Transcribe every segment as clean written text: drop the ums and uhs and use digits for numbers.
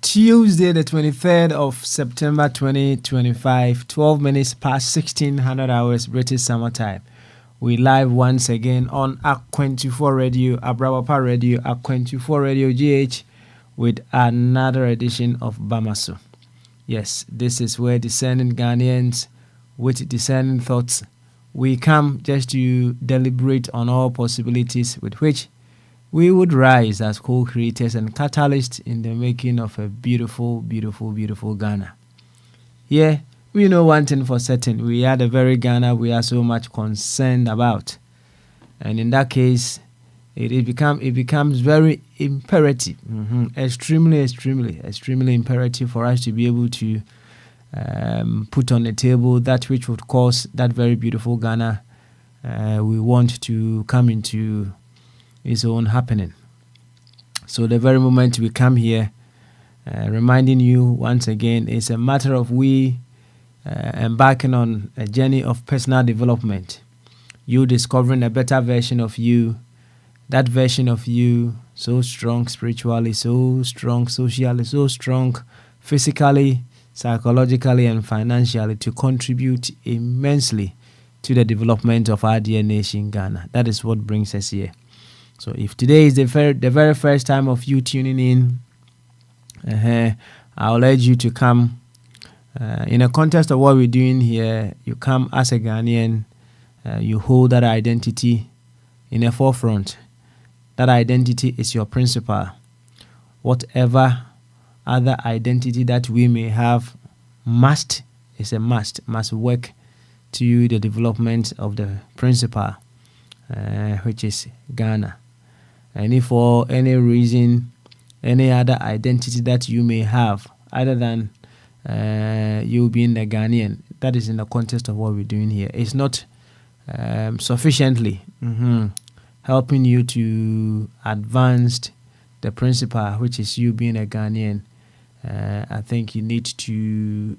Tuesday, the 23rd of September 2025, 12 minutes past 1600 hours British Summer Time. We live once again on Akwantufuo Radio, Abrabapa Radio, Akwantufuo Radio GH with another edition of Bamaso. Yes, this is where discerning Ghanaians with discerning thoughts, we come just to deliberate on all possibilities with which we would rise as co-creators and catalysts in the making of a beautiful, beautiful, beautiful Ghana. Yeah, we know one thing for certain. We are the very Ghana we are so much concerned about. And in that case, it becomes very imperative, extremely imperative for us to be able to put on the table that which would cause that very beautiful Ghana we want to come into its own happening. So the very moment we come here, reminding you once again, it's a matter of we embarking on a journey of personal development. You discovering a better version of you, that version of you so strong spiritually, so strong socially, so strong physically, psychologically and financially to contribute immensely to the development of our dear nation Ghana. That is what brings us here. So if today is the very first time of you tuning in, I'll urge you to come. In a context of what we're doing here, you come as a Ghanaian, you hold that identity in the forefront. That identity is your principal. Whatever other identity that we may have must work to the development of the principal, which is Ghana. And if for any reason, any other identity that you may have, other than you being the Ghanaian, that is in the context of what we're doing here, it's not sufficiently helping you to advance the principle, which is you being a Ghanaian. I think you need to,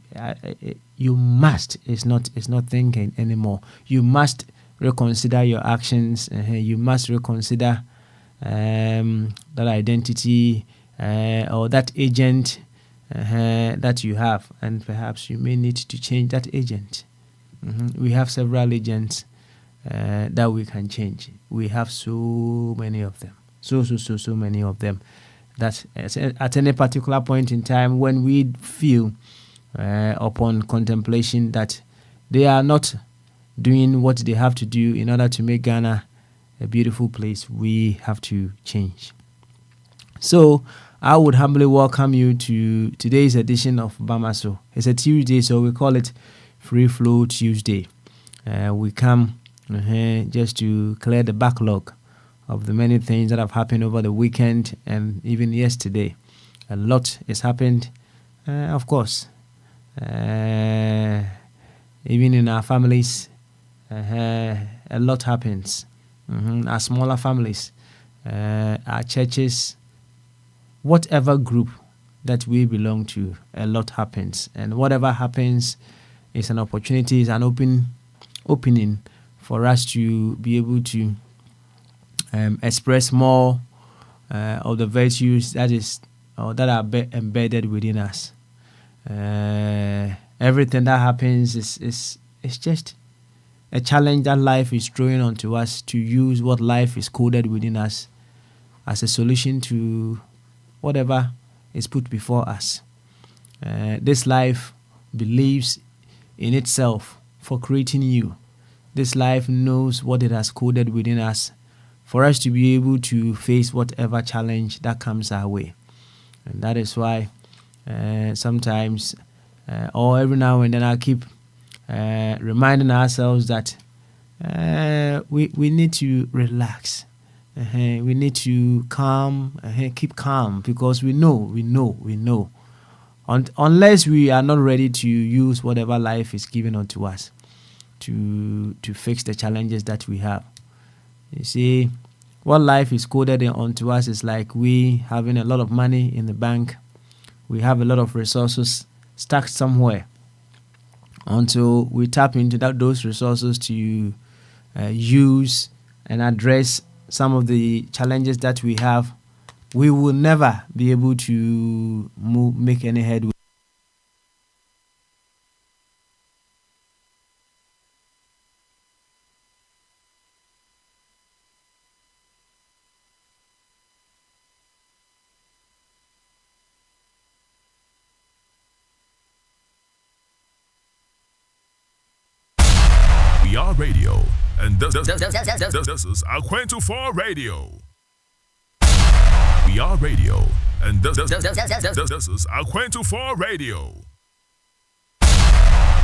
you must, it's not thinking anymore. You must reconsider your actions. You must reconsider that identity or that agent that you have, and perhaps you may need to change that agent. We have several agents that we can change. We have so many of them, so many of them, that at any particular point in time when we feel upon contemplation that they are not doing what they have to do in order to make Ghana a beautiful place, we have to change. So I would humbly welcome you to today's edition of Bamaso. It's a Tuesday, so we call it Free Flow Tuesday. We come just to clear the backlog of the many things that have happened over the weekend and even yesterday. A lot has happened, of course. Even in our families, a lot happens. Our smaller families, our churches, whatever group that we belong to, a lot happens. And whatever happens is an opportunity, is an opening for us to be able to express more of the virtues that are embedded within us. Everything that happens is just a challenge that life is throwing onto us to use what life is coded within us as a solution to whatever is put before us. This life believes in itself for creating you. this life knows what it has coded within us for us to be able to face whatever challenge that comes our way. And that is why sometimes or every now and then I keep reminding ourselves that we need to relax. We need to keep calm, because we know. Unless we are not ready to use whatever life is giving unto us to fix the challenges that we have. You see, what life is coded onto us is like we having a lot of money in the bank. We have a lot of resources stuck somewhere until we tap into those resources to use and address some of the challenges that we have. We will never be able to make any headway. We are radio, and this is Akwantufuo Radio. We are radio, and this is Akwantufuo Radio.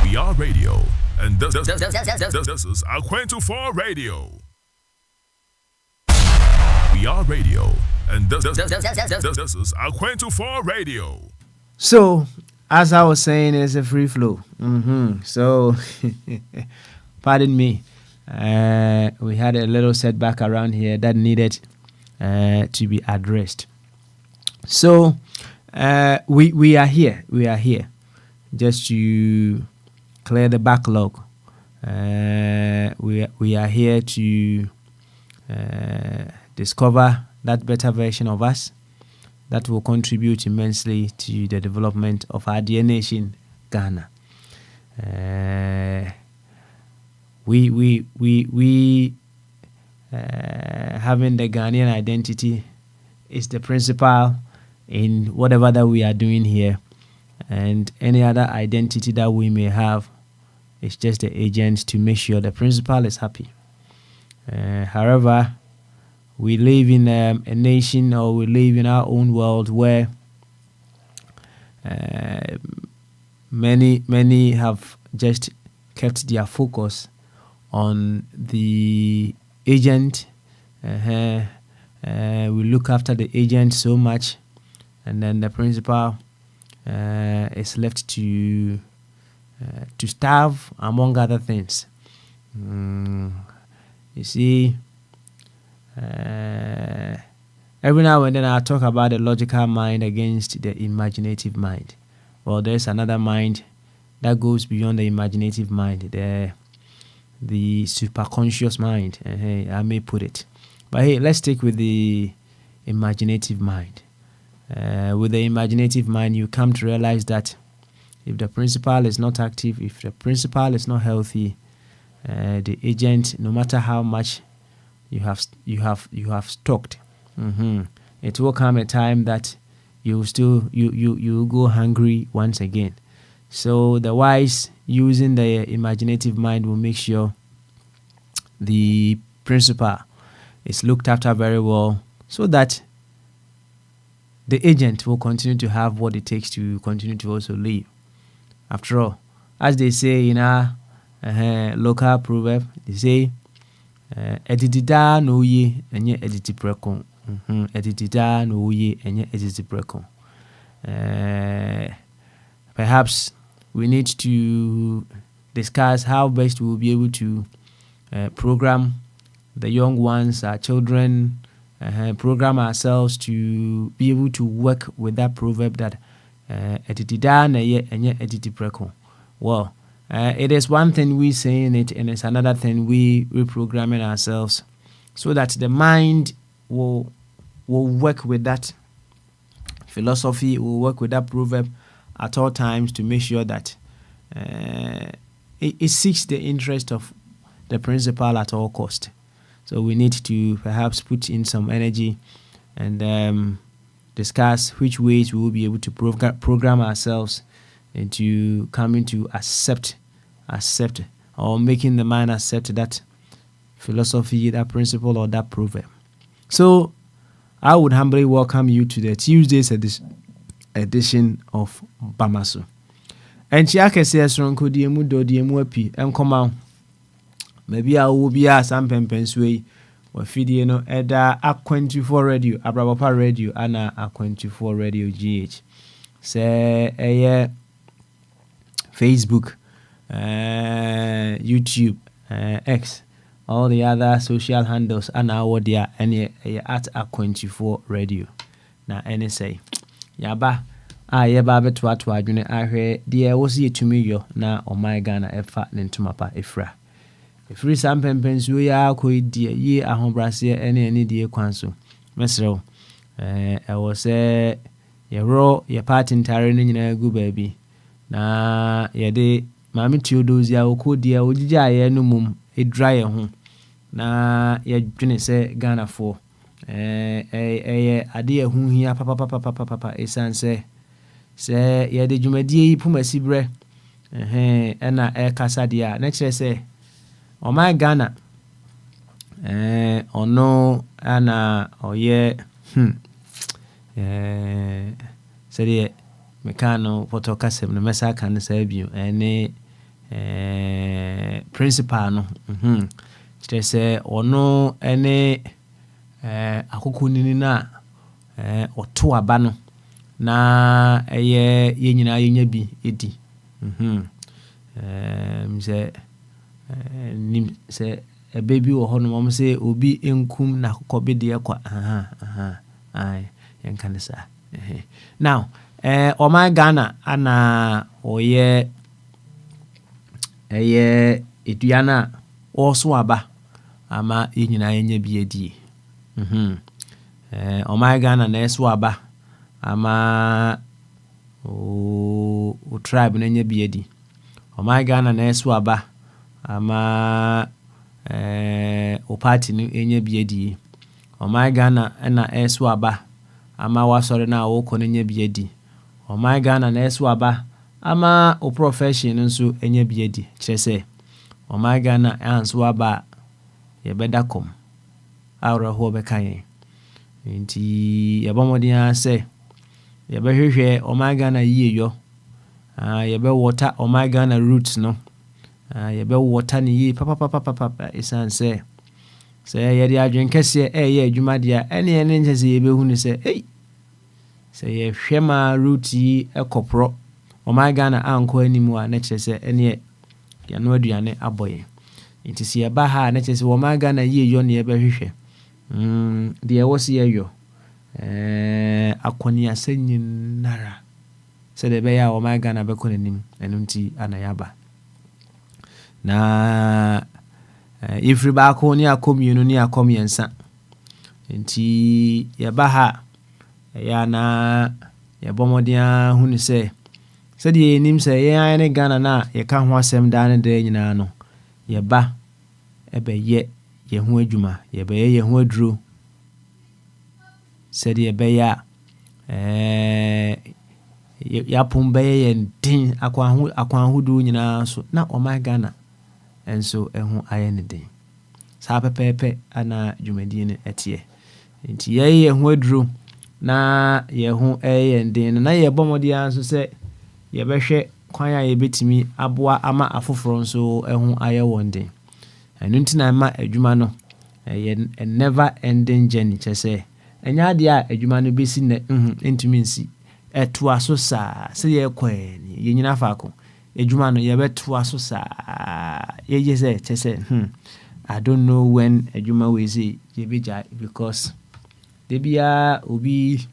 We are radio, and this is Akwantufuo Radio. We are radio, and this is Akwantufuo Radio. So, as I was saying, it's a free flow. So, pardon me. We had a little setback around here that needed to be addressed. So, we are here. We are here just to clear the backlog. We are here to discover that better version of us that will contribute immensely to the development of our dear nation, Ghana. We having the Ghanaian identity is the principal in whatever that we are doing here, and any other identity that we may have is just the agent to make sure the principal is happy. However, we live in a nation, or we live in our own world where many have just kept their focus on the agent. We look after the agent so much, and then the principal is left to starve, among other things. You see, every now and then I talk about the logical mind against the imaginative mind. Well, there's another mind that goes beyond the imaginative mind, the superconscious mind, I may put it. But hey, let's stick with the imaginative mind. With the imaginative mind, you come to realize that if the principal is not active, if the principal is not healthy, the agent, no matter how much you have stocked, it will come a time that you go hungry once again. So the wise, using the imaginative mind, will make sure the principal is looked after very well, so that the agent will continue to have what it takes to continue to also live. After all, as they say in our local proverb, they say, "Edidida no ye enye editi preko." Edidida no ye enye editi preko. Perhaps we need to discuss how best we will be able to program the young ones, our children, program ourselves to be able to work with that proverb that well, it is one thing we saying it, and it's another thing we reprogramming ourselves so that the mind will work with that philosophy, will work with that proverb at all times to make sure that it seeks the interest of the principal at all cost. So we need to perhaps put in some energy and discuss which ways we will be able to program ourselves into coming to accept or making the mind accept that philosophy, that principle, or that proverb. So I would humbly welcome you to the Tuesday's edition of Bamaso. And Chiaka says, Ronko diemu do diemu api, come maybe I will be a some pensway or feeding no eda Akwantufuo radio, Abrabapa radio, Anna Akwantufuo radio GH. Say Facebook, YouTube, X, all the other social handles are now there and at Akwantufuo radio. Now any say yaba yeba beto ato adwene ahwe de wosi etumi yo na omai Ghana efa nentuma pa efra efri sampempensu ya akoidie yi ahobrase ene die kwanso mesrew ewo se yero ye party ntare ne nyina gu baabi na yede mami tiodozi a okodie ogija ye no mum edra ye ho na ye dwene se Ghana fo ade ehu hia papa esanse se yede dwumadie yi pumasi bre ena kasa dia na kire se o my Ghana ono ana oye sede mekano photocasem no mesa kan sa biu ene principal no kire se ono ene akokunini na oto aba no na ye nyina yenya bi edi mse nim se baby wo hono mom se obi enkum na kokobe de kwa ai yankanisa now o my Ghana ana oye eduana oso aba ama ye nyina yenya bi edi o my Ghana na eso aba ama o tribe na nya bi edi o my Ghana na eso aba ama o party ni enya bi edi o my Ghana na eso aba ama wasore na wo ko nya bi edi o my Ghana na eso aba ama o profession nso enya bi edi kire o my Ghana anso aba ye bedakom awra ho be kan nti ye bomodin say ye be hwehwe o my Ghana yie yo ye be water o my Ghana roots no ye be water ni yie papa isanse ye dia adwen kese ye adwuma dia ene nchese ye be hu ni say say ye hwema root yi ekopro o my Ghana anko animu a na kese ene ya no aduane aboye nti se ye ba ha na kese o my Ghana yie yo ne ye be hwehwe de wosi ye yo akoni asenyin nara se de be ya o my Ghana be konanim enu nti anayaba na ifri ba ko ni akomienu ni akomiensa nti ye ba ha ya na ye bomodia hunu se de enim se ye an ne Ghana na ye ka ho asem da ne de nyina no ye ba ebe ye ho adwuma ye be ye ho aduro said ye be ya pumbe ye din akwan hudu nyina so na o my Ghana enso ehu ayene din sa pepepe ana dwumadi ne etie nti ye ho aduro na ye ho din na ye bomodi anso se ye behwe kwan ya ye betimi aboa ama afoforo nso ehu aye wonde enu nti na ma adwuma no a never ending journey chese enya dia adwuma no besi na entumi nsi eto aso sa se ye kwen ye nyina faako adwuma no ye beto aso sa ye jese chese I don't know when adwuma we say ye beja because de bia obi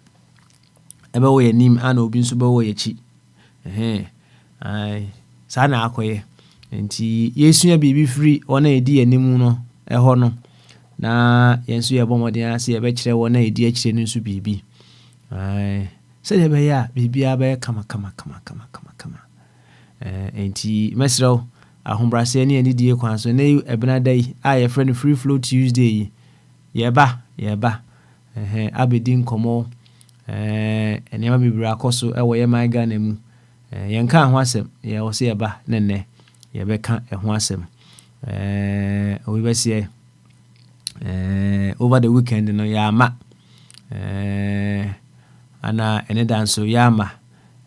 ebe wo yanim ana obi nso be wo yachi ai sana akoye nti yesu ya bibi free ona edi animu no eho no na yensu ye bomodin ase ye be kire wona edi akire no nso bibi ai se de be ya bibi aba kama nti mesro ahombrase ne ani die kwan so na ebena dai a ye friend free flow Tuesday ye ba abedin komo enema bibira akoso ewo ye my Ghana mu yenka ho asem ye wo se ye ba nenne ye beka ho asem we were say over the weekend no yama ana ene dan so yama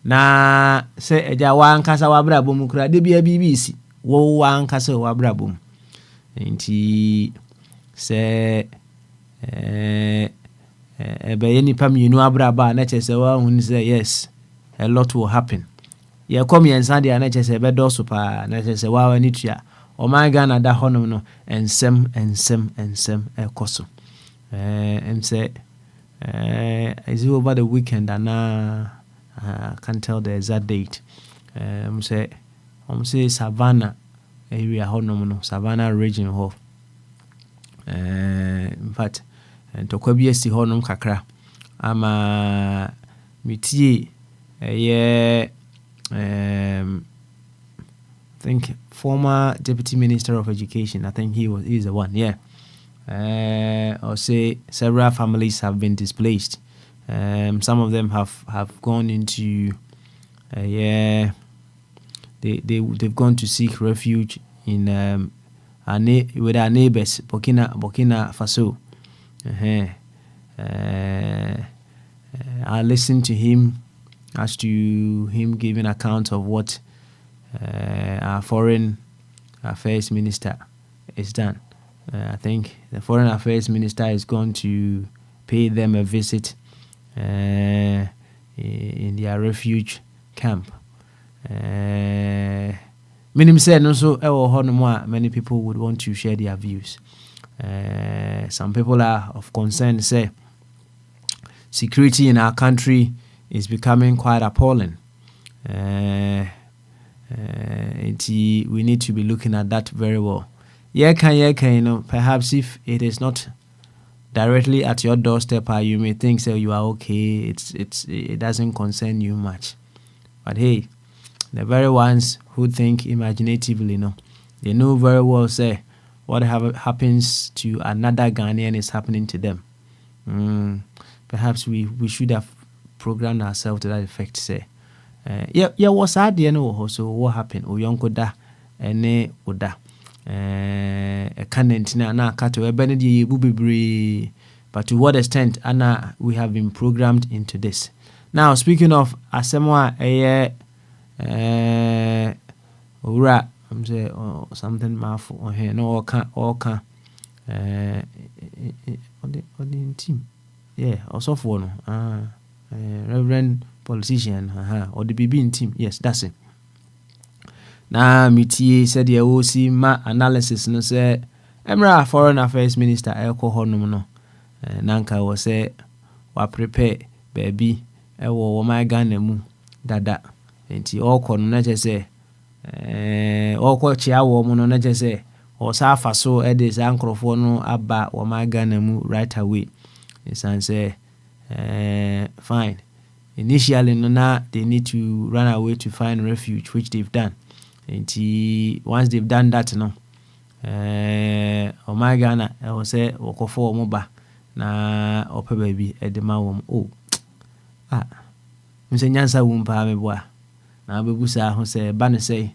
na se eja wan kasa wabra bom kura de bia BBC wo wan kasa wabra bom nti se be nipa mienu abra ba na chese wa hun say yes a lot will happen ye come yensa de na chese be do so pa na chese wa wani tua o my Ghana da honom no ensem ekoso say is it over the weekend and I can't tell the exact date. Say Savannah area honom no Savannah region ho in fact to kwabi esi honom kakra ama mitie I think former Deputy Minister of Education, I think he's the one, yeah. Or say several families have been displaced. Some of them have gone into they've gone to seek refuge in with our neighbors, Burkina Faso. I listened to him as to him giving account of what our foreign affairs minister is done. I think the foreign affairs minister is going to pay them a visit in their refuge camp. Many said also many people would want to share their views. Some people are of concern, say security in our country is becoming quite appalling. We need to be looking at that very well. Perhaps if it is not directly at your doorstep, you may think so you are okay. It doesn't concern you much. But hey, the very ones who think imaginatively, they know very well say what happens to another Ghanaian is happening to them. Perhaps we should have programmed ourselves to that effect. Say, what's that? So what happened? Oyonko da ene oda. Kanentina na kato ebenedi bubibri. But to what extent Anna we have been programmed into this. Now speaking of asemwa ura I'm say something mafu here no oka on team. Yeah, also for no reverend politician or the BB in team. Yes, that's it. Na mitie said ye wo si ma analysis no say Emra foreign affairs minister eko honum no nanka wo say wa prepare baby wo my Ghana mu dada enti okọ no na je say okọ chia wo mu no na je say o sa fa so e de sa nkrofo no aba wo my Ghana mu right away. It's and say fine. Initially no they need to run away to find refuge, which they've done. And once they've done that, oh my Ghana, I will say, Okofo Moba, na ope baby, edema wom. Oh, Mr. Nyansa wumpa meboa. Na bebusa ho say, bane say,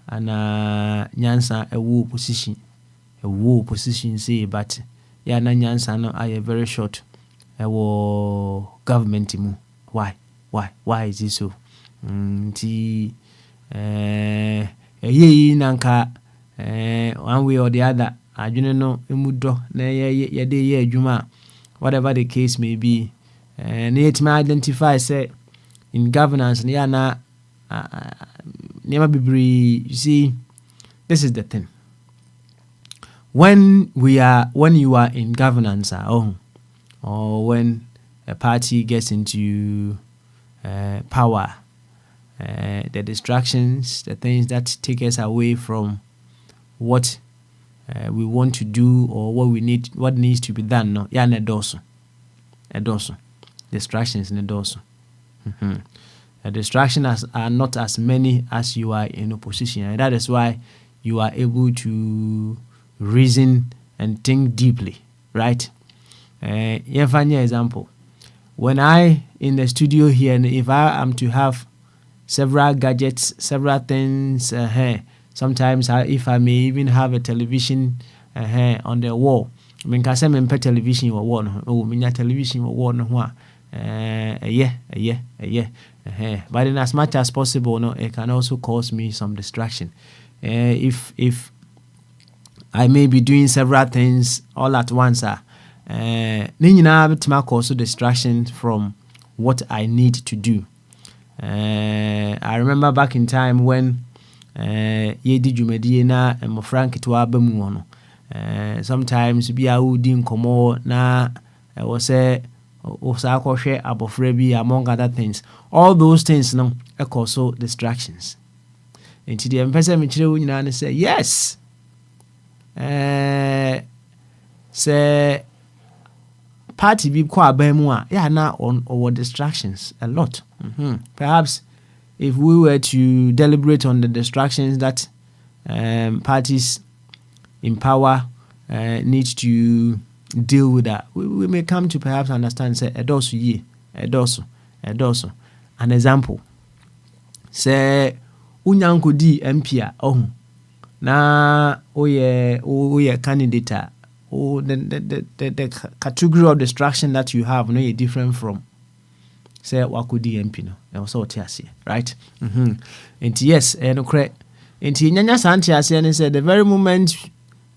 ana Nyansa a woo position say, but ya na Nyansa no I very short. Government mu. Why is it so? Nanka one way or the other, I don't know, emudo na ye de adwuma, whatever the case may be. It may identify say in governance na never be. You see, this is the thing. When you are in governance or when a party gets into power, the distractions, the things that take us away from what we want to do or what needs to be done. No, yeah, nedoso. Distractions nedoso. The distractions are not as many as you are in opposition, and that is why you are able to reason and think deeply, right? Funny example. When I in the studio here, and if I am to have several gadgets, several things, some Sometimes if I may even have a television on the wall. I mean, can say me put television or wall. Oh, me television or wall no one. Yeah. But in as much as possible, no, it can also cause me some distraction. If I may be doing several things all at once, also distraction from what I need to do. I remember back in time when yedi dwumadie na Frank to abamu no. Sometimes be a udin komo na was a osakoshe abofre bi among other things. All those things no also distractions. Into the emphasis me chire nyina say yes. Say party bi kwa abamu a ya na on our distractions a lot. Perhaps if we were to deliberate on the distractions that parties in power need to deal with, that we may come to perhaps understand. Say edoso. An example. Say unyanko di MP na oye candidate. The category of distraction that you have no you different from say wakudi MP no. Also tiasi, right? And yes, no correct. And nyanya santiasi and say the very moment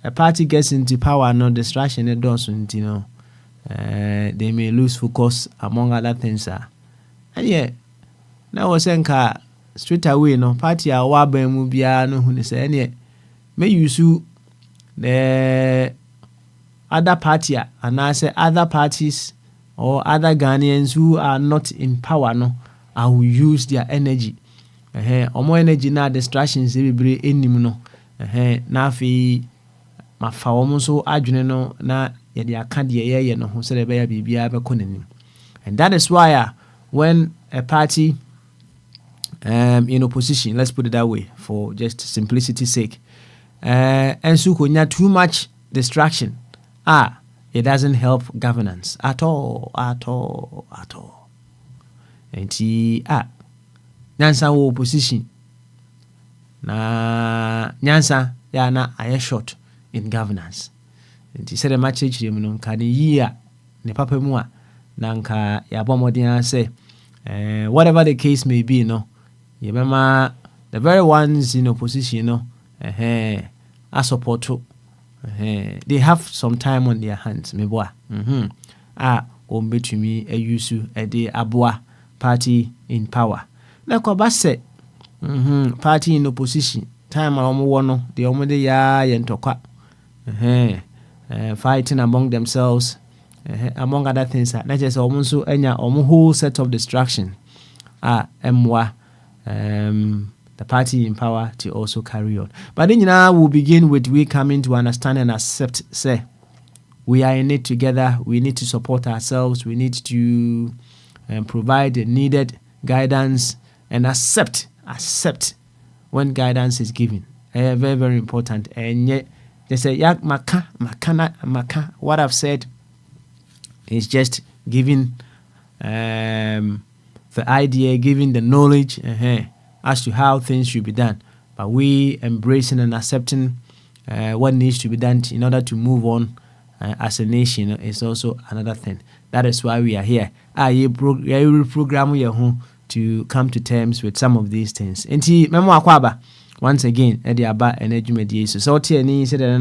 a party gets into power, no distraction, it doesn't, they may lose focus among other things. And yeah, now was saying straight away, no party a wabe mubia no who say any may you sue the other party and I say other parties or other Ghanaians who are not in power, no, I will use their energy. More energy na distractions every enim no. Na fi ma fa womo so adwene no na ye de aka de ye no ho se de be ya bibia be konanim. And that is why when a party in opposition, let's put it that way for just simplicity's sake, and so konya too much distraction, it doesn't help governance at all. And nyansa wo opposition na nyansa ya na aye short in governance. And he said a match no kan year ne papa mu a na nka ya bomodin say whatever the case may be, no, you remember the very ones in opposition, no, I support to. They have some time on their hands, me boy. To me a yusu a de abua party in power. Na kwa base party in opposition time amu wono the omode ya yentokwa fighting among themselves, among other things. That is almost enya whole set of distraction. The party in power to also carry on. But then we'll begin with we coming to understand and accept, say, we are in it together. We need to support ourselves. We need to provide the needed guidance and accept when guidance is given. Very, very important. And yet, they say, yak maka. What I've said is just giving the idea, giving the knowledge as to how things should be done. But we embracing and accepting what needs to be done in order to move on as a nation is also another thing. That is why we are here. Program to come to terms with some of these things. Enti memo akwaba once again edi aba enedwumadi so tiani said na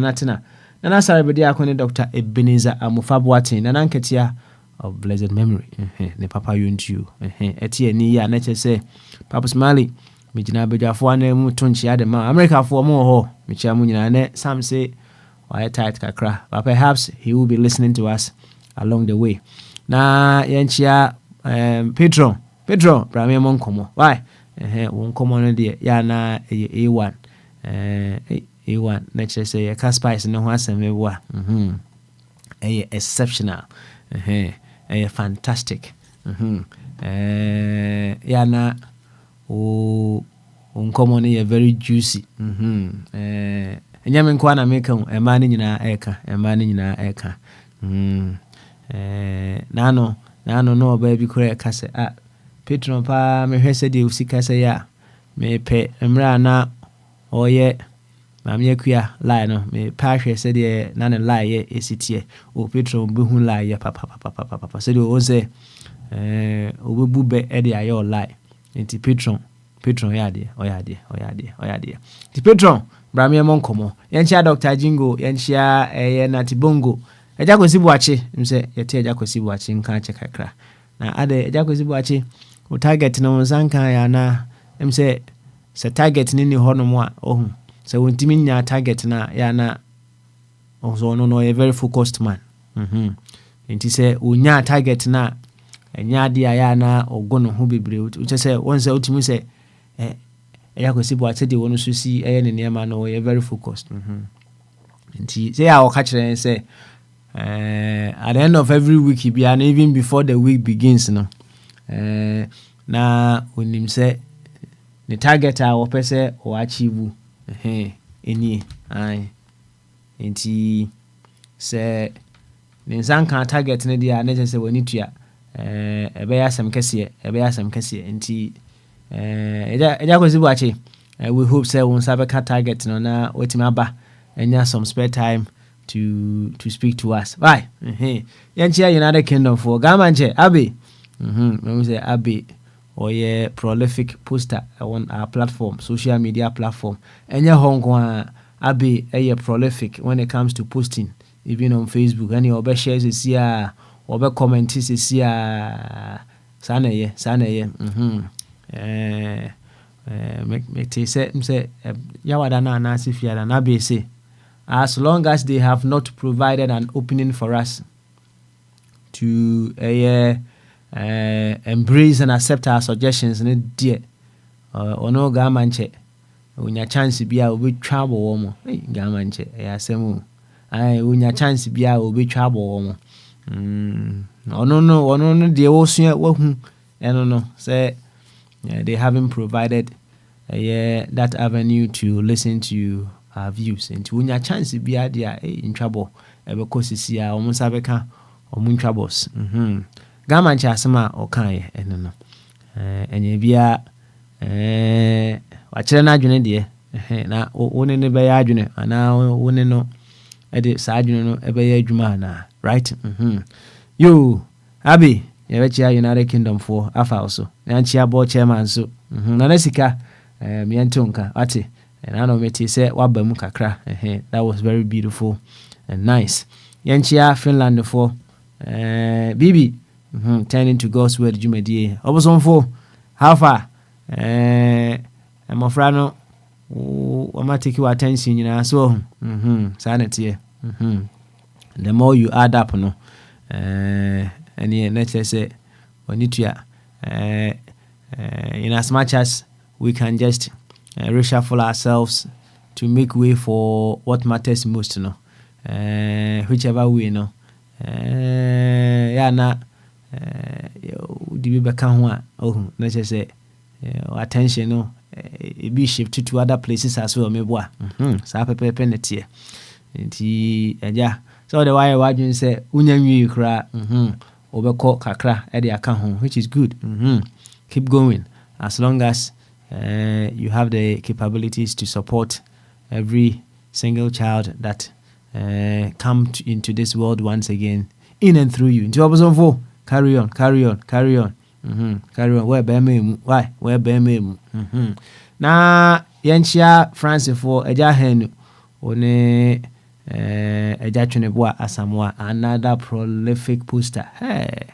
nana sarabedi akone Dr. Ebenezer Amufabuatin nana nketia of blessed memory ne papa yontu etiani ya na chese Papa Smiley mijina bedwafo ana mu tonchi ade ma America fo mo ho micha mu nyina ne some say why tight kakra, but perhaps he will be listening to us along the way. Na yenchia Pedro brame mon komo why won komo no de ya na A1 A1 na chese ya Caspice no ho asem wa exceptional fantastic ya na uncommon no very juicy enyame nkwa na meka ema ni nyina eka nano no ba bi kure ka se Petron pa me hwese de usika se ya me pe mra na oye Mammy Aquia lie no me pashe said ye none lie ye esitie o Petro buhu lie ye papa said you say obi bube e dey ayo lie enti Petron yade oyade ti Petron bramie monkomo yenchia Dr. Jingo yenchia Natibongo eja kwesi buache mse yete eja kwesi buache nka che kakra na ade eja kwesi buache o target no nsanka ya na mse se target ni hono mo a ohun se wontimi nya target na ya na also no a very focused man enti se unya target na enya dia ya na ogono ho bebre uche se wonse utimi se eya kwesi buache de wonu so si ne niema no a very focused enti say I catch them say at the end of every week he be and even before the week begins no na onim say the target a wo pese o achieve eni ai enti say the nsanka target ne dia na say woni tua ebe ya asem kese enti eja kwesi buache we hope say won sabe ka target no na wetima ba enya some spare time to speak to us. Why? Yanchia United Kingdom for Gamanche Abbey. We say Abbey or yeah prolific poster on our platform, social media platform. Enya Hong Kong Abbey a prolific when it comes to posting, even on Facebook. Any obe shares is here, obe comments is here. Sana ye. Make say yawadana nasi fiada na Abbey say. As long as they have not provided an opening for us to embrace and accept our suggestions, dear, or no gamanche, when your chance be a will be trouble woman, gamanche, semu, when your chance be a will be trouble woman. No, the ocean, no, say they haven't provided that avenue to listen to our views and when your chance be idea in trouble because see almost abeka or moon troubles gamancha asema okan no enye bia wachire na adwene de na woni ne be ya adwene ana woni no e de sa adwene no e be ya adwuma na right yo abi ye be chia United Kingdom for afa also na chia board chairman so na nasika mi antonka ate and I know me say wabam kakra that was very beautiful and nice yanchia Finland for Bibi turning to God's word jumedie obosom for how far I'm afraid no we might take your attention so sanity the more you add up no and let's say we need to in as much as we can just reshuffle ourselves to make way for what matters most, whichever way, yeah, na the baby oh, let's just say attention, it be shifted to other places as well, maybe. So penalty, yeah. So the why you say unyanyu kra, overcall kakra at the account, which is good. Keep going as long as you have the capabilities to support every single child that come into this world once again, in and through you. Into opposite four, carry on. Carry on. Where bememu? Why? Where bememu? Na yanchia Francis for eja henu one eja chuneboa asamwa another prolific poster. Hey,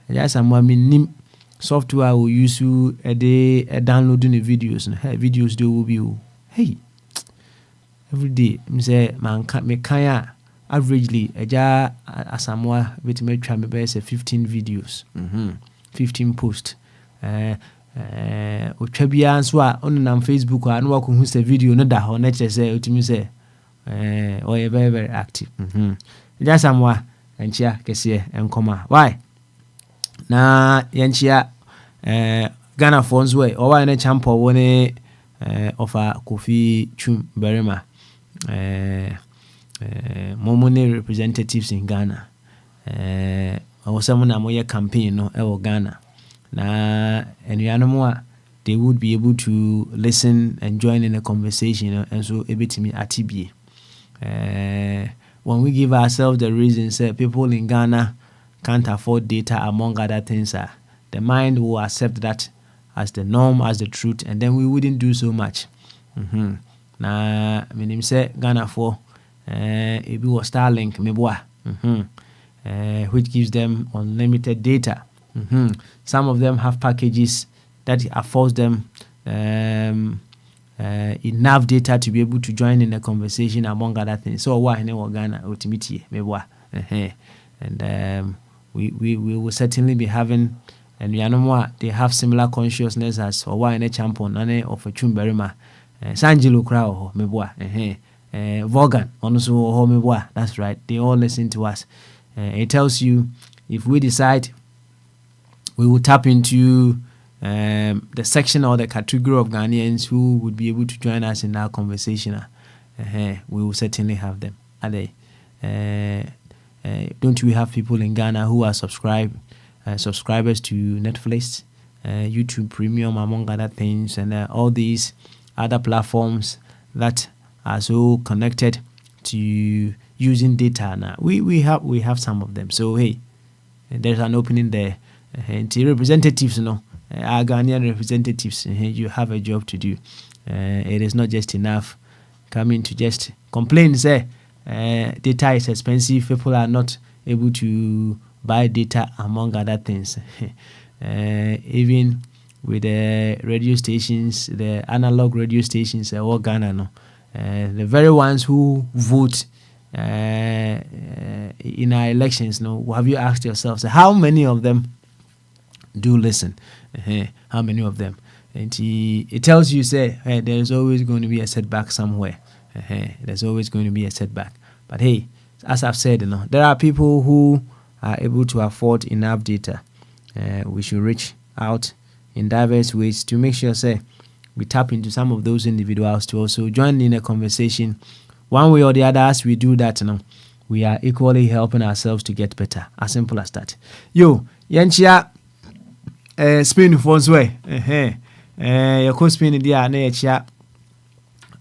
eja asamwa minim. Software will use you a day downloading the videos and videos they will be every day. Me say man me kaya averagely eja asamwa with me try me be say 15 videos 15 posts otwa bia nso a on na Facebook a no wa ko hu say video no da ho na che say otimi say or very very active eja asamwa enchia kese enkoma why na yanchia Ghana phones way or why na champo woni offer Kofi Chum Berima momone representatives in Ghana I was someone na moye campaign no e Ghana na enuanom a they would be able to listen and join in a conversation, and so a bit to me atibie. When we give ourselves the reasons that people in Ghana can't afford data, among other things, the mind will accept that as the norm, as the truth, and then we wouldn't do so much. Na menim say Ghana for it was Starlink meboa, which gives them unlimited data. Some of them have packages that affords them enough data to be able to join in the conversation, among other things. So why in Ghana ultimately meboa, and we will certainly be having, and we know more, they have similar consciousness as or why in a champion and of a chumberima. Sanjilo Crow, meboa, Vogan, also meboa. That's right. They all listen to us. It tells you if we decide we will tap into the section or the category of Ghanaians who would be able to join us in our conversation. We will certainly have them. Are they? Don't we have people in Ghana who are subscribers to Netflix, YouTube Premium, among other things, and all these other platforms that are so connected to using data now. We have some of them. So hey, there's an opening there. And the representatives, our Ghanaian representatives, you have a job to do. It is not just enough coming to just complain, say data is expensive, people are not able to buy data, among other things. Even with the radio stations, the analog radio stations, all Ghana, the very ones who vote in our elections, have you asked yourself, how many of them do listen? How many of them? And it tells you, say, hey, there's always going to be a setback somewhere. There's always going to be a setback. But hey, as I've said, there are people who are able to afford enough data. We should reach out in diverse ways to make sure, say, we tap into some of those individuals to also join in a conversation. One way or the other, as we do that, we are equally helping ourselves to get better. As simple as that. Yo, Yanchia, Spain phones way. Your co-spin dia na yachia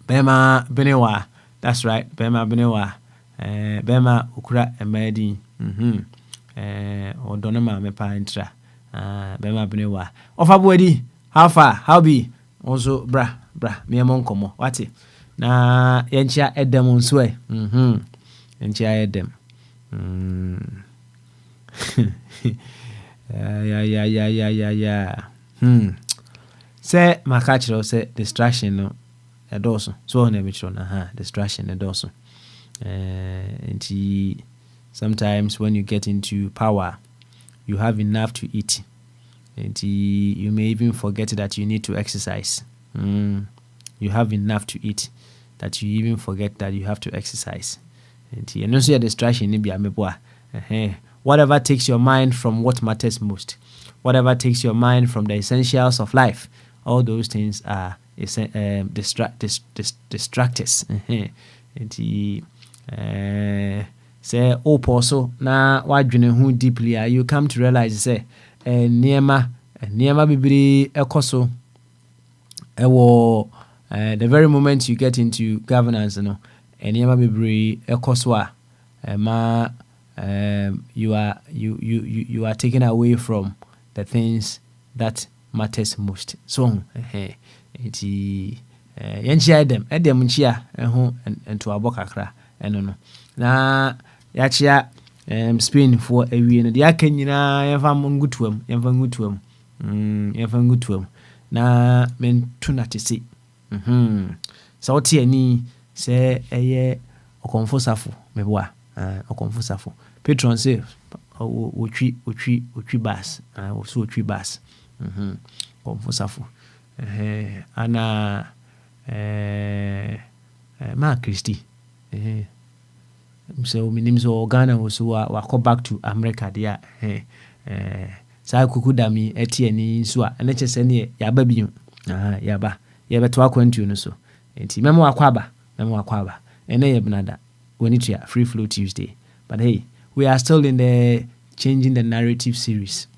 Bema Benewa. That's right, Bema Benewa. Bema Ukra Emedi. Or Donama Mepa Intra. Bema Benewa. Ofa Bwedi, how far? How be? Also, bra, me among komo. What it? Na Yanchia Edem on sway. Yanchia Edem. Yeah. Say Makachiro say distraction no edoso. So on distraction edoso. And sometimes when you get into power, you have enough to eat. And you may even forget that you need to exercise. You have enough to eat that you even forget that you have to exercise. And also a distraction in Biameboa. Whatever takes your mind from what matters most, whatever takes your mind from the essentials of life, all those things are distractors. Say also na wadwene hu deeply, you come to realize say niema bibiri ekoso ewo the very moment you get into governance, niema bibiri ekoso you are taken away from the things that matters most. So yenchia edem nchia eho ento abokakra eno na yachia Spain for a win the akanyina yemfa ngutuam na mentunatisi so tiani se eye okonfosafo meboa okonfosafo patron say otwi bus so otwi bus okonfosafo ana ma Christy so minim so Ghana also wa back to America there sa kukudami etiani so a na chese ne yaba biu yaba to Akwantufuo no so enti memo akwaba ene yebnada when it's free flow Tuesday. But hey, we are still in the changing the narrative series.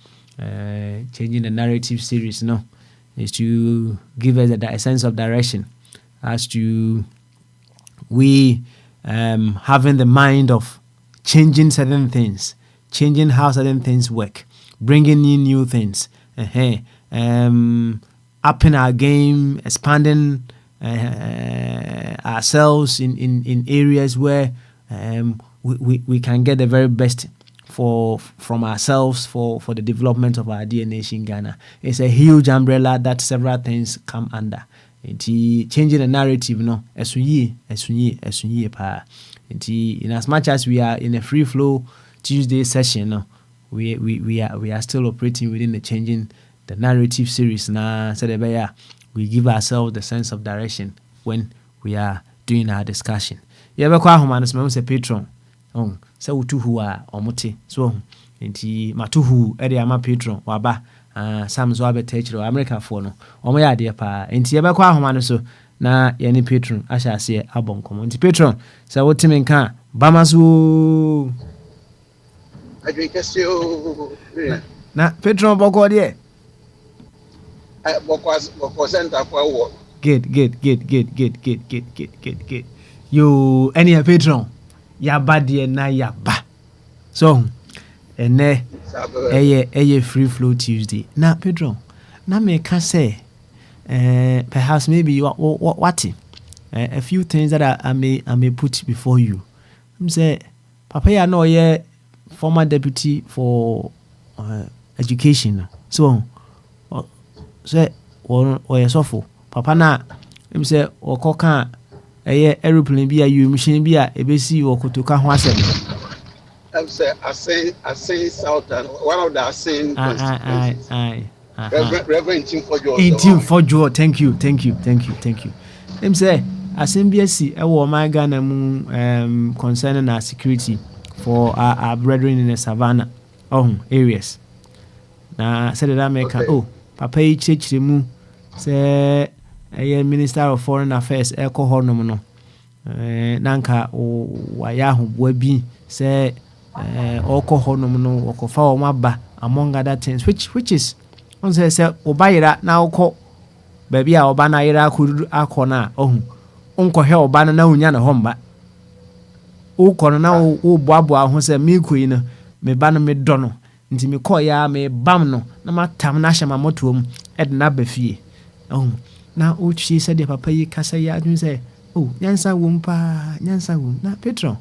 No, is to give us a sense of direction as to we having the mind of changing certain things, changing how certain things work, bringing in new things, upping our game, expanding ourselves in areas where we can get the very best from ourselves for the development of our dear nation Ghana. It's a huge umbrella that several things come under. Changing the narrative, no, esunye pa. In as much as we are in a free flow Tuesday session, no, we are still operating within the changing the narrative series. Na so we give ourselves the sense of direction when we are doing our discussion. You ever call home say patron? So utuhu omote so nti matuhu ede ama patron waba sam so abetechiro America for no omo ya de pa nti yebe kwa ahoma no so na ye ni patron asha ase abonkomo nti patron so wotime nka bamaso adwekasio na patron boko de boko center kwa wo good you any patron yaba de na yaba so ene eye free flow Tuesday na Pedro na me can say perhaps maybe what a few things that I may put before you. Say papa ya no ye former deputy for education so say or yesofo papa na him say okoka aeroplane bi a you machine bi a ebesi okotoka ho asem. I'm say Southern one of the Asen Reverend Tim Fojo thank you him say Asen bi asi e wo my Ghana mu concerning our security for our brethren in the savannah areas na said that make papa yi chechire mu say Minister of Foreign Affairs eko honom no nanka waya hoboa bi say oko honom no okofa o maba among other things which is on say obayira na oko baby a oba na yira akona onko he oba na unya na homba ukono na boaboa ho say me koyi no me ba no me do no nti me koya me bam no na matam na hye mamotom edna ba fie na uchi said the papa yi kasa ya dun say nyansa wom na Petro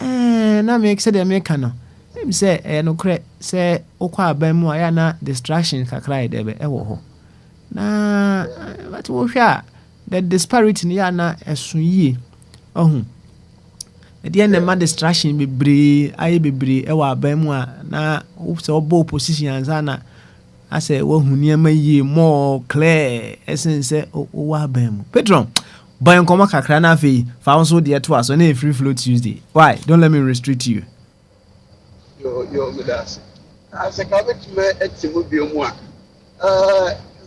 na me said the make no him say no kre say okwa aban mu aya na distraction kakra ide be wo ho na but wo hwa the disparity ni ya na esun yie the end man distraction bebre wa aban mu na say obo opposition anza na I say wo hunia ma yie more clear essence say wa bam Petron boy nkoma kakra na afei fa won so de to aso na free flow Tuesday why don't let me restrict you yo with us as a kabet me etimu bi mu a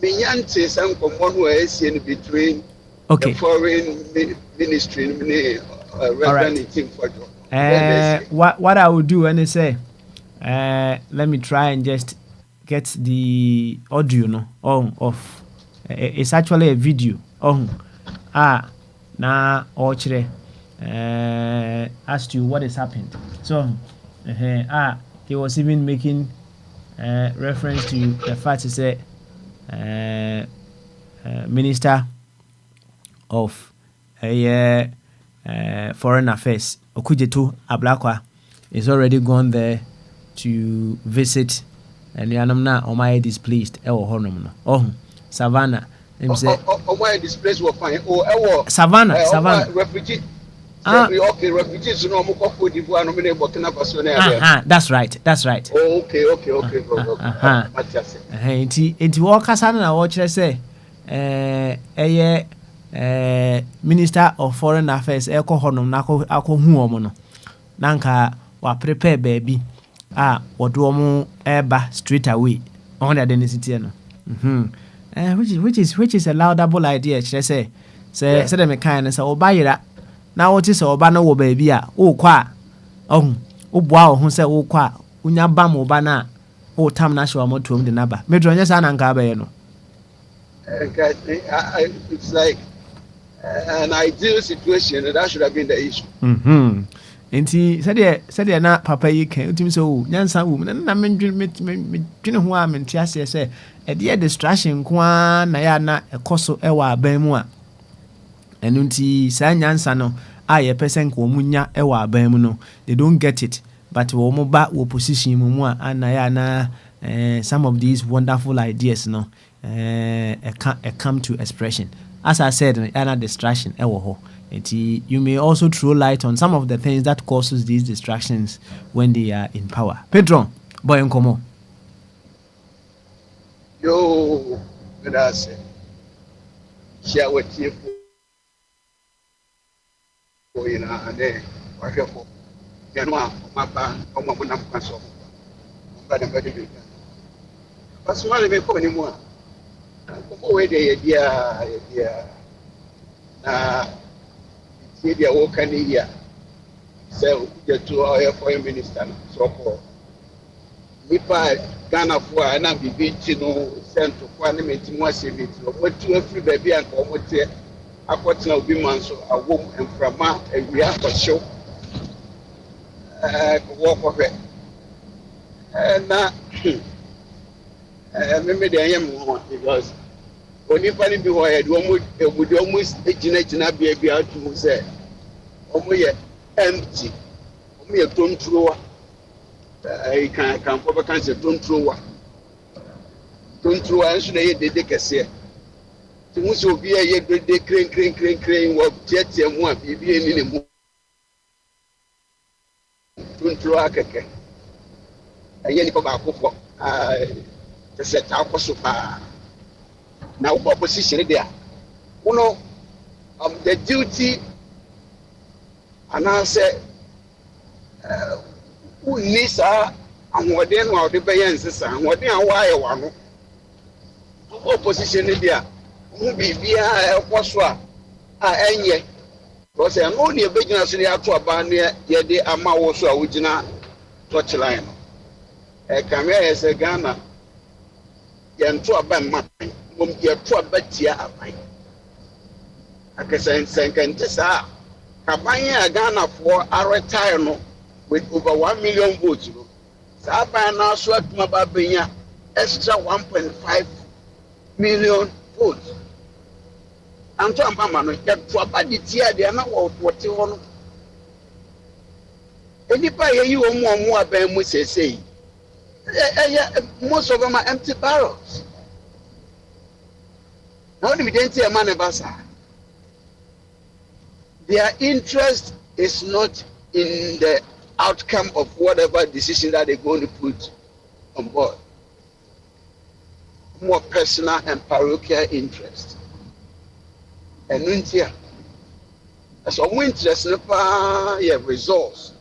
binyante san komon wo esien between the foreign ministry and Reverend Tim Fojo what I will do and say let me try and just get the audio of it's actually a video na ochre as to what has happened so he was even making reference to the fact to say Minister of Foreign Affairs Okujeto Ablakwa is already gone there to visit and yanam na omai displaced e wo honom no savannah him say omai displaced wo fine savannah refugee okay refugees no mo ko divu anu me ne Burkina Faso na area that's right okay enti wo kasa na wo kire say Minister of Foreign Affairs e ko honom na akɔhu omo no nanka wa prepare baby wodo mo eba straight away on the density no which is a laudable idea say them kind say obayira na what is oba no wo baby a wo kwa boa ho say wo kwa unya bam oba na wo tam na hwe omotom de naba medro nya sa na nka ba ye no It's like an ideal situation, and that should have been the issue. Nti said na papa yi kan utimi so nyansa wu na medwene ho a mente ase se e de distraction kwa na ya na ekoso e wa aban mu a enu nti sa nyansa no a ye person ko munya e wa aban mu no they don't get it but wo mo ba wo position mu a na ya na some of these wonderful ideas no come to expression. As I said, ana distraction e wo ho. You may also throw light on some of the things that causes these distractions when they are in power. Pedro, boy and como. Yo, gracias. Share with you for you know, and then wonderful. You know, my band, I'm going to pass on. But I'm very good. But small me come anymore. Come away there, yeah. Media work in India. So the 2 hour foreign minister so called. Nipa Ghana for an ambiguity no sent to parliament more civic. What to every baby and what I got no women so a woman and from a we have to show walk of it. And maybe I am because only funny be why would almost a genetic be out to say, oh, we are empty. We don't throw. I can't probably cancer, don't throw. Don't throw, and should I take a say? To most will be a great day, crane, what jet and one be anymore. Don't throw a cake. I ain't go back for the set out for so far. Now, opposition there. You know, the duty, and I say, who needs and what then while the Bayans and what they are why opposition there. Who be via Waswa, and because I'm only a business in the actual band near the Ama also original touchline. A camera as a Ghana, and to a band mapping. Your property I can say, this are Cabana Ghana for a retirement with over 1 million votes. Saba now swept my babinya extra 1.5 million votes. And to a mamma, get property here, they are not what you want. Anybody you want more about Moses say, most of them are empty barrels. Now, we didn't see a man about their interest is not in the outcome of whatever decision that they're going to put on board. More personal and parochial interest. And India, as a interest, yeah, resource.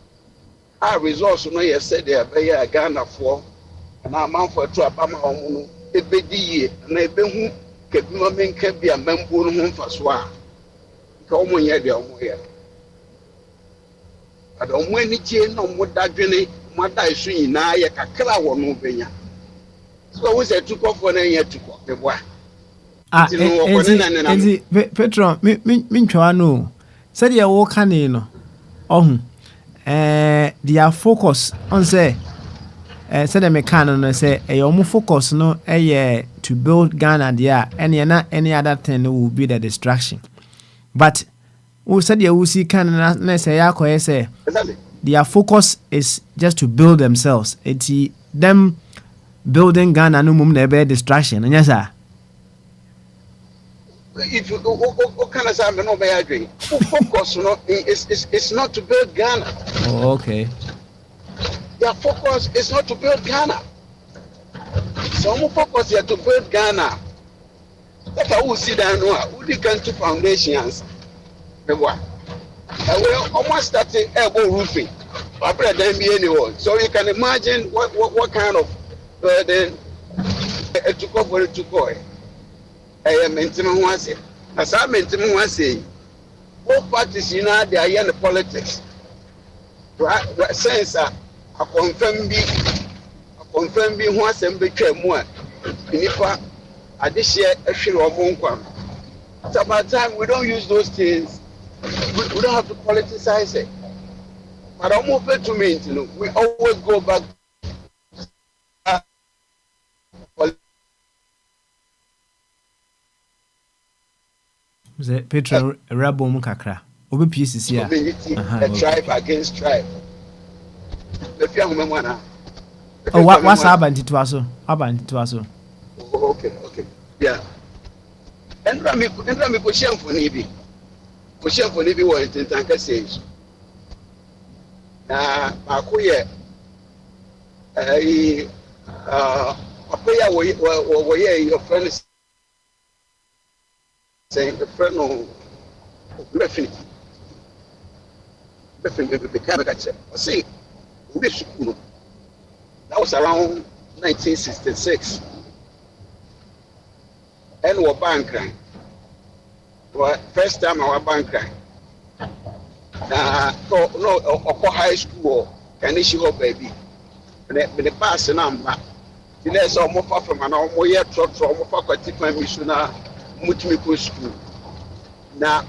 Our resource, you know, you said they are very Ghana for, and I'm out for a Abama, a bedi, and a been. Kebimamen kebia membo no ho mfasoa ka omo ye de omo ye ada omo anitie na omo dadwene mo da isu nyina ye kakra wo no benya so we say tukofo na ye tuko beboa enti Petro me ntwa no said ye wo kane no ohun their focus on say said the mechanic no say your focus no to build Ghana there and not any other thing will be the distraction. But who said you will see can say their focus is just to build themselves. It's them building Ghana no mum be distraction. And yes, sir. If you what kind of something no be agree. Focus no it's not to build Ghana. Oh, okay. Their focus is not to build Ghana. Some focus here to build Ghana. That's how we see that now. We can do foundations. We almost started elbow roofing. But then be anyone. So you can imagine what kind of burden it took over to go. I am intimate once. As I'm intimate once, both parties, you know, they are in the politics. Right? Sense I confirm be who has been more. Nipa this year, it's about time we don't use those things. We don't have to politicize it. But I'm open to me, you know, we always go back. Petra Rabom Kakra. Obi pieces here. A tribe against tribe. Oh, what's happened to us? Okay. Yeah. And Rami question for Nibi. Question for Nibi was in Tanka says. Akuye. Apoya were your friends saying the friend of Griffin. See, that was around 1966. And we're bankruptcy. Well, first time I was bankruptcy. No, high school, can issue up baby. The pass number. There's almost far from an almost yet trot from a missioner, Mutimiku school. Now,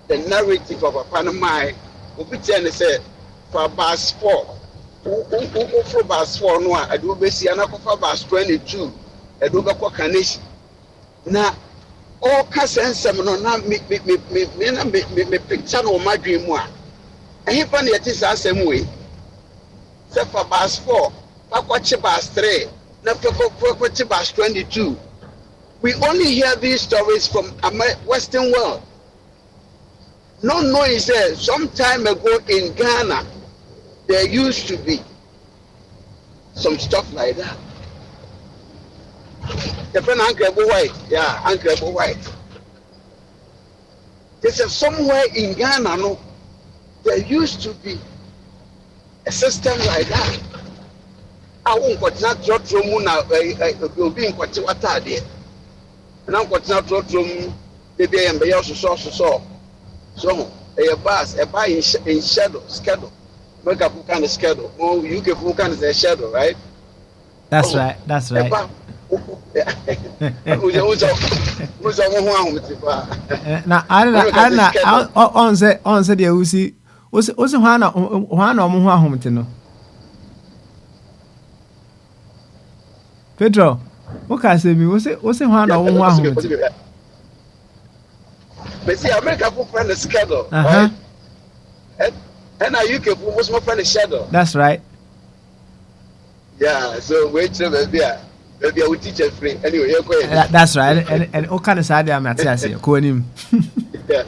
the narrative of a Panama will be telling say for bus 4. Who for bus 4 no, I do be see another for bus 22. I do go Kanish. Now, all cousins, some no, me picture of my dream one. And he found it is the same way. Except for bus 4, watch bus 3, not for bus 22. We only hear these stories from Western world. Not knowing that some time ago in Ghana, there used to be some stuff like that. The friend Uncle White, yeah, Uncle White. They said somewhere in Ghana, no, there used to be a system like that. I won't continue to draw will be in Quatiwata there. And I'm continue to draw maybe and be also so. So a bus, a buy in shadow, schedule. Make up kind of schedule. Oh, you give who kind of a shadow, right? That's right. Now, I on said, you see, was one or home to know. Pedro, what can I say? Was it one or one? But see, America put friend the schedule, right? And now you can put my friend the shadow. That's right. Yeah, so wait till maybe I will teach you free. Anyway, you're going. That's right. And all kind of side I'm not saying, calling him. Yeah,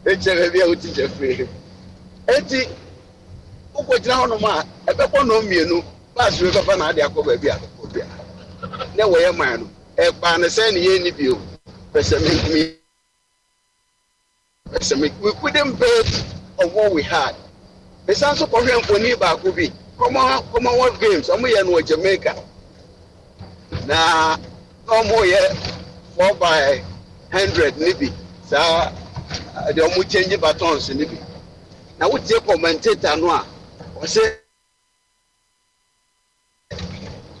wait till maybe I will teach you free. Eti, who put down on my, I don't know me, no, pass you up and I go baby. No way, man. A pan is any view. We couldn't bet on what we had. The sounds of Korean for Niba could be Commonwealth Games, and we are Jamaica. Now, no more yet, 4 by 100 Nibi. So, the only change batons in Nibi. Now, we take commentator Noah, or say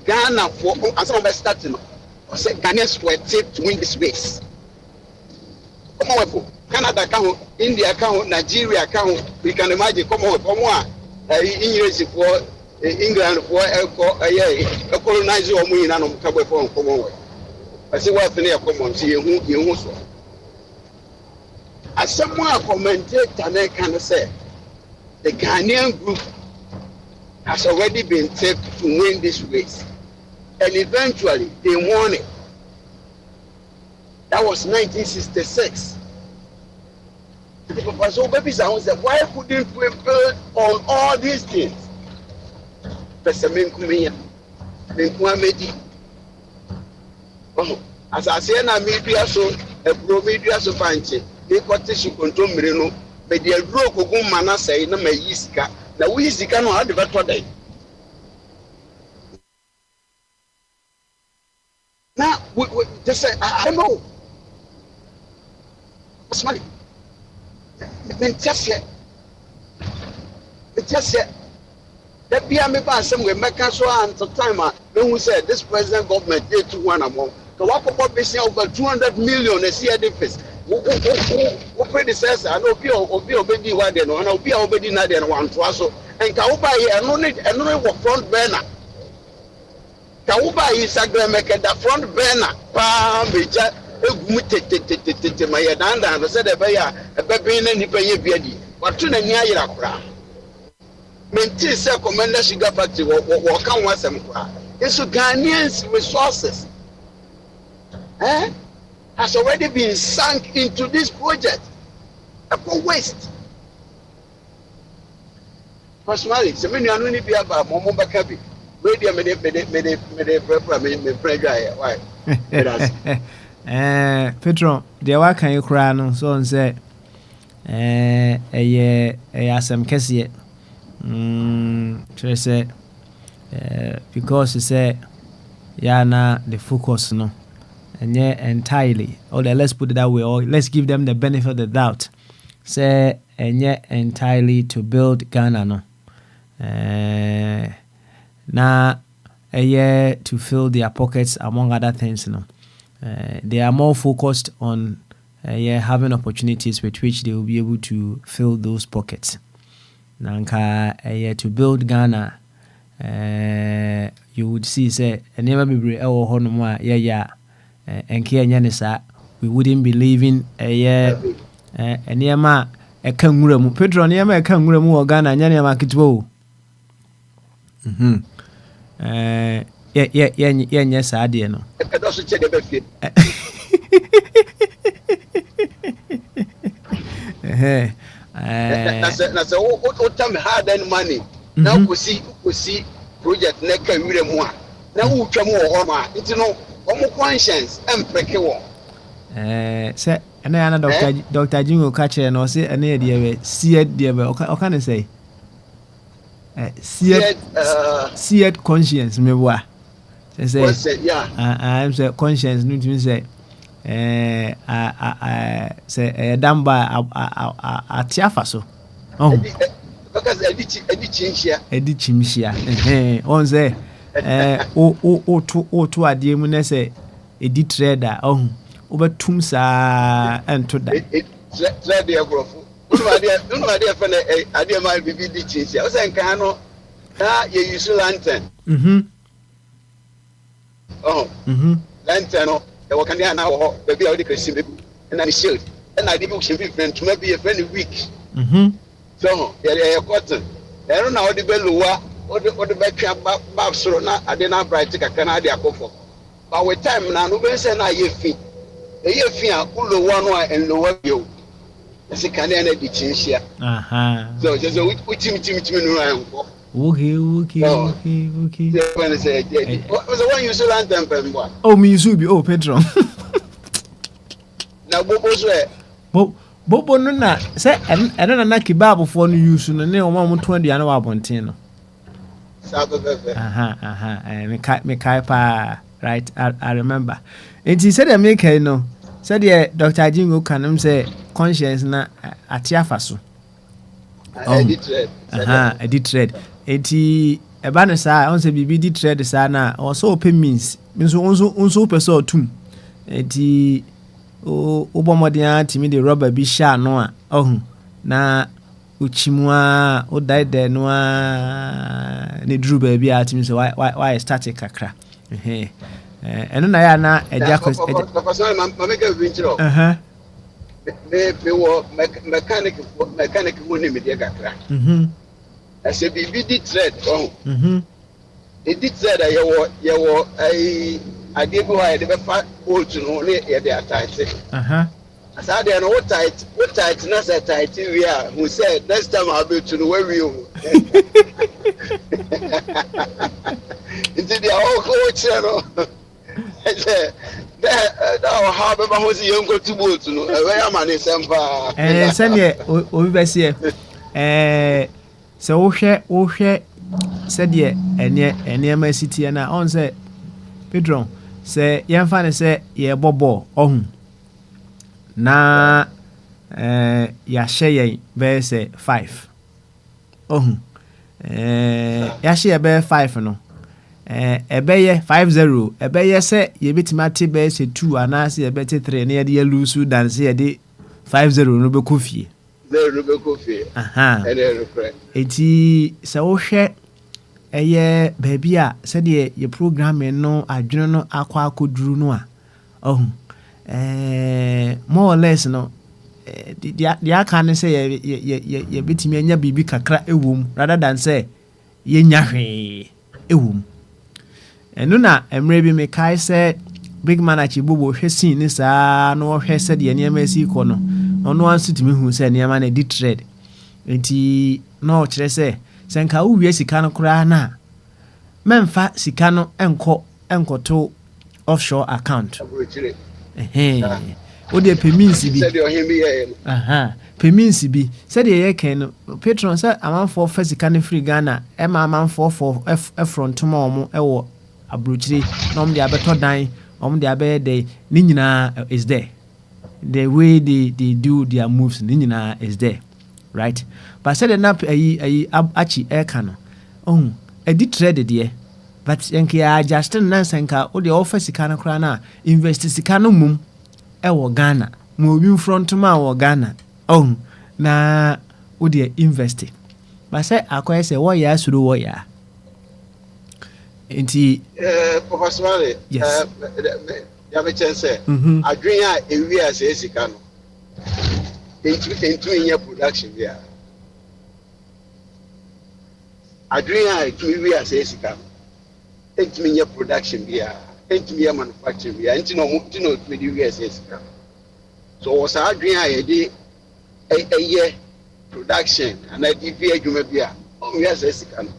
Ghana for as some of starting, or say Ghanaians were taped to win this race. Come on, Canada count, India count, Nigeria count. We can imagine. Come on, English for England for a colonizer or we none of Cabo for Commonwealth. I say what near common see you so. As someone commented, and I can say the Ghanaian group has already been taped to win this race, and eventually they won it. That was 1966. So baby said, why couldn't we build on all these things? As I say, na media so a pro media so fancy. They got to control Merino, but the rope of Gumana say, no, my Yiska. Now we is no have the better day. Now, we just say, I don't know. What's money? Just yet. That be a me pass somewhere, make us so and time. When we said this president government did to one among The work of business over 200 million a year difference. Who predecessor and Obi Obedi Waden and Obi Obedi Naden one Twaso and Kauba and only work front burner. Kauba is a grandmaker that front burner. Pam, my danda and said a baby and pay beady. But to the near maintain self commander sugar factory walk on once and it's Ghanaians resources. Has already been sunk into this project. A waste. Personally, so many are only be about Momo Bakabi. Radio made why? Petro, the work can you cry no so and say some case say because he said na the focus no. And yeah, entirely. Or let's put it that way, or let's give them the benefit of the doubt. Say, and yeah, entirely to build Ghana. No, now a year to fill their pockets, among other things. No, they are more focused on having opportunities with which they will be able to fill those pockets. Nanka a year to build Ghana. You would see, say, and never be our home. Yeah. And we wouldn't be living a year a near ma a kangaroo. Pedro near a kangaroo or Ghana, and Yana Makitwo. Yes, I did. No, that's what time hard and money. Now we see project neck and read more. Now who come over? It's no. Conscience and prekewo. Say, and I Dr. Jingo catcher and say an idea, see it, dear, or can I say? See it conscience, me what? Say, yeah, I'm say conscience, need to say, say, done by a tiafaso. Oh, because I did change here. On say. To adie mu na say edi trader obetum sa ento da trade agrofo unu ade fa na ade ma bibi di chinsi o say nkan no na ye use lantern lantern no e wo kan dia na wo be bia o de kresi be na the shield and I dey should be friend to maybe a friend week so ye cotton e no na o de beluwa or the back soro na ade na bright kakana ade akofo but with time na no be say na ye fi a ulo one and lower you as can na di chinshia so just we team no anko okay when say was the one you so lantern pembo oh me you be oh Pedro na bobo so e bobo no na say eno na kebab fo no use no ne o ma mo to aduane wa bonten no me kai pa right I remember it is said America no said Dr. Jingo can say conscience na atiafa so edit trade eti eba no sa on say bibi di trade sa na also open means unso person tum eti o bomodin timi de rubber bi sha no a na uchimwa o daide no ne dru ba bi atimi so why static kakra eno na ya na eja ko ma make a venture me wo mechanic woni me de kakra I say bibi di thread e di thread ye wo ai ade bi wa de be fa bolt no ne ye de attach as I dey no what tight na say tight we are who said next time I'll be to know where we into the whole coach no I say that how be ma see you go to bolt no we am an sempa send ye obi be see so wo hwe said ye ene ma city na on say Pedro say ye fa ne say ye bobo ohun na ya share be say 5 ya share be 5 no ebeye 50 ebeye se yebetimate be se 2 anase yebete 3 na ye lose dan se ye 50 no be kofie no be kofie eti se wo hwe eye baby a se de ye programming no adwene no akwa akoduru no a more or less no dia kan say ye betimi anya bibi kakra ewom rather than say ye nya hwe ewom eno na emre bi me kai say big man achibobo hwe sin ni saa no hwe say de niam asi ko no ono ansutimi hu say niam na di trade enti no kire say senka wo wie sika no kura na memfa sika no enkoto offshore account o de payments bi payments bi said ye ken no patron say amanfo fa sika no free Ghana e ma amanfo for front ma omo e wo abrochire no mo de abeto dan omo de abede ni nyina is there the way they do their moves ni nyina is there right but said na ayi achi e ka no e di trade de but enke ya Justin Nansenka o de offer sika no kra na invest sika no mum e wo Ghana mo bi front ma wo Ghana na o de invest but say akoye say wo ya suru wo ya enti Professor Wale ya be chance adwen a ewi a say sika no enti nya production bia adwen a ewi a say sika no enti nya production bia enti nya manufacturing bia enti no ntimi wi a say sika so was adwen a ye de eye production and I give you adwuma bia wi a say sika no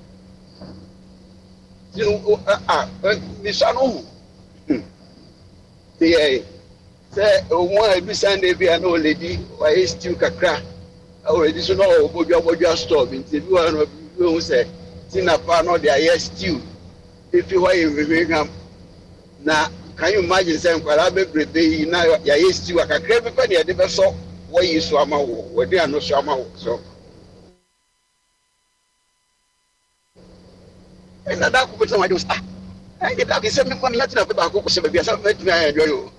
misano say one every Sunday be an old lady why still kakra already so no bodua store binti bi one who say tina pa no dey yes stew if you why you na can you imagine say kwara be brebe na ya yes stew kakra be pa dey be so why you so ama wo we dey no so ama wo so and that could be somebody was I get that say me kwa me yatina pe ba ko se be asa me tumi ayo yo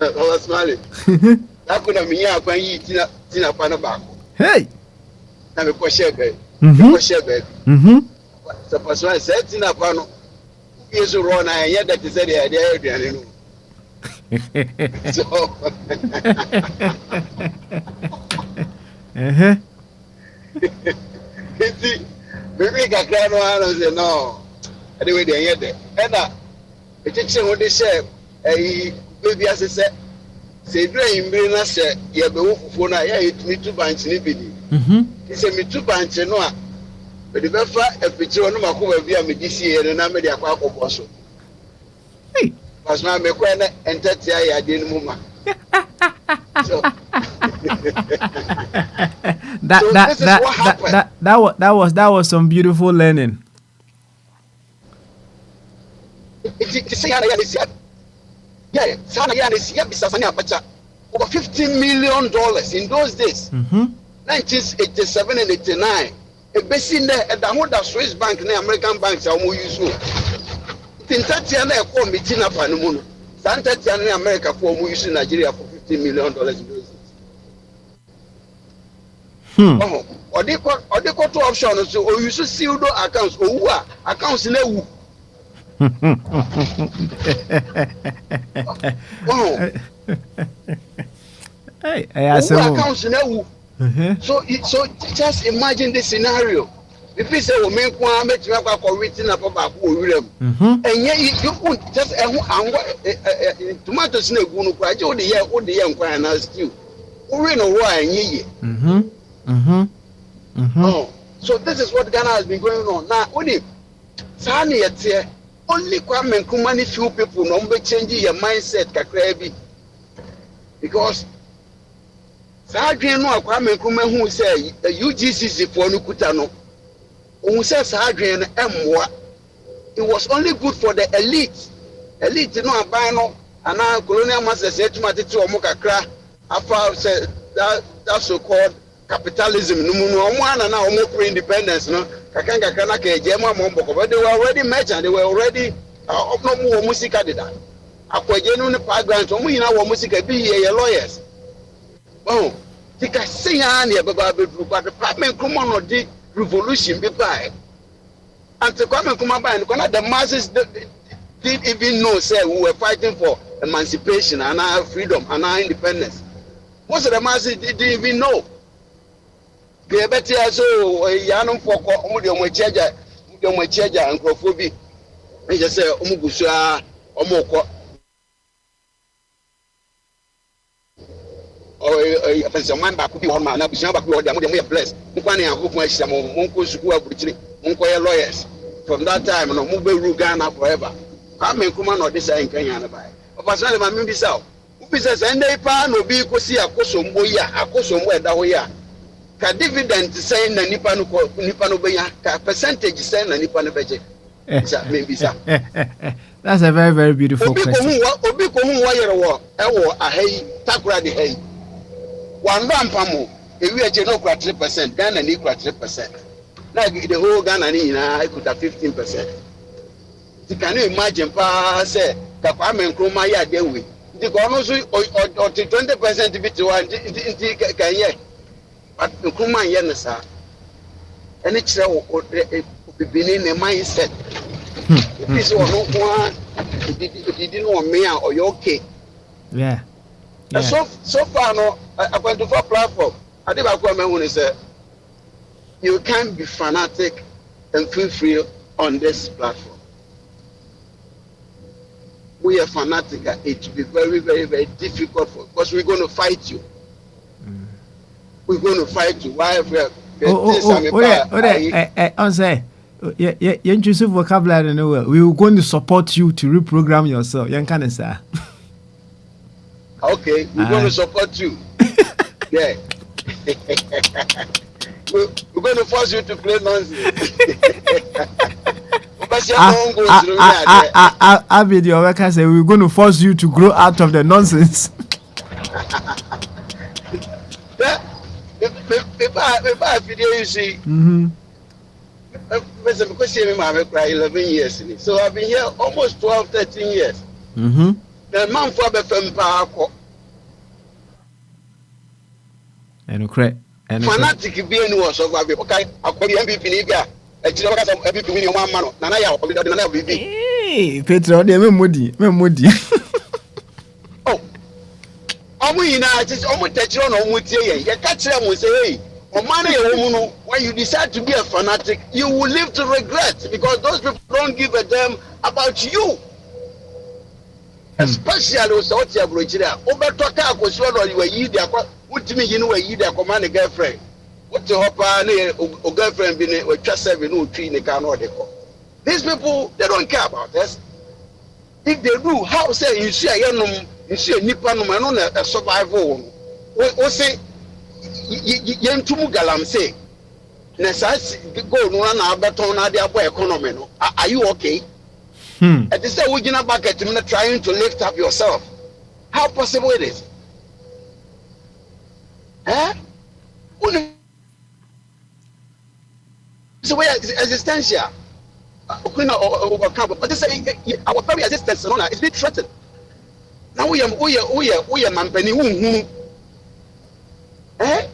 oh smile that could me ya kwa yi tina pa no ba ko hey na me ko share be ko share be so person say tina pa no yesu ro na ya that say dey aduane no so maybe kakra no ano say no anyway dey here there and e teacher wo dey say baby as say drain mbiri na say ye be wo fufuo na ya etumi tu banch ni bidi say me tu banch no a me dey befa e picture no makoba bia me disi ye na me dey akwa akọbọ so hey pas na me kwa na entity ya dey no ma so that was some beautiful learning. Yeah, over $15 million in those days. 1987 and 89. A basin there at the whole Swiss bank and American banks are more useful. Tintatiana call me Tina Panamuno. Santatiana America for more use in Nigeria for $15 million in those days. Or they call to options or you should see accounts or who are accounts in a accounts in a so just imagine this scenario. If you say we make one make you have written up about and yet you put just tomatoes in a gunu kwaje o de ye nkwa na stew we no wa anyi so this is what Ghana has been going on now. Only Sani yet only Kwame Nkrumah few people no be changing your mindset kakra bi because Sadwen no Kwame Nkrumah who say UGCC for no kuta no who say Sadwen emwa it was only good for the elite no aban no ana colonial masters etumate ti omo kakra afa say that so called capitalism no mu no omo ana na omo pro independence no kakanga kana ke jema mombo but they were already merchant, they were already no more musica did that. Akwaje no ne background omo yina wo musica bi ye lawyers. Oh, tika say an ye baba be but the department come on the revolution be by. And to come and come by and the masses didn't even know say we were fighting for emancipation and our freedom and our independence. Most of the masses didn't even know. They better so yanum for omucheja and Growth-Bogyae. They just say omugusua omoko or person man back be one man abusia back we dem blessed. Nkwane akofo ahia mo nko suku abuchiri nko lawyers. From that time no mo be rule Ghana forever. Come and come on this in Kenya na bai. Opasale ma mbi sao. Ubi say ndey pa no bi kosi akosombo eda ho ya. Ka dividend say na nipa no be ya ka percentage say na nipa no beje. That's a very, very beautiful question. Obi ko hu wa yere wo e wo ahai takura de hai. Wan rampamo ewi eje no kura 3%, Ghana ni kura 3%. Like the whole Ghana ni na could have 15%. You can you imagine pa say ka Kwame Nkrumah ya dey we. The government so or 20% bit one can ye. But Nkrumah ye na sa. Any kire wo bibini ne mindset. This one no one didn't know me or you okay. Yeah. So far no Akwantufuo platform. I think Kwame say you can't be fanatic and feel free on this platform. We are fanatic. It will be very, very, very difficult for because we're going to fight you. We're going to fight you. Why? You choose vocabulary nowhere. We are going to support you to reprogram yourself. You can say. Okay, we're going to support you. Yeah. We're going to force you to play nonsense. I video worker say we're going to force you to grow out of the nonsense. Video you see. Because I 11 years. So I've been here almost 12, 13 years. The man for the FM fanatic be anyone so okay akwari MVP ni bia e kire waka MVP ni o ma no na ya o na na bibi Petro de memodi oh omu ina just omu techiro na omu tie ye ka kire mu say hey o man na ye wo no when you decide to be a fanatic you will live to regret because those people don't give a damn about you. Especially so what you have reached there. Obeto ka akosi ono you yi dia kwa utimi yi no we yi dia kwa man girlfriend. What the hopper na o girlfriend bi ne o twa 7 no twi ne ka no de ko. These people they don't care about us. If they do how say you see ayenom you see nipa no no na survival. O say yentumu galam say na sa go no na abeton na de abo economy no. Are you okay? At this time, we're back at him trying to lift up yourself. How possible it is? Eh? So we are existential. But this our very existence is being threatened. Now we are mampeni eh?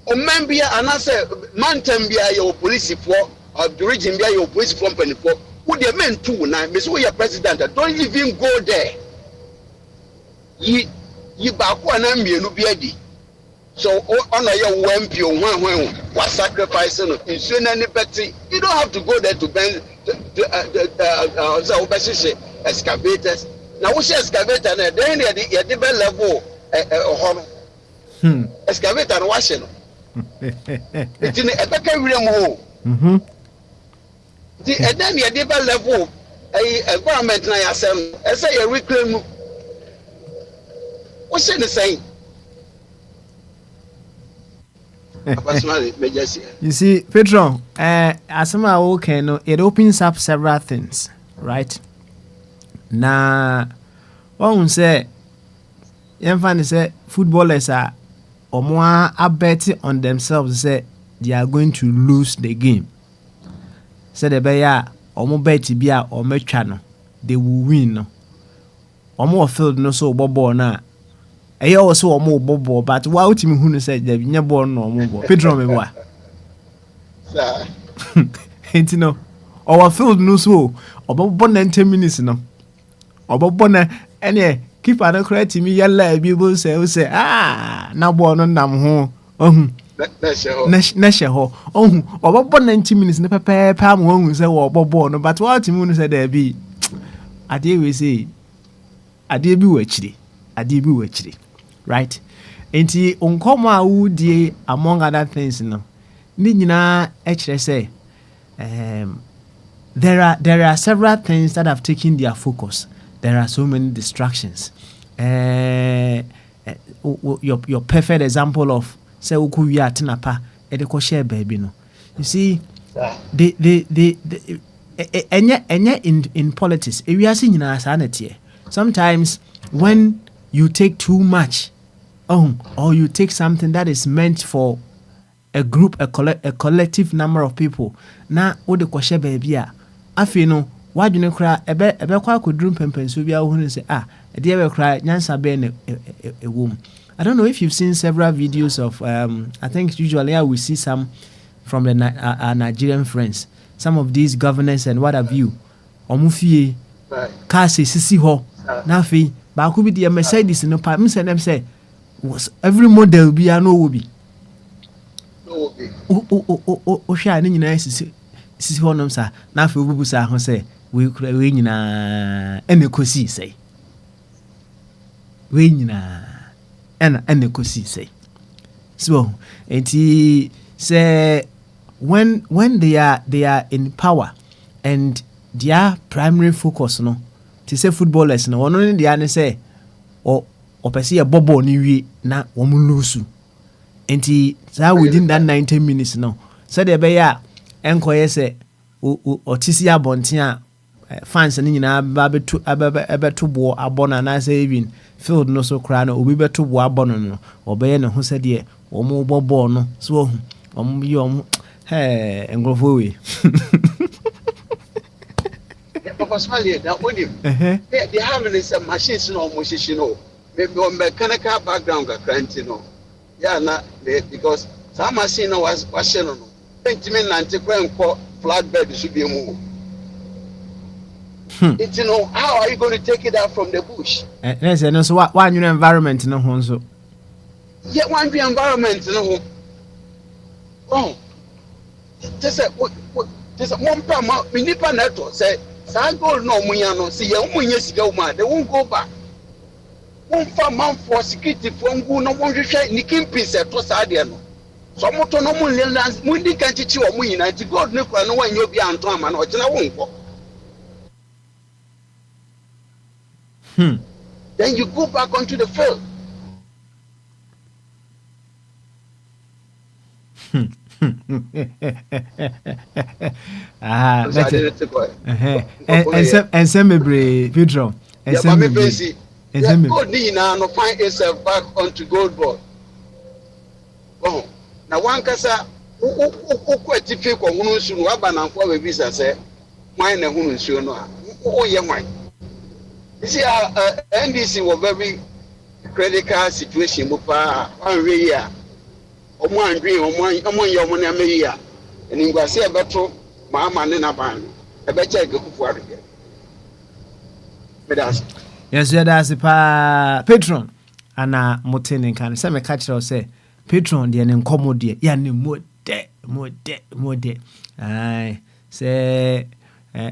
O membia and I say man tembia your police for or the region be your police company for. Who they meant to now? Miss we are president. Don't even go there. Ye back one and me no be. So on your WMP when was sacrificing in any petty. You don't have to go there to bend the excavators. Now we say excavator then the level excavator and washing. It's in a better room. And then you develop level environment na yasem say you reclaim what's the same you see Petron asema okay no it opens up several things right na one say you say footballers are omo a bet on themselves say they are going to lose the game. said the bear omo bet bia or metwa they will win no omo field no so bobo na e also omo bobo but why ultimi hu no say the nya ball no omo bo Pedro me boa Sir. enti no our field no so obobo 90 minutes no obobo na ene keeper no correct me yalla bi bo say na ball no nam ho ohun na she ho ohun obobo 90 minutes ne pepe am ohun say wo obobo no but what me no say there be ade we say ade bi wachiri right enti onkomo a wudie among other things no ni nyina e kire say there are several things that have taken their focus. There are so many distractions. Your perfect example of say uku wi atenapa e de ko share baby no. You see the in politics e wi ase nyina sa na tie. Sometimes when you take too much or you take something that is meant for a group, a collective number of people, na wo de ko share baby a afi no wadwene kra ebe kwa kodrum pempenso bia wo hu say e de ebe kra nyansa be na ewom. I don't know if you've seen several videos of I think usually I will see some from the our Nigerian friends, some of these governors and what have you omufie ka se sisi ho na afi ba ko bi de Mercedes no pa me say them say every model bia no wo bi o hwa ni nyina sisi ho nom sa na afi obubu sa ho say we kura we nyina ene kosi say we nyina ene kosi say so enti say when they are in power and their primary focus no to say footballers no ono ne dia ne say o pese ye bobo ni wi na wo mu lose enti that within that 90 minutes no so they be ya enkoye say o tisi abonten a fans ni nyina ba beto bo abona na say even field no so kra no obi beto bo abona no obeye ne ho se de o mu bobo no so o mu yi o mu engrofo we because Malia that with him they have some machines no musician no maybe on mechanical background ka no yeah na because some machine was no pentiment nante kwa flatbed should be moved. It's how are you going to take it out from the bush? Yes, and so one new environment no ho so. Yeah, one new environment no. Oh. Just one pa me nipa na to say sa goal no munya no see ya munya siga uma they won't go back. One fa man for security for ngu no won hwehwe ni kimpin se to sa de no. So moto no mun land mun di kan chichi o mun yina ti god ne kwa no wan yo bi anto ama na o kina won ko. Then you go back onto the field. And some Pedro. Yeah, but me busy. Yeah, good na no find yourself back onto gold ball. Oh, now one kasa kwati fe ko hunu nsu no aba na nfo we bisa say why na hunu nsu no a o ye why. You see, NDC was very critical situation. Mupa anwe ya, omo andwe omo ye omo na me ya. Eni ngwa se ebeto ma ne na ban. Ebecha Akwantufuo arege. Medas. Yes, that's pa patron ana motene kan se me catch say patron de ne nkomo de ya ne mode. Ai se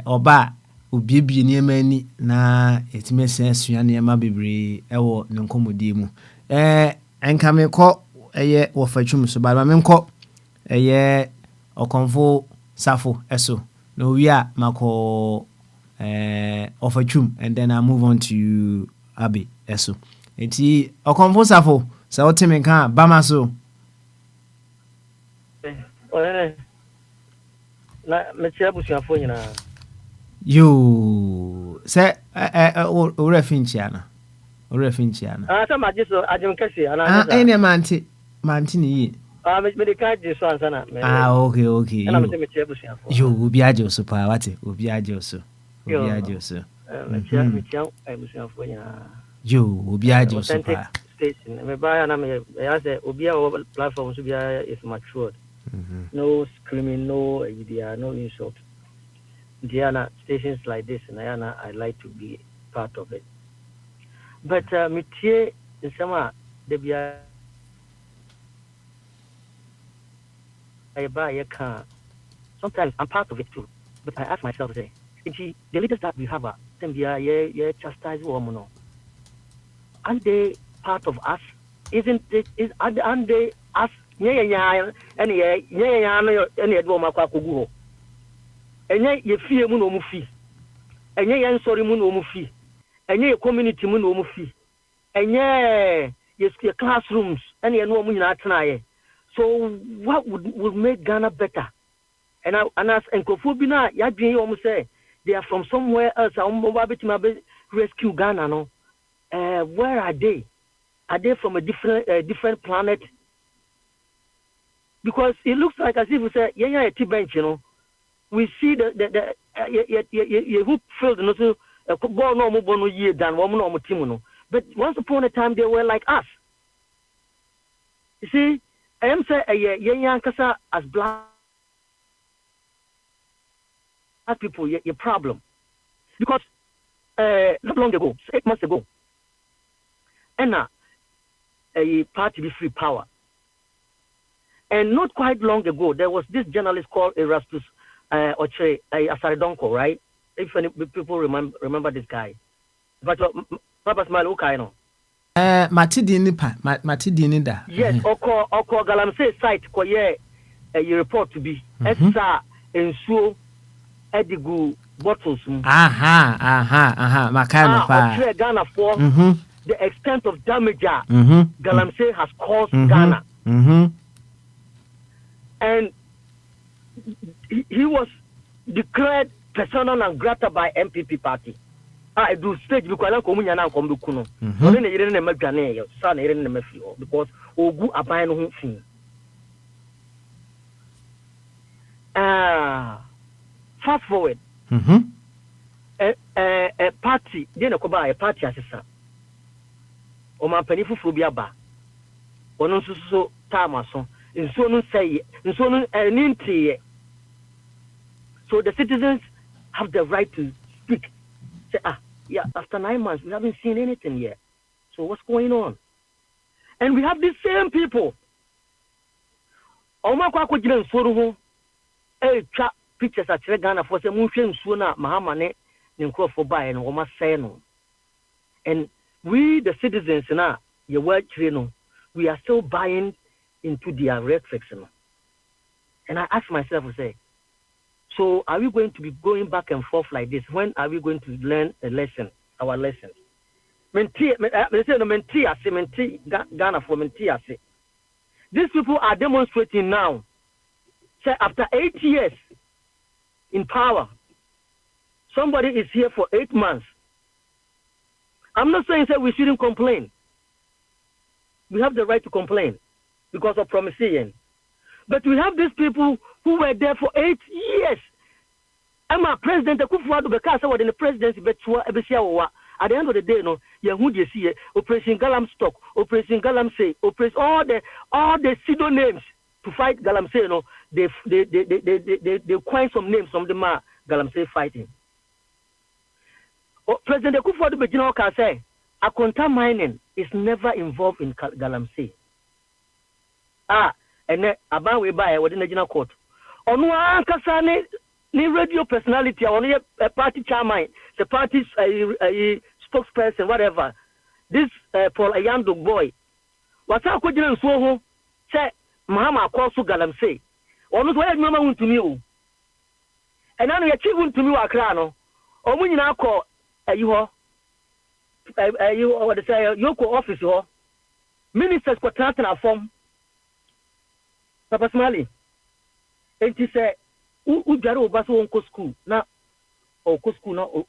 oba obiebie niema ani na etimese asua niema bebre ewo ne nkomodi mu enka me kɔ eye wo fatwum so ba me nkɔ eye okonfo safo eso no wi a makɔ ofatwum and then I move on to Abi eso enti okonfo safo sa woteme ka ba ma so na me tia busuafo nyina yo say o refinchiana sa majiso ajim kesi ana ene manti ni yi Me can't do so answer. Okay. And I'm saying me chebusia for. You will be ajo pa what? Will be ajo so. Will be ajo so. Me chebusia for ya. You will be ajo so Authentic pa. station. Me buy and I say obi a platform so be is matured. No screaming, no idea, no insult. Diana stations like this and I like to be part of it. But me tie nsema de bia sometimes I'm part of it too. But I ask myself, say, the leaders that we have, them yeah, chastise woman. Aren't they part of us? Isn't it? Aren't they us? Yeah, any woman kwakugu. Enye ye fie mu no mu fi. Enye ye nsori mu no mu fi. Enye ye community mu no mu fi. Enye ye classrooms. Any no mu nyina atena. So what would make Ghana better? And as Nkofobina, you say they are from somewhere else. I rescue Ghana. No, where are they? Are they from a different planet? Because it looks like as if we say, yeah, T-bench, you know. We see the who filled no ball no year than woman team. But once upon a time they were like us. You see, I am say yeah kasa as black people your problem. Because not long ago, 8 months ago, and a party be free power. And not quite long ago, there was this journalist called Erastus Oche Asaridonko, right? If any people remember this guy. But Papa Smile okay, no. Matidini da. Yes, Oko Galamsey site ko ye you report to be. Etsa ensuo edigu bottles. Makano pa. Oche Ghana for the extent of damage Galamsey has caused Ghana. And he was declared persona non grata by MPP party. I do stage because I come in and come to Kuno. Only the Irene Magane, son Irene Mefio, because Ogu Abino home thing. Fast forward. A party, then a party assistant. Oma Penifu Fubiaba. Onosuso Tamason. In so no say, in so no so the citizens have the right to speak. Say, yeah, after 9 months, we haven't seen anything yet. So what's going on? And we have these same people. Oma kwa kujira nsoro twa pictures at Ghana for say munhwe nsuo na mahamane ne nkrofo bae no oma say no. And we the citizens na ye work no, we are still buying into their rhetoric. And I ask myself, say, so are we going to be going back and forth like this? When are we going to learn a lesson, our lessons? Ghana for these people are demonstrating now. Say after 8 years in power, somebody is here for 8 months. I'm not saying that we shouldn't complain. We have the right to complain because of promising. But we have these people who were there for 8 years. I'm a president Akwantufuo because I was in the presidency, but at the end of the day, no, you see Operation Galamstock, Operation Galamsey, Operation all the pseudo names to fight Galamsey. No, they coin some names from the man Galamsey fighting. President Akwantufuo can say Akonta mining is never involved in Galamsey. And then about we buy within the general court. On one kasane ni radio personality or a party chairman, the party's a spokesperson, whatever. This Paul Ayando boy. What's up with you so say Mahama Kwasu Galamsey. Or not where mama went to me. And now you went to me Akrano. Or when you now call you what they say Yoko office ministers for transfer form. Papa Smiley, and he said, "Ujaro baso onko school na, or school na or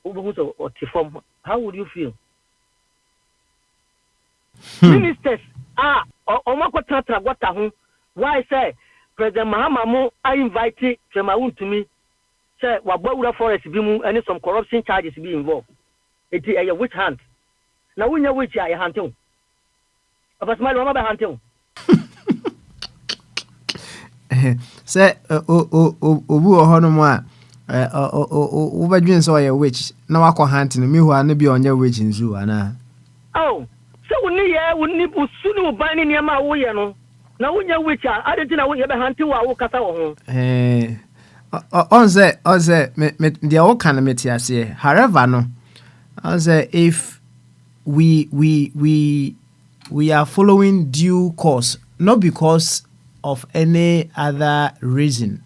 form. How would you feel?" Ministers, omako tatra wata why say President Mahama I invite Tremaun to me. Say Wabura Forest Bimu and some corruption charges be involved. It is a witch hunt. Now we know which I hunting. About my mama hunting. Say obu ohono a ubadwen so ye witch na wakọ hunting me hu an bi onye witch in zoo ana. Oh, so we need usunu ban ni ma wo ye no. Na wonya witch a ade na wo ye be hunting wa wo kasa wo ho. On say me the all kind of metiase. However no, on say if we are following due course, not because of any other reason,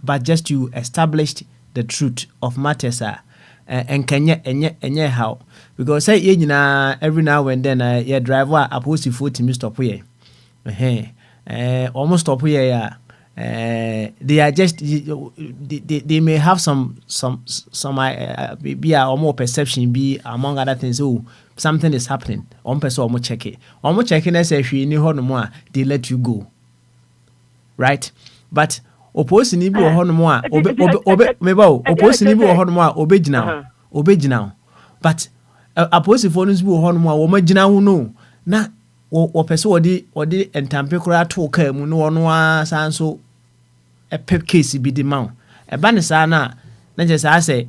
but just to establish the truth of matters. And Kenya how because say every now and then your driver Akwantufuo to stop here. Almost stop here. They are just they may have some be a more perception be among other things. Oh, something is happening. On person almost check it. Almost checking as if you know no more. They let you go, right? But opposing you or more opposing you or more obey now. But opposing for us who on more omagina no na or person or the and tampecura talk no so a pep case be the mount. A banisana, not just I say,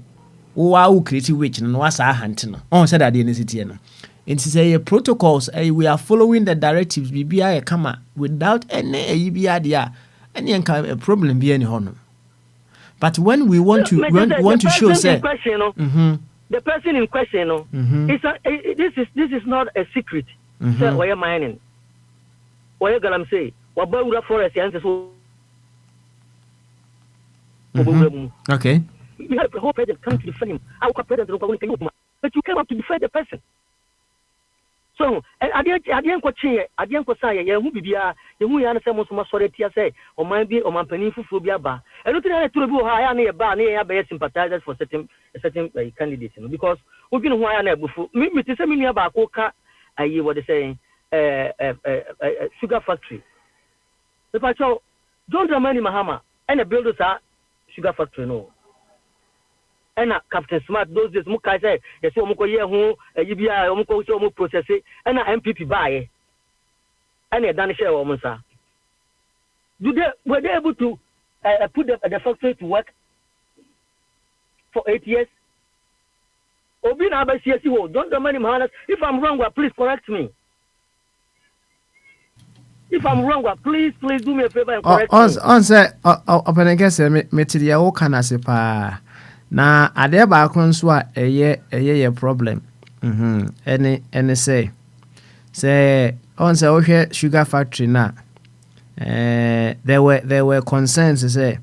wow, creative witch and was our hunting. On said I didn't sit here. It is a protocols, we are following the directives, BBI come without any EBIDIA, any a problem be any honor. But when we want to show, say, the person in question, this is not a secret. Say, why am mining? Why you gonna say, what about forest answers? Okay. We have the whole president coming to defend him. Our president, but you came up to defend the person. So, I didn't say, who be who understand most sorry, say, or might be or my penny for phobia bar. And looking at it to the high near bar near sympathizers for certain candidates, because we've been why I never before. Me to say me about Coca, I what they saying, sugar factory. The patrol, John Dramani Mahama, and the builders are sugar factory no. And Captain Smart those days muka say yes omuko ye ho yibia omuko so omu process and MPP buy and e dan share omu sa. Were they able to put the factory to work for 8 years? Obi na ba CSC ho don't the money man. If I'm wrong, please correct me. If I'm wrong, please do me a favor and correct me. On say open guess material o kana se pa na ade ba kon so a eye problem any say on say o hwe sugar factory na there were concerns say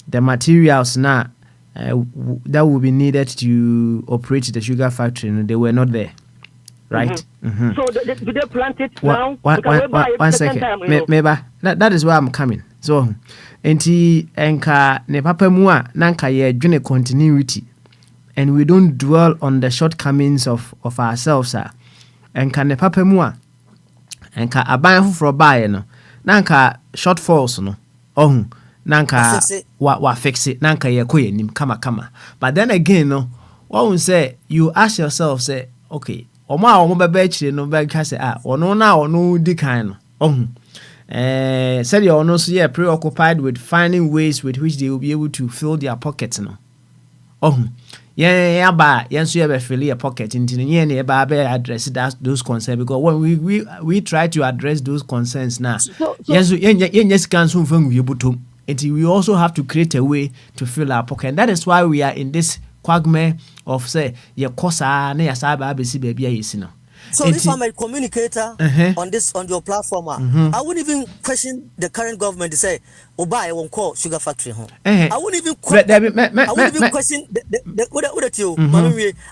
the materials na that would be needed to operate the sugar factory they were not there. Right. So do they plant it now? One second. Maybe that is where I'm coming. So, enti enka ne papa mu a nanka ye dwene continuity, and we don't dwell on the shortcomings of ourselves. Enka ne papa mu a enka aban foforo baaye no nanka shortfalls no nanka wa fix it nanka ye koye nim kama. But then again no, what we say you ask yourself say okay. Omo bebe chire no be ka say ono na ono di kan no said you ono so preoccupied with finding ways with which they will be able to fill their pockets no ba yenso ye be fill your pocket into ye na ba address those concerns because when we try to address those concerns now yenso yes can so mfan wi butom until we also have to create a way to fill our pocket. And that is why we are in this quagmire of say your kosa na yasaba abesi baby ayesi no. So if I'm a communicator on your platform, I wouldn't even question the current government to say, "Oba, won't call sugar factory home." I wouldn't even question. I wouldn't even question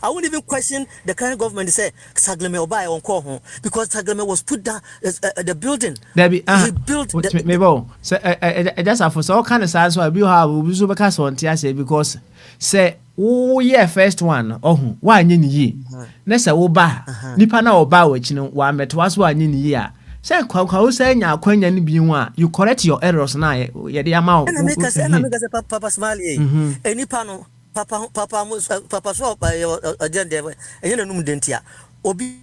I wouldn't even question the current government to say, "Sagleme Oba, won't call home," because Sagleme was put down the building. He built. So I just have for all kind of size. So we have we so because on say because say. Oh yeah, first one. Why ni ye? Nessa oba. Nipa na oba wachi no wa metwa so anyi ni ye a say kwa say nya akwanya ni bi a you correct your errors na ye de ama na make say papa smile eni pa no papa so agenda e na num dentia obi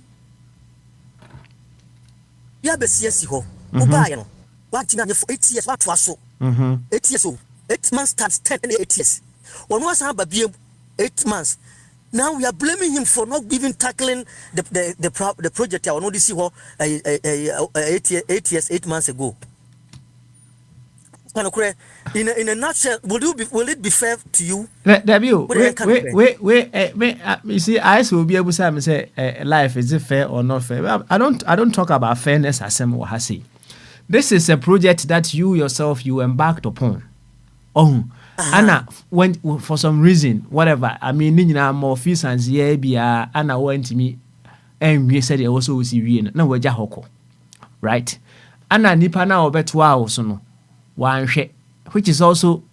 ya besia si ho oba ye no what na for 8 years what so 8 years so 8 months times 10 and 8 years one was ba biem 8 months. Now we are blaming him for not even tackling the project. I know this is 8 months ago. In a nutshell, will it be fair to you? Debut, wait. You see, I will be able to say, life is it fair or not fair? I don't talk about fairness as some Wahasi. This is a project that you yourself you embarked upon. Oh. Anna went for some reason, whatever. I mean, more fees and Zia, Anna went to me, and we said it also was Syrian. No, we're Jahoko, right? Anna Nipana or Betua so one shake, which is also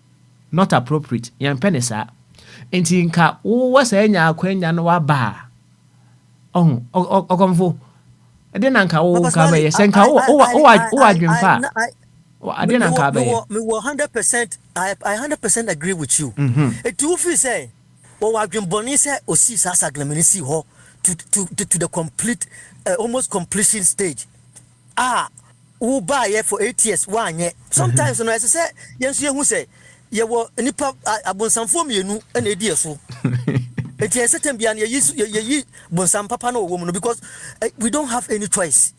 not appropriate. Young Penisa, and Tinka, was a nya queen and waba. Oh, Akwantufuo. I didn't anchor all Cabe, Senka, I dream far. I didn't anchor. Me 100%. I 100% agree with you. It do feel say, oh, I've been born say, or see Sasa Glemenisi ho to the complete, almost completion stage. Who buy it for 8 years, 1 year. Sometimes, when I say, yes, you who say, you were any pub, I want some for me, and idea so. It is certain beyond ye some papa no woman because we don't have any choice.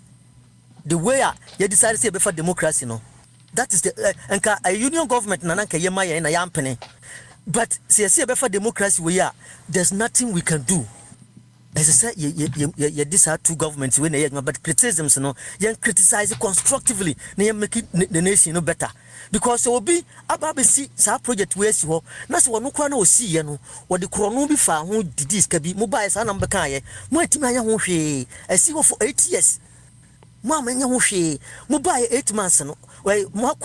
The way you decided to say before democracy, no. That is the a union government nananka yemaya na yampene. But see before democracy we are there's nothing we can do. As I said, these are two governments when they but criticisms no you criticize constructively na make the nation no better. Because will be ababe see sa project we si ho na se wono kwa na osi ye no wo de krono bi fa ho didis ka bi mobile sa na mbeka ye mo atimi anya ho hwe asi ho for 8 years mo amanya ho hwe mo buy 8 months no we mo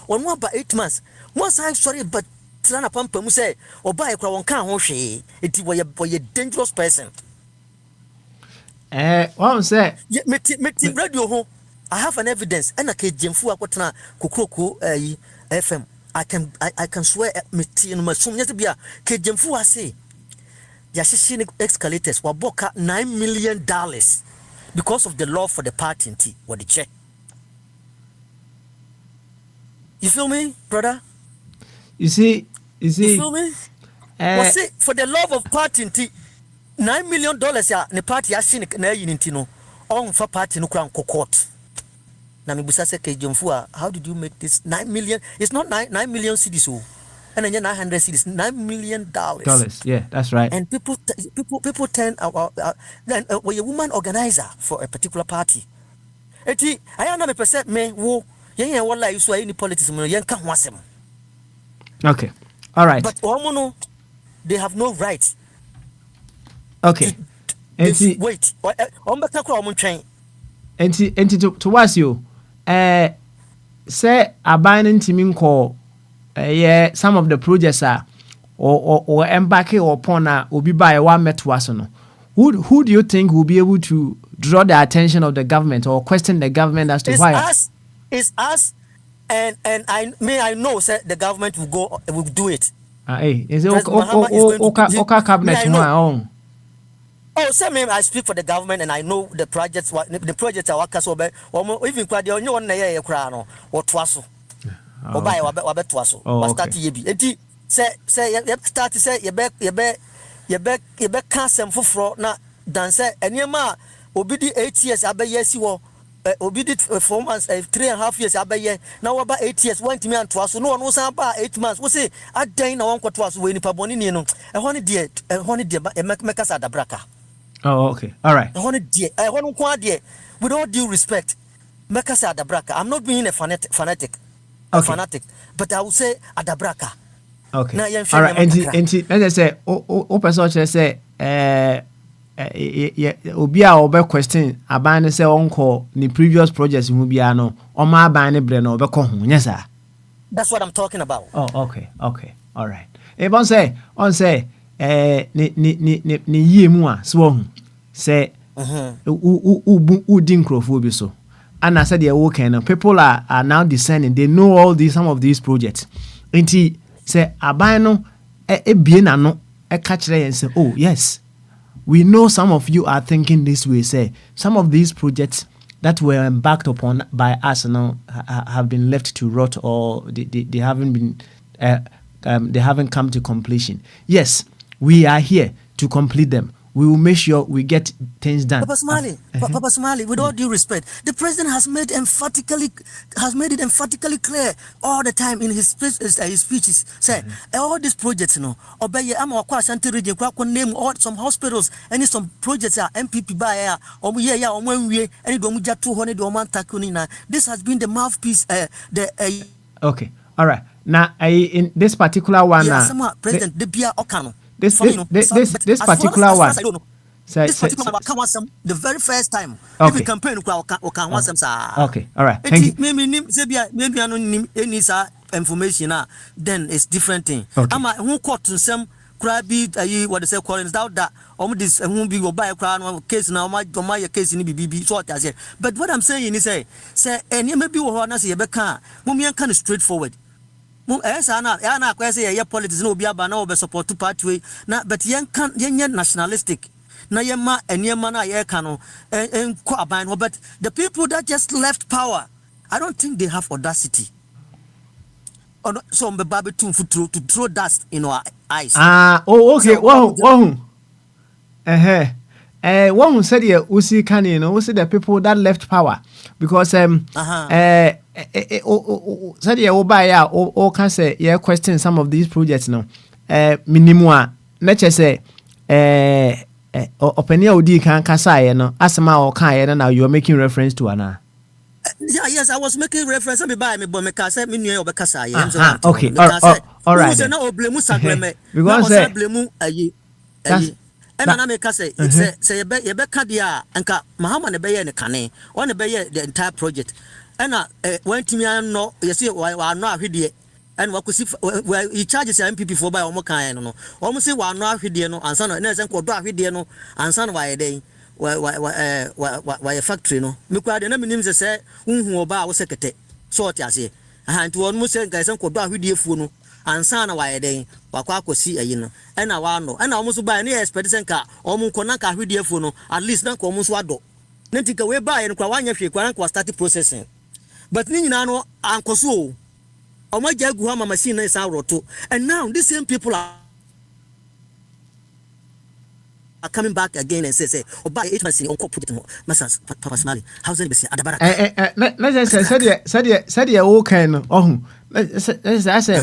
won about 8 months mo say sorry but trana pampa mu say o buy kwa won kan ho hwe enti we dangerous person what say me radio ho I have an evidence and a kejemfu akwatana kokroko FM I can swear me tin masum nyete bia kejemfu ase ya shishi escalators wa boka $9 million because of the love for the party nti what the check. You feel me, brother? You see you feel me? Was it for the love of party nti $9 million ya ne party ya shi na yi nti no on for party no kran court. How did you make this 9 million? It's not 9 million cedis, and then 900 cedis, $9 million. Yeah, that's right. And people turn then a woman organizer for a particular party. I am not a percent me who yeah what like you saw any politics Okay, all right. But Omono, they have no right. Okay, wait. And to was you. Say abandoning timing call some of the projects are or embarking upon will be by one metwasono. Who do you think will be able to draw the attention of the government or question the government as to why? It's us and I know say the government will do it. Is it okay cabinet my own? Oh, say me I speak for the government and I know the projects are workers over or even quite the only one year crown or twasso. Or buy or twasso. Or start yebi. Say start to say you back cancer for na dance and your ma obedi 8 years abe yes you obedi 4 months 3.5 years abe ye now about 8 years went me and twasso no one was about 8 months we say I then one quarter was when pa boni ni no e honi de make us adabraka. Oh, okay. All right. With all due respect, Mekasa Adabraka. I'm not being a fanatic. But I will say Adabraka. Okay. All right. And let's say, person say, Obia obe question abane say onko ni previous projects mu bia no oma abane bre no obe ko ho nyesa. That's what I'm talking about. Oh, okay. All right. On say ni yie mu a so hu say u din krofo bi so and I said they're working. People are now discerning. They know some of these projects. And he say abano no catch and say, oh yes, we know some of you are thinking this way. Say some of these projects that were embarked upon by us now have been left to rot, or they haven't been they haven't come to completion. Yes, we are here to complete them. We will make sure we get things done. Papa Smiley, with all due respect, the president has made it emphatically clear all the time in his speeches. Say all these projects, obey. I'm a Ashanti region. Name all some hospitals and some projects are MPP by any domuja 200 takunina. This has been the mouthpiece. Okay, all right. Now, in this particular one, President Debia Okano. This particular one. The very first time. Okay. Campaign Okay. All right. Thank you. Maybe I don't any information. Then it's different thing. Okay. I'm who caught to some crabby. What they say calling out that this won't be buy a crown case now. My case in BB. So I say. But what I'm saying is say and maybe what I say Becca. Mumian kind of straightforward. Ana kwese politics no bia ba na obe support pathway na but yen nationalistic na yema eniema na ye ka no enko aban but the people that just left power, I don't think they have audacity so mbebabe to throw dust in our eyes. Okay. Wow. One who said here usi kani no the people that left power because said here obaya o can say yeah question some of these projects no minimum nature say openia odi kan kasa no asema o kan now you are making reference to ana. Yes, I was making reference me by me but me ka say me nua obekasa ye. Okay. All right. Because na oblemu sagreme. Because oblemu ayi. And I make say you be kadia anka Mahama ne beye ne kane on ne beye the entire project. And when to me no you see we are no ahwede and we could he charges MPP for by omo kan no omo say we are no ahwede no ansa no na say ko do ahwede no ansa no why dey why factory no me kwa de na minim say unhu oba wo sekete so oti ase nti won mo say nka say ko do ahwede fuo no ansa na why dey wakwa akosi ayi no na wa no na omo so ba na expect say nka omo nko na ka ahwede fuo no at least na ko omo so ado na ntika we ba ye no kwa wanya hwe kwa na kwa start processing. But Nina no ankoso omaja gu ha machine na isa roto and now these same people are coming back again and say oba 8 months on ko put no masas Papa Smiley how's it be say adabara said you okay no I say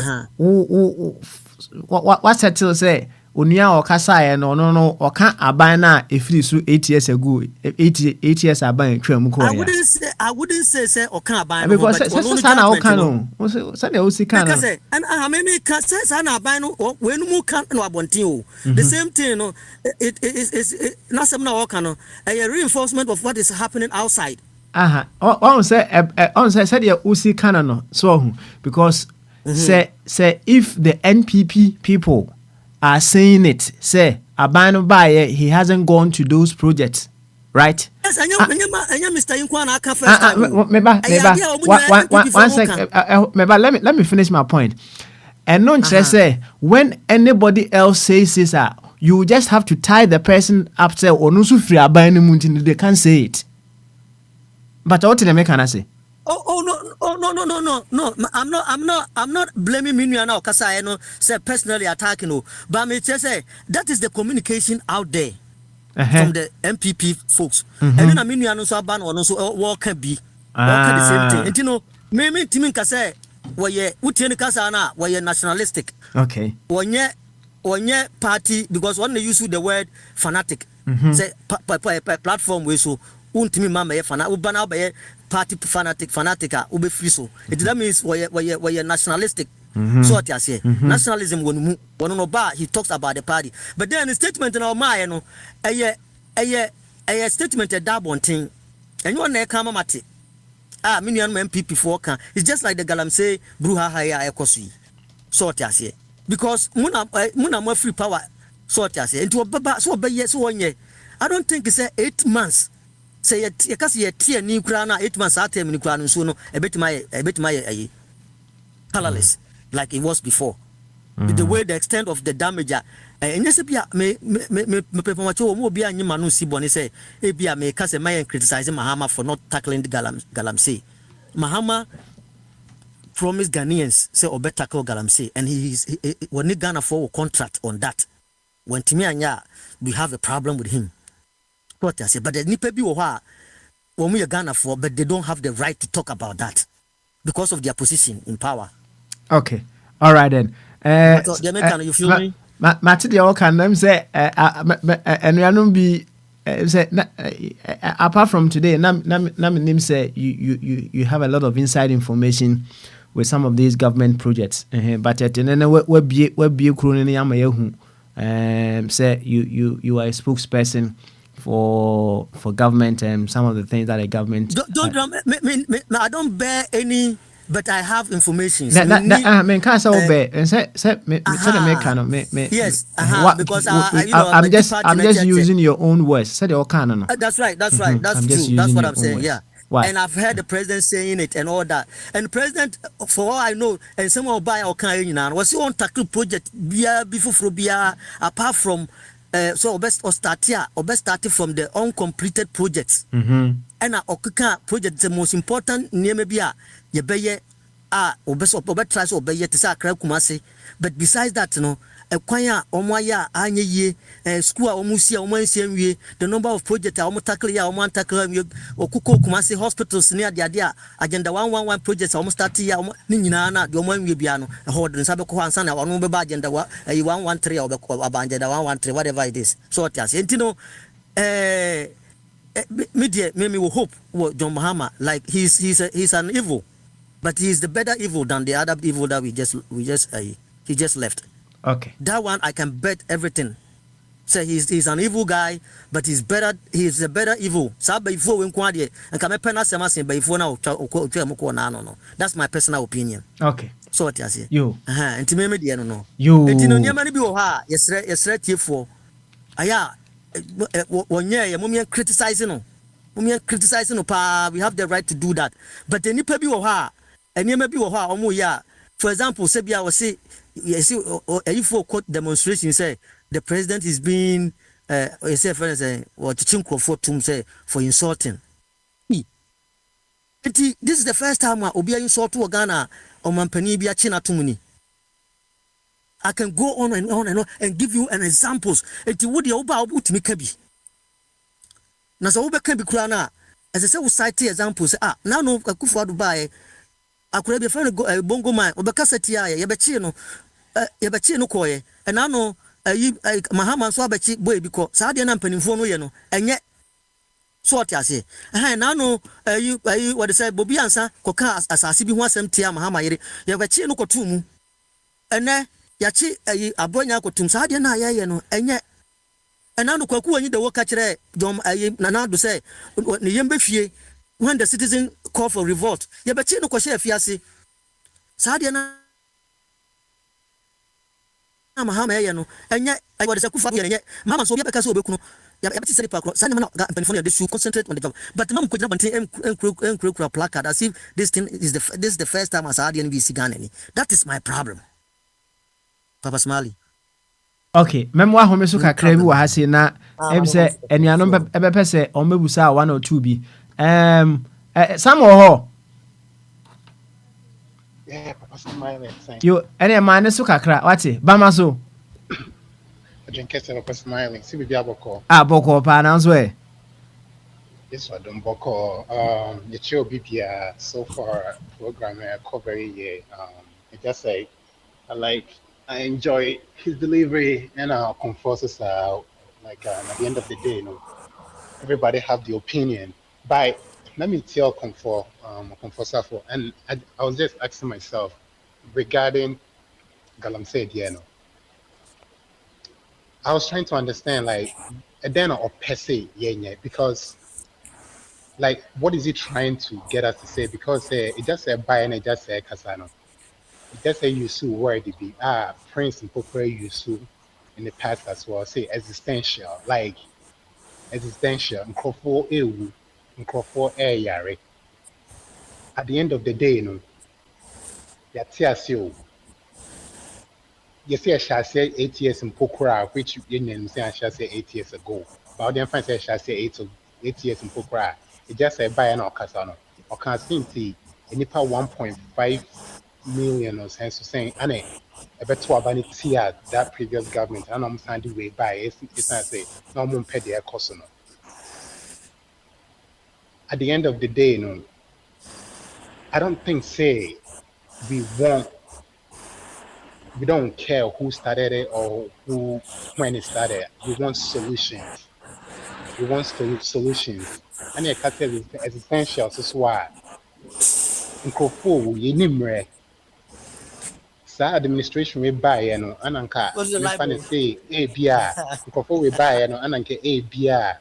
what settle say onua okasa no oka aban na efiri su 8 years ago 8 years aban twam ko ya I wouldn't say oka aban because say na oka no say na osika na and me can say na aban no when mu kan no abontin o the same thing no it is na some na oka no a reinforcement of what is happening outside on say the osika na no so because say if the NPP people are saying it, say Abano Baye, he hasn't gone to those projects, right? Yes, I know Mr. Inkwana first. Let me finish my point. And no say when anybody else says this, you just have to tie the person up say or no free Abano Muntin, they can't say it. But what did I say? No. I'm not blaming Minya now because I know say personally attacking no. But me just say that is the communication out there from the MPP folks. And then Minya no so ban or no so what can be. The same thing. And you know, me Timin ka say where Utieni kasa na where nationalistic. Okay. When party because when they use the word fanatic. Say platform we so untimi mama ye fana ubana ba ye party fanatica ube free so it that means we nationalistic so what you say nationalism wonu no ba he talks about the party but then the statement na o ma ye no a statement a da bonten and you na come mate minian MPP for kan it's just like the galam say bruha haya ekosu so what you say because muna more free power so what you say into baba so be yes so one year I don't think it's 8 months say you can see a tear new crown 8 months after me crown so no a bit my colorless like it was before. The way the extent of the damage and yes be me perform mo be anyima no si boni say e bia me ka say my criticizing Mahama for not tackling the Galamsey. Mahama promised Ghanaians say obe tackle Galamsey, and he when Ghana for contract on that. When Timi Anya, we have a problem with him. What I say, but the nipa bi wo ha when we are Ghana for, but they don't have the right to talk about that because of their position in power. Okay, all right then. You feel me? Mate de all can them say and be say apart from today, nam say you have a lot of inside information with some of these government projects. But at we be crony yamayahu. Say you are a spokesperson for government and some of the things that the government I don't bear any, but I have information. Yes, because I'm just using your own words. Said all kind. That's right. That's true. That's what I'm saying. Yeah. Why? And I've heard the president saying it and all that. And the president, for all I know, and someone buy our kind was he on tackle project before apart from so best started from the uncompleted projects. And our project the most important near maybe you be try so be to say Kumasi. But besides that, Ekwanya omwaya anye school omusia omansienwie the number of projects tackle ya tackle okuko Kumasi hospitals near the agenda 111 projects almost start ya ni nyina na de omanwie bia no hold nsabe ko ansa na wono be ba agenda 113 or agenda 113 whatever it is. So what you say media me hope John Mahama, like he's an evil, but he's the better evil than the other evil that he just left. Okay. That one I can bet everything. Say he's an evil guy, but he's better. He's a better evil. Before when kwadi and come penna sema before now no. That's my personal opinion. Okay. So what you say? You. And to me no. You. And no nyama ni bi wo ha. Yes for. Aya wonye ye mumia criticizing no. Mumia criticizing no pa. We have the right to do that. But the nipa bi wo ha. And nyama bi wo ha omo ya. For example, Sebia was say if you quote demonstration say the president is being say for insulting. This is the first time Obia insult to Ghana or Mampani Bia China Tumuni. I can go on and on and on and give you an examples. It would you about me kabi. Nasa Oba can be krana. As I say, we cite examples. Now no Akwantufuo Dubai. I could be friend go bongo man or Bacasatia, Yabachino, Yabachino Koye, and I know Mahama Swabachi boy because Sadian and Penifono, and yet sort I say. And I know you what I said, Bobiansa, Coca as I see once empty Mahama, Yabachino Kotumu, and then Yachi a boya Kotum Sadian, and yet. And now Kwaku need the work catcher, Dom Nanado say, Yembe when the citizen call for revolt, Yabachino Koshe Fiasi Sadiana Mahama, and yet I was a Kufa, and yet Mamma so Yabaka Sobukuno, Yabati Sanima California, they should concentrate on the job. But Mom could not maintain and placard as if this thing is the first time as Sadian VC Ganani. That is my problem. Papa Smiley. Okay, memoir home so kakra bi wa ha se na em se enuanom ebe se o mebusa 1 or 2 bi some ho yeah Papa Smiley you ene ma ne so kakra wate bama so Ajenkese Papa Smiley si bi aboko aboko pa na so this one don boko the show bibia so far program cover here it just say I enjoy his delivery and conforces like at the end of the day, everybody have the opinion. But let me tell Comfort and I was just asking myself regarding Galamsey Dieno. I was trying to understand like Adena or per se, because like what is he trying to get us to say? Because it just said buy and it just said Casano. Just say you sue word it be Prince and Popper you sue in the past as well. Say existential and Kofo Ewu nkurɔfoɔ ɛreyare. At the end of the day, yɛate ase o. Yɛsɛ yɛhyɛ aseɛ 8 years mpo koraa, which yɛnyɛ sɛ yɛahyɛ aseɛ 8 years ago. But ɔde mfa sɛ yɛhyɛ aseɛ 8 years mpo koraa. Ɛgya sɛ ɛbaeɛ na ɔkasa no. Ɔka ase nti nnipa 1.5 million or so saying, ane ɛbɛto aba ne ti a that previous government ana ɔmo san de wei baeɛ ɛsan sɛ na ɔmo mpɛ deɛ ɛkɔ so no. At the end of the day, I don't think say we don't care who started it or when it started. We want solutions. We want solutions. And your capital is essential. So why? Nkurɔfoɔ yɛnimmerɛ saa administration we buy ananka mefa ne say bia nkurɔfoɔ we buy ananka bia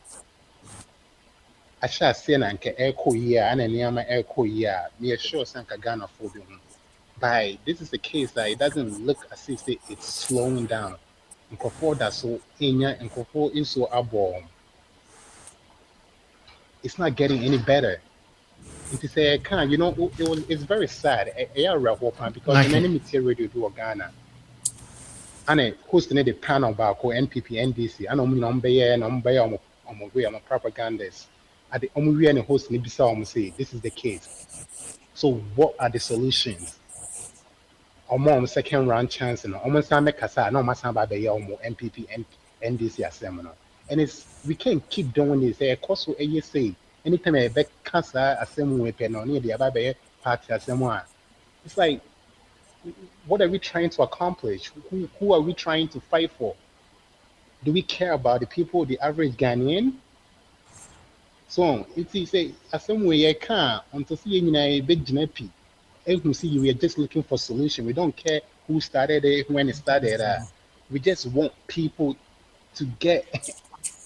ahyɛ aseɛ na nka ɛrekɔ yie a ana nneɛma ɛrekɔ yie a meyɛ sure sɛ nka Ghanafoɔ bi ho. But this is the case that it doesn't look as if it's slowing down. Nkurɔfoɔ da so nkurɔfoɔ nso abɔ. It's not getting any better. It is a kind, it's very sad. Because in any material you do Ghana, and hosting the panel about NPP, NDC, and I'm propagandist. At the only and host say this is the case. So what are the solutions? Omo second round chance and almost make kasa no masamba be NPP and NDC assembly. And we can't keep doing this. Cost say anytime I back kasa assembly pen on the other party assembly. It's like, what are we trying to accomplish? Who are we trying to fight for? Do we care about the people, the average Ghanaian? So it is a assembly I can't until see a big genepi. See, we are just looking for solution. We don't care who started it, when it started. We just want people to get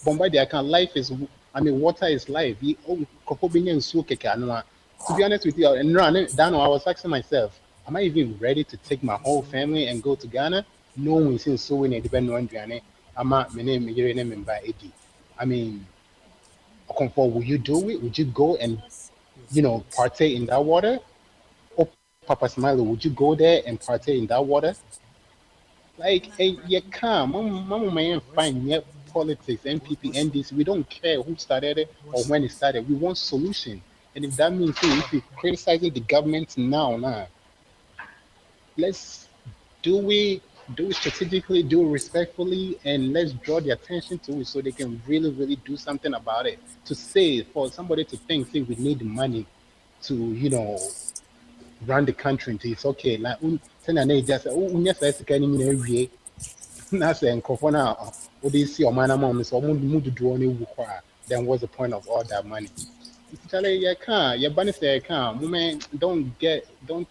bombarded. Life is, water is life. To be honest with you, and Dano, I was asking myself, am I even ready to take my whole family and go to Ghana? No one seems so in a dependent on Ghana. My name is Eddie. Akwantufuo, will you do it? Would you go and, partake in that water? Papa Smiley, would you go there and partake in that water? Like, you can't. Mama man, fine. Yet politics, NPP, NDC, we don't care who started it or when it started. We want solution. And if that means if we're criticizing the government now, let's do it strategically, do it respectfully, and let's draw the attention to it so they can really, really do something about it. To say, for somebody to think we need money to, run the country until it's okay. Like, just then what's the point of all that money? Don't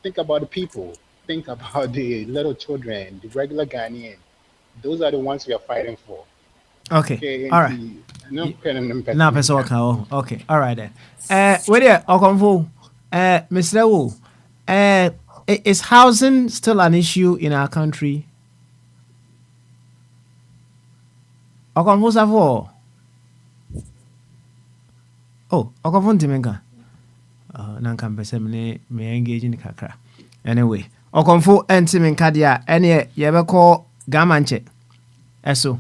think about the people. Think about the little children, the regular Ghanaian. Those are the ones we are fighting for. Okay. All right. No, okay. All right then. Wait there, Akwantufuo. Mr. Wu, is housing still an issue in our country? Akwantufuo. Oh, Akwantufuo Ntimenka. Nanka mpese me engage in kakra. Anyway, Akwantufuo Ntimenka dia ene yebeko gamanche. Eso.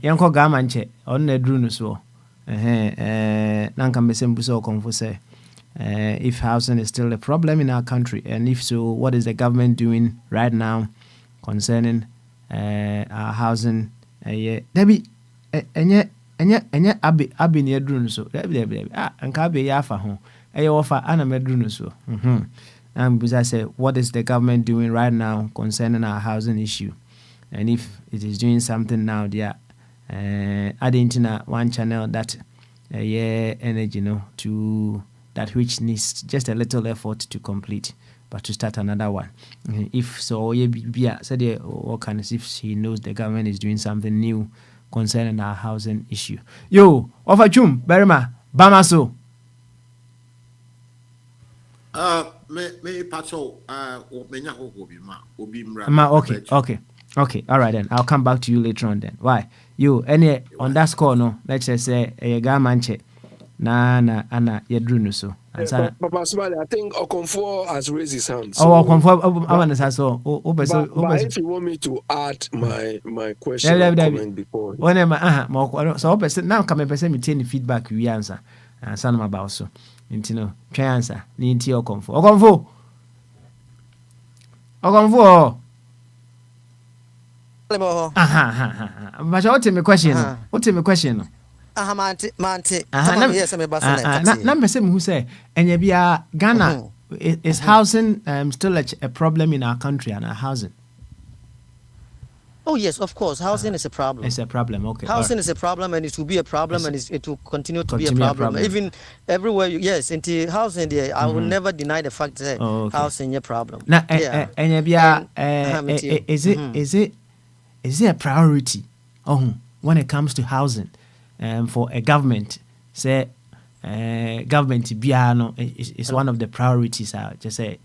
Yanko gamanche on na dru no so. Nanka mpese mbuso Akwantufuo say if housing is still a problem in our country, and if so, what is the government doing right now concerning our housing? Debbie, enye abi near drun so. Debbie, and Kabe Yafa home. Offer Anna Medrun so. And because I say, what is the government doing right now concerning our housing issue? And if it is doing something now, they are adding to one channel that energy, to that which needs just a little effort to complete, but to start another one. If so, said what kind of if he knows the government is doing something new concerning our housing issue. Yo, offer chum, Berima, Bamaso. Me patrol okay, all right then. I'll come back to you later on then. Why? You any on that score no? Let's just say a gamanche. na ana yɛduru no so. Papa Smiley, I think Akwantufuo has raised his hand. So, Akwantufuo, I want to say so. But if you want me to add my question or comment before. So now come and person me take feedback we answer. Answer them about so. No, try answer. Need to Akwantufuo. But what me question? What me question? Number seven who say and Ghana is housing still a problem in our country and our housing. Oh yes, of course. Housing is a problem. It's a problem. Okay. Housing is a problem, and it will be a problem, and it will continue to be a problem. Even everywhere. Yes, into housing there, I will never deny the fact that housing is a problem. Now, is it a priority? When it comes to housing, for a government, say, government is one of the priorities. I just say,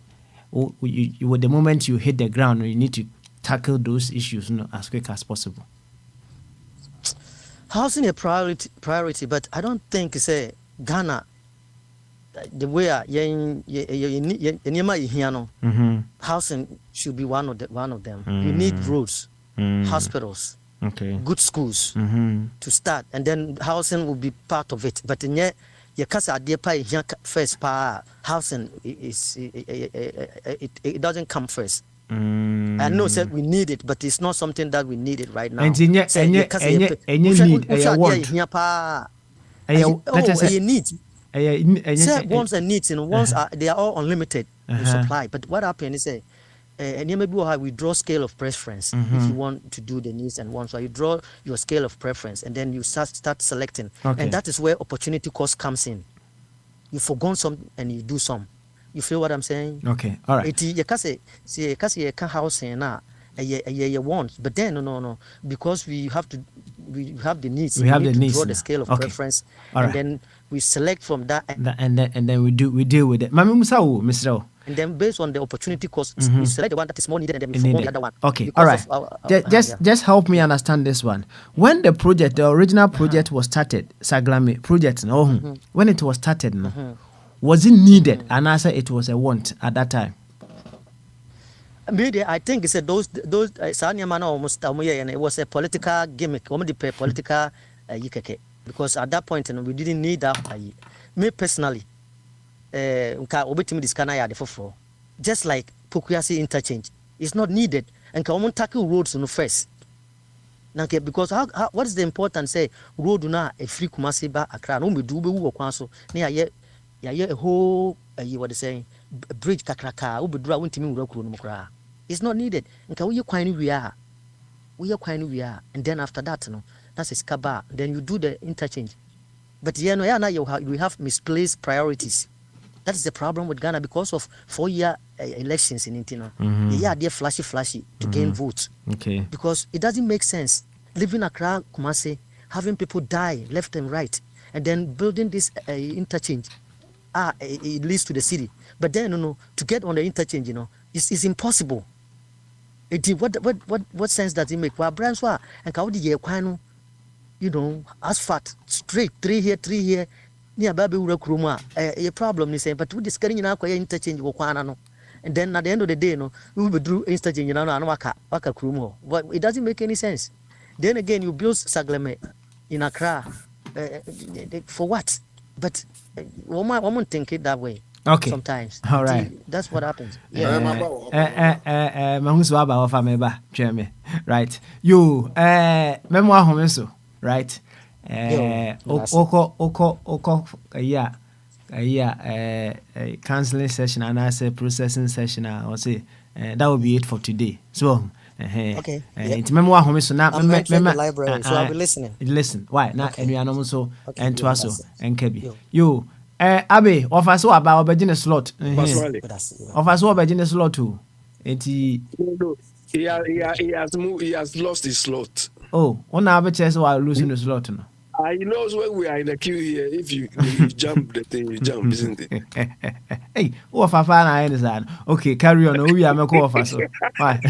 the moment you hit the ground, you need to tackle those issues as quick as possible. Housing a priority, but I don't think say Ghana the way housing should be one of them. You need roads, hospitals, good schools to start, and then housing will be part of it. But in first housing it doesn't come first. I know said we need it, but it's not something that we need it right now. And you need wants and needs, and wants they are all unlimited supply. But what happens is we draw scale of preference if you want to do the needs and wants. So you draw your scale of preference, and then you start selecting, and that is where opportunity cost comes in. You forgone some and you do some. You feel what I'm saying? Okay, all right. You can housing you want, but then no, because we have the needs. We have the needs. Draw the scale of preference, and then we select from that, and then we deal with it. Mr. And then based on the opportunity cost, we select the one that is more needed, and then we forgo the other one. Okay, all right. Just help me understand this one. When the original project was started, Saglame project, when it was started, was it needed? And I said it was a want at that time. Media, I think it's those almost and it was a political gimmick, political because at that point we didn't need that. Me personally, just like Pukuyasi interchange, it's not needed, and can tackle roads first. Because what is the importance? Say road na a free Kumasi ba Accra, no me do be work so near a whole what they saying bridge kakraka ubedura wontimi wurakuro no mukra. It's not needed. Nka we are and then after that that's a skaba, then you do the interchange. But we have misplaced priorities. That is the problem with Ghana because of 4-year elections in Intino. They're flashy to gain votes. Okay. Because it doesn't make sense living Accra, Kumasi, having people die left and right, and then building this interchange. It leads to the city, but then to get on the interchange, it's impossible. What sense does it make? Well, brands were and asphalt straight 3 here. Near Baby Urakruma, a problem is saying, but we discussing in our interchange and then at the end of the day, we will do interchange in our Waka Krumo. But it doesn't make any sense. Then again, you build Saglame in Accra for what? But woman think it that way. Okay. Sometimes. All right. That's what happens. Right. You memoir homeso, right? Counseling session and I say processing session. I'll say that will be it for today. So okay. It's memoir home so now I'm at the library, so I'll be listening. Listen. Why? Not and we are also and to us and Kebi. You Abe offer so about Virginia slot. Offer so about Virginia slot too. He has moved, he has lost his slot. Oh, on our chest while losing the slot now. He knows when we are in the queue here. If you jump the thing, you jump, isn't it? Hey, what if I understand? Okay, carry on. We are making offer. So why?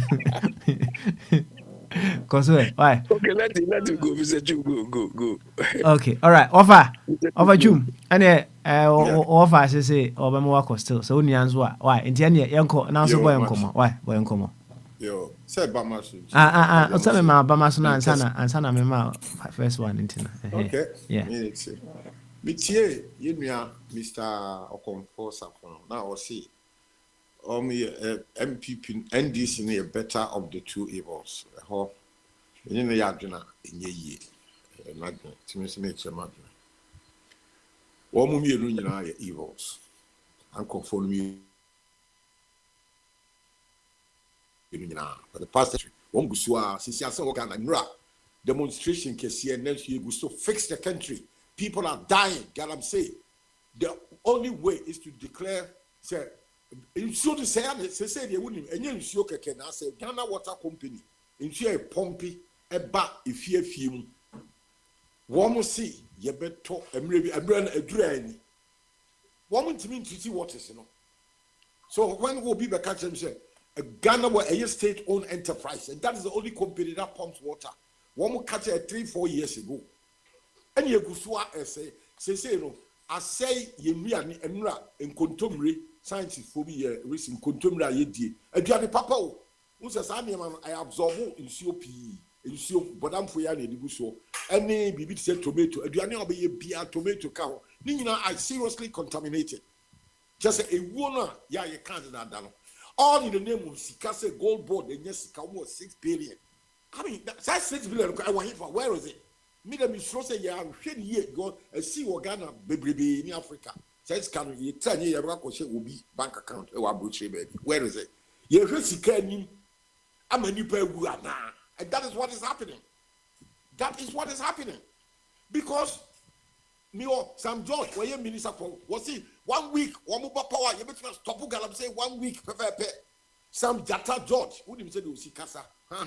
Cause why? Okay, let him go. Mr. Chu, go. Okay, all right. Offer Jum. And Yeah. offer say Obama wako still. So unianzu why? Intiani yanko na so Yo, boy match. nkomo. Why? Boy nkomo. Yo, say Bama should. Osame ma Obama so na ansana me ma first one intina. Okay. Yeah. Me too. Mitie, you know, Mr. Akwantufuo Sapon. Now I see. MPP NDC is better of the two evils. You know, Yadina in ye ye. Magnet, Timothy Nature Magnet. One mummy running evils. Uncle for me. But the past one Gusua, since you saw Ghana, demonstration can see and next year to fix the country. People are dying. God, I'm saying the only way is to declare, say, so to say they wouldn't, and you show can I say Ghana Water Company, and she a pumpy, a bat, if you film. One will see, you better talk, and maybe a brand a drain. One to mean to see what is, you know. So when will be the catch and say, Ghana were a state-owned enterprise, and that is the only company that pumps water. One will catch it 3-4 years ago. And you go say, you know, I say, you me and Emra and Contumri, scientists for me, recent Contumra ye. And you are the papa who says, I absorb in COP, in COP, but I'm for Yanni the Busso. And maybe said tomato, and you are not be a beer tomato cow. Nina, I seriously contaminated. Just a wona, yeah, you can't do that. All in the name of Sikase Gold Board, and yes, Sikawa 6 billion. I mean, that's 6 billion. I want for where is it? Me them is say yeah, I'm here go and see what Ghana baby in Africa. Says can you 10 year will be bank account baby. Where is it? You Sika I'm a new pair and that is what is happening. That is what is happening. Because me or Sam George, where you minister for was see 1 week, one more power, you better stop Ghana say 1 week, Sam Jata George, who didn't say you see Casa. Yo,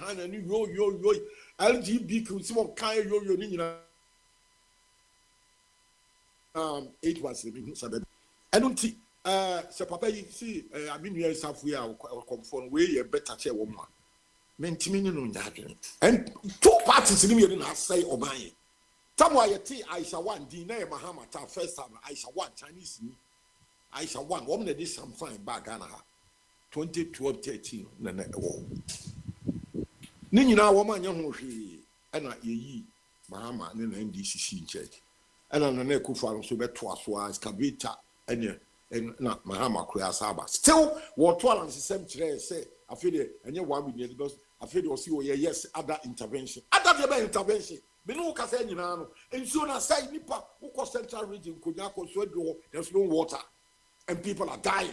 LGB, Simon Kaya, yo, 8 was the I don't see, Papa, you see, I mean, yes, we are conform way a better chair woman. Mentimini no judgment. And 2 parties in the I say, oh my. Somewhere you see, I shall want dinner, Mahamata, first time, I shall want Chinese. I shall want woman that is some fine back, Anna. 2012-13, Nana. Nina woman young and ye Mahama and NDCC in church. And on the neck of so bet twice was Kabita and not Mahama Kriasaba. Still, what 12 and the same chair say, I feel it, and you want me because I feel you'll see yes, other intervention. Other intervention. Benuka said, you know, and soon as I Nipa, who was central region, Konyako, Swedro, there's no water, and people are dying.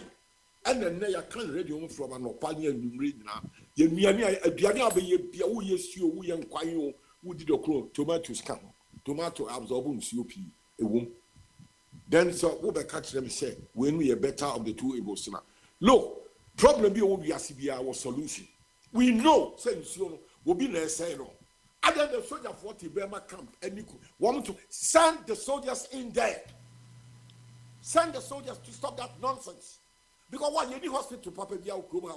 And then they can't read you from an opinion you read now. You mean a Diana be a yes, you young Quayo, who did a crow, tomatoes come, tomato absorbing COP, a womb. Then so over catch them say, when we are better of the two evils now. Look, problem be only a CBR was solution. We know, since you will be less say no. Other than the soldier 40 Burma camp, and you want to send the soldiers in there. Send the soldiers to stop that nonsense. Because one you need hospital papa bia okrom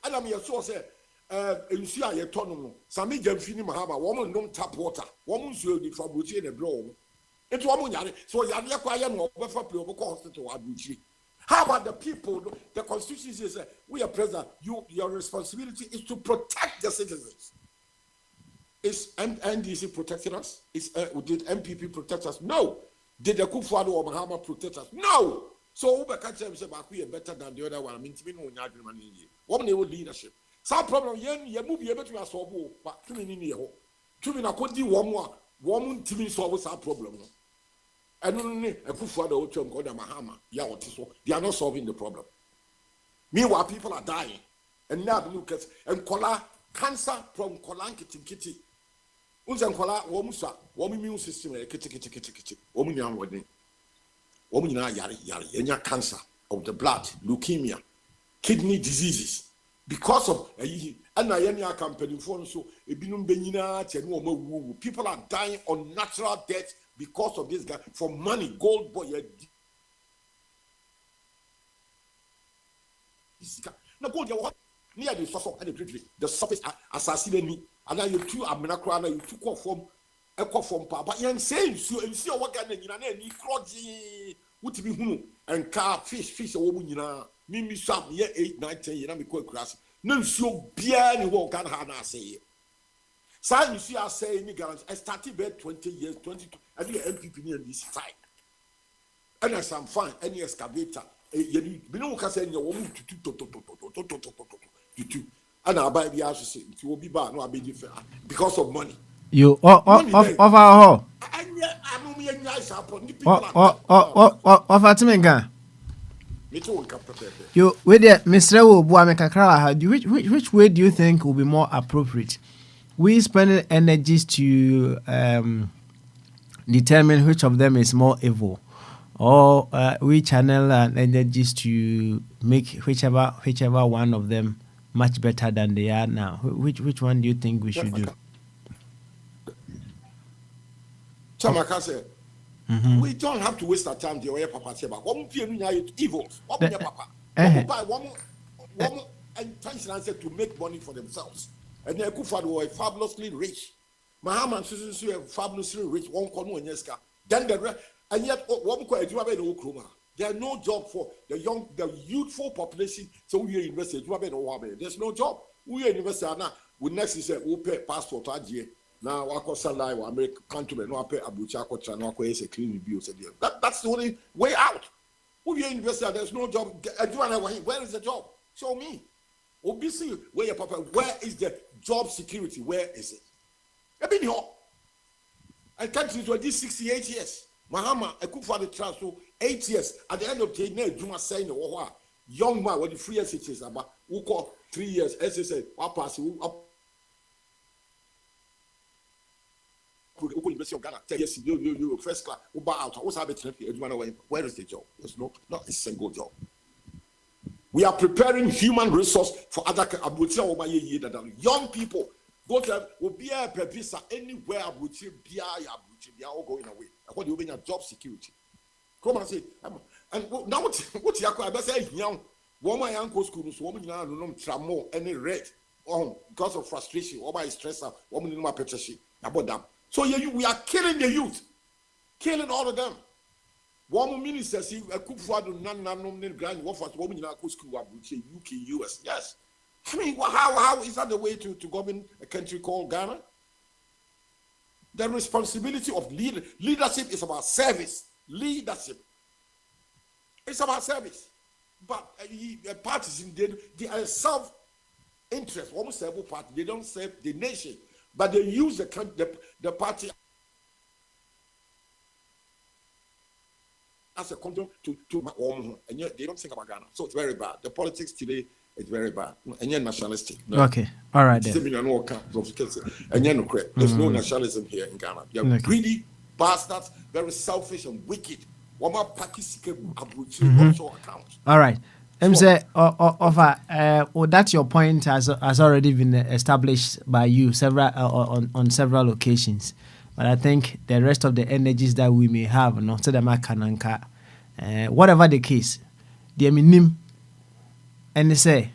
and I'm here so say nsu aye tono no sami jamfini mahaba woman don't tap water woman nsu di fabuchi na bro into woman yare so yare kwa ye no obefa play obeko hospital abuchi. How about the people? The constitution says we are president, your responsibility is to protect the citizens. Is NDC protecting us? Did MPP protect us? No. Did the Akufo-Addo or Mahama protect us? No. So Uber catch them say we are better than the other one. I mean, to me, no agreement. Woman, they will leadership. Some problem. You move able to solve, but to me, in here, to me, I could do woman to me solve some problem. And only a Akufo-Addo or Chom called Mahama. Yeah, what is so? They are not solving the problem. Meanwhile, people are dying, and now look at and kola cancer from kolankitikiti. Unza kola womusa womu immune system kiti womu nyam wodi. Woman yari enya cancer of the blood, leukemia, kidney diseases because of and I company for so people are dying on natural death because of this guy for money. Gold boy now gold what near the surface and the surface assassinated me and then you two amena crana, you took off from Papa. Yan saying, so you see what kind of any crotchy would be who and car fish a woman, Mimi Sam, year 8, 9, 10 years, I'm quite grass. No, so bien you walk and hard, I say. So you see, I say, I started bed 20 years, 22, I think MPP near this time. And as I'm fine, any excavator, you know, can say your woman to and I'll buy the house, it will be bad, no, I'll be different because of money. You offer ho. Offer to me gan. You with the Mr. Buamekakra, which way do you think will be more appropriate? We spend energies to determine which of them is more evil, or we channel energies to make whichever one of them much better than they are now. Which one do you think we should do? Chamaka said, we don't have to waste our time. The way Papa said, one evil, Papa, one intention to make money for themselves. And then Akufo-Addo were fabulously rich. Mahama and Susan were fabulously rich. One corner in Yeska. Then the rest, and yet one quite do have no Kroma. There are no job for the youthful population. So we are invested. There's no job. We are invested now. We next is we pay passport idea. Now I call salary. I make country. No, I pay Abuja. I no pay a clean bill. That's the only way out. We are invested. There's no job. Where is the job? Show me. Obviously, where your papa? Where is the job security? Where is it? I've been here. I country to this 68 years. Mahama, Akufo-Addo transfer 8 years. At the end of the day, Juma saying, young man, what the 3 years it is about, who call 3 years, as I said, what pass you up. University of Ghana, 10 years, you first class, who buy out, what's happening? Where is the job? There's not a single job. We are preparing human resource for other young people. Go to will be a purpose anywhere they are all going away. What you mean job security? Come and say, and now what you are say young woman uncle school, so woman no tramo any red because of frustration, or by stress, woman in my petition about them. So we are killing the youth, killing all of them. One minister see a Akufo-Addo non grand what woman in our school UK, US. Yes. I mean, how is that the way to govern a country called Ghana? The responsibility of leadership is about service. Leadership. It's about service. But parties, they are self-interest. Almost every party, they don't serve the nation. But they use the party as a control to and yet they don't think about Ghana. So it's very bad. The politics today is very bad. And you're nationalistic. No. Okay. All right. There's no nationalism here in Ghana. You're greedy bastards, very selfish and wicked. All right. That's your point has already been established by you on several occasions. But I think the rest of the energies that we may have, whatever the case, the minim, and they say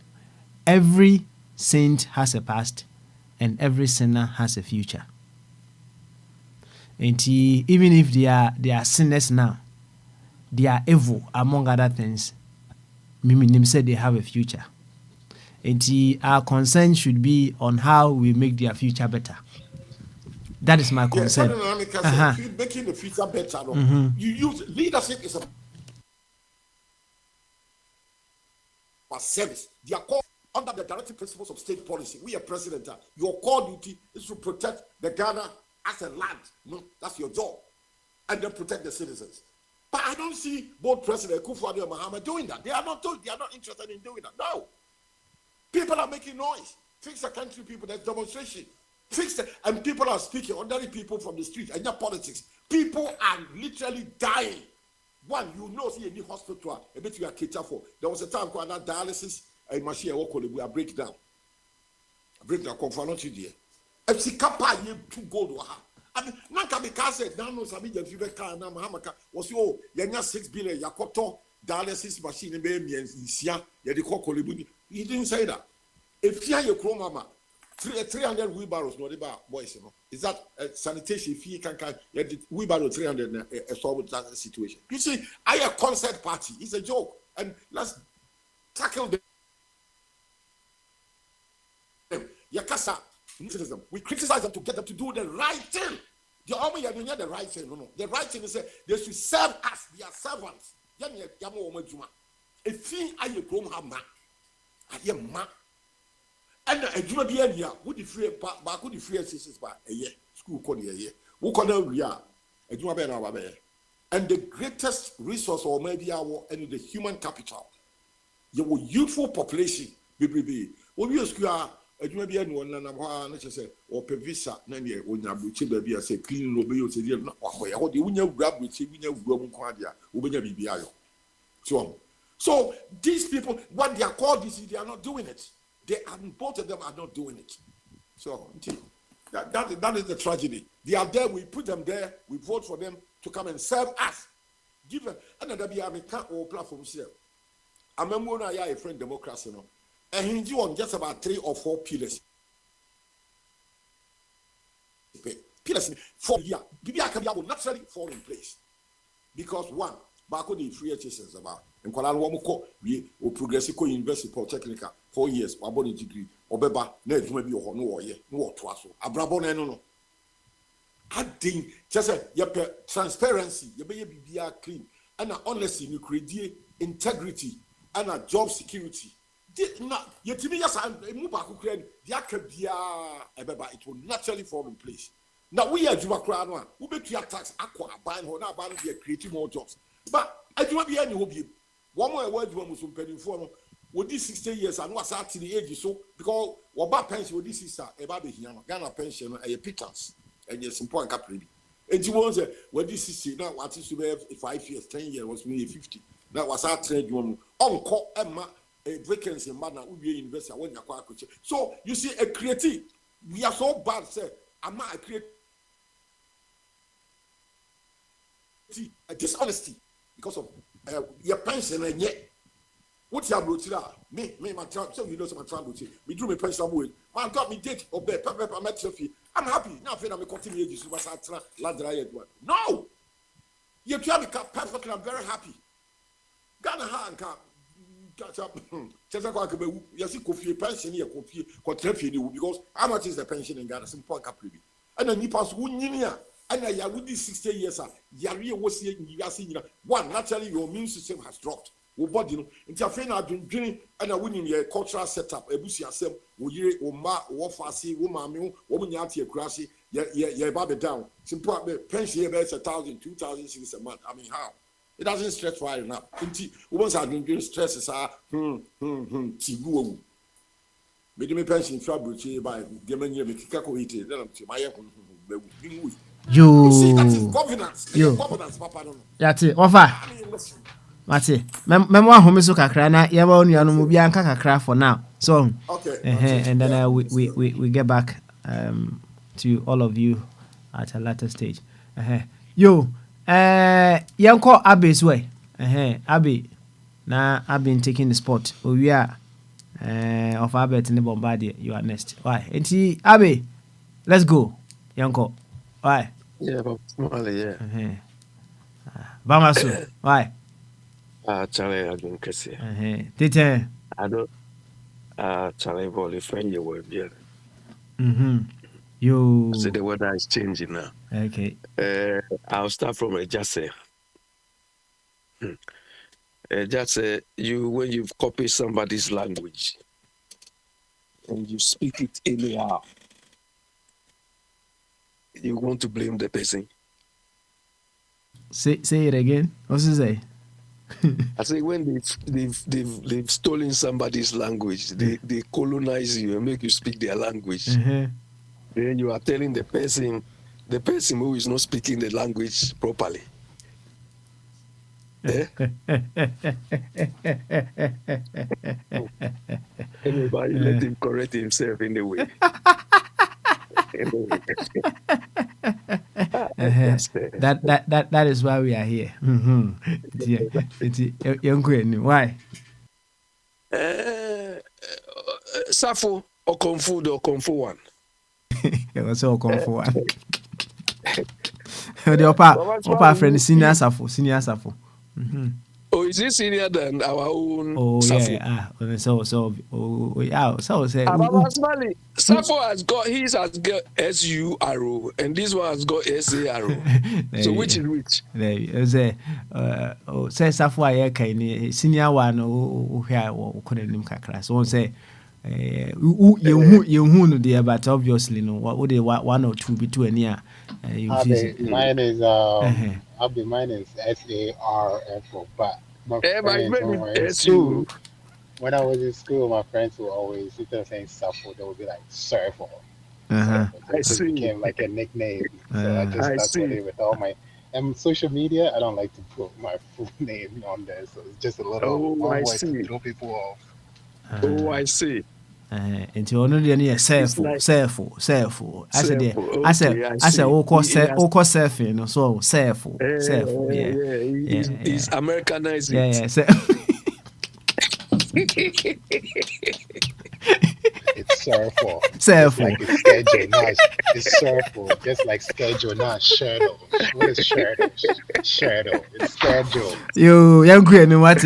every saint has a past and every sinner has a future. And even if they are sinners now, they are evil among other things. Minim said they have a future. And our concern should be on how we make their future better. That is my concern. Making the future better. You use leadership is about service. They are called under the directive principles of state policy. We are president. Your core duty is to protect the Ghana as a land. No, that's your job, and then protect the citizens. But I don't see both President Akufo-Addo and Mahama doing that. They are not interested in doing that. No. People are making noise. Fix the country, people. There's demonstration. Fix it. And people are speaking. Ordinary people from the street. And your politics. People are literally dying. One, see any hospital. A bit you are catered for. There was a time called dialysis. A machine we are breakdown. Breakdown. Confirm to you. If she can't you to gold. I mean, Nanka said, no, Sabi, Mahamaka was 6 billion, Yakoto, dialysis machine, and baby, and Sia, Yadiko Kolibuni. He didn't say that. If you are your chromama, 300 wheelbarrows no the boys, you know. Is that sanitation fee can wheelbarrow 300 solve that situation? You see, a concert party is a joke, and let's tackle them. Yakasa, we criticize them to get them to do the right thing. The army are doing the right thing. No. The right thing is they should serve us. They are servants. If you are a grown man, I am man. And a juma be here, would the free back with the free sisters by a year, school corner a year. Who can we are a juma be now? And the greatest resource or maybe our and the human capital. Your youthful population, be. When you are a juma be anyone and I'm or per visa, Nanya, when you be a say clean, obey you say, no, or the winner grab with you, winner quadia, Ubenya BBI. So these people, what they are called, they are not doing it. Both of them are not doing it. So that is the tragedy. They are there, we put them there, we vote for them to come and serve us. Give them another be a platform here. I remember when I had a friend democracy, and he do on just about 3 or 4 pillars. Pillars for year. Bibia will naturally fall in place. Because one, back on the free HSS about and Kwala we progressive university polytechnical 4 years, about degree, or beba, maybe no year, no twasso. Abrabon no. Adding just a transparency, you may be clean, and honestly, you create integrity and a job security. Yet to me, yes, I'm move back Ukraine, it will naturally fall in place. Now we are Jumakran, who bet your tax, aqua, buying or not buying, creating more jobs. But I do not be any hope. One more word, one was penny for with these 60 years, and what's at the age so because what bad pension with this is a baby here, Ghana pension, a pittance, and yes, important capri. And you want what this is now, what is to be 5 years, 10 years, was me 50. That was our trade one. Uncle Emma, a vacancy, man, would be investor when you're quite. So you see, a creative, we are so bad, sir. I'm not a creative. A dishonesty because of your pension and yet what's your brother? Me, my child, so you know some trouble. Me drew my pension away. Man got me date or bear, pepper, I'm happy. Now I am continue to was No, you tell me perfectly, I'm very happy. Ghana hand catch up. You see, coffee pension here, coffee, because how much is the pension in Ghana? Some point capri. And then you pass 1 year. And I would these 60 years, Yari was here in Yasin. One, naturally, your immune system has dropped. Body, until I've been drinking and I win a cultural setup, a bussy yourself, would ma, or fasi, woman, woman yati, a grassy, yeah, baby down. Simple pension here, 1,000, 2,000 a month. I mean, how? It doesn't stretch wide enough. Once I've been doing stresses are, Tibu. Made me pension fabric by Gemini, Mikako eating, then I'm to my You see, that is governance. Governance, Papa. That's it. Offer. Mate. Memwa home so kakra na yeba onu anu mu bia nka kakra for now. So okay. And then we get back to all of you at a later stage. Yo, yanko Abe's way. Abe. Na I've been taking the spot. We are of Abe in the Bombardier. You are next. Why? Enti Abe. Let's go. Yanko. Why? Yeah, but yeah. Bamasu. Why? Charlie, I don't care. Tete. I don't. Charlie, ball, if you were here. You. So the weather is changing now. Okay. I'll start from a just say. Just say you when you've copied somebody's language and you speak it anyhow. You want to blame the person. Say it again. What's it say? I say when they've stolen somebody's language, they colonize you and make you speak their language. Then you are telling the person who is not speaking the language properly. Anybody let him correct himself in the way. That is why we are here. Why? Safo, Okonfu, the Okonfu one. It was all come for one. The upper friend, senior Safo. Oh, is he senior than our own Oh Safo? yeah, yeah, so say. Safo has got SURO, and this one has got SARO. So which is which? There you say, say Safo aye kai senior one oh here or couldn't him kakra. So say. You no there, but obviously no. What would one or two be two and yeah? Mine is mine is SARFO, but my friends when we were in school, when I was in school, my friends would always instead of saying Safo, they would be like Surfo. So it just became like a nickname. So I just stuck with it with all my social media. I don't like to put my full name on there, so it's just a little one way to throw people off. I see. Into only any selfo. I said, all surfing, so selfo. Yeah. He's Americanized. Yeah. It's surfo. Surfo. Like it's schedule, not it's surfo. Just like schedule, not shadow. What is shadow? Shadow. It's schedule. Young queen, what?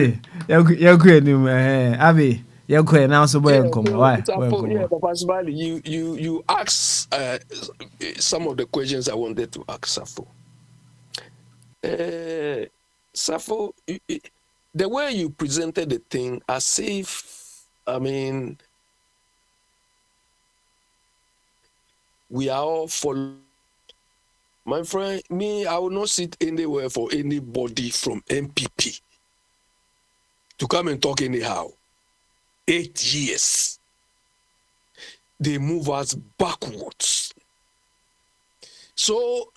Young queen, Abby. You're going now, so why? You ask some of the questions I wanted to ask Safo. Safo, the way you presented the thing, as if, I mean, we are all following. My friend, me, I will not sit anywhere for anybody from MPP to come and talk anyhow. 8 years. They move us backwards. So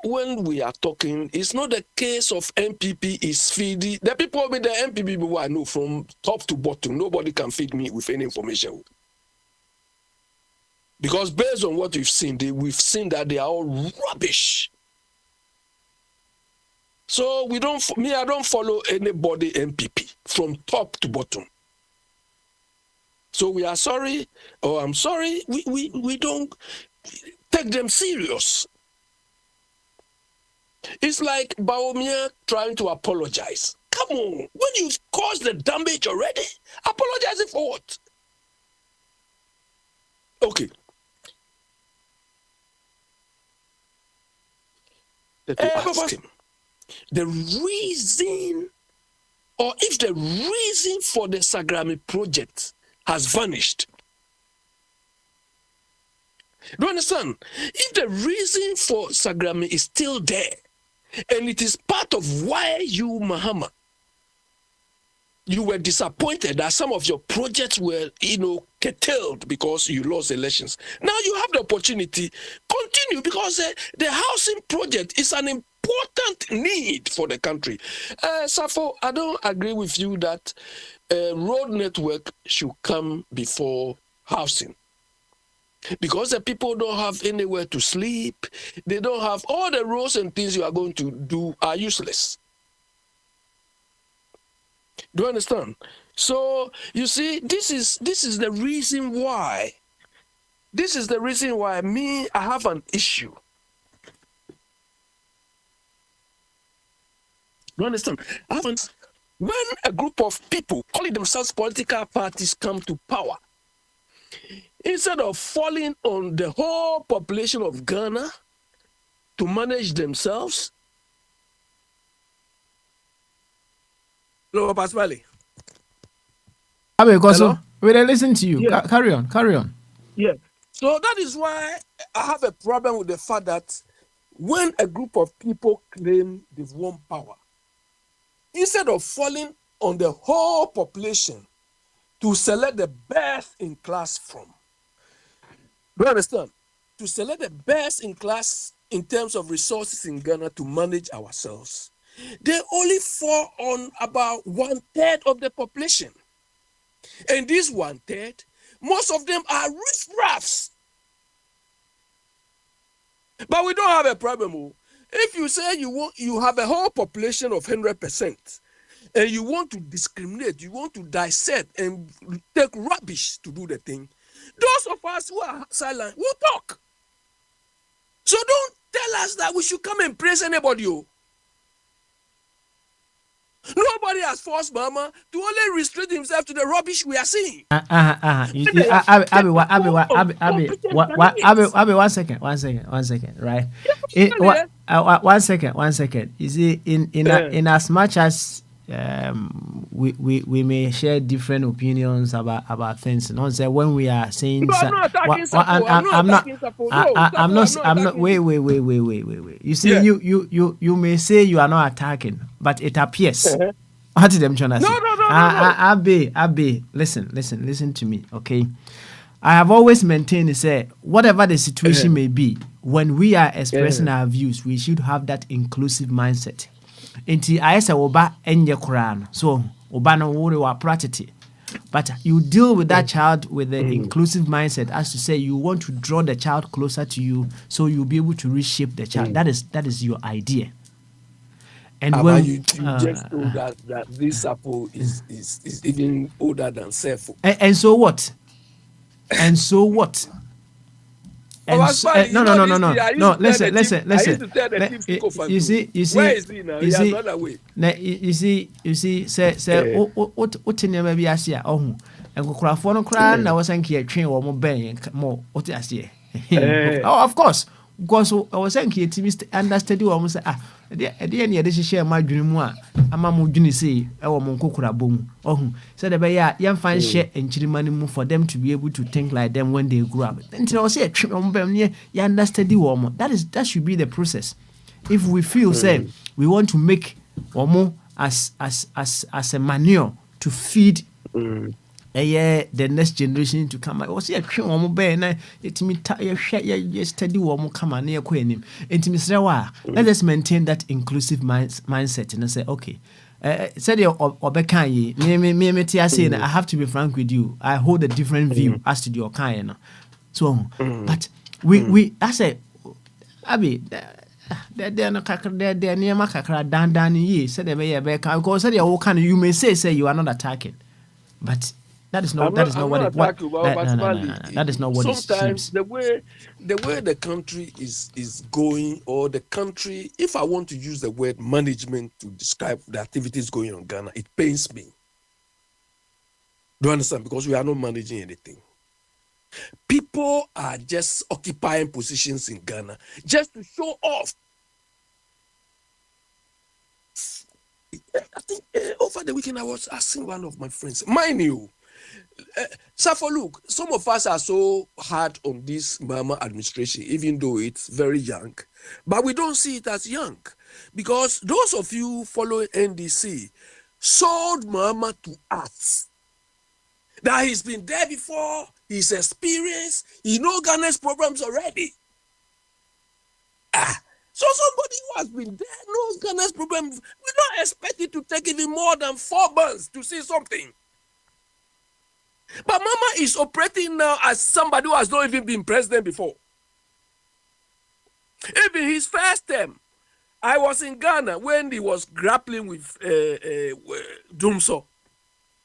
when we are talking, it's not the case of MPP is feeding. The people with the MPP people I know from top to bottom, nobody can feed me with any information. Because based on what we've seen that they are all rubbish. So I don't follow anybody MPP from top to bottom. So we are sorry, or I'm sorry, we don't take them serious. It's like Baumia trying to apologize. Come on, when you've caused the damage already, apologizing for what? Let me ask him. The reason, or if the reason for the Sagrami project has vanished. Do you understand? If the reason for Sagrami is still there, and it is part of why you, Mahama, you were disappointed that some of your projects were, curtailed because you lost elections. Now you have the opportunity, continue, because the housing project is an important need for the country. Safo, I don't agree with you that road network should come before housing. Because the people don't have anywhere to sleep, they don't have all the roads and things you are going to do are useless. Do you understand? So you see, this is the reason why. This is the reason why I have an issue. Do you understand? When a group of people calling themselves political parties come to power, instead of falling on the whole population of Ghana to manage themselves. Hello, Pasquale. Hello? We listen to you. Yeah. Carry on. Yeah. So that is why I have a problem with the fact that when a group of people claim they've won power, instead of falling on the whole population to select the best in class from, do you understand? To select the best in class in terms of resources in Ghana to manage ourselves, they only fall on about 1/3 of the population. And this 1/3, most of them are riffraffs. But we don't have a problem. If you say you have a whole population of 100%, and you want to discriminate, you want to dissect and take rubbish to do the thing, Those of us who are silent will talk. So don't tell us that we should come and praise anybody. Oh. Nobody has forced Mama to only restrict himself to the rubbish we are seeing. Abi, 1 second, right? One second. You see, in as much as we may share different opinions about things. You know, say when we are saying, no, I'm not attacking Sapo. I'm not attacking Sapo. I'm not. Wait. You see, you may say you are not attacking, but it appears. What did them trying to say? No. Abe, listen to me, okay? I have always maintained, say, whatever the situation may be, when we are expressing our views, we should have that inclusive mindset. Inti ayesa oba enye Quran. So oba no worry wa practice. But you deal with that child with the inclusive mindset, as to say you want to draw the child closer to you, so you'll be able to reshape the child. That is your idea. And when you just know that this apple is even older than self. And so what? And so what? And no. Listen. I used to tell the thief to go for you see. Where is he now? He has gone away. You see. Say. What in your baby Asia? Oh, and go cry for no cry. Now was saying here train or more bang more. What is here? Oh, of course. Because I was saying here to understand you almost at the end of this share my dream one. Amamu Juni say, our Monkokura boom. Oh, said the Baya, young fine share and Chilimani for them to be able to think like them when they grow up. Until I say a trip on them near, you understand the woman. That should be the process. If we feel, say, we want to make Omo as a manure to feed. The next generation to come. I was here, Omo Bay, and it me steady woman come on near Queen. Let us maintain that inclusive mindset and say, okay. Said you Obekai, me saying, I have to be frank with you. I hold a different view as to your kind. So, but we I say, Abby, they're not they're near Macacra, Dan ye, said they may be because said you may say you are not attacking, but. That is not what sometimes the way the country is going, or the country, if I want to use the word management to describe the activities going on in Ghana, it pains me. Do you understand? Because we are not managing anything. People are just occupying positions in Ghana just to show off. I think over the weekend I was asking one of my friends, mind you, Safo, look, some of us are so hard on this Mama administration, even though it's very young, but we don't see it as young, because those of you following NDC sold Mama to us. That he's been there before, he's experienced, he knows Ghana's programs already. So somebody who has been there knows Ghana's programs. We don't expect it to take even more than 4 months to see something. But Mama is operating now as somebody who has not even been president before. Even his first term, I was in Ghana when he was grappling with Dumso.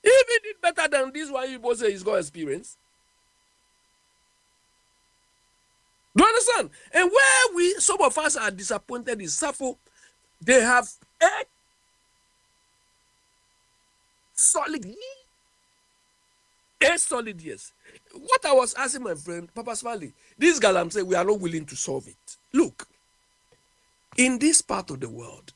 He even did better than this one. He was he's got experience. Do you understand? And where some of us are disappointed is Safo, they have 8 solid years. 8 solid years. What I was asking my friend, Papa Smiley, this Galam said we are not willing to solve it. Look, in this part of the world,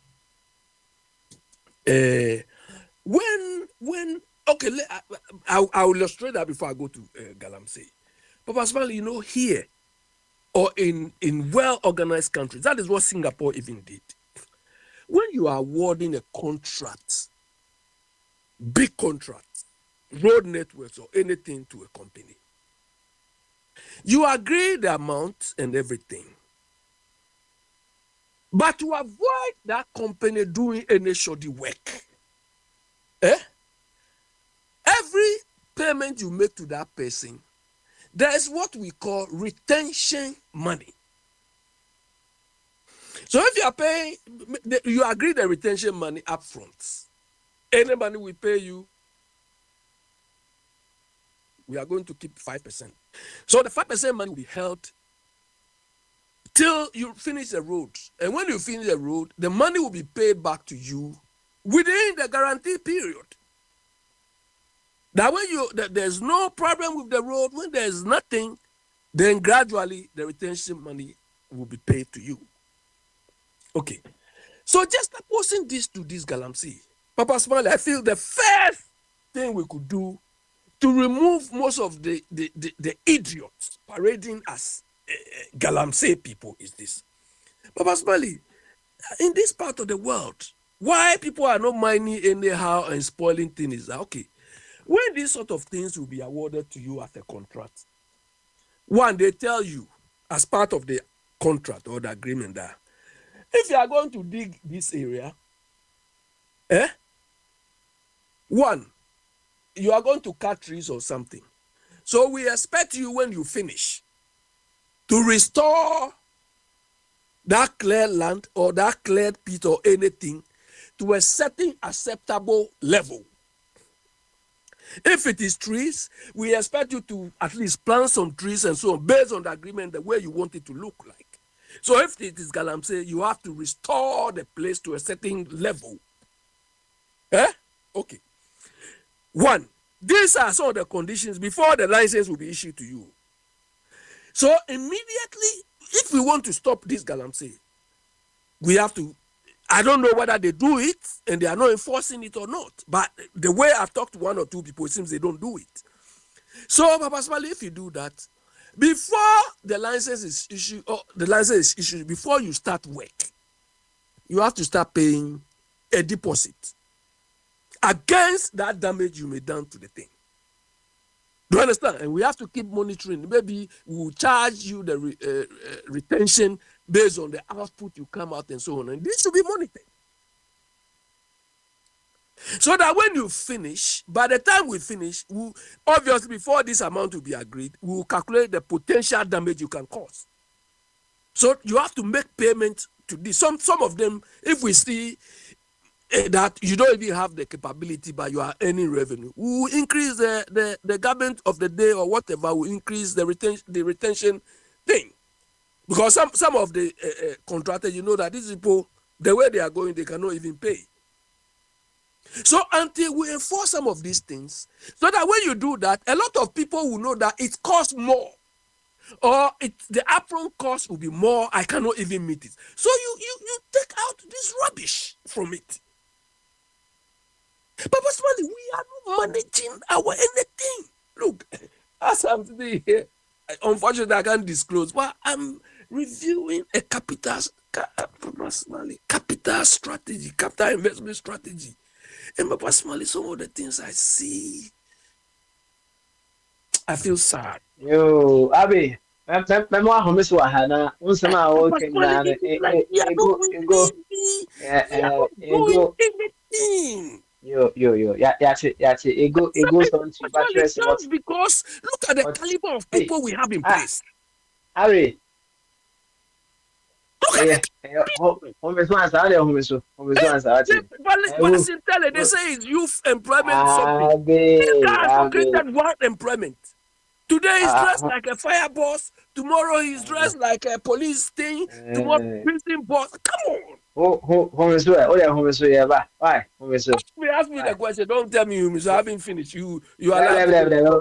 I'll illustrate that before I go to Galamsey. Papa Smiley, here or in well-organized countries, that is what Singapore even did. When you are awarding a contract, big contract, road networks or anything to a company, you agree the amount and everything. But to avoid that company doing any shoddy work, every payment you make to that person, there is what we call retention money. So if you are paying, you agree the retention money up front. Any money we pay you, We are going to keep 5%. So the 5% money will be held till you finish the road. And when you finish the road, the money will be paid back to you within the guarantee period. That when there's no problem with the road, when there's nothing, then gradually the retention money will be paid to you. Okay. So just opposing this to this galamsey, Papa Smiley, I feel the first thing we could do to remove most of the idiots parading as galamsey people is this. Papa Smiley, in this part of the world, why people are not mining anyhow and spoiling things is that, okay, when these sort of things will be awarded to you as a contract, one, they tell you as part of the contract or the agreement that if you are going to dig this area, one, you are going to cut trees or something. So we expect you, when you finish, to restore that cleared land or that cleared pit or anything to a certain acceptable level. If it is trees, we expect you to at least plant some trees and so on, based on the agreement, the way you want it to look like. So if it is galamsey, you have to restore the place to a certain level. Okay. One, these are some of the conditions before the license will be issued to you. So immediately, if we want to stop this galamsey, we have to, I don't know whether they do it and they are not enforcing it or not, but the way I've talked to one or two people, it seems they don't do it. So, Papa Smiley, if you do that, before the license is issued, before you start work, you have to start paying a deposit against that damage you may done to the thing. Do you understand? And we have to keep monitoring. Maybe we will charge you the retention based on the output you come out and so on. And this should be monitored. So that when you finish, by the time we finish, obviously before this amount will be agreed, we will calculate the potential damage you can cause. So you have to make payment to this. Some of them, if we see that you don't even have the capability, but you are earning revenue, we will increase the government of the day or whatever, will increase the retention thing. Because some of the contractors, you know that these people, the way they are going, they cannot even pay. So until we enforce some of these things, so that when you do that, a lot of people will know that it costs more, or the upfront cost will be more. I cannot even meet it. So you take out this rubbish from it. Papa Smiley, we are not managing our anything. Look, as I'm sitting here, unfortunately I can't disclose, but I'm reviewing a capital strategy, capital investment strategy. And Papa Smiley, some of the things I see, I feel sad. Yo, Abi, memwa homiso ahana, unsema okay na ego. Yo, ego don't you buttress just because look at the caliber of people we have in place. Abi. Homiso they say it's youth employment something. This guy has created one employment. Today he's dressed like a fire boss. Tomorrow he's dressed like a police thing. Tomorrow prison boss. Come on. Why? Ask me the question. Don't tell me you haven't finished. You are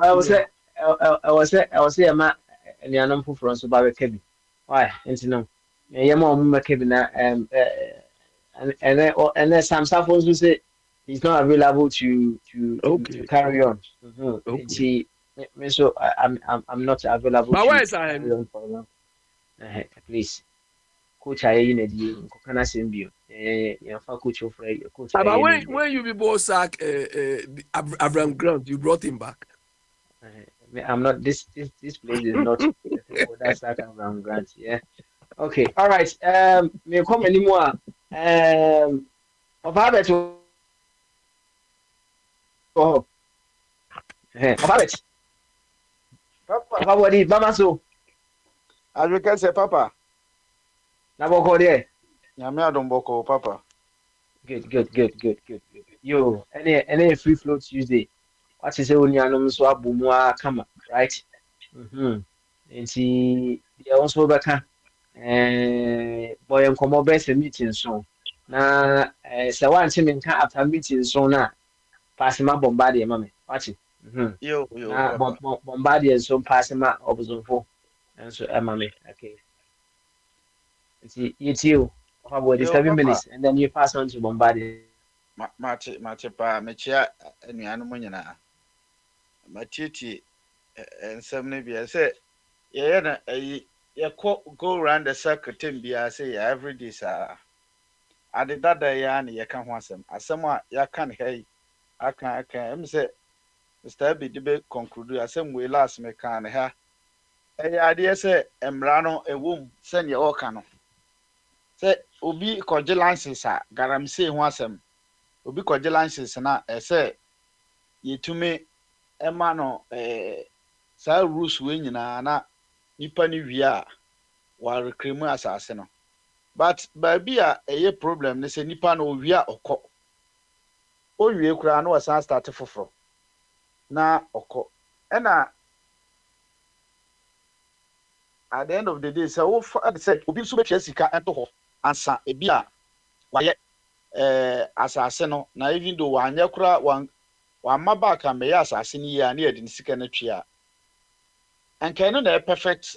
I was say why? And then some suppose we say he's not available to carry on. Okay. So I'm not available. But where is I? Please, coach, I in a can I send you? Coach, but when you be boss sack Abraham Grant, you brought him back. I'm not. This place is not. That's like Abraham Grant. Yeah. Okay. All right. Me come anymore. Of habit. Oh. Of habit. Papa, what is Mama so? As we can say, Papa. Naboko there. Yamia don't boko, Papa. Good. Yo, any free flow Tuesday. what is unianum so abumwa kama, right? And see the also baka boy and come best meeting so. Na so one team after meeting so na pass my bombardier mammy. Watch it. Yo, Na Papa. bombardier so pass my opposite for. And so mammy. Okay. It's you. About the Yo, 7 Papa. minutes and then you pass on to bombardier. Mate pa mechia anuanu mo nyina. Matiti ensem ne bia say ye na go around the circle bia say every day sa ade dada ya na ye ka ho asem a ya kan hey aka em say Mr. Abi de be conclude asem we last me kan ha ade say emra no ewom se ne o ka no say obi koje license a garam say ho asem obi koje license na say yetume ema no sa rules we nyina na nipa ni wi a wa reclaim asase no but baabi a eye problem ne say nipa no wi a okọ owie kura no wasa start foforo na okọ ena at the end of the day say wo say obi so betwa sika ento ho ansa ebi a waye asase no na even though wanye kura wa maba ka me ya asase ni ya na yedi sika na twa anka no na perfect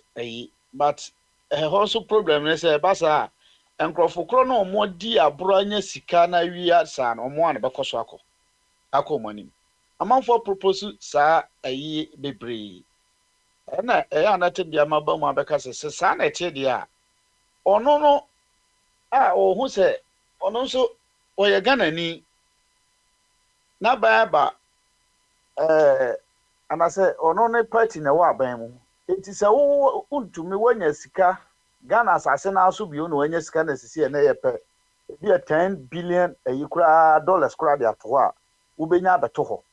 but also problem is basa enkrofo kro no mo di abro anya sika na wi sa no mo an bekoso akọ mani amanfo propose sa bebre na anate bia maba mu abeka se sa na eche dia ono no ohu se ono so oye Ghana ni na ba anase ono ne party na wa ban mu enti se wo untumi wanya sika Ghana asase na aso bio no wanya sika na sisi na yepe bi $10 billion kura dollars kura dia to a ubenya abeto ho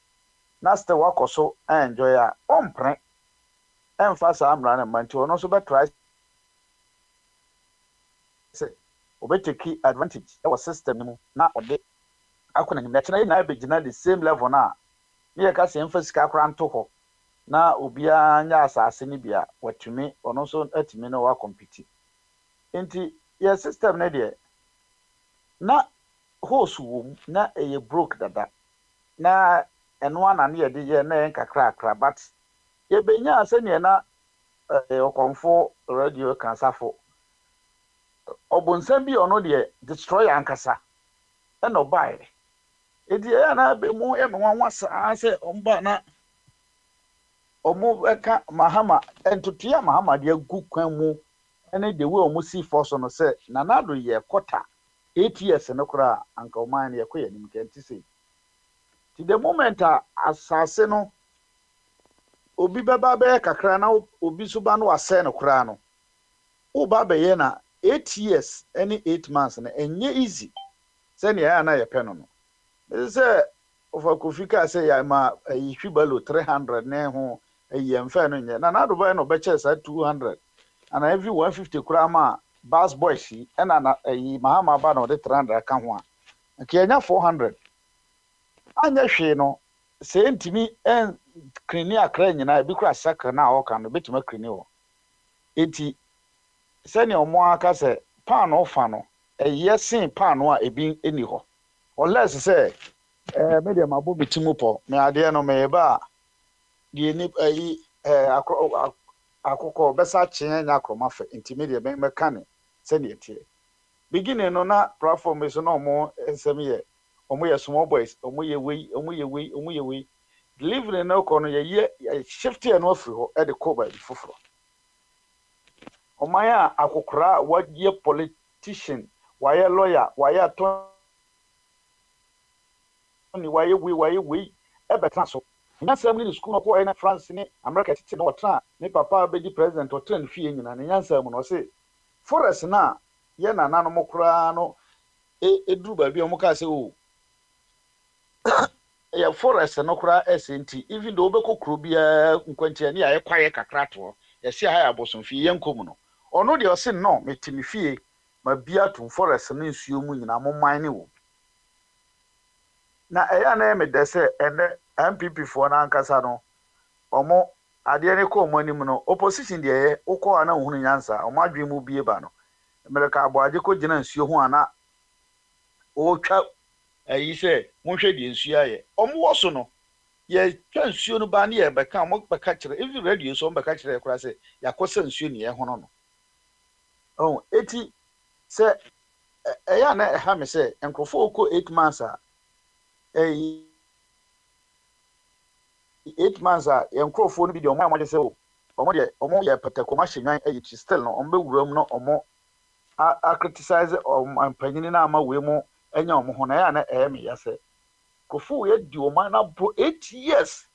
na ste wakoso enjoy a ompre emphasize amra na manti ono so be try say obeteki advantage our system mu na ode akona nyina tena na abegina the same level na me ka se emphasize ka kura nto ho na obia nya asase ni bia watumi ono so atimi na wa compete enti your system na de na horse wom na eye broke dada na eno ana na ye de ye na kakra but ye benya asene na okonfo radio kansafo obonsam bi ono de destroy ankasa na obae edi ya na be mu e nwa nwasa se omba na omu eka mahama entutua mahama de agu kwan mu ene de we omu si force no se na nado ye kota 8 years no kura anka oman ye koye nim kenti se ti the moment asase no obi beba be kakra na obi suba no ase no kura no o ba be ye na 8 years any 8 months na enye easy se ne ya na ye pe no no se ofa kofika se ya ma hwibalo 300 na ho mfa no nye na nado boy no be chesa 200 and every 150 kura ma bus boy shi na mahama ba no de 300 ka ho a nke enya 400 anya hwe no se ntimi en krini akra nyina bi kura sakra na o kan no betuma krini ho enti se ne omo aka se pan ofa no sin pan no a ebi eni ho unless se me de mabo bitimu po me ade no me ba de ni akoko besa chen nya akroma fe ntimi de me kan se ne tie beginning no na platform is no more ensem ye omo ye small boys omo ye we delivery na ko no ye shift ye no afri ho e de ko ba foforo omaya akokora waye politician waye lawyer waye attorney waye we e betra so nya sam ni school ko e na France ni America tete no otra ni papa be di president otra ni fie nyina ni nya sam no se forest na ye na nanu mokura no eduru ba bi o muka se o ya forest no kura SNT even though be kokro bia nkwantia ni ya kwaye kakra to ya si ha ya boson fie ye nkom no ono de o se no metimi fie ma bia to forest no nsuo mu nyina mo man ni wo na eya na me de se ene MPP for na ankasa no omo ade ne ko mo anim no opposition de ye ukọ ana ohunu nyansa omo adwe mu bie ba no America aboaje ko gina nsuo ho ana o twa ayi se mo hwe de nsuo aye omo wo so no ye twa nsuo no ba ne ye beka mo beka kire even radio so mo beka kire kura se yakosa nsuo ne ye ho no oh eti se eya na ha me se enkrofo ko 8 months a 8 months a enkrofo no bi de omo amode se o omo ye patakoma hyenwan ayi still no omo be wuram no omo a criticize ampanyini na ama we mu enya omo ho na ya na me ya se kofu ye di omo na bro 8 years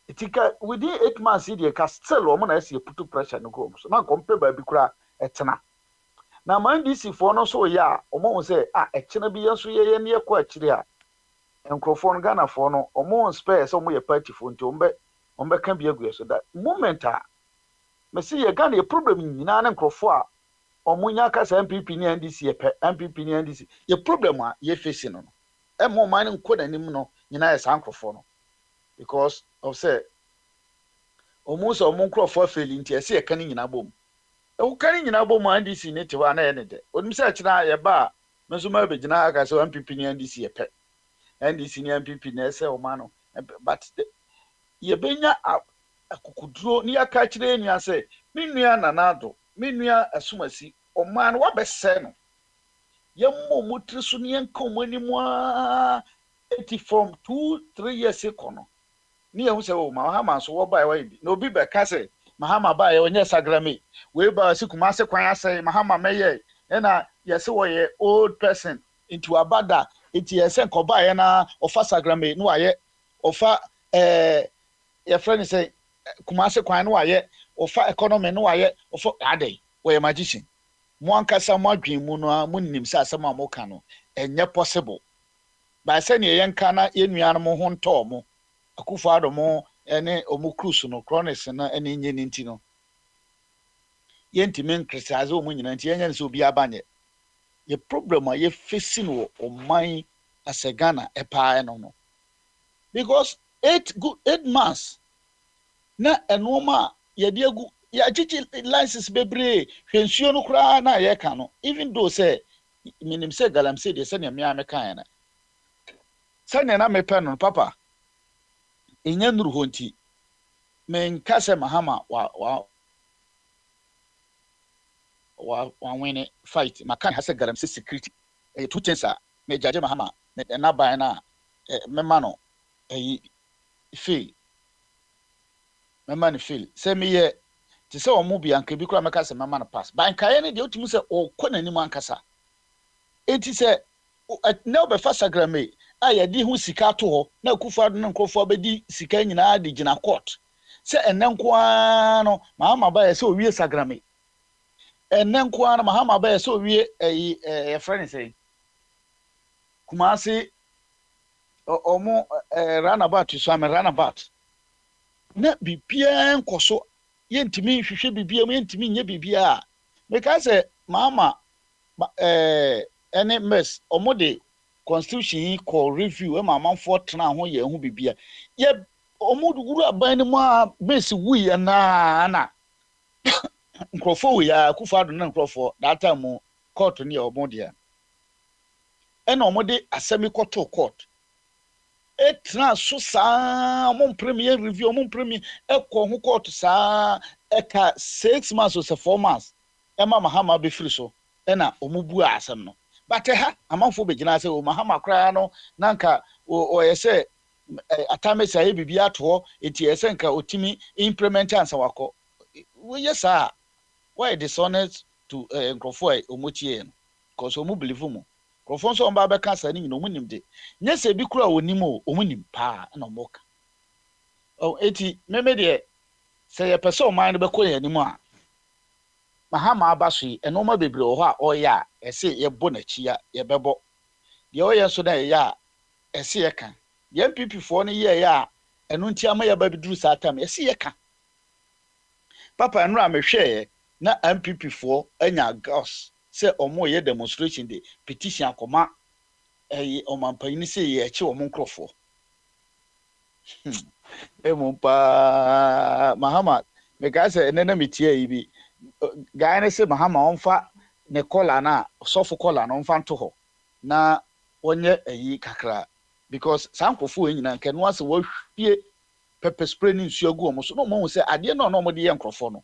itika within 8 months dey ka still omo na ese put pressure no go so na compare ba bi kura etena na man DC for no so ya omo say etena bi yenso ye ne ekọ akire a enkrofo no Ghana for no omo spare so omo ye party for nti ombe ka bi agu so that moment a me see ye Ghana ye problem nyina na enkrofo a omunya kasa MPP ni NDC MPP ni NDC ye problem a ye face no emo man nko nanim no nyina ye sankrofo no because of say omuso omunkrofo feli nti ese ye kan nyina bom e wo kan nyina bom NDC ni te wa na ye ne de onim se akina ye ba menso ma be gina aka so MPP ni NDC ye NDC ni MPP na ese o ma no but ye benya akukuduro ni aka kire enu ase minua nanado minua asumasi o man wa be se no ye mo mutri so ne enka mo animu a 80 from 2-3 years ago ni ehun se o Mahama so wo bai wa bi no bi be ka se Mahama bai onye sagrame we ba si kuma se kwan ase Mahama meye na ye se wo ye old person into abada enti ye se nko bai na ofa sagrame no aye ofa your friend say kumase kwan no aye ofa economy no aye ofa ade we magician mo ankasa mo adwen mu no mo nim se asem a mo ka no enye possible ba se ne ye nka na yenua no mo ho nto mo Akufo mo ene omo cruise no chronics na ene nye nti no yentimen criticize o mo nyina nti yenye se obi abanye ye problem a ye face no o man as a Ghana epa no because 8 months na enoma ye de agu ya chichi license bebre hwensuo no kura na ye ka no even though say minim say galamsey de say ne me ameka na sanya na mepe no papa enya nuru honti men kase Mahama wa win fight makan hase galamsey security two things a me judge Mahama na ban na mema no feel mema no feel say me ye ti say omo bi anka bi kura meka say mema no pass ban kaye ne de otimu say o konani mu ankasa enti say na obefa sagrame aya di hu sika to ho na Akufo no nkrofo bedi sika nyina de gina court say enenko no Mahama ba ye say owie sagrame enenko no Mahama ba ye say owie e friend say Kumasi omo runabout so am runabout na bibia nkoso yentimi hwehwe bibia yentimi nye bibia because Mahama any mess omo de constitution call review e mamanfo tena ho ye hu bibia ye omo duguru aban ni mu a mess wi na nkrofo wi ya Akufo na nkrofo that time court ni omo de e na omo de asemi court etna so sa mon premier review mon premier ekọ hu court sa eka 6 months or 4 months ema Mahama be free so na omubu asem no but ha amanfo be gina say o Mahama kra no nanka o yese atame say bibi ato enti yese nka otimi implement ansa wako we yesa why dishonest to nkrofo omochie no cause omu believe mu nkrofo so mba be ka sa ni nyino munim de nyese bi kura onim o omunim pa na omoka o eti meme de say ye person man be ko yanim a Mahama abaso enoma bebre ho a oya ese ye bo na chia ye bebo de oya so da ya ese ye kan ye MPP fo no ye ya enu nti ama ye ba biduru sa atam ese ye kan papa enu a mehwe na MPP fo anya gas se omo ye demonstration de petition akoma omampanyi se ye eche omo nkrofo Emumpa Mahama meka say enena metie yi bi guy na say Mahama onfa ne kola na sofo kola na onfa nto ho na onye ayi kakra because sankofo enyina nke no ase wo hwie pepper spray ni nsu agu omo so no mo say ade na no mo de ye nkrofo no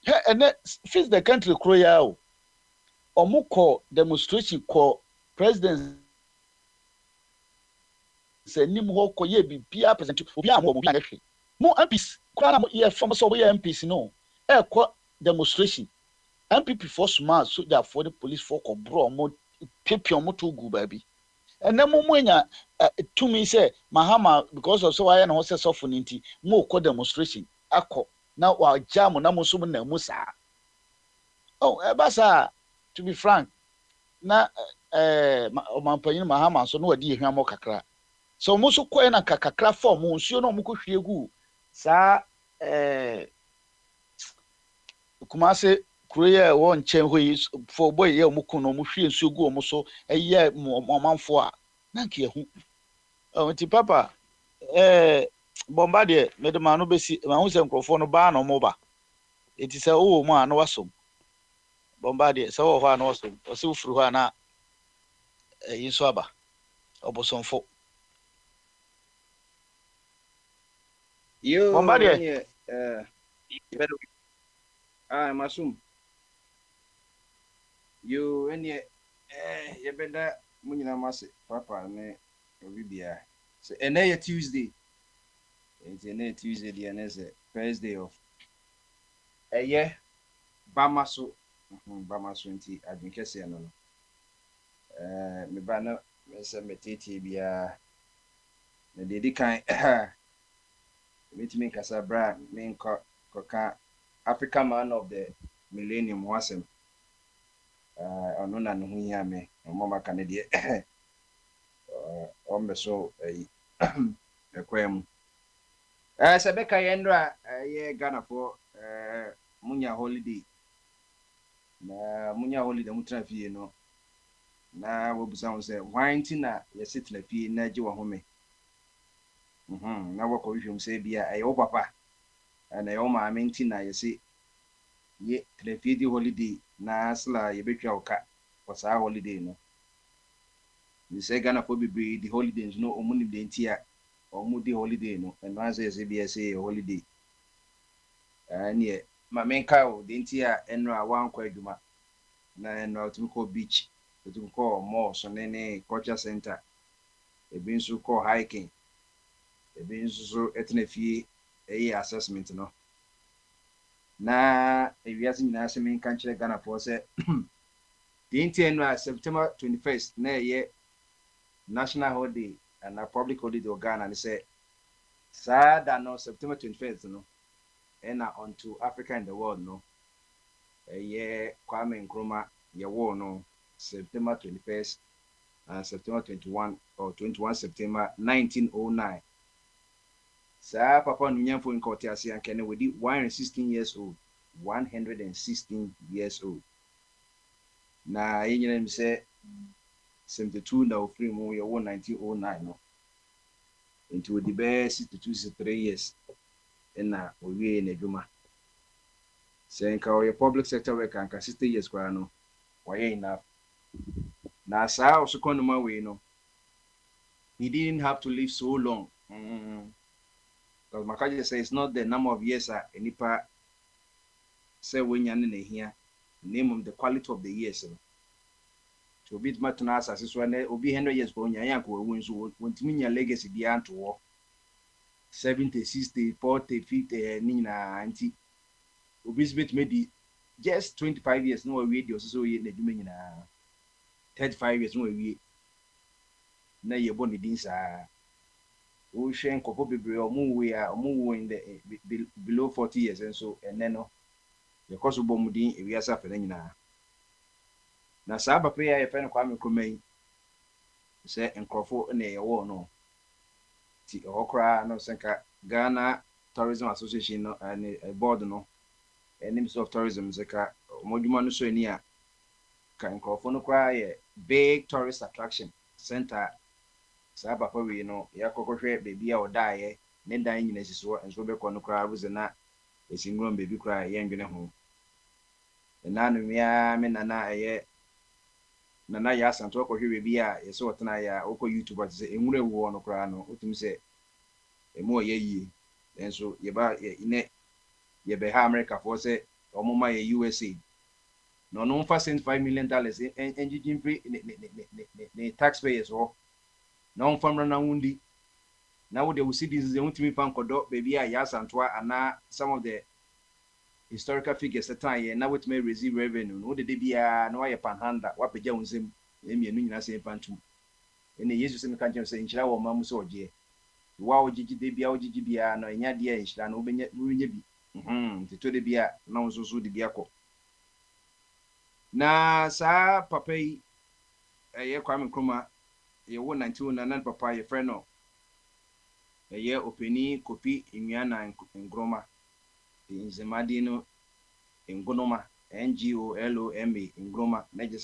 he ene face the country kroya o omo ko demonstration ko president say nim ho ko ye bibia present obi am obi anehwe mo MPs kwa na mo ye from so we MPs no e ko demonstration MPP for smart soldier for the police for ko bro mo pepe mo to gu ba bi ene mo nya to me say Mahama because of so why na ho say so for nti mo ko demonstration akọ na wa jam na mo so na mu sa oh e ba sa to be frank na omampanyin Mahama so no wadi ehwa mo kakra so mo so koe na kakra form nsuo no mo ko hwie gu sa kumase kuroye wo nchen hoyi for boy ye mo kuno mo hwie nsuo gu mo so eye momanfo a na nke ehu nti papa bomba de medema no besi ma hu se nkrofo no ba no mo ba enti se wo mo a no wasom bomba de se wo ho a no wasom o se ufuru ho a na yinso aba obosomfo Yo, bomba de masum. Yo, any you better munina masi papa ne obibia. So and Tuesday. It's a Tuesday the and first day of yeah. Bamaso Bamaso nti adwinkese no. Me ba na me se metete bia na dedi kan meeting Casabra main Coca African man of the millennium wasem ono na no hia me mama kanedie so ekwem sebeka yendra ye Ghana for munya holiday na munya holiday mutra fie no na wobusa wo se wanti na ye setla fie na je wo home na wako hwehwem se bia ayo papa na yo ma menti na ye se ye trefidi holiday na asla ye betwa oka for sa holiday no ni se Ghana for bibi the holidays no omuni de ntia omudi holiday no and na se bia se holiday ani ma menka o de ntia enro a wan kwa adwuma na enro tumko beach tumko mall so ne culture center ebi nso ko hiking ebi nso etna fie assessment no na ewiase nyina se men kan kire Ghana for say the intent September 21st na ye national holiday and a public holiday of Ghana and say sada no September 21st no and onto Africa in the world no ye Kwame Nkrumah ye war no September 21st and September 21 or 21 September 1909 sa papa nunyamfo nkoti ase ankene wedi 116 years old 116 years old na yenyina mi se 72 na ofri mu ye 1909 no into the best 63 years na owie na dwuma se nka o public sector work anka 60 years kwa no waye enough na sa osokonuma we no he didn't have to live so long because Makaji says it's not the number of years enipa say when you're in here, name of the quality of the years. To beat Matunas as is one will be 100 years for Yanko wins when to mean your legacy beyond to war 70, 60, 40, 50, Nina, auntie. Obisbit maybe just 25 years no radio so ye the doing 35 years no we na ye boni dinsa. Ocean Copo Bibre or move in the below 40 years and so and then the cost of Bomudin if we are suffering na saba pay a friend Kwame Nkrumah say Nkrofo na ye wo no ti okra no senka Ghana Tourism Association no and a board no and names of tourism zeka moduma no so ani a kan Nkrofo no kra ye big tourist attraction center saa papa wei no yɛakɔkɔhwɛ baabi a ɔdaeɛ ne dan nyina si so nso bɛkɔ no koraa wo sɛ na ɛsi nwuram baabi koraa yɛndwene ho ɛna no mmea me nana ɛyɛ nana yɛ asanto akɔhwɛ baabi a yɛsɛ ɔtena yɛ a wokɔ youtube ate sɛ ɛnwura ewu hɔ no koraa no wotumi sɛ ɛmu ɔyɛ yie nso yɛba ne yɛbɛha amerikafoɔ sɛ ɔmoma yɛ usa na ɔno mfa $5 million ɛngyegye mfiri ne taxpayers hɔ na ɔmfa mmra na wundi na wode wo citizens wotumi fa nkɔdɔ baabi a yɛ asantoa anaa some of the historical figures that time na wotumi receive revenue no wode de bia na wayɛ panhanda wapagya wo nsɛm mmienu nyinaa sɛ mpantum ɛne yesu sɛ meka nkyɛn sɛ nhyira wɔ ma mu sɛ ɔgyeɛ wa ogyegye de bia ogyegye bia na ɛnya deɛ nhyira no wobɛnya bi nti de bia na wo nso so de bia kɔ na saa papa yi ɛyɛ Kwame Nkrumah yɛwɔ 1909 papa yɛfrɛ no ɛyɛ openi kopi Nnuana Nkrumah nzemadi no Nkrumah NGOLOMA Nkrumah na gye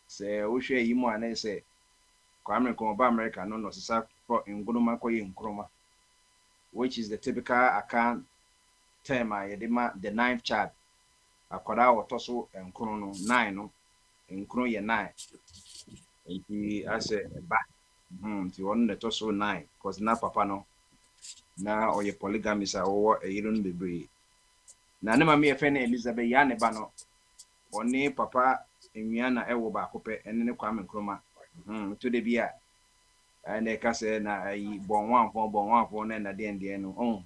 sɛ wohwɛ yi mu a na sɛ Kwame Nkrumah ba America no no sesa for Nkrumah kɔyɛ Nkrumah, which is the typical account term a yɛde ma the 9th child akwara wɔtɔ so nkron no 9 no nkron yɛ 9 nti asɛ ba nti wɔn na ɛtɔ so 9 cause na papa no na ɔyɛ polygamist a wɔwɔ ɛyere no bebree na ne mama yɛfɛ no Elizabeth ya ne ba no ɔne papa Nnuana ɛwɔ baako pɛ ɛne ne Kwame Nkrumah to de bia na ɛka sɛ na ayi bɔnwanfo na deɛ no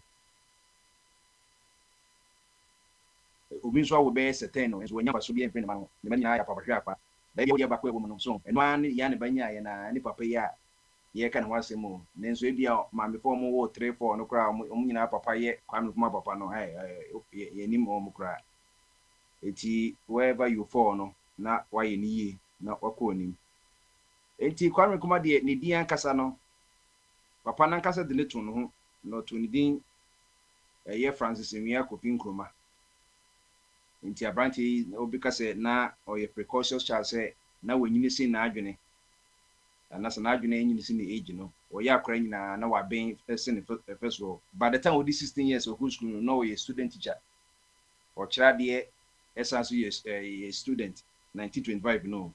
obi nso awo bɛyɛ sɛtɛn no nso wɔnya ba so bi mfiri ne ma no ne ma nyinaa yɛ papa hwɛ apa da bi wɔde baako ɛwɔ mu no so ɛno ara ne ya ne banya yɛ na ne papa yi a yɛka ne ho asɛm o ne nso ebi a maamefo mo wɔ 3-4 no koraa ɔmo nyinaa papa yɛ Kwame Nkrumah papa no yɛ nim ɔmo koraa eti wherever you fall no na wayɛ ne yie na wakɔ onim eti Kwame Nkrumah deɛ ne din ankasa no papa nankasa de ne to no ho na to ne din ɛyɛ Francis Nwia Kofi Nkrumah nti abranti obi ka sɛ na ɔyɛ precocious child sɛ na wanyini si na adwene na sɛ na adwene nyini si ne age no ɔyɛ akora nyinaa na waben ɛsɛ ne first of by the time odi 16 years ɔkɔ school no na ɔyɛ student teacher ɔkyerɛ deɛ ɛsan so yɛ student 1925 no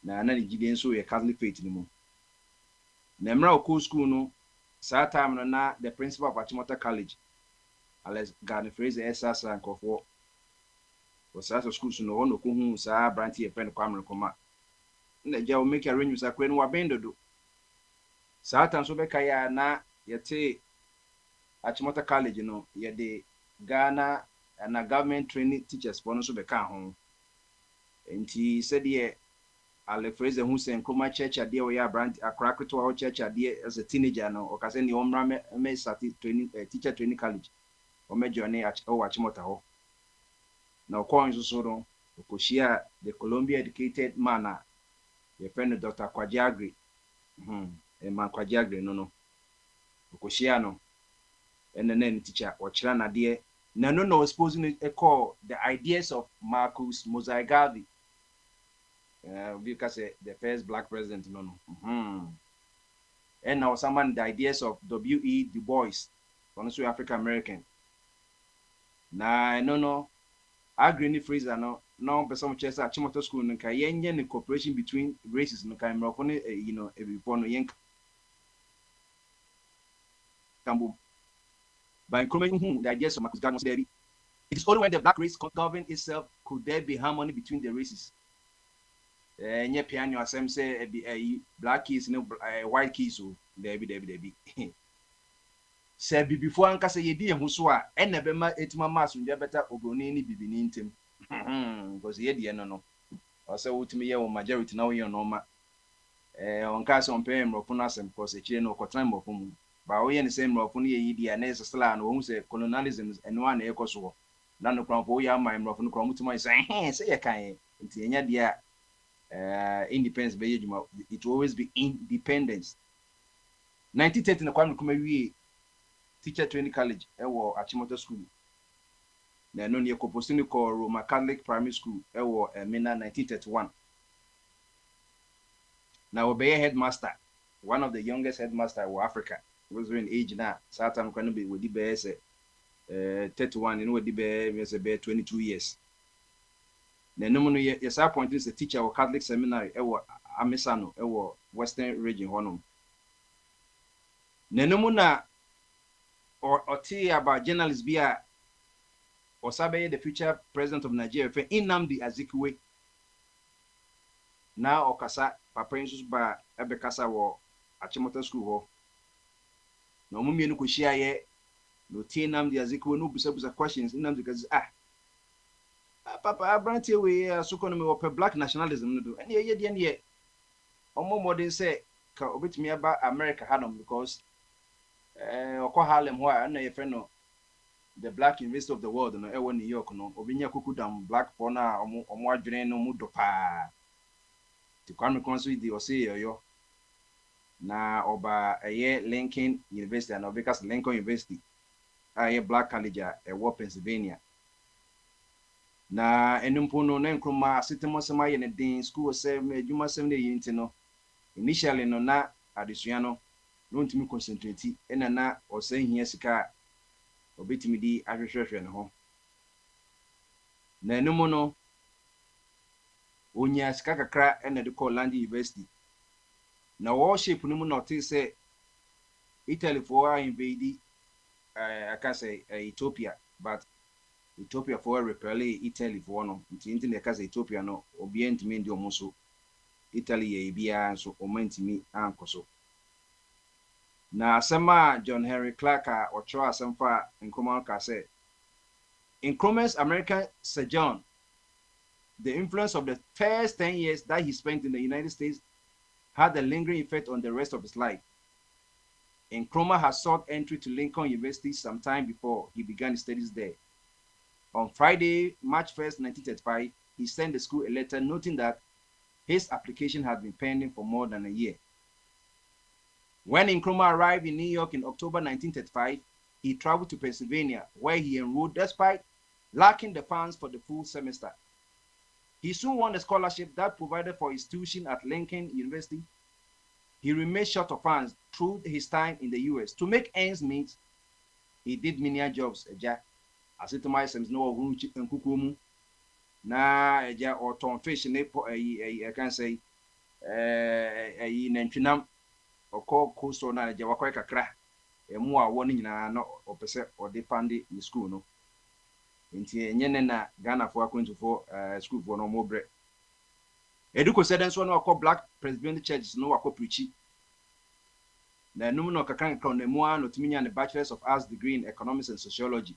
na ne gide nso yɛ Catholic faith no mu na mmerɛ ɔkɔ school no saa time no na the principal of Achimota College Alex Gardner Fraser ɛsasa nkɔfoɔ wɔsasa school so no ɔno kɔ hu saa branti yɛ friend Kwame Nkrumah na gya o make arrangements akora no waben dodo saa time so bɛka ya na yɛte Achimota College no yɛde Ghana na government training teachers for no so bɛka ho nti sɛdeɛ Ale Fraser hu sɛ Nkrumah church adeɛ wɔyɛ branti akora ketewa wɔ church adeɛ as a teenager no ɔkasɛ ne ɔmmra me start training teacher training college ɔmɛjoine Achimota hɔ na ɔkɔn nso so no ɔkɔhyia the Columbia educated man a yɛfrɛ no Dr. Kwagyagre man Kwagyagre no ɔkɔhyia no ɛna na ne teacher ɔkyerɛ nadeɛ na no was supposed to call the ideas of Marcus Mosiah Garvey because the first black president and now someone the ideas of W.E. Du Bois also African American na no agree Fraser no person chesa Achimota school no ka yenye ne cooperation between races no ka mrofo no before no yen kambo by Nkrumah the ideas of Marcus Garvey it is only when the black race govern itself could there be harmony between the races nye piano asem say black keys no white keys so there be say before anka say yedi ehu so a ena be ma etima maso ndia beta obroni ni bibini ntem because yedi no o say wotimi ye wo majority na wo ye no ma onka say on pay mrofo no asem because e chire no okotran mrofo mu ba wo ye ne say mrofo no ye yidi a na sesla no wo say colonialism eno a na ekoso na no kran wo ya ma mrofo no kran mutuma say say ye kan nti enya dia independence be yeduma it will always be independence 1930 na Kwame Nkrumah wie teacher training college ewo Achimota school na no ne kopostini ko Roman Catholic primary school ewo Mena 1931 Now obey headmaster, one of the youngest headmaster of Africa. Was in age now. Saturn can be with the best 31, you know, the best 22 years. The no yes, our point is a teacher of Catholic seminary, Amisano, Western region honum. Nenomuna or tea about journalists be a or Sabe, the future president of Nigeria, Nnamdi Azikiwe. Now Okasa, Papa Insus ba Ebekasa war Achimota school. No mummy no kushia no tea Nnamdi Azikiwe no busa questions in because Papa Abranti we sukonomi or black nationalism no do. And ye omo modern say ka obetimi aba America hanom because okwa Harlem ho na ye friend no the black university of the world no e New York no obinya kukudam black for na omo adwene no mu do pa ti kwame konso di ose yo na oba Lincoln University and because Lincoln University black college Pennsylvania na enumpo no na nkroma asitemo sema ye ne din school se adwuma sem na yinti no initially no na adesua no ntimi concentrate na osan hia sika obetimi di ahwehwehwe ne ho na enumo no onya sika kakra na de call Land University na worship no mu not say Italy for invade I can say Ethiopia but Ethiopia for repel Italy for no nti ne ka say Ethiopia no obi ntimi ndi omuso Italy ye bia so omantimi ankoso na asema John Henry Clark or Choa Semfa in Comanca said in Cromer's American sojourn, the influence of the first 10 years that he spent in the United States had a lingering effect on the rest of his life. Nkrumah had sought entry to Lincoln University sometime before he began his studies there. On Friday, March 1st, 1935, he sent the school a letter noting that his application had been pending for more than a year. When Nkrumah arrived in New York in October 1935, he traveled to Pennsylvania, where he enrolled despite lacking the funds for the full semester. He soon won a scholarship that provided for his tuition at Lincoln University. He remained short of funds through his time in the U.S. To make ends meet, he did menial jobs. As it might seem, no one na or ton fish I can say a nantrinam or call coastal na Jawaka kakra. A more warning na or percent or depending in school no. Inti nyene na Ghana for Akwantufuo school for no more bread. Eduko said so no call black Presbyterian churches no wako preachy. Na numu no kakan ka onemu no timinya ne Bachelors of Arts degree in Economics and Sociology.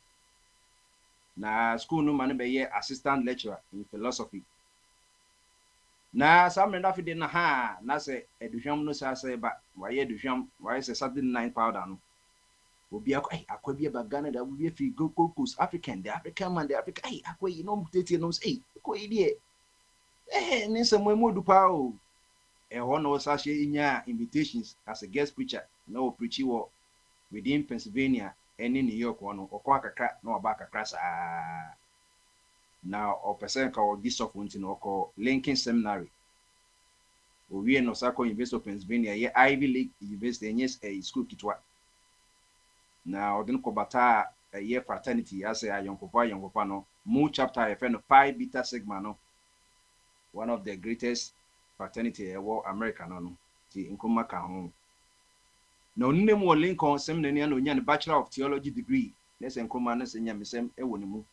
Na school no man be ye assistant lecturer in philosophy. Na some renda fi de na ha na se eduhwam no sa say ba why eduhwam why say Saturday night powder no. Obi akwa bi ba Ghana da obi fi Gold Coast African the African man the Africa akwa yi no mutete no say ko yi de ni se mo modu pa o ho no sa she nya invitations as a guest preacher no preachy wo within Pennsylvania and in New York one okwa kakra no ba kakra sa now o person ka this of unti no ko Lincoln Seminary we no sa ko University of Pennsylvania ye Ivy League University yes a school kitwa now then ko bata a year fraternity as a yonkopa no mu chapter a friend of Phi Beta Sigma no one of the greatest fraternity war America no ti Nkrumah ka ho na onne mu Lincoln Seminary no nya Bachelor of Theology degree let's Nkrumah no senya mesem e woni mu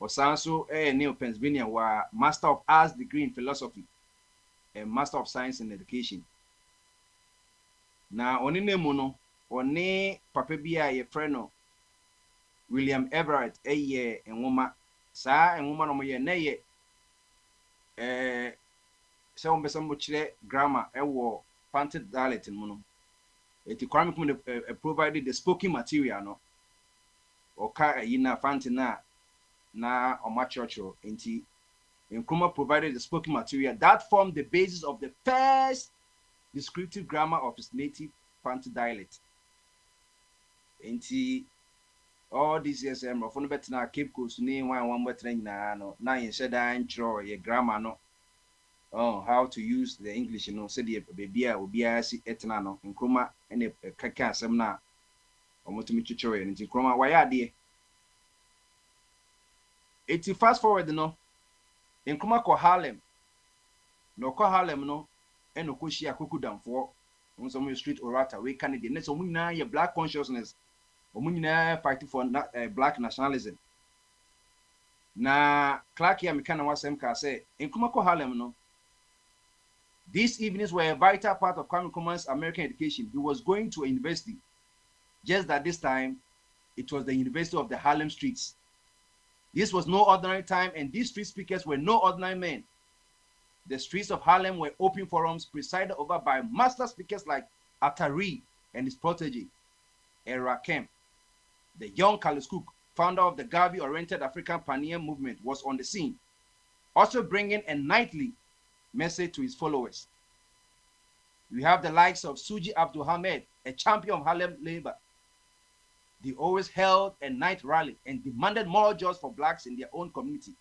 osanso New Pennsylvania wa Master of Arts degree in Philosophy and Master of Science in Education na onne mu no one papa bia ye friend no William Everett ye enwoma saa enwoma no mo ye na ye se on beso mo chire grammar wo Fanti dialect mu no eti kwame kum provided the spoken material no oka na Fanti na oma church enti Nkrumah provided the spoken material that formed the basis of the first descriptive grammar of his native Fanti dialect. Enti all these years for no better Cape Coast ni one better na no na yin sheda ntro ye grammar no how to use the English, said the baby obiara si etna no nkroma ene kaka asem na omotumi chichore nti nkroma waya ade eti fast forward no nkroma ko Harlem no ko Harlem no eno ko shia kokudamfo some street orator we can dey so munina ye black consciousness omunina fight for black nationalism na Clark ya mekana wasem ka say nkroma ko Harlem no. These evenings were a vital part of Kwame Nkrumah's American education. He was going to a university, just that this time, it was the University of the Harlem Streets. This was no ordinary time, and these street speakers were no ordinary men. The streets of Harlem were open forums presided over by master speakers like Atari and his protege, Rakim. The young Carlos Cook, founder of the Garvey-oriented African Pioneer movement, was on the scene, also bringing a nightly message to his followers. We have the likes of Suji Abdul Hamed, a champion of Harlem labor. They always held a night rally and demanded more jobs for blacks in their own community.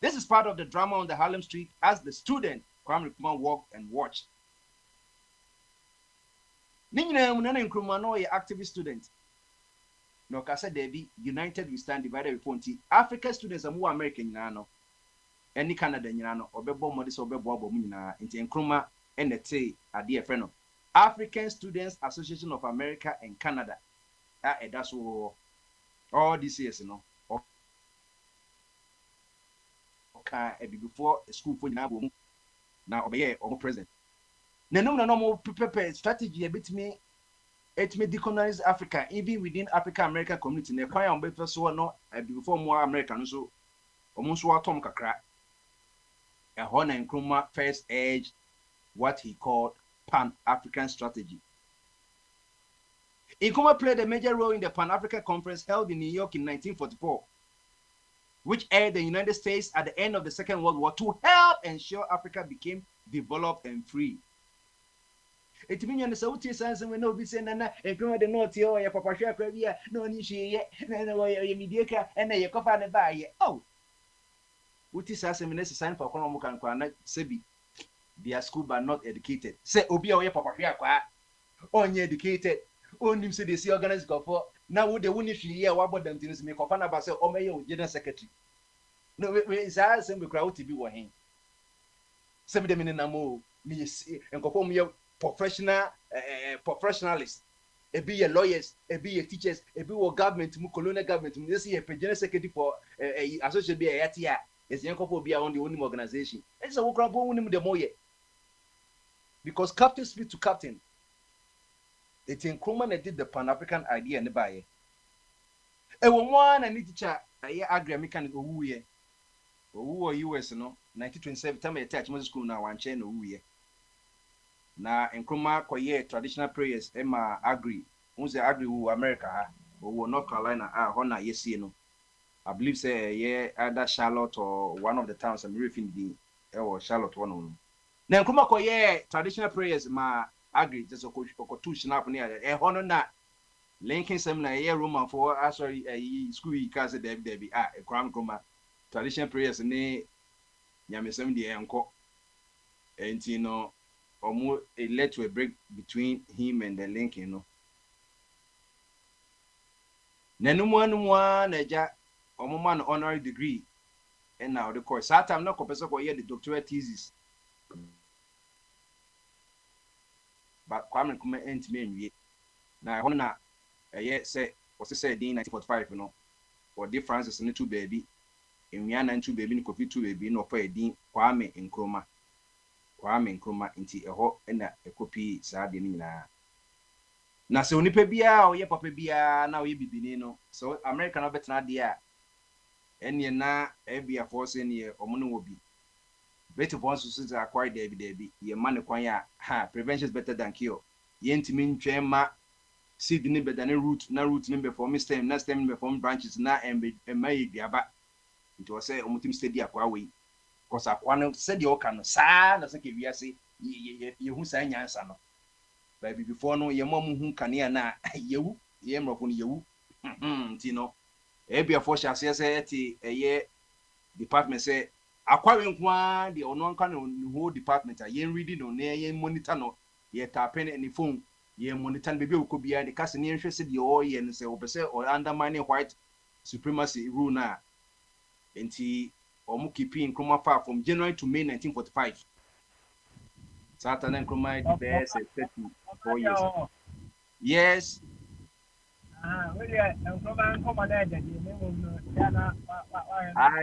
This is part of the drama on the Harlem street as the student Kwame Nkrumah walked and watched. Nina Nkrumah no a activist student. No kasa Debbie, united we stand, divided we fall. African students are more American now. Any Canada nyina obebo modis obebo abo mu nyina nti Nkrumah enete ade efre no African Students Association of America and Canada that's all these years no okay before school for nyina bo na obeye omo president na no mo prepare strategy a bit me decolonize Africa even within African American community na kwan am be so no before more America no so omo so atom kakra. Nkrumah first urged what he called Pan-African strategy. Nkrumah played a major role in the Pan-African Conference held in New York in 1944, which aired the United States at the end of the Second World War to help ensure Africa became developed and free. It means the South East we know be saying na Nkrumah the North here ya papa hwe akra bia no ni hwe ye na ye mediaka na ye kofa ne ba ye oh Uti sasa minesi sign for kono mukan kwa na sebi their school but not educated. Say obi a oye papa hwe akwa onye educated. Onim say they see organize go for na wo de woni hwe ye wa bodam tin me kofa na ba say o meye o general secretary. No we sasa me kra uti bi wo hen. Sebi de na mo ni enkofo mu ye professionalists. Ebi ye lawyers, ebi ye teachers, ebi wo government mu colonial government mu say ye general secretary for association be ya tia. It's the uncle be on the only organization. It's a work around the moye. Because captain speak to captain. It's in Nkrumah that did the Pan-African idea in the Baye. And one I need to chat a year agree mechanic who ye. Who are US no 1927 time I attach my school now and chain who ye. Now Nkrumah koye traditional prayers Emma agree. Who's the agree who America or North Carolina Hona yes no. I believe say either Charlotte or one of the towns I'm referring the or Charlotte one on. Now Nkrumah koye traditional prayers ma agree just a two snap near a honor na linking some na Roman for sorry school cause Debbie a Kwame Nkrumah traditional prayers ne nyamesem de enko and you know almost it led to a break between him and the link Nanumwa naja man honorary degree and now the course that time not professor for the doctoral thesis but Kwame Nkrumah ent me na hono na say was say in 1945 or differences in two baby in yana two baby ni kofi two baby no for din Kwame Nkrumah nti eho na ekopi saa de ni na se onipa bia o ye papa bia na o ye bibini no so America no betena de a ene na ebia force ne omono wo bi better force so acquire Debbie ye man kwan ya prevention is better than cure ye ntimi ntwe ma seed ni better than root ni be form stem na stem be form branches na emma ye biaba it was say omutim steady akwa we because akwa no said the oka no saa na se ke wiase ye hu saa nyansa no baby before no ye mom hu kane na yewu ye mrofo no yewu ti no ebia for shase say ti eye department say Akwawe nkwa the ono nka no whole department a yen reading no na yen monitor no ye tapping any phone ye monitor baby ko bia the case ne nhwe se de o ye no se obese or undermining white supremacy rule na enti omo keeping Nkrumah far from January to May 1945 Saturday Nkrumah the best 34 years yes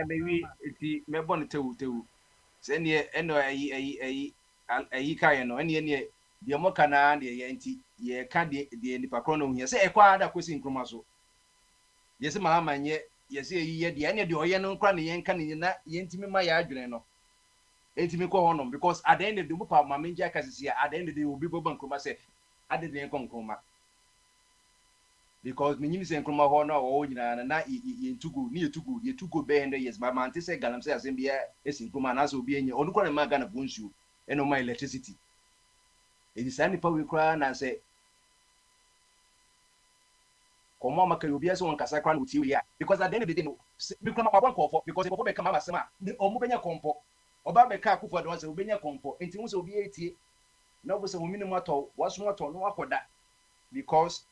maybe enti me bon tewu send ye eno ayi kai no ene ene de mo kana de ye nti ye ka de nipa kro no hu se ekwa ada kwesi Nkrumah so ye se ma amanye ye se yi ye de ene de oye no nkra ne ye nka ne na ye ntimi ma ya adwene no ntimi ko honom because at the end of the day pa ma menja kasisi at the end of the day obi bo Nkrumah se ade de Nkrumah because me nyim se Nkrumah ho na o nyina na ye tugu be 100 years but man te se galam se asem bia esi Nkrumah na so obi enye onu kwa na ma Ghana bonsu eno my electricity it is any power we cry na say komo maka obi ese won kasa kra na uti ya because at the end of the day no Nkrumah kwa bon kofo because before be kama masema omo benya kompo oba be ka akufo don say obenya kompo enti wo se obi etie na wo se wo minimum ato waso ato no akoda because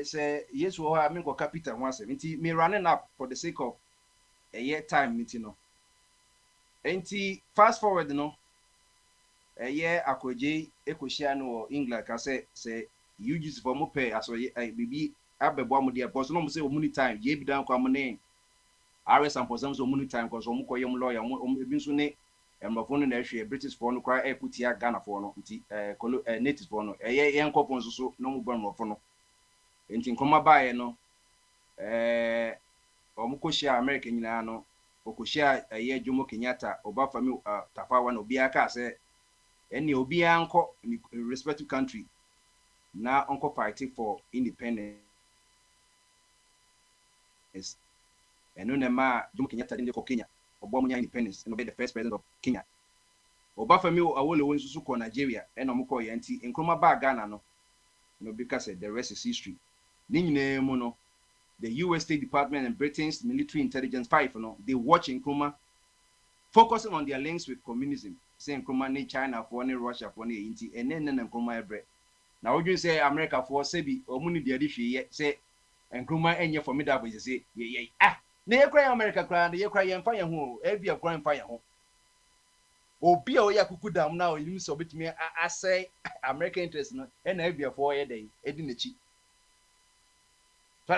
say yes wo ha me go capital one enti me running up for the sake of a year time meeting no enti fast forward no a year akoje ekoshia no England ka say you use for mo pay aso bibi abebo am there because no mo say omuni time je bi dan kwa mo ne RS and for some so omuni time because omo koyem lawyer ebi nso ne emrofo no na ehwe British for no kwa ekutia Ghana for no nti native for no ye nkofo nso so no mo bon mrofo no enti Nkrumah bae no omukoshia America nyina no okoshia ye Jomo Kenyatta Obafemi Tafawa no bia ka se eni obi anko respective country na onko fighting for independence eno na ma Jomo Kenyatta ndi ko Kenya obomunya independence no be the first president of Kenya Obafemi Awolowo nsusu ko Nigeria eno mko ye nti Nkrumah ba Ghana no because the rest is history no the US State Department and Britain's military intelligence 5 they watch Nkrumah focusing on their links with communism saying Nkrumah ne China for ne Russia for ne inti enen Nkrumah ebre na would you say America for sebi omuni de adihwe say Nkrumah enye formidable say ye na ye kra America kra na ye kra ye mfa ye ho e bia kra mfa ye ho obi a oya kukudam na oyim so betimi asay American interest no e na e bia for ye dey edi nachi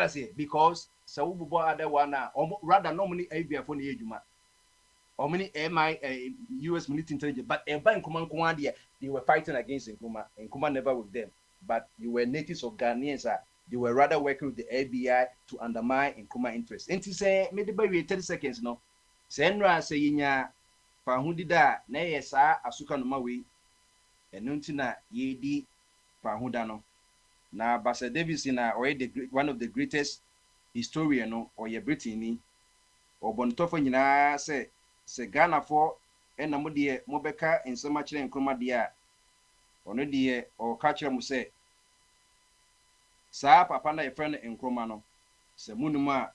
say because so bubo other one rather normally ABF for the ejuma or many US military intelligence but a bank Nkrumah they were fighting against Nkrumah and Nkrumah never with them but you were natives of Ghanaians they were rather working with the FBI to undermine Nkrumah interests and to say maybe by 30 seconds no say nra say yinya fa hundida na yesa asuka no mawe eno ntina yedi fa huda no na Basa Davis na one of the greatest historian no or ye Britain or bontofo nyina se Ghana for na mo de mo beka nsema kire Nkrumah de a ono de o ka kire mo se sa papa na ye friend Nkrumah no se munum a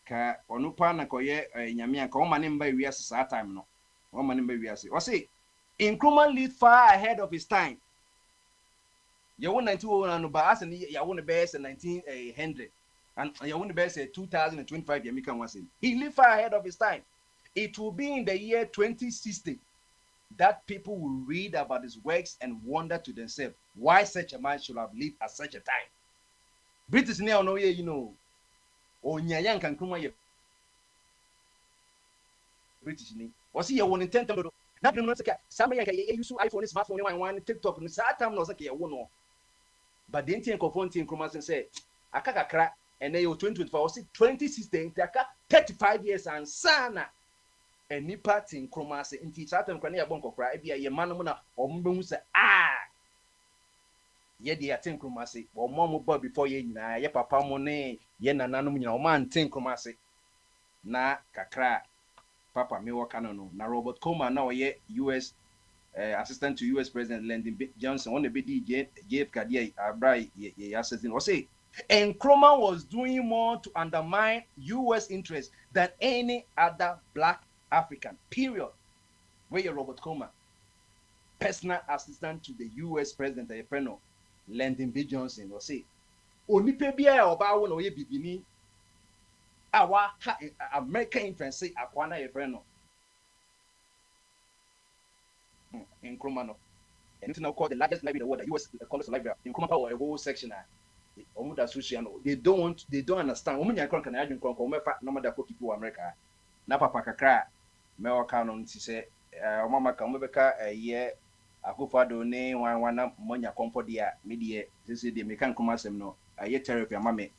ka onu pa na koye nyame anka o mane mba wiase sa time no o mane mba wiase o say Nkrumah lived far ahead of his time. You won 1901 no ba as you won the best 1900 and you won the best 2025 you make one say he lived far ahead of his time. It will be in the year 2060 that people will read about his works and wonder to themselves why such a man should have lived at such a time. British now know you know onyanya kan Nkrumah ye British ni o see you won intent to na bi no say some yan ka use iPhone smartphone one TikTok no sa time no say ka ye won but the thing confronting Nkrumah say aka kakra and then 2024 was 2016 aka 35 years and sana any part in Nkrumah say nti sa time kwa na ye bon kokra e bia ye man mo na ombehu say ye dey atin Nkrumah say o mo bo before ye nyina ye papa mo ne ye nananom nyina o man tin Nkrumah say na kakra papa me work no na Robert Coleman na ye US assistant to US President Lyndon Johnson on the BD JF Kadia Abrai ye assistant o say And Nkrumah was doing more to undermine U.S. interests than any other black African, period. Where you're Robert Nkrumah, personal assistant to the U.S. President, Lyndon B. Johnson, will say, Onipe bia oba wo na oye bibini awa American influence akwana ye friend no. Nkrumah no. And it's now called the largest library in the world, the U.S. College Library. Nkrumah power a whole section. They don't understand. Women are can imagine no matter what people America. Na papa kakra me waka no nti se mama ka mbeka ye Akwantufuo ne wan monya kompo dia me de se de me kan kuma asem no ye therapy ama me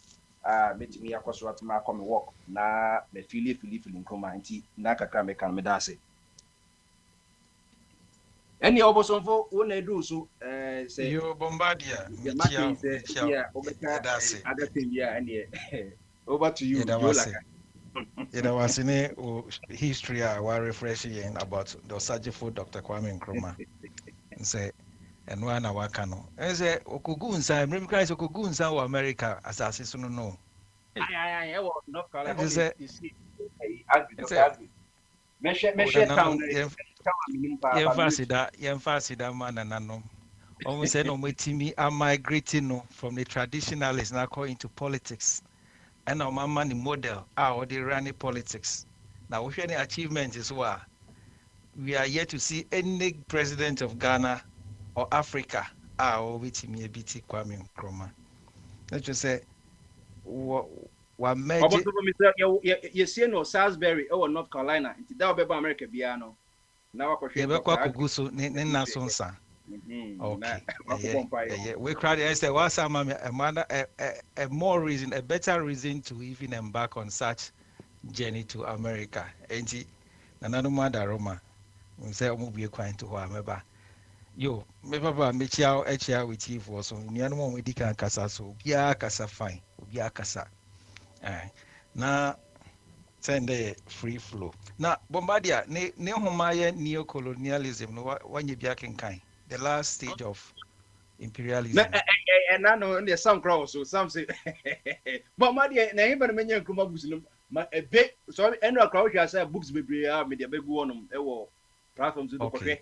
metimi yakoso atma akọ me work na me feel nkoma nti na kakra me kan me da ase. Any obosonfo wona edu so say you Bombardier yeah other thing yeah and over to you Jolaka. There was in a history I was refreshing about the Osajifo Dr. Kwame Nkrumah and say and one hour cano and say Okugunsa Mrimkrais Okugunsa or America as I say no I was not calling Yemfasida man and anom. Almost said no me are migrating from the traditionalists now going into politics. And our money model or the running politics. Now if any achievement is what we are yet to see any president of Ghana or Africa or with me a BT Kwame Nkrumah. Let's just say what magic you see no Salisbury or North Carolina into that be America piano. Now okay. Yeah. We cried and said, what's a more reason, a better reason to even embark on such journey to America. And another matter, Roma, we say, I'm be quite to whoever. Yo, me papa, me chow, with you for so, Niano, we can casa, so, yeah, casa fine, yeah, casa. Now, send the free flow. Now, Bombardier, ne homaya neo-colonialism, no one you be kind. The last stage of imperialism. And I know there's some crowds, so some say, but my dear, na even many Nkrumah books, a big, sorry, and a crowd has books, maybe a big one, platforms to the country,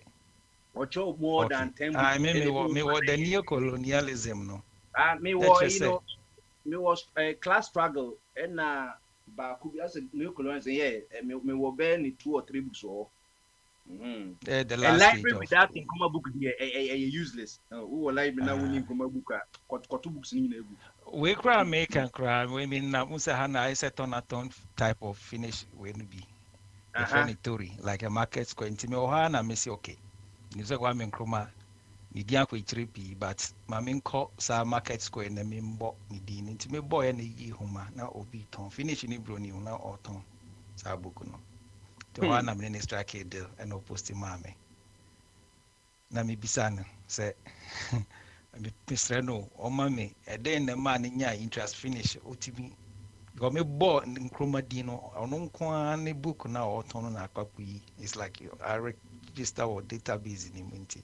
or show more than 10 books. I mean, me what the neo-colonialism, no. Me what, you know, me was a class struggle, and could be as a neo-colonialism, yeah, me will burn 2 or 3 books or. The last library without Nkrumah book is useless. Who library now we Nkrumah book? Got 2 books in we cry make and cry. We mean na Musa Hana is a ton type of finish when be a funny story like a market square. Intime Ohana Messi okay. You say Kwame Nkrumah ni dia ko 3p but mamin ko sa market square na mimbo ni din intime boy na yi homa na obi ton finish ni bro ni na oton sa book no. To one am in strike deal and opposite mame. Na mi bisano say Mr. No or mammy, and then the man in your interest finish OTV. Got me bought in Nkrumah Dino or no quani book now or ton on copy. It's like I register or database in Minty.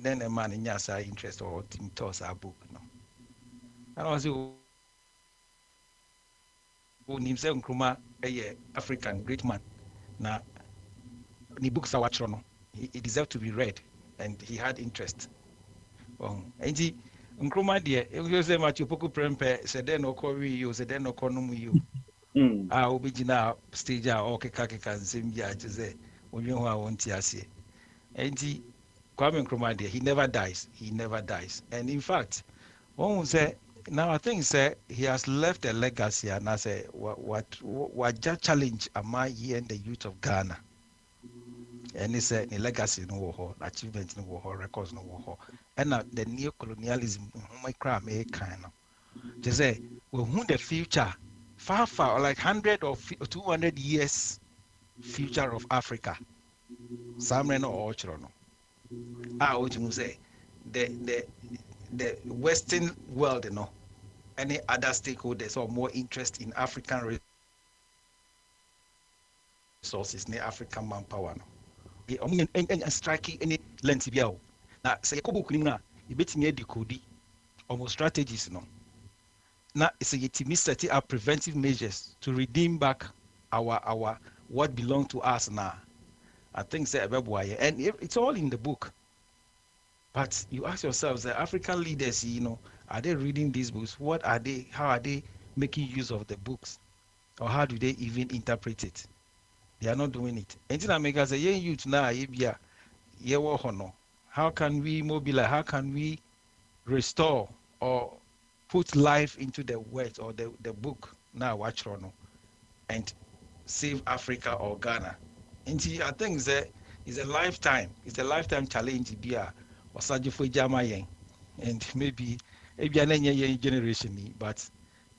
Then a man in your side interest or team toss our book. No. And also who himself Nkrumah a African great man. Now, the books are what he deserved to be read, and he had interest. And he Nkrumah dear, if you say Matthew Poku Prempe, said then no call you, said then no call you. I will be now stage out okay, Kaka, same year to say, when you want to see. And he Kwame Nkrumah dear, he never dies, And in fact, one will say, now I think he has left a legacy, and I say what just challenge am I here in the youth of Ghana? And he said the legacy no war, achievement no war, records no war, and now the neo-colonialism my crime kind of. They say we who the future far like 100 or 200 years future of Africa. Some no or no. What you say the Western world, any other stakeholders or more interest in African resources, near African manpower. And striking any length bill. Now, say, you bet me decode almost strategies, now it's a yetimi setting up preventive measures to redeem back our what belong to us now. I think say and it's all in the book. But you ask yourselves, the African leaders, are they reading these books? What are they? How are they making use of the books? Or how do they even interpret it? They are not doing it. Until America say, "Yeah, youth now, how can we mobilize? How can we restore or put life into the words or the book now? Watch and save Africa or Ghana." And I think that it's a lifetime challenge. Be a for Jamayen, and maybe an generation, but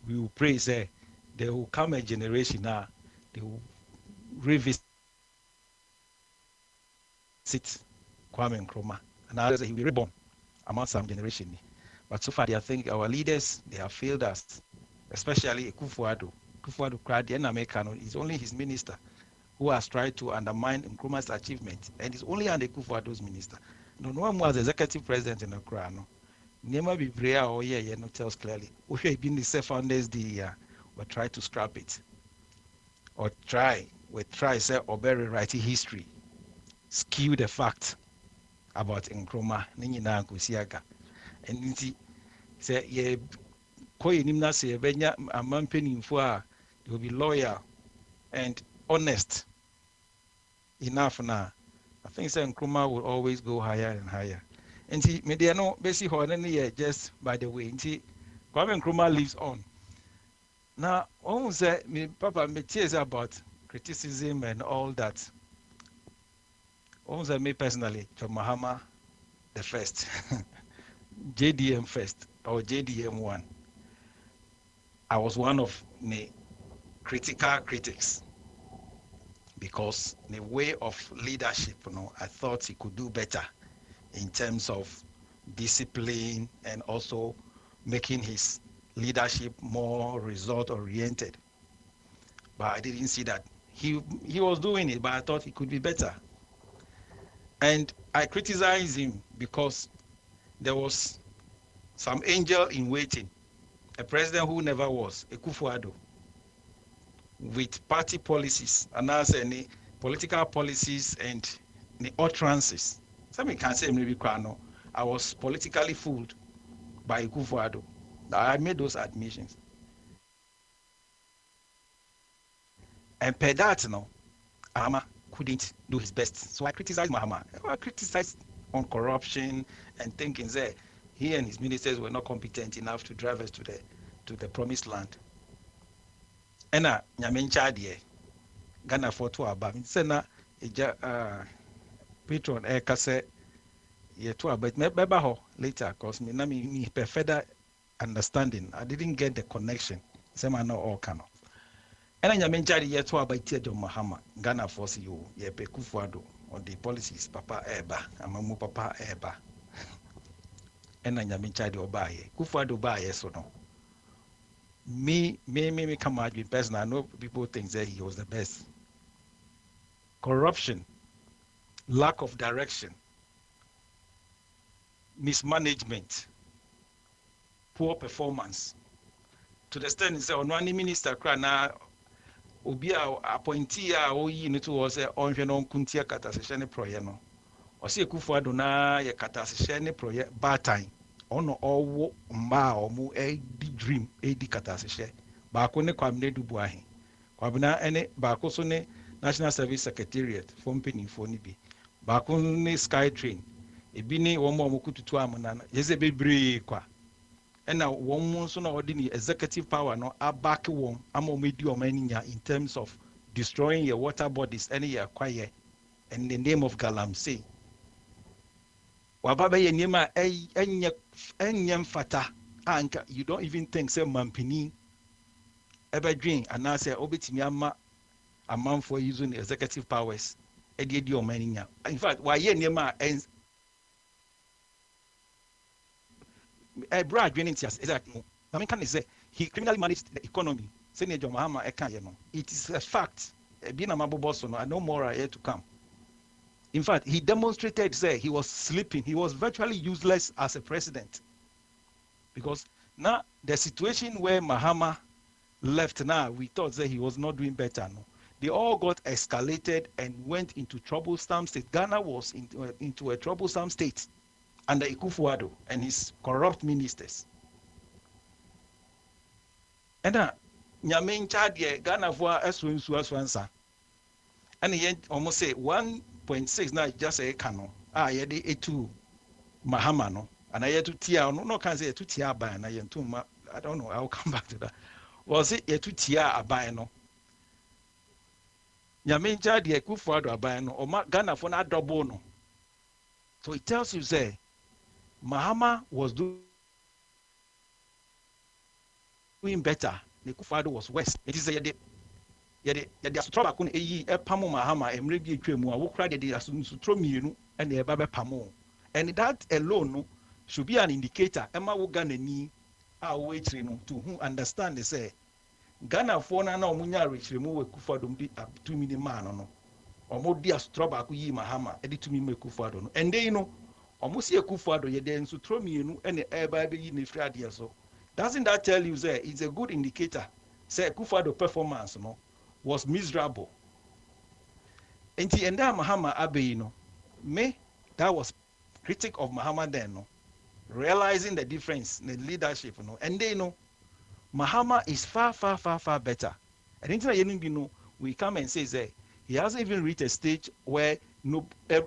we will pray say there will come a generation now, they will revisit Kwame Nkrumah, and others he will be reborn among some generation. But so far, I think our leaders, they have failed us, especially Akwantufuo. Akwantufuo cried, and American is only his minister who has tried to undermine Nkrumah's achievement, and it's only under Akwantufuo's minister. No one was executive president in Accra. No, never be prayer or no tells clearly. We have been the founders the we try to scrap it, or try say or bury writing history, skew the fact about Nkrumah. Nina Kusiaga, and nti say ye koy nimna say benya amam penimfo a they will be loyal and honest enough now. I think say Nkrumah will always go higher and higher. And see, media no basic honor just by the way. See, Kwame Nkrumah lives on. Now, almost me Papa me tears about criticism and all that. Almost me personally, John Mahama the first, JDM first or JDM one. I was one of the critical critics because the way of leadership, I thought he could do better in terms of discipline and also making his leadership more result oriented. But I didn't see that. He was doing it, but I thought he could be better. And I criticized him because there was some angel in waiting, a president who never was, Akwantufuo, with party policies, and as any political policies and the utterances. Some can say maybe I was politically fooled by Akwantufuo. I made those admissions. And per that, Mahama couldn't do his best. So I criticized Mahama. I criticized on corruption and thinking that he and his ministers were not competent enough to drive us to the promised land. And Nyamencha Ghana for two abam. Sena patron kase ye two but maybe later because me further understanding. I didn't get the connection. Same I know all kind of. And I mentioned yet to about John Mahama, Ghana for you, ye pe Akwantufuo on the policies, Papa Eba, Amamu Papa Eba. And I mentioned the Obaye, Akwantufuo Obaye, so no. Me come out with person. I know people think that he was the best. Corruption, lack of direction, mismanagement, poor performance. To the extent that one minister now obi a appointee a oyi ne to was onhwe no kuntia katasehye ne proye no o se Akwantufuo na ye katasehye ne proye batan ono owo mma a omu di dream di katasehye ba ko ne kwamne dubu ahe kwabna ene ba ko so ne National Service Secretariat for mpenifo ni bi ba ko ne Skytrain ebi ne wo mo kututu amuna yeze bebre kwa ena wo mo so na odi ni executive power no abake won amomedi omaninya in terms of destroying your water bodies any your kwaye in the name of galamsey wababa ye nyema enye mfata anka you don't even think say mampini ebedwin anase obetimi ama amanfo using executive powers edi omaninya in fact why ye nyema Brad Jennings exactly. I mean, can you say he criminally managed the economy? Saying John Mahama, it is a fact. Being a mabo boss, I know more are yet to come. In fact, he demonstrated, say he was sleeping. He was virtually useless as a president because Now, the situation where Mahama left now, we thought that he was not doing better. No, they all got escalated and went into troublesome state. Ghana was into a troublesome state under Akwantufuo and his corrupt ministers. And nyame ncha de Ghana for aswansa. And he almost say 1.6 now just a canon. Ye de etu Mahama no. And I had to tia no can say to tia by and I don't know, I'll come back to that. Was it ye to tia abai no? Nyame ncha de Akwantufuo abai no or Ghana for na double no. So it tells you say Mahama was doing better. Akwantufuo was worse. It is a yɛde asotro baako no ɛyi ɛpamo Mahama mmerɛ bi atwa mu a wokora de asotro mmienu ɛna ɛba bɛpamo. And that alone no should be an indicator ɛma wo Ghana ni a wo akyire no to who understand say Ghana for na ɔmo nya arekyire mu wɔ Akwantufuo bi tumi ne maa no ɔmo di asotro baako yi Mahama ɛde tumi ma Akwantufuo no and then no ɔmo si Akwantufuo yɛde asotro mmienu ɛna ɛba bɛyi ne firi adeɛ so. Doesn't that tell you say it's a good indicator say Akwantufuo performance no was miserable. And Mahama Abe, me, that was critic of Mahama then, no, realizing the difference in the leadership, no, and they know Mahama is far better. And we come and say, he hasn't even reached a stage where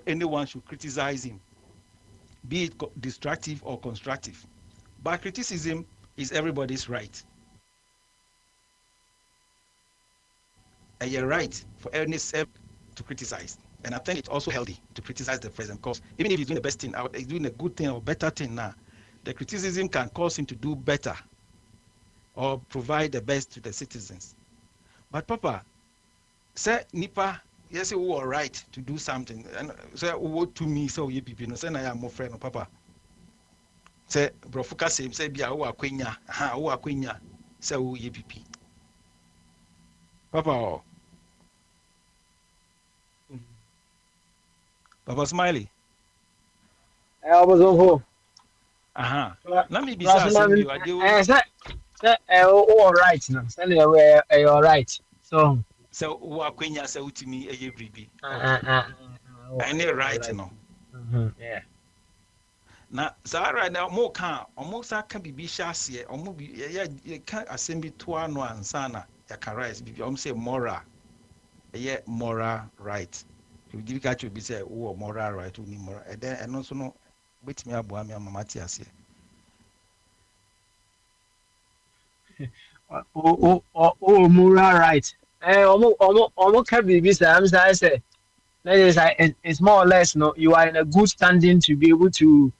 anyone should criticize him, be it destructive or constructive. But criticism is everybody's right. And you're right for any self to criticize. And I think it's also healthy to criticize the president because even if he's doing the best thing, he's doing a good thing or better thing now, the criticism can cause him to do better or provide the best to the citizens. But Papa, say Nipa, yes, we are right to do something. And say, what to me, so you people, say, I am more friend of Papa. Say, Brofuka say, be a quenya, say, you people. Papa, Papa Smiley. I was on home. Let me be saying all right now. All right. So Wakwenya say to me a bribi. I need right no. Yeah. Now, Sarah now more can almost can be shassie or movie. You can't assemble to no and sana. You can rise. You say moral. Yeah, moral right. You give catch you be say oh moral right to moral. And then and also no wait me abu ami Matias moral right. Almost can be say I'm say it's more or less no you are in a good standing to be able to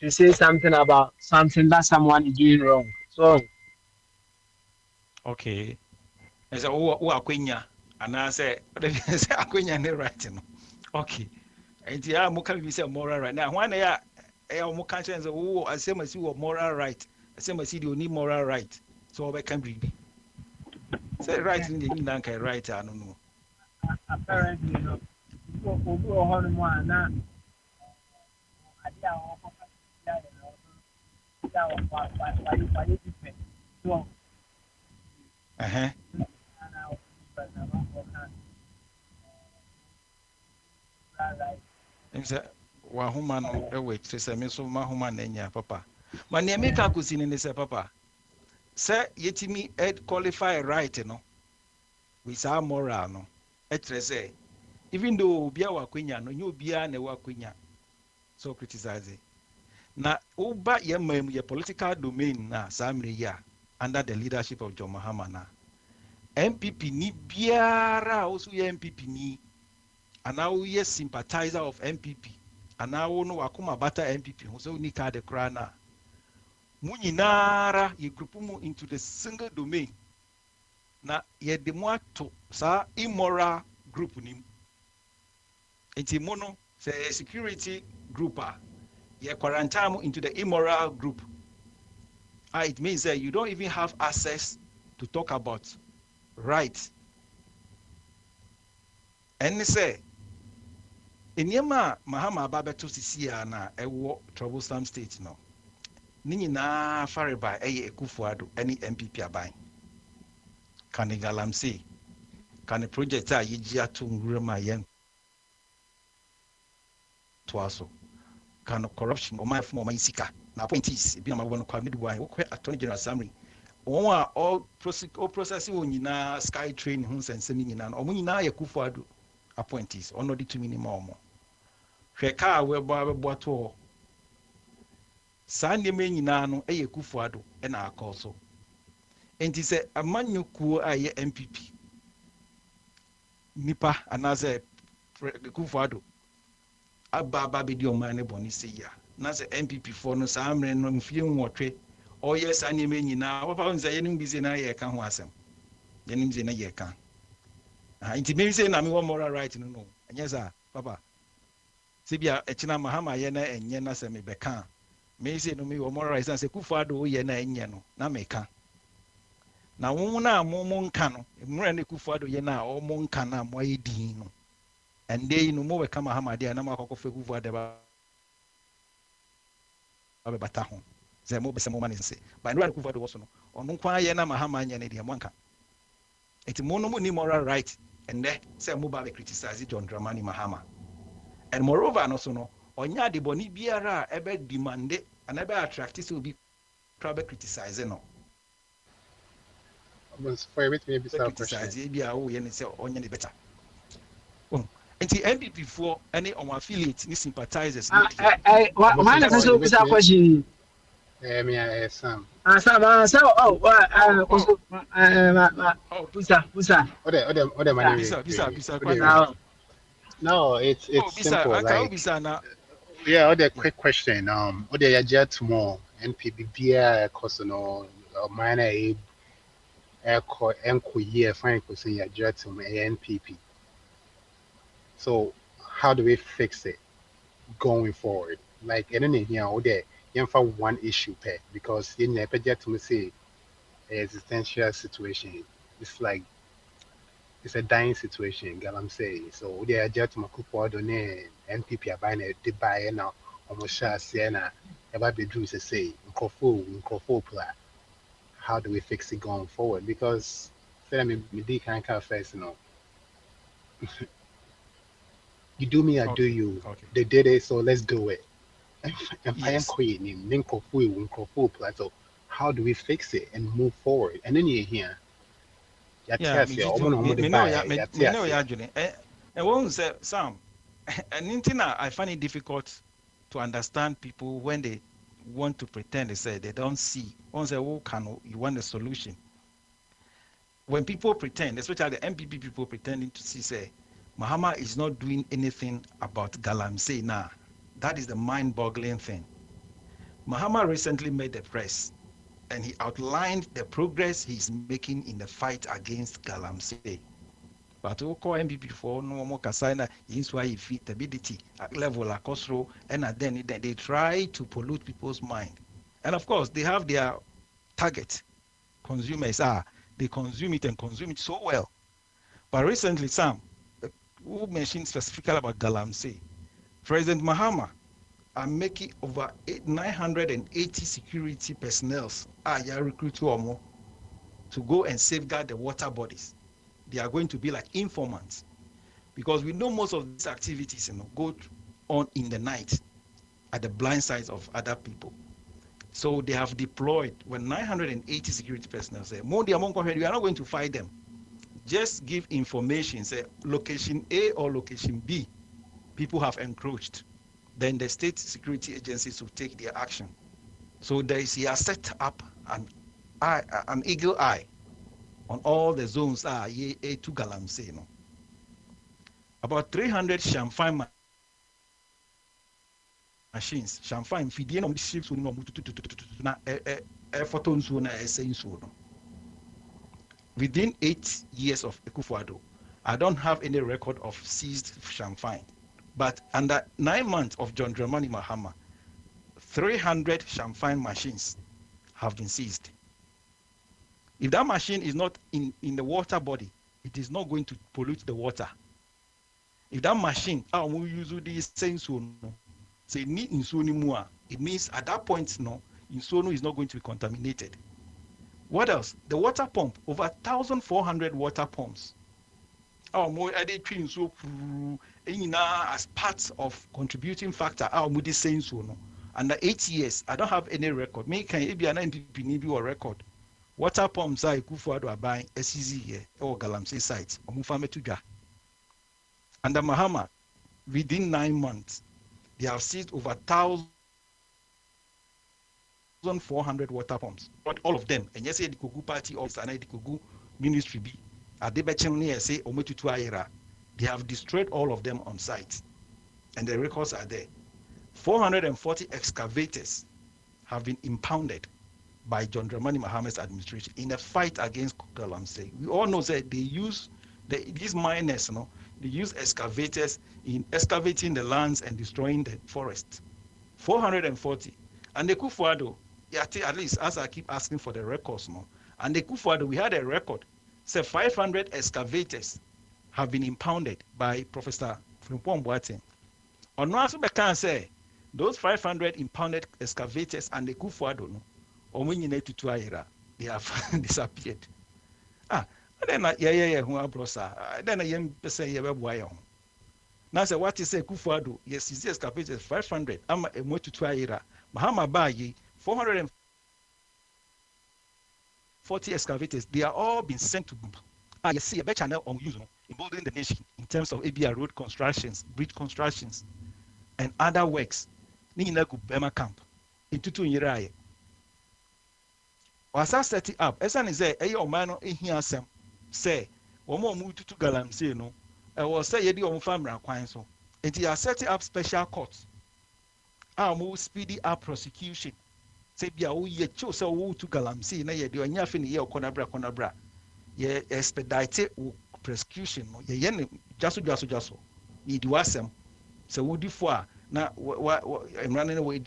say something about something that someone is doing wrong. So okay. I say oh akwenya and I say akwenya ne right no. Okay. And yeah, mo can be say moral right now. When I mo can say oh I say my see moral right. I say my see the only moral right. So I can be. Say right in the Indanka right I don't know. Apparently no. Wahuma no wait say me so mahuma nenya papa. Ma ne make akusi ne say papa. Say yetimi ed qualify right no. We say moral no. Etre say even though obia wakwenya no nyo obia na wakwenya. So criticize it. Na uba ye mem ye political domain na samre ya under the leadership of John Mahama na MPP ni biara also ye MPP ni and now ye sympathizer of MPP and now no akuma bata MPP so ni ka de kra na munyinara ye group mu into the single domain na ye de mo ato sa immoral group ni enti mono say security group you quarantine into the immoral group. It means that you don't even have access to talk about right. And they say, in Yama Mahama Babeto Sisia na a troublesome state no. Nini na Fariba, Ekufuado, any MPP abai. Can the Galamsey, can the project a Yijia to Rema Yen Twaso, can corruption or my former Isika, now appointees, be my one committee why, Attorney General Assembly. All processing when you na sky train homes and sending in an Omina Ekufuado appointees, or not to minimum. Hweka whereby boato saa nneɛma nyinaa no yɛ Kufuado na akɔ so nti sɛ amanyɔkuo a ɛyɛ MPP nipa anaasɛ Kufuado aba bɛdi ɔman ne bɔne sɛ yia na sɛ MPP foɔ no saa mmerɛ no mfie nwɔtwe ɔyɛ saa nneɛma nyinaa wɔpa wo sɛ yɛnim bi sɛ na yɛka ho asɛm yɛnim sɛ na yɛka nti memi sɛ na mewɔ moral right no no ɛnyɛ saa papa sɛ bia ɛkyena Mahama yɛ na ɛnyɛ na sɛ mebɛka me say no me o moral right say Kufuado ye na enye no na meka na wo na mo nka no mura ne Kufuado ye na o mo nka na mo ye din no ende no mo we kama Mahama dia na makoko fe Kufuado ba bata ho ze mo be se mo mane se ba no Kufuado wo so no ono kwa ye na Mahama nya ne dia mo nka eti mo no mo ni moral right ende say mo ba be criticize John Dramani Mahama and moreover no so no onya de boni biara ebe demande and ebe attract so be try criticize no for everything be some criticize e bia wo ye ne say onya ne better nti MPP for any on affiliate ni sympathizers why na so be sa question me Sam pusa ode money bisa no it's simple like yeah, other quick question. Other ya jet tomorrow NPP bia kosono minor enko year fine koso ya jet to NPP. So how do we fix it going forward? Like anything here other you for one issue pair because you never jet to say existential situation. It's like it's a dying situation, girl. I'm saying. So they are just Kufuado ne NPP are buying a buy now. Almost Siena. About the Jews say Nkofo plan. How do we fix it going forward? Because say me can't first, you know. You do me, I do you. Okay. They did it, so let's do it. And Yes. Nkofo plan. So how do we fix it and move forward? And then you're here. Yeah, me know ya adwene and won't say Sam and intina I find it difficult to understand people when they want to pretend they say they don't see once they you want a solution when people pretend, especially the MPP people pretending to see say Mahama is not doing anything about Galamsey now. That is the mind-boggling thing. Mahama recently made the press and he outlined the progress he's making in the fight against Galamsey. But we call MPP for no more kasana is why he fit ability at level across and then they try to pollute people's mind. And of course, they have their target. Consumers they consume it and consume it so well. But recently, Sam, who mentioned specifically about Galamsey, President Mahama are making over 980 security personnel recruit to go and safeguard the water bodies. They are going to be like informants because we know most of these activities go on in the night at the blind sides of other people. So they have deployed 980 security personnel say, we are not going to fight them. Just give information, say location A or location B, people have encroached. Then the state security agencies will take their action. So he has set up an eagle eye on all the zones to Galamsey. About 300 champagne machines, champagne feeding on the ships within 8 years of Akwantufuo, I don't have any record of seized champagne. But under 9 months of John Dramani Mahama, 300 champagne machines have been seized. If that machine is not in the water body, it is not going to pollute the water. If that machine, it means at that point, Insuo is not going to be contaminated. What else? The water pump, over 1,400 water pumps. Our more added twin so as part of contributing factor. Our moody saying so no. Under 8 years, I don't have any record. Me can it be an NPP or record. Water pumps are Akwantufuo are buying SCZ here or Galamsey site. Omufame Tuja. Under Mahama, within 9 months, they have seized over 1,400 water pumps. Not all of them. And yes, the Kogu party office and the Kogu ministry be. They have destroyed all of them on site. And the records are there. 440 excavators have been impounded by John Dramani Mahama's administration in a fight against Galamsey. We all know that they use these miners, they use excavators in excavating the lands and destroying the forest. 440. And the Kufuado, at least as I keep asking for the records, and the Kufuado, we had a record. So 500 excavators have been impounded by Professor Frimpong Boateng. On also can say those 500 impounded excavators and the Kufuado, they have disappeared. Then then I say now say what is a Kufuado? Yes, is excavators 500. I'm a mo to Tuaira. Mahama Bayi 440 excavators. They are all been sent to you see a better channel on use in building the nation in terms of ABR road constructions, bridge constructions, and other works. Nina Bema camp in Tutu Yiraye. Was I set it up? As an is a man in here some say, one more move to Galamsey, no. I was say yedi on family acquaintance. So and he are setting up special courts. More speedy up prosecution. Say be a ye chose a woo to Galamsey, na ye do a nyafin ye or conabra. Ye expedite prosecution. Ye yen jaso. Ye do asem. So woody for na I'm running away.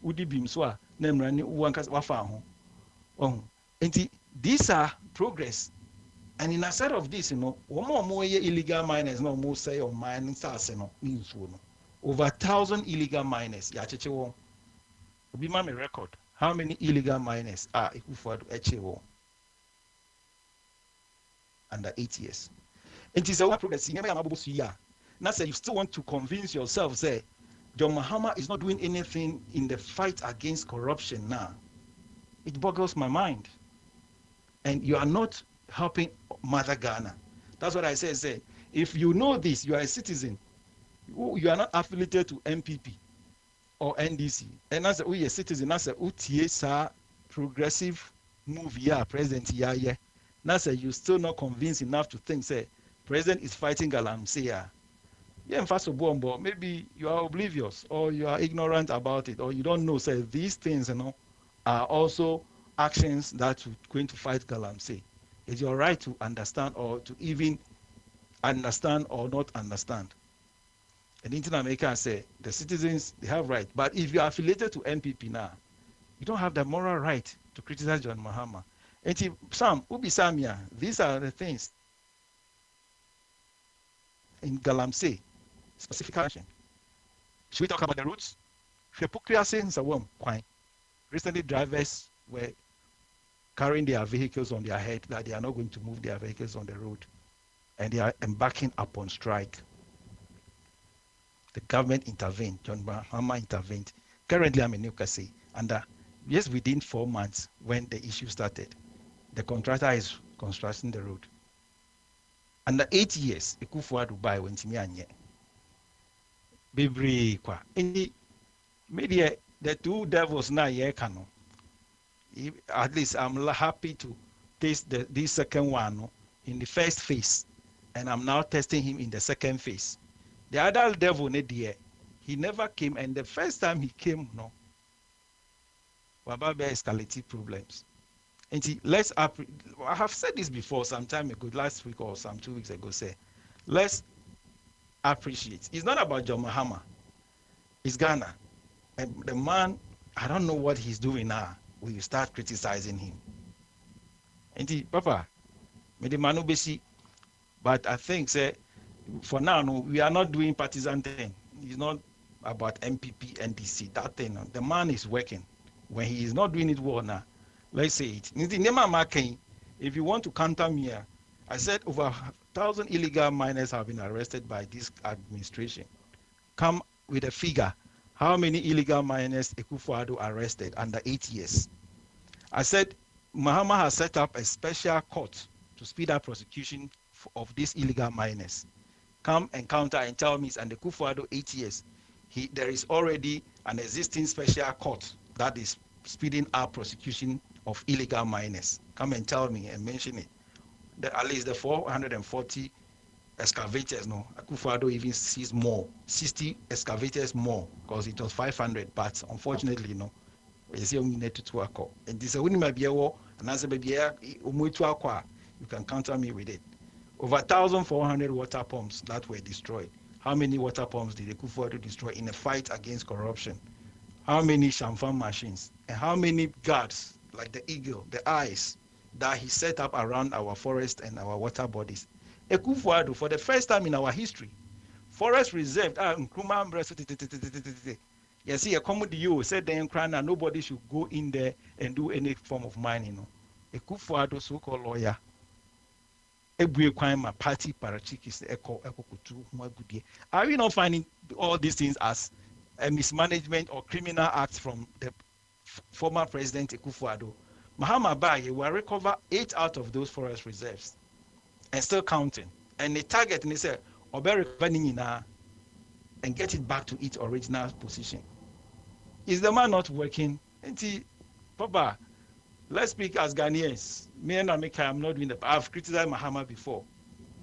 Woody beam so name running one cast wafa. And these are progress. And in a set of this, one more illegal miners, no more say of mining stars, means over 1,000 illegal miners. Yachewo. Be my record. How many illegal miners are Akwantufuo HAO under 8 years? It is a progress. Now, say you still want to convince yourself, say, John Mahama is not doing anything in the fight against corruption now. It boggles my mind. And you are not helping Mother Ghana. That's what I say. If you know this, you are a citizen. You are not affiliated to MPP or NDC. And as a citizen, as a UTA progressive move here, president here. Now say you still not convinced enough to think, say, president is fighting Galamsey. Yeah, first of all, maybe you are oblivious or you are ignorant about it, or you don't know, say, these things, are also actions that are going to fight Galamsey. It's your right to understand or to even understand or not understand. And in America say the citizens, they have right. But if you are affiliated to MPP now, you don't have the moral right to criticize John Mahama. And Ubi Samia, these are the things in Galamsey, specific action. Should we talk about the routes? Recently, drivers were carrying their vehicles on their head that they are not going to move their vehicles on the road, and they are embarking upon strike. The government intervened. John Mahama intervened. Currently, I'm in Newcastle, and just within 4 months, when the issue started, the contractor is constructing the road. Under 8 years, Akwantufuo Dubai went to me and Bibri kwa. Media, the two devils now kano. At least I'm happy to taste this second one in the first phase, and I'm now testing him in the second phase. The other devil, he never came, and the first time he came, Wababe escalated problems. And I have said this before some time ago, last week or some 2 weeks ago, say, let's appreciate. It's not about John Mahama. It's Ghana. And the man, I don't know what he's doing now. We start criticizing him. And Papa, but I think, say, for now, we are not doing partisan thing. It's not about MPP, NDC, that thing. The man is working. when he is not doing it well now, let's say it. If you want to counter me, I said over 1,000 illegal miners have been arrested by this administration. Come with a figure. How many illegal miners Akufo-Addo arrested under 8 years? I said Mahama has set up a special court to speed up prosecution of these illegal miners. Come and counter and tell me it's under Akufo-Addo 8 years. There is already an existing special court that is speeding up prosecution of illegal miners. Come and tell me and mention it. At least the 440 excavators, no, Akufo-Addo even sees more, 60 excavators more, because it was 500, but unfortunately, no. You see, we need to work. And this is when my beer and as a baby, you can counter me with it. Over 1,400 water pumps that were destroyed. How many water pumps did Akufo-Addo destroy in a fight against corruption? How many champagne machines? And how many guards, like the eagle, the eyes, that he set up around our forest and our water bodies? Akufo-Addo, for the first time in our history, forest reserve, you see, a commodity you said then nobody should go in there and do any form of mining. Akufo-Addo, so-called lawyer, party parachikis. Are we not finding all these things as a mismanagement or criminal acts from the former president Akufo-Addo? Mahama Baye will recover 8 out of those forest reserves and still counting. And the target, and they say, and get it back to its original position. Is the man not working? Papa, let's speak as Ghanaians. Me and Amika, I'm not doing that. I've criticized Mahama before.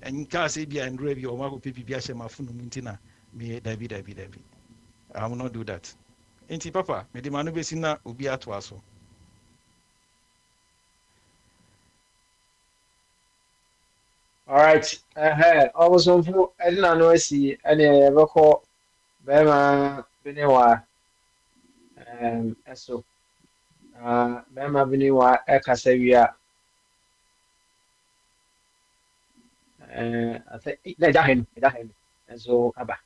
And in Kasabia and Revi or Mago Pipi Biashema Funumuntina, me David. I will not do that. Enti Papa, me the manu besina ubia to aso. All right. Almost on for I didn't know see any ever call Bema Benewa so Bema Benewa Ekasavia. I think that him. And so Abba.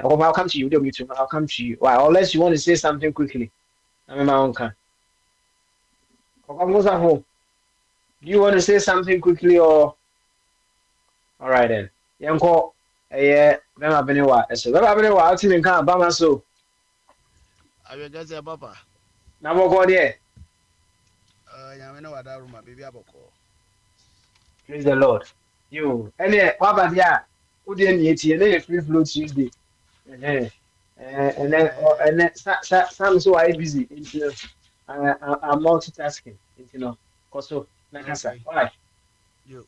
I'll come to you, don't you? I'll come to you. Why, unless you want to say something quickly. I'm in my own car. Do you want to say something quickly or all right then? Yanko, Bema Benewa. So Bema Benewa, I'll tell you in car, Bama so. I will just say, Papa. Now, go there. I know what that room, baby. Praise the Lord. You, any, what about ya? Who didn't eat you? Free flow Tuesday. And then some so I busy. I'm multitasking. Also, like I said, why? You.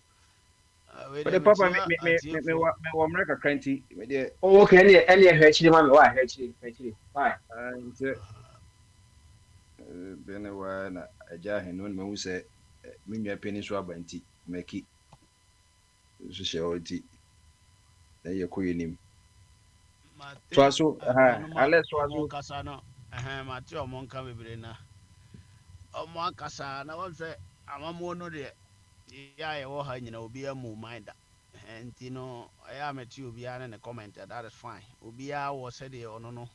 But the Papa me wa America cranty. Oh, okay. Any actually, mommy, why? Actually, why? Bene wa na aja henu na hu se me nua pani so abanti maki so she oti na ye koyenim twaso alex twaso kasa no mate o monka bebre na o mo akasa na won se amamo no de ya ye wo ha nyina obi amu mind enti no ya meti obi ana ne comment that is fine obi a wo se de ono no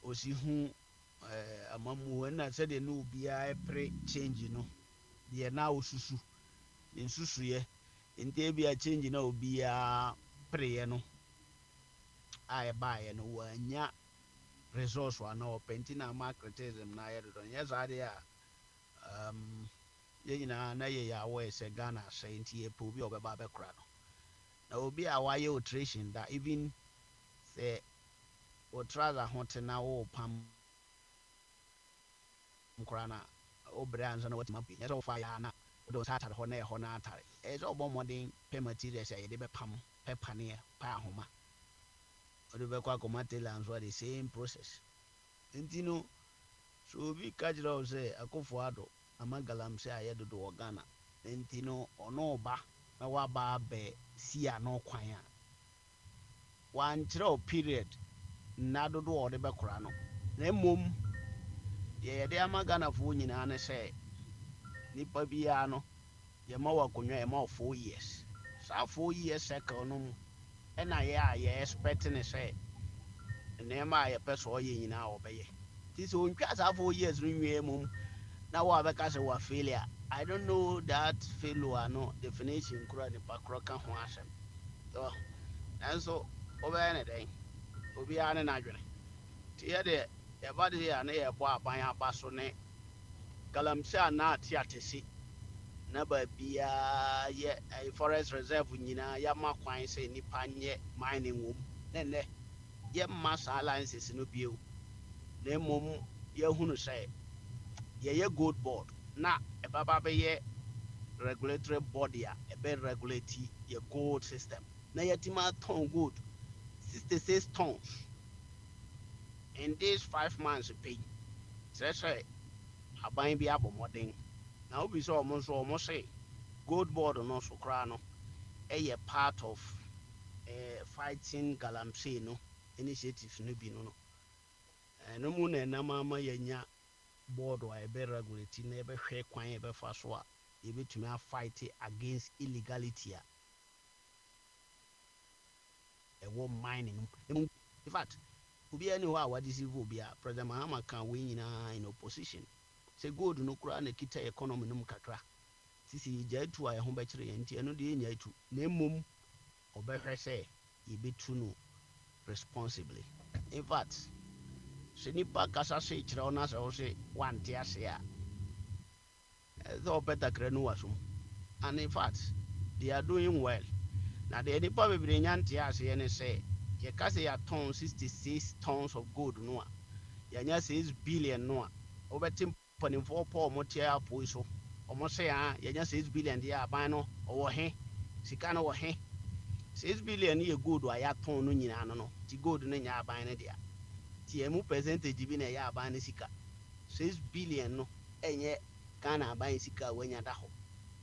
osi hu amamu na se de no obi a pre change no de na osusu nsusu ye enti e bia change na obi a pre no a ba ye no wanya resource wa na openti na ma criticism na ye do yes ade a ye nyina na ye ya wo se Ghana say enti e po bi obeba be kra no na obi a wa ye alteration that even say o trouser hote na wo pam kra na o brands na what mapi yes o fire na o don start ho na e ho na atare e so bo modern pay materials e de be pam pepper ne pa ahoma o de be kwa komatela and so the same process enti no so obi kajira say Akufo-Addo amagalam say ayedo do Ghana enti no ono ba na wa ba be si ano kwan a wan kire period na do do de be kora no na mom ye de amagana fo nyina ne say nipa bia no ye ma wa konwa ye ma 4 years sa 4 years cycle no e na ye expect ne say ne ma ye person ye nyina obeye This will just 4 years renewal. Now what because of failure. I don't know that failure no definition kura ni pakro kan ho asem. So and so over anything. Obi ane na adwene. Tie de e ba de ya na ye bo aban aba so ne galamsey na ate atesi na ba bia ye forest reserve nyina ya makwan se nipa nye mining wom. Ne ye massa alliances no bio. Na mom ye hunu say ye gold board na e baba be ye regulatory body a be regulate your gold system. Na yetima ton gold 66 tons in these 5 months pay. Say aban bi abomodin. Na obi so almost say gold board no so kra no a part of fighting galamsey no initiatives no bi no. No mu na na mama yenya board wa be regulate na be hwe kwan e be fa so a e betumi a fight against illegality a war mining. In fact, obi any wa deceive obi a President Mahama can win in opposition. Say gold no kura na kita economy no kakra. Sisi jaitu a ho be kire enti eno de nya itu. Na mum obehwe say e betu no responsibly. In fact, se nipa kasa se kire ona se one tia se a so better kre no wasum. And in fact, they are doing well. Now the nipa bebre nyanti ase ye ne say ye ka say ya ton 66 tons of gold no a ya nya 6 billion no a obetim panimfo po motia apo so omo say ya nya 6 billion dia aban no owo he sika no wo he 6 billion ye gold a ya ton no nyina no ti gold no nya aban ne dia ti emu percentage bi na ya aban ne sika 6 billion no enye Ghana aban sika wanya da ho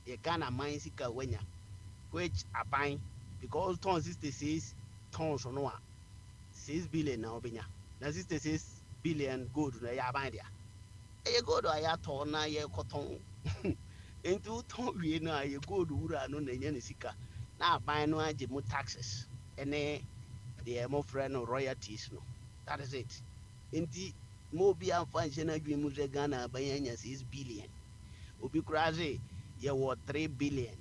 ye Ghana man sika wanya which aban because ton 66 tons no a 6 billion na obenya na 66 billion gold na ya ban dia e gold a ya to na ye koton into ton wie na ye gold wura no na nya ne sika na aban no age mu taxes ene the mo friend no royalties no that is it enti mo bi amfa nche na dwe mu ze Ghana aban nya 6 billion obi kuraze ye wo 3 billion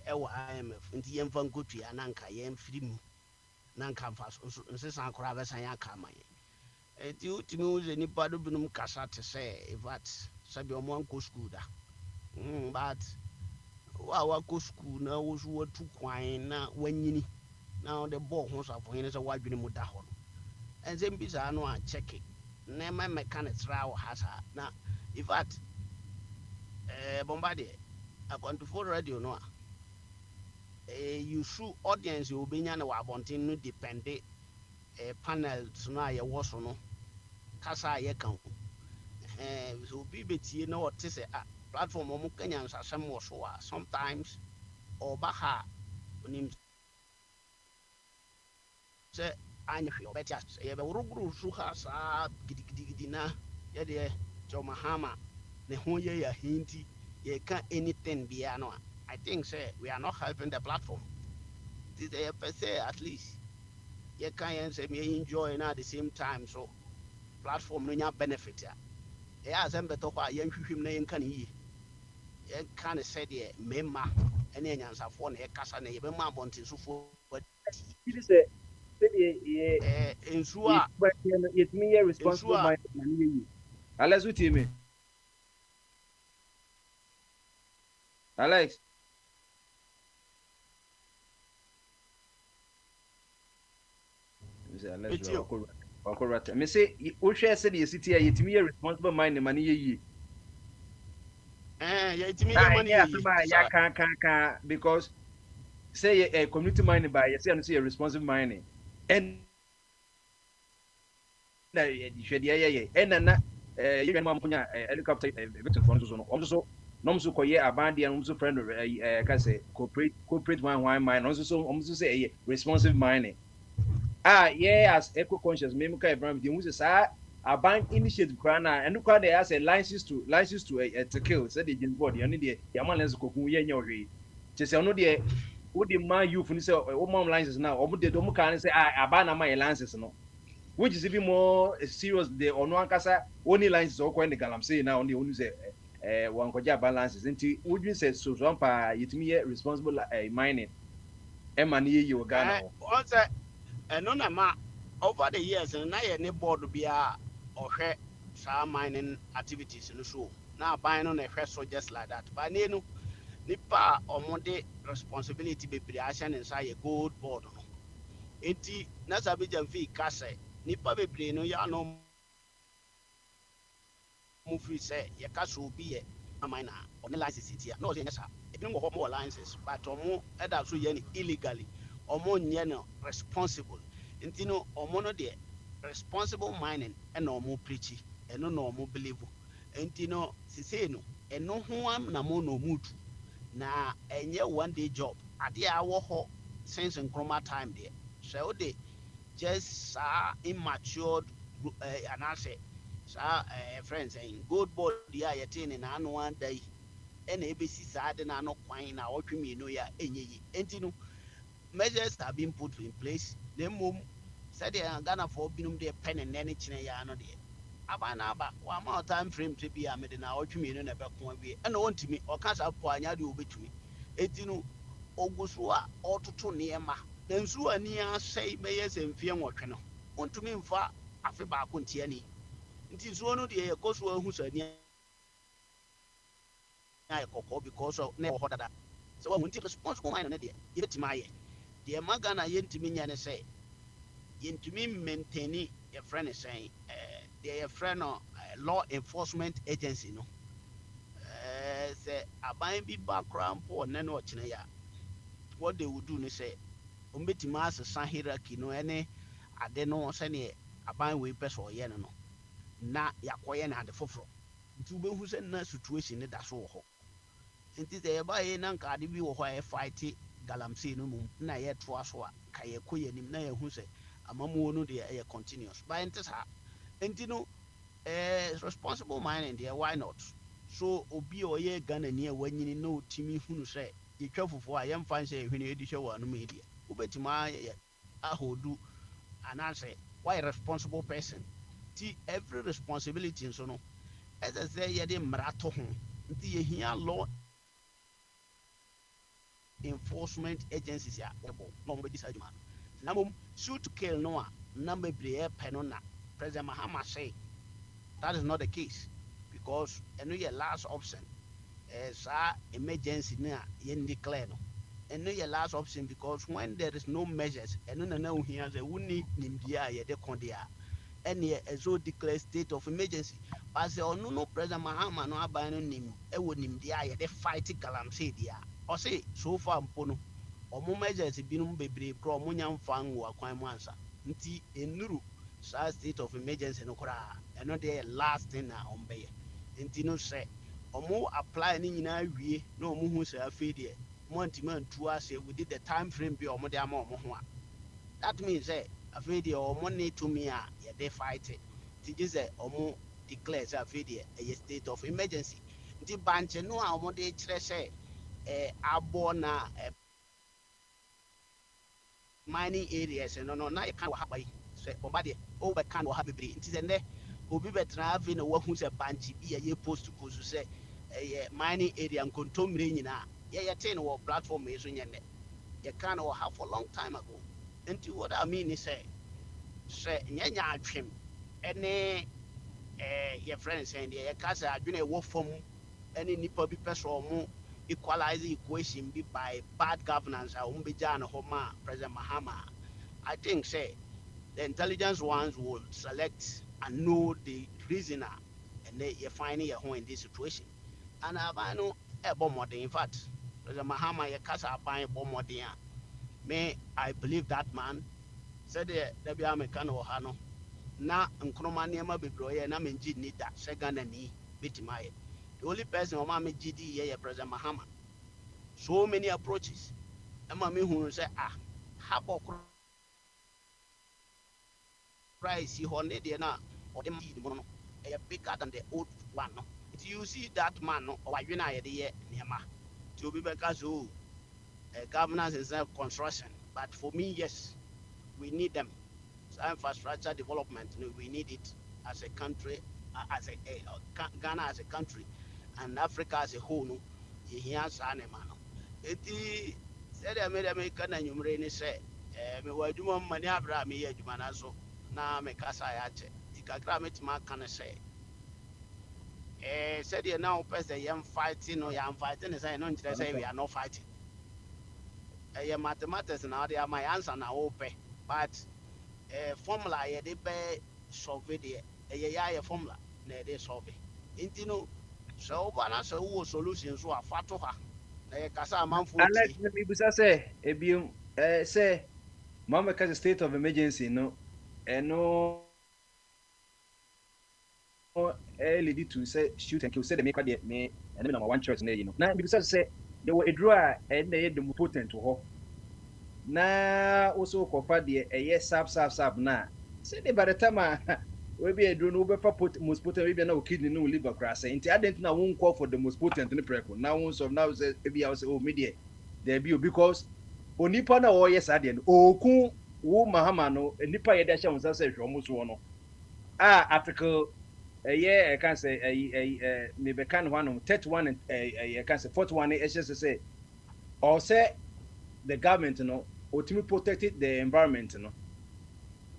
ewa IMF nti yemfa nkotu ya nanka yemfiri mu nanka mfa so nsesan kora besan ya kama ye enti utimi uze nipa do binum kasa te say vat sabi omo anko school da but wa ko school na wo so watu kwan na wanyini na the ball ho so afo hene so wadwene mu da ho enze mbisa no a check it na my mechanics rawo hasa na in fact Bombardier Akwantufuo radio no you should audience you be nyane wa abontin no depend panels no aye wo so no kasa aye kan so bi betie na what say platform mo kanya nsasem wo so sometimes obaha onim se anya hwe obetia ye be wuruguru su ha sa gidigidi na ye de Jo Mahama ne ho ye ya hinti ye can anything bia no I think say we are not helping the platform. This per se at least you can say me enjoy and at the same time so platform no nya benefit ya. Yeah, some better kwa yen hwhwim na yen kan yi. Yen kan say the memma ene nyansafo na ye kasa na ye be ma bontin so fo. It is a ensure it me responsible mind na Alex with me. Alex. Me say o share say the city here it me responsible mind money ye it me money ya can because say a community mining by you say no say responsible mining and na hwe de and na you mam kunya helicopter victim for so no so no so koye abandi and so friend can say corporate wine mine no so say responsible mining as eco conscious me ka Abraham the musa sa aban initiative krana and kwa they has a license to kill say the board you need the yaman let's go kun ye nya ohwe che say no de wo de man youth ni say o mom license now o de do mu kan say aban na my license no which is even more serious. The ono ankasa only lines so ko in the galamsey now only onu say one koja balances nti would you say so pa yitimi responsible mining e man ye Ghana ho. Once ɛno na ma over the years na yɛ ne board bi a ɔhwɛ saa mining activities no so na aban no na ɛhwɛ so just like that but ne no nipa a ɔmo de responsibility bebree ahyɛ ne nsa yɛ gold board no eti na saa bi gyamfi ka sɛ nipa bebree no yɛ ano mo firi sɛ yɛka sɛ obi yɛ aman na ɔne license ti a na ɔsɛ nyɛ saa ebinom wɔ hɔ mo wɔ license but ɔmo ɛda so yɛ no illegally ɔmo nyɛ no responsible nti no ɔmo no deɛ responsible mining ɛna ɔmo preachi ɛno na ɔmo believe nti no sisei no ɛno ho am na mo na ɔmo tu na ɛnyɛ one day job adeɛ a awɔ hɔ since nkroma time deɛ sɛ ɔde just saa immature anaasɛ saa friends ɛyin gold board yi a yɛte ne n'ano ada yi ɛna ebesi saa de n'ano kwan na ɔtwe mmienu yi a ɛnyɛ yi nti no measures have been put in place na mmom sɛdeɛ ghanafoɔ binom deɛ pɛ ne nnɛ ne kyerɛ yɛ ano deɛ aba na aba wama time frame te bi a mede na ɔtwe mmienu na ɛbɛko awie ɛna ɔntumi ɔka saa po anya deɛ ɔbɛtumi eti no ɔgu so a ɔtoto nneɛma na nsuo ani asɛe bɛyɛ sɛ mfeɛ nwɔtwe no ɔntumi mfa afe baako ntia ni nti nsuo no deɛ yɛkɔ so ahu sɛ ani ayɛ kɔkɔɔ because of na ɛwɔ hɔ dada sɛ wahu nti responsible mine no deɛ yɛbɛtumi ayɛ deɛ ma Ghana yɛntumi nyɛ ne sɛ yɛntumi maintaini yɛfrɛ ne sɛn deɛ yɛfrɛ no law enforcement agency no sɛ aban bi ba koraa mpo ɔnɛ no ɔkyena yɛ a what they would do ne sɛ ɔmbɛtumi asesa hierarchy no ɛne ade no sɛneɛ aban wei pɛ sɛ ɔyɛ no no na yɛakɔyɛ no ade foforɔ nti wobɛhu sɛ na situation ne da so wɔ hɔ nti sɛ yɛbayɛ na nka ade bi wɔ hɔ a yɛfight galamsey no mu na yɛtoa so a ka yɛkɔ yɛnim na yɛhu sɛ amamuo no deɛ ɛyɛ continuous but nte saa nti no responsible mining deɛ why not so obi a ɔyɛ Ghana ni a wanyini na otimi hunu sɛ yɛtwa fufuo a yɛmfa nhyɛ ehwene yɛdi hwɛ wɔ anom yi deɛ wobɛtumi ayɛ ahodu anaasɛ why responsible person ti every responsibility nso no ɛsɛ sɛ yɛde mmara to ho nti yɛhia law enforcement agencies a wɔbɔ na wɔn bɛdi saa adwuma no na mmom shoot to kill no a na bebree ɛpɛ no na President Mahama say that is not the case because ɛno yɛ last option saa emergency no a yɛn declare no ɛno yɛ last option because when there is no measures ɛno na ohia sɛ wonni nimdeɛ a yɛde kɔ deɛ a ɛneɛ ɛso declare state of emergency but sɛ ɔno no President Mahama no aban no nim ɛwɔ nimdeɛ a yɛde fight galamsey deɛ a ɔse so far mpo no ɔmo measures binom bebree korɔ ɔmo nya mfa nwɔ akwan mu ansa nti enuru saa state of emergency no koraa ɛno deɛ yɛ last thing na ɔmbɛyɛ nti no sɛ ɔmo apply ne nyinaa wie na ɔmo hu sɛ afei deɛ ɔmo antumi antu ase within the time frame bi ɔmo de ama ɔmo ho a that means sɛ afei deɛ ɔmo ne tumi a yɛde fight nti gye sɛ ɔmo declare sɛ afei deɛ ɛyɛ state of emergency nti bankye no a ɔmo de kyerɛ sɛ abɔ na mining areas no na yɛka wɔ ha ba yi sɛ ɔba deɛ ɔbɛka wɔ ha bebree nti sɛ nnɛ obi bɛtena afei na wahu sɛ bankye bi a yɛ post sɛ ɛyɛ mining area nkontommire nyinaa yɛyɛtee no wɔ platform yi so nyɛ nnɛ yɛka no wɔ ha for long time ago nti what I mean is sɛ nyɛ nyaatwem ɛne yɛfrɛ no sɛn deɛ yɛka sɛ adwene ɛwɔ fam ɛne nnipa bi pɛ sɛ ɔmo equalize equation bi by bad governance a wɔn bɛgyaa no hɔ ma President Mahama. I think say the intelligence ones will select and know the reason and they find your home in this situation. And I know a bomb in fact, President Mahama ye kasa buying bomb me I believe that man said the be American or Hano na nkroma nneɛma bebree na menji ni da sɛ Ghana ni betimaye. The only person who made GD here, President Mahama. So many approaches. And Mammy who say, how about price you honey dinner or the mono, bigger than the old one. If you see that man or I unite the year, Nema, to be back as governance and self construction. But for me, yes, we need them. infrastructure development, we need it as a country, as Ghana as a country, and Africa as a whole. No, here anema no. Eti said America na nyumre ni say, me wadwuma mani abra me ye adwuma na so na me kasa ya che. Ikakra me tima kan say. Said you now person yam fighting or yam fighting is say no say we are not fighting. Mathematics now they are my answer now open, but formula ye de be solve the a formula na de solve. Intino so bana so wo solution so afato ha. Na ye kasa amanfo Alex, tie. let me say, ebium, say, Mama has a state of emergency, no, and no, lead to say shoot and kill. Say the make me and number one choice, you know. Now because I say they were a draw and they had the potent to her. Now also cover the yes, sap now. Say by the time I we be a drone over put most potent, maybe no kidney no liver crass. And I didn't know won't call for the most potent in the prequel. Now once of now say maybe I was oh media there be because onipa na wo yes ade no oku wo mahama no nipa ye da hye won say hwe so no article I can say me be kan one 31 and I can say 41 it just say or say the government no ultimately protected the environment no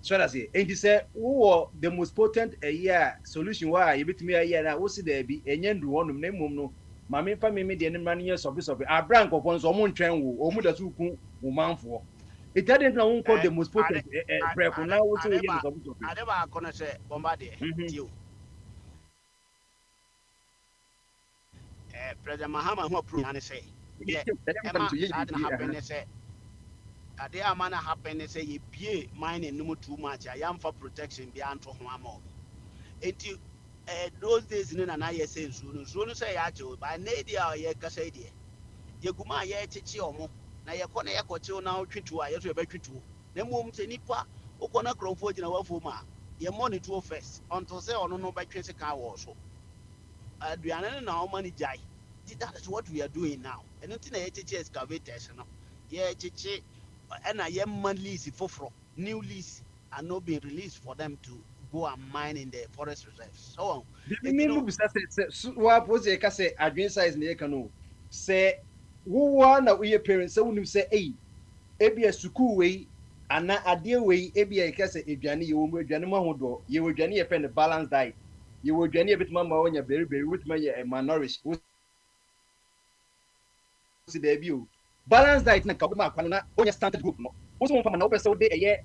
so that's it and say who the most potent solution why you bit me na wo see there be enye ndu wonum na mum no ma me fa me de ne mane yes of abrank of one so mo ntwen wo o mu da su ku wo manfo it didn't know who called the most potent preko now wo so ye no so Ade ba kono say bombade tiu. President Mahama who approved and say yeah Emma that happen say ade amana happen say ye bie mining no too much I am for protection be anto ho amo enti those days no na ye say nsuo no say ya che by na dia ye kasa die ye guma ye cheche omo na ye kɔ na ye kɔche na otwitu a ye so ye betwitu na mom se nipa ukɔ na kromfo gina wafo ma ye monitor first until say ono no betwe se ka wo so aduane na o mani jai. That is what we are doing now. And nothing na ye cheche excavators no ye cheche and a young man lease for new lease are not being released for them to go and mine in the forest reserves. So on. The mean be say what was e ka say adwen size na ye ka no say wo na we parents say wonu say ebi school we ana ade we ebi e ka say eduane ye wo mu eduane ma hodo ye wo eduane ye pen balance diet ye wo eduane ye bituma ma wonya berry with my malnourished see there be balance diet na ka ma kwano na onya standard group no wo so mfa na wo pese wo de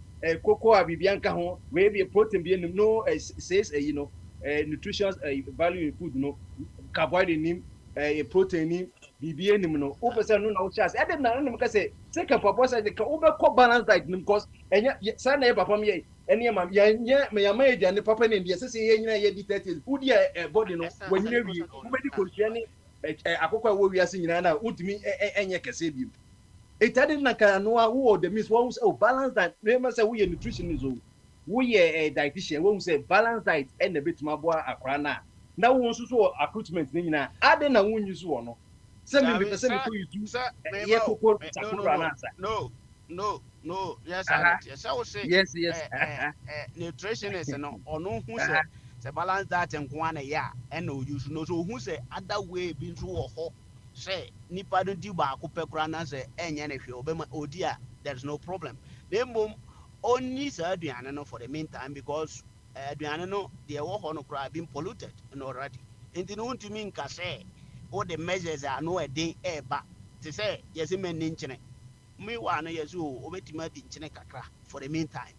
cocoa bibianka ho we be protein be no says you know nutrition value in food no carbohydrate nim protein nim bibie nim no wo pese no na wo chance e dem na nim ka say ka papa say ka wo be ko balance diet nim because enya say na e papa me ene ma ya me ya ma eja ne papa ne ndie say ye nyina ye di 30 udi body no wanyina wi wo be di kolhia ne akokwa wo wiase nyina na utumi enye kese bi it didn't na kan no wo the miss wo say balance diet remember say we nutritionist o we dietitian wo say balance diet and na betuma bo akra na wo nso so recruitment ni nyina ade na wo nyi so no say me be say me ko you ye kokoro sakura na sa no yes yes I will say yes nutritionist no ono hu say balance diet nko na ya and no use no so hu say other way bi nso wo ho say nipa do di ba ko pekura na say enye na hwe obema odi a there's no problem dem mom only say aduane no for the meantime because aduane no the wo ho no kra been polluted already enti no ntumi nka say all the measures are no edin eba to say yes men nchene me wa no yes o obetima di nchene kakra for the meantime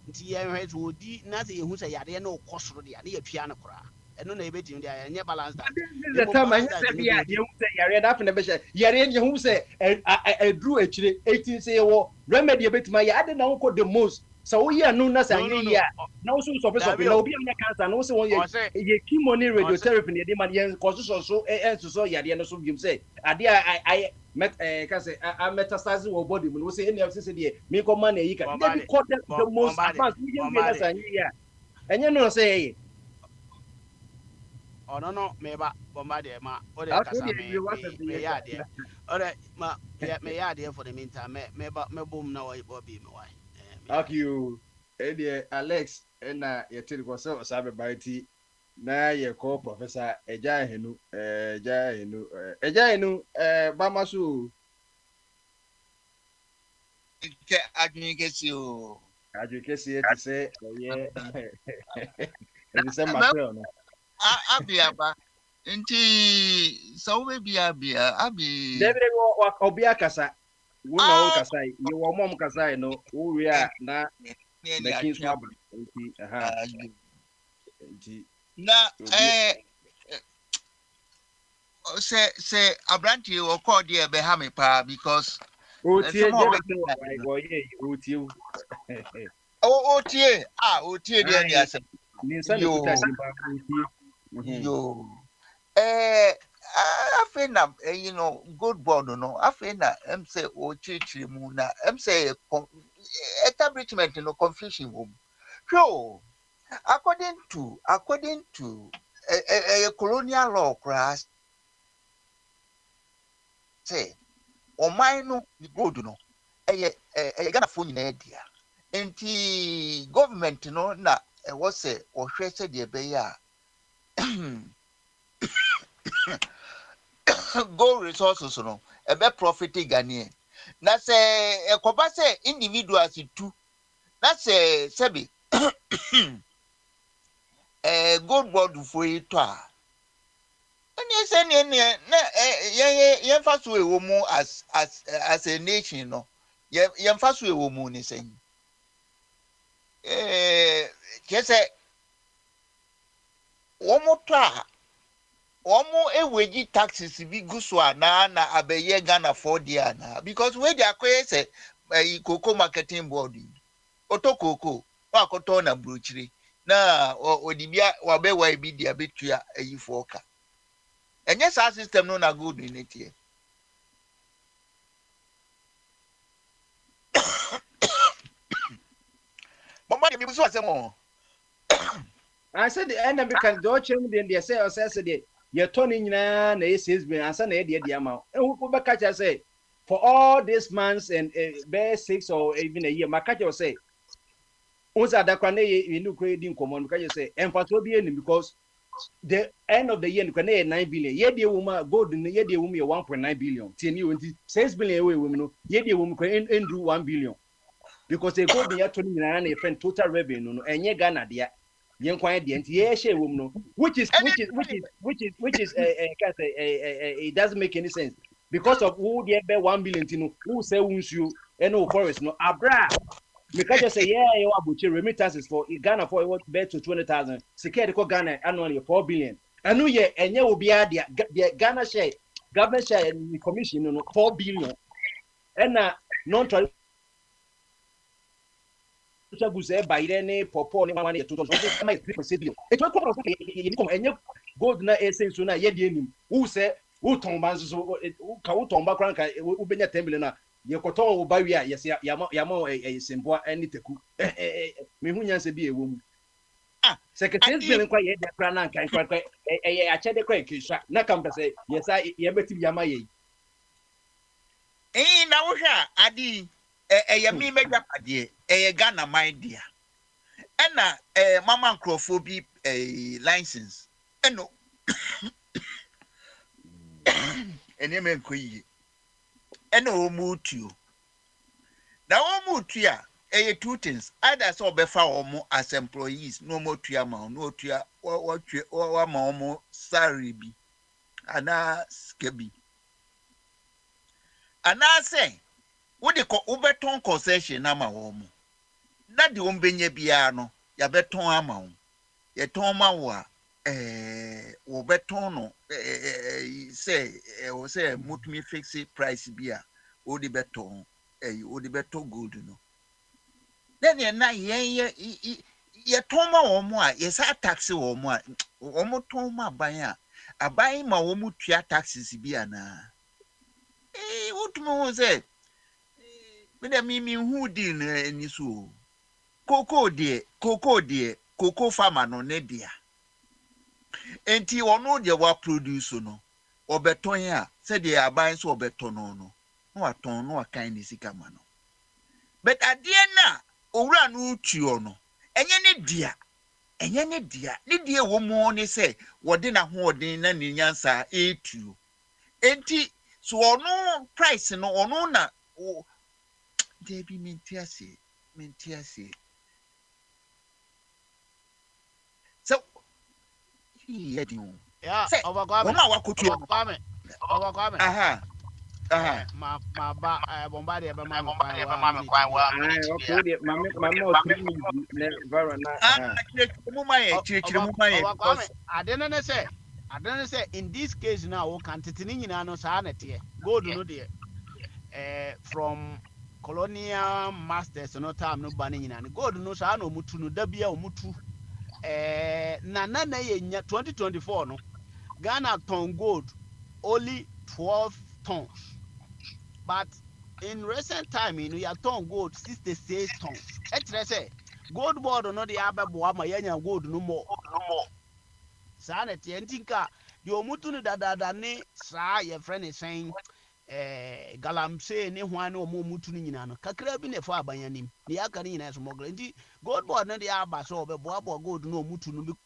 nti ye hwe so odi na say ehu say yade na okosoro de na yatua no kra eno na ebetim de enye balance that the time I said yeah you say yare that na be share yare you hu say drew achire 18 say wo remedy ebetima ya ade na wo the most so we are no na say anye ya na wo so na obi anya cancer na wo say won ye chemo ni radiotherapy na de man ye cause so yare no so bim say ade I can say I metastasize your body when we say any of say me come man e yika they call the most advanced we dey na say anye ya enye no say oh no meba bomba de ma o de kasa me ya de o de ma me ya de for the meantime me bom na wo bi me why thank you Alex na yɛte ko sɛ ɔsa bɛba nti na yɛkɔ professor Agya Henu bama so ke adwene kɛse o adwekɛseɛ te sɛ ɔyɛ ɛte sɛ mackerel no abiaba nti sɛ wobɛbia bia abi David ɔbea kasa wo na wo kasa yɛwɔ mɔm kasa no wo wie a na bɛki so aba nti nti na sɛ aberanteɛ wɔkɔɔ deɛ ɛbɛha me paa because otie deɛ ne asɛm yo afei na good board no afei na ɛm sɛ ɔkyerɛkyerɛ mu na ɛm sɛ establishment no confusion wɔ mu hwɛ according to colonial law koraa sɛ ɔman no gold no ɛyɛ Ghanafoɔ nyinaa dia nti government no na ɛwɔ sɛ ɔhwɛ sɛ deɛ ɛbɛyɛ a gold resources no ɛbɛ profit Ghanaian na sɛ ɛkɔba sɛ individuals tu na sɛ sɛbi gold board for it a ɛne sɛ ne na yɛmfa so ɛwɔ mu as a nation no yɛmfa so ɛwɔ mu ne sɛ kyɛ sɛ wɔn tɔ a wɔn ewegi taxes bi gu so a na abɛyɛ Ghanafoɔ deɛ ana because wey de akɔyɛ sɛ cocoa marketing board yi ɔtɔ cocoa wakɔtɔ na burokyire na ɔde bi wabɛwa bi de abetua ayifoɔ ka ɛnyɛ saa system no na good ne tie mama de mi so asɛm o I said the end because the ocean they say or says the you're turning na says been answer na the amount and who back catch say for all these months and bare 6 or even a year catch say once that can you know creating common because you say and for to be because the end of the year can 9 billion ye the woman gold ye the woman 1.9 billion 10 you 6 billion away women ye the woman can do 1 billion because they go the 20 na friend total revenue no and ye Ghana there which is it doesn't make any sense because of who the 1 billion who say you and no forest no abra because you say you are remittances for Ghana for what bet to 20,000 security Ghana annually 4 billion and no year and you will be the Ghana share government share commission 4 billion and non by any popo money to it gold na essence na ye de nim who say who ton ban so ka who ton ba kran ka who benya 10 million na ye koton wo ba wi a yes ya semboa ani teku me hu nyanse bi ewo mu secretary billion kwa ye de kran na kan kwa a che de kran kisha na kam say yes ye beti yama ye na wo hwa adi mi megba pade Ghana my dear ena mama Akwantufuo bi license eno ene men koyi ena omutu na omutu a two things either so befa omo as employees no motu ama no otua wa ma omo salary bi ana skebi ana say wo de ko ubeton concession na ma wo mu na de ombenye bia no ya beton ama wo ye ton ma wo a wo beton no say mutumi fix price bia wo de beton wo de beton gold no then na ye ton ma wo mu a ye sa tax wo mu a wo mu ton ma aban ma wo mu tua taxes bia na wotumi wo say me who deal ni so cocoa farmer no ne dia enti ono de wa produce no obeton a se de aban so obeton no no waton no akan ni sika ma no but adie na owura no tuo no enye ne dia ne dia wo mu ne say wode na hoɔden na ne nyansa etuo enti so ono price no ono na Debi mentiase so yedi yeah say overkwame ono awakotuo overkwame aha ma ba bomba de be ma me kwan okay o de mama 3 minutes na vara na chire mu maye because adene say in this case now we can titini nyina no saa na te gold no de from colonial masters no time no ba ne nyina no gold no saa na omutu no da bia omutu na ye nya 2024 no Ghana ton gold only 12 tons but in recent time you are ton gold 66 tons say gold board no de abebo ama yanya gold no more saa na te ntinka de omutu no dadada ne saa ye friend is saying galamsey ne hwan ne omutu no nyina no kakra bi ne fa abanyanim ne yaka ne nyina smogler nti gold board no de aba so obebo abo gold no omutu no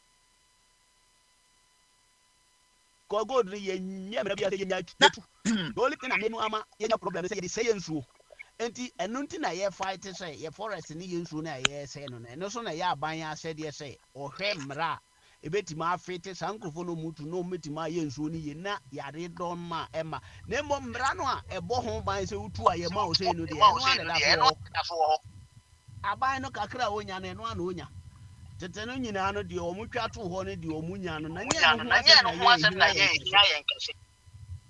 gold no ye nyamra bia ye nya tutu the only thing I mean ama ye nya problem say ye say nsuo enti eno nti na ye fight say ye forest ne ye nsuo na ye say no na so na ye aban asede say ohwe mra ebetima afete sankrofo no mutu no metima ye nsuo ni ye na yare don ma ema na mo mra no a ebo ho ban se utu aye ma o say no de eno ane da so aban no kakra onya na eno ana onya tete no nyina no de omutwa to ho no de omunya no na nya no ho asem na ye hia ye nkese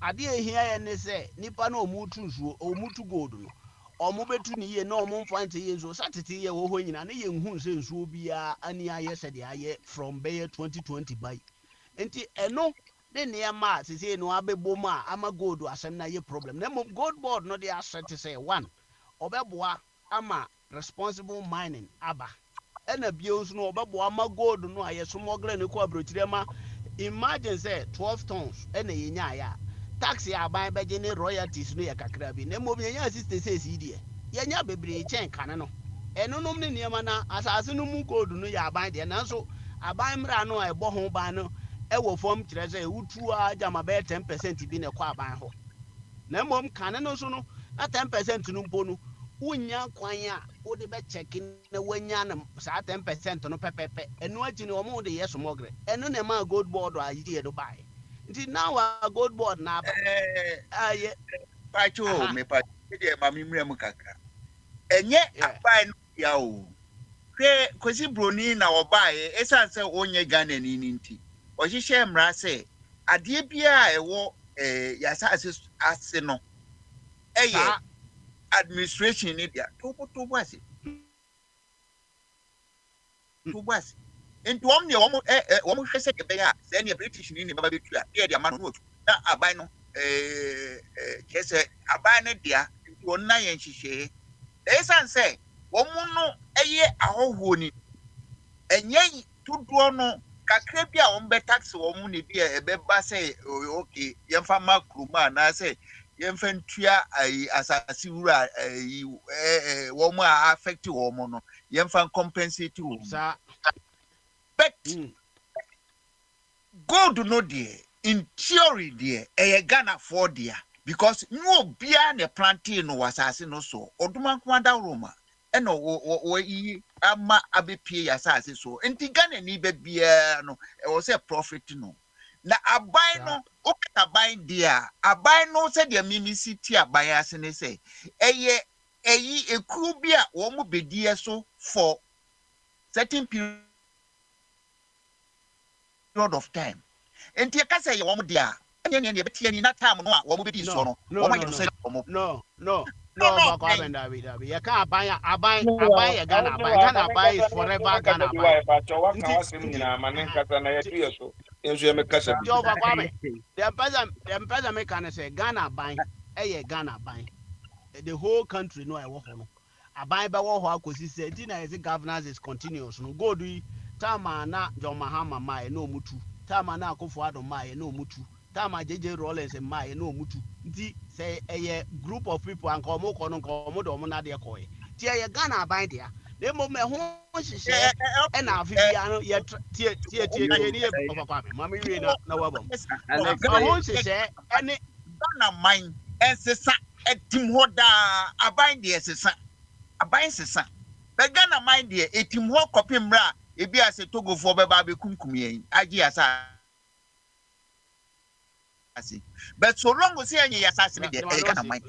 ade ehia ye ne se nipa na omutu nsuo omutu gold no omo betu ni ye na omo mfa nte ye nsuo satete ye wo ho nyina na ye nhu nse nsuo bia ani aye se de aye from Bayer 2020 by enti eno ne ne ma se no abebo ma ama gold asem na ye problem na gold board no de asset say one obeboa ama responsible mining aba ena bio nso no obeboa ama gold no aye smogler ne ko abrochire ma imagine say 12 tons ena ye nya ya tax ya ban beje ne royalties no ya kakra bi na mo bi nya 66 die ye nya bebre chen kan no eno nom ne niam na asase no mu gold no ya ban de na so aban mra no e bo ho ban no e wo fom kire say utu a jama be 10% bi ne kwa aban ho na mom kan no so no na 10% no mpo no unya kwan a wo de be check na wanya na sa 10% no pepepe eno aji ne omo de yes mogre eno ne ma gold board a yi do buy nti now a gold board na aye pacho me pa de ma mi mrem kakra enye abai no ya o hwe kwesi broni na obae esan se onye Ghana ni nti o hihye mra se ade bia ewo yasa ase no eye administration ni dia to ase to ase nti omne omo hwe se ke ya se ne British ni baba betu a dia ma no na abai no kese abai ne dia nti onna ye nhihye esan se womu no eye ahoho ni enye tudo no kakra bi a ombe tax womu ne bi ebeba se okay yemfa makruma na se yemfa ntua asasi wura womu a affect womu no yemfa compensate womu but gold no there in theory there Ghana for there because no bia ne planting no wasase no so oduma kwanda roma eno wo yi ama abepie yasase so enti Ghana ni be bia no e wo say profit no na aban no okata aban dia aban no say dia mimisity aban ase ne say eyi ekru bia wo mo bedie so for certain period of time enti e ka say wo mo dia enye ne betie ni na time no a wo mo bedi so no wo ma ye say no David. You can't buy a Ghana buy is forever Ghana buy. The person make say Ghana buy Ghana buy. The whole country no I work on. A buy by what because he said the governance is continuous. No go do Tama na John Mahama my no mutu. Tama na Akwantufuo my no mutu. Tama JJ Rollins and my no mutu. Nti say a group of people and komo do mo na de koy. Ti Ghana buy there. de mo me ho hyehyɛ ɛna afi bia no yɛ tie ni papa kwame mama wie na wabam Alex ho hyehyɛ ɛne Ghana mine ɛsesa ɛtim hɔ daa aban deɛ ɛsesa aban sesa bɛ Ghana mine deɛ ɛtim hɔ kɔpem mmerɛ a ebi ase togofoɔ bɛba abɛkunkum yɛn agye asa ase but so long as yɛn yɛ asase ne deɛ ɛyɛ Ghana mine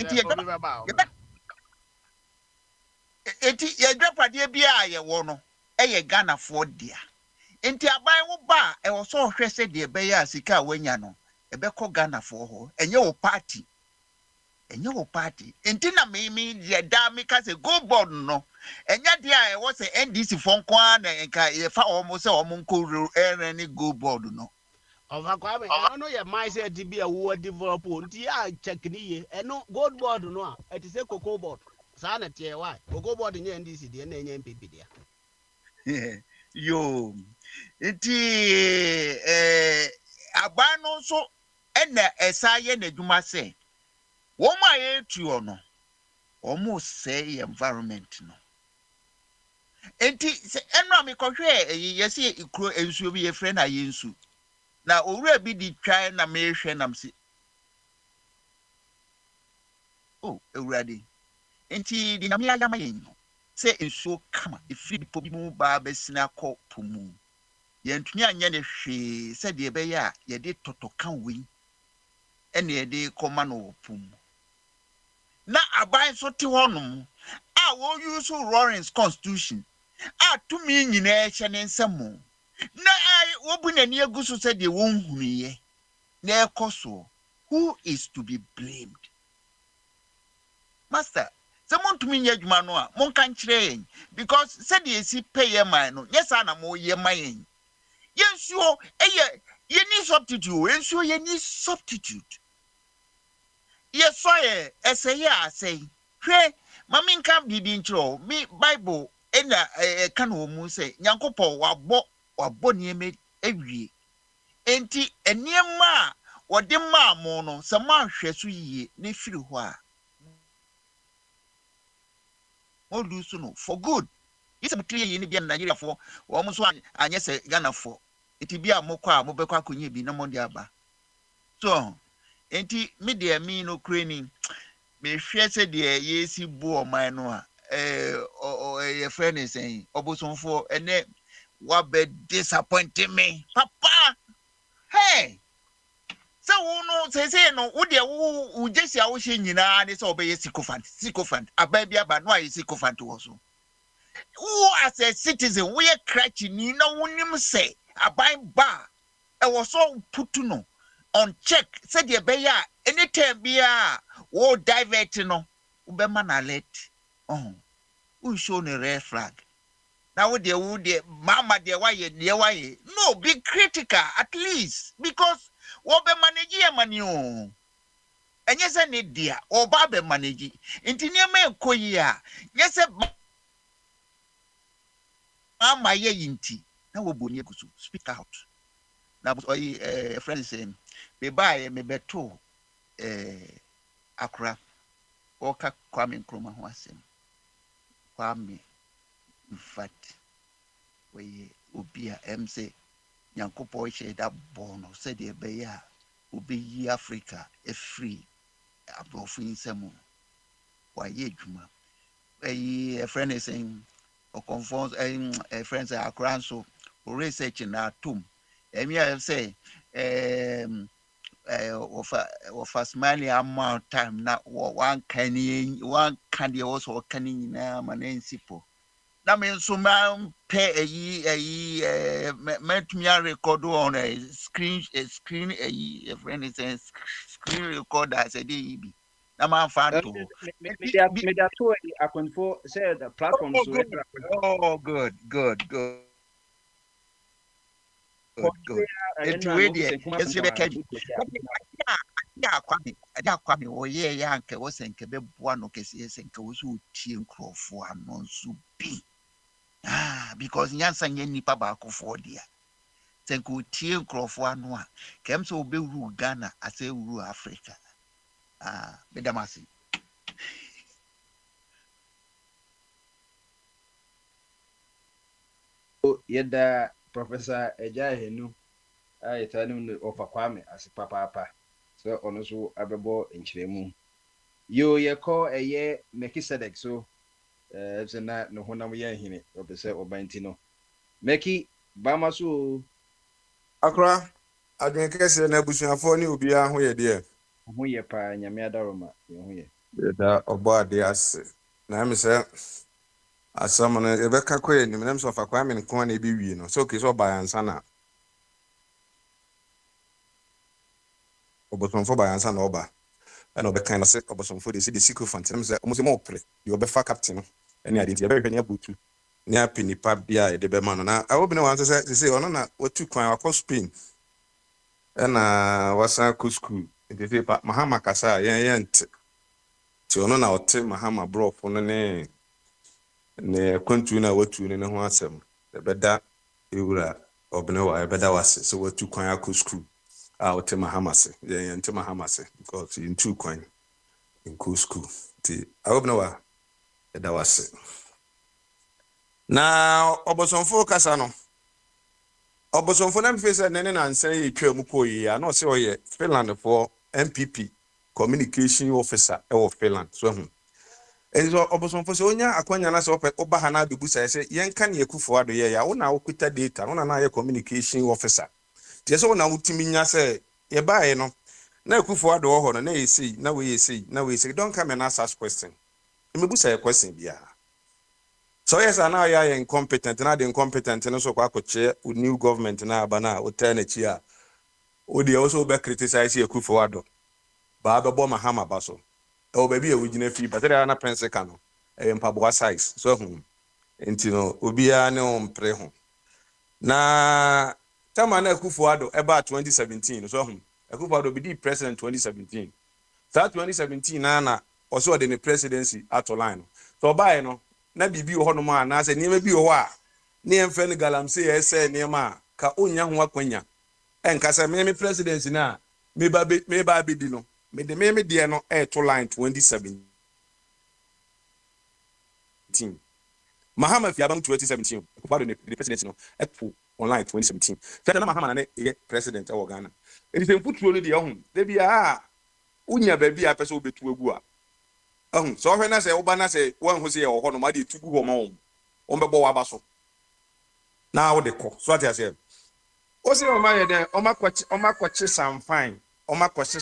nti yɛdwapadeɛ bi a yɛwɔ no ɛyɛ Ghanafoɔ dea nti aban wo ba a ɛwɔ so ɔhwɛ sɛ deɛ ɛbɛyɛ a sika a wanya no ɛbɛkɔ Ghanafoɔ hɔ ɛnyɛ wo party nti na me yɛ daa me ka sɛ go board no ɛnyɛ deɛ a ɛwɔ sɛ NDC fɔ nko ara na nka yɛfa wɔn sɛ wɔn nkɔ ɛrɛ ne go board no ɔfa kwame ɛno yɛ mindset bi a wo develop nti a check ni ye ɛno gold board no a ɛte sɛ cocoa board saa na tie why cocoa board nyɛ NDC deɛ na ɛnyɛ MPP deɛ yo nti aban no nso ɛna ɛsa yɛ n'adwuma sɛ wɔn a yɛtuo no wɔn sɛ environment no nti sɛ ɛno a mekɔhwɛ yɛsɛ ikuro nsuo bi yɛfrɛ na yɛnsu na owura bi di twa na mehwɛ nam se oh ewurade nti di nyame ayama yɛn no sɛ nsuo kama efiri po bi mu ba bɛsina kɔ po mu yɛntumi anyɛ ne hwee sɛ deɛ ɛbɛyɛ a yɛde tɔtɔ kan wei ɛne yɛde kɔma no wɔ po mu na aban so te hɔnom a wɔuse Lawrence constitution a tumi nyinaa hyɛ ne nsam na wobu n'ani agu so sɛ deɛ wɔnhunuyɛ na ɛkɔ so who is to be blamed master sɛ montumi nyɛ adwuma no a monka nkyerɛ yɛn because sɛdeɛ ɛsi pɛ yɛ man no nyɛ saa na moyɛ ma yɛn yɛnsuo ɛyɛ yɛni substitute yɛnsuo yɛni substitute yɛsɔyɛ ɛsɛ yɛ asɛe hwɛ ma menka biribi nkyerɛ me Bible ɛna ɛka no wɔ mu sɛ Nyankopɔn wabɔ nneɛma awie enti nneɛma a wɔde maa mo no sɛ moahwɛ so yie ne firi hɔ a do so no for good yɛsɛ motiri yɛ ne bia Nigeriafoɔ wɔn nso anyɛ sɛ Ghanafoɔ enti bia mokɔ a mobɛkɔ akɔnya bi na mode aba so enti me deɛ me no krani me hwɛ sɛ deɛ yɛsi bu ɔman no a yɛfrɛ ne sɛn ɔbosomfoɔ ɛnɛ wabɛ disappoint me papa hey sɛ wo no sɛ no wo deɛ wo gyesi a wohyɛ nyinaa ne sɛ ɔbɛyɛ sycophant aban bi aba no a yɛ sycophant wɔ so wo as a citizen woyɛ crutch ni na wonim sɛ aban ba ɛwɔ so putu no on check sɛ deɛ ɛbɛyɛ a anytime biara wo divert no wobɛma na alert wo show ne red flag na wo deɛ mama deɛ wayɛ no be critical at least because wo be manage ya mani o enye se ne dia wo ba be manage nti niema ekoyi a nye se mama ye yinti na wo boni ekusu speak out na friend say be buy me beto Accra oka Kwame Nkrumah ho asem Kwame in fact we obi a MC Nyankopɔn hyɛ da bɔ no sɛ deɛ ɛbɛyɛ a obeyi Africa free aborɔfo nsɛm wayɛ adwuma a friend is saying ɔconfirm a friend say Accra nso research na atom ɛmi a say of smile amount time na one can deɛ wɔsɔ ɔka ne nyinaa ma ne nsipo na me nso ma pɛ metumi record on a screen a friend is a screen recorder sɛ de yi bi na ma fa to me da to Akwantufuo say the platform so good it really is be catch ya Kwame wo ye ya nke wo se nke be boa no kese se nke wo so tie nkrofo ano nso bi because nyansa nye nipa ba akofo dia se nke tie nkrofo ano a kem so obewuru Ghana ase wuru Africa bedamasi yɛda Professor Ejahenu a yɛtanim no ɔfa Kwame ase papaapa sɛ ɔno so abɛbɔ nkyerɛmu yo yɛkɔ ɛyɛ Melchizedek so sɛ na ne honam yɛ hene ɔpɛ sɛ ɔba nti no Meki bama so Akra adwen kɛse na abusuafoɔ ne obiara ho yɛ deɛ ho yɛ paa nyame adaroma yɛ ho yɛ yɛda ɔbɔ ade ase na me sɛ asɛm no yɛbɛka kɔ anim na me sɛ ɔfa Kwame nko na ɛbɛwie no sɛ oke sɛ ɔba yansa na ɔbɔsɔmfo ba yansa na ɔba ɛna ɔbɛka no sɛ ɔbɔsɔmfo de sɛ de sycophant na me sɛ ɔmo sɛ ma ɔpere deɛ ɔbɛfa captain no ɛne ade nti yɛbɛhwɛ ne abotu ne apɛ nipa bia yɛde bɛma no na awobene wan sɛ sɛ ɔno na watu kwan wakɔ Spain ɛna wasan kɔ school nti sɛ pa Mahama kasa yɛnte nti ɔno na ɔte Mahama brɔfo no ne kwantu na watu ne ho asɛm ɛbɛda ewura ɔbene wa ɛbɛda wase sɛ watu kwan akɔ school a ɔte Mahama se yɛnte Mahama se because ntu kwan nkɔ school nti awobene wa ɛda wase na ɔbɔsɔmfo kasa no ɔbɔsɔmfo na mfe sɛ nene na nsan yɛ twa mu kɔ yi a na ɔsɛ ɔyɛ Finland for MPP communication officer ɛwɔ Finland so ho ɛnso ɔbɔsɔmfo sɛ onya akwanya na sɛ ɔba ha na bebu sɛ yɛnka ne Akufo Addo yɛ ya wo na wokuta data wo na na yɛ communication officer tie sɛ wo na wotumi nya sɛ yɛbae no na Akufo Addo wɔ hɔ no na yɛsei na we don't come and ask us question mebu sɛ question bia so yes na yɛ incompetent na the incompetent no so kwa akɔkye new government na aba na wotaa na chi a odi also be criticize Akufo Addo ba bɛbɔ Mahama ba so ɛwɔ baabi a wogyina fi but there na pense ka no mpaboa size so enti no obiara ne ompre ho na tama na Akufo Addo eba 2017 so Akufo Addo be president 2017 that 2017 na ɔso ɔde ne presidency ato line so ɔbae no na bibi wo hono ma na sɛ niema bi wo a ne emfe ne galamse yɛ sɛ niema ka onya ho akwanya enka sɛ me presidency na me ba be di no me de me de no to line 2017 Mahama fi abam 2017 Akufo ne presidency no to online 2017 fɛ na Mahama na ne yɛ president ɛwɔ Ghana enti sɛ mfutuo no de ho de bia unya ba bia pɛ sɛ obetu agu a so when I say Obana say one who say or no to go home on the Boabaso. Now the call. So what I say. O say my then Oma kwachi sam fine. Oma kwachi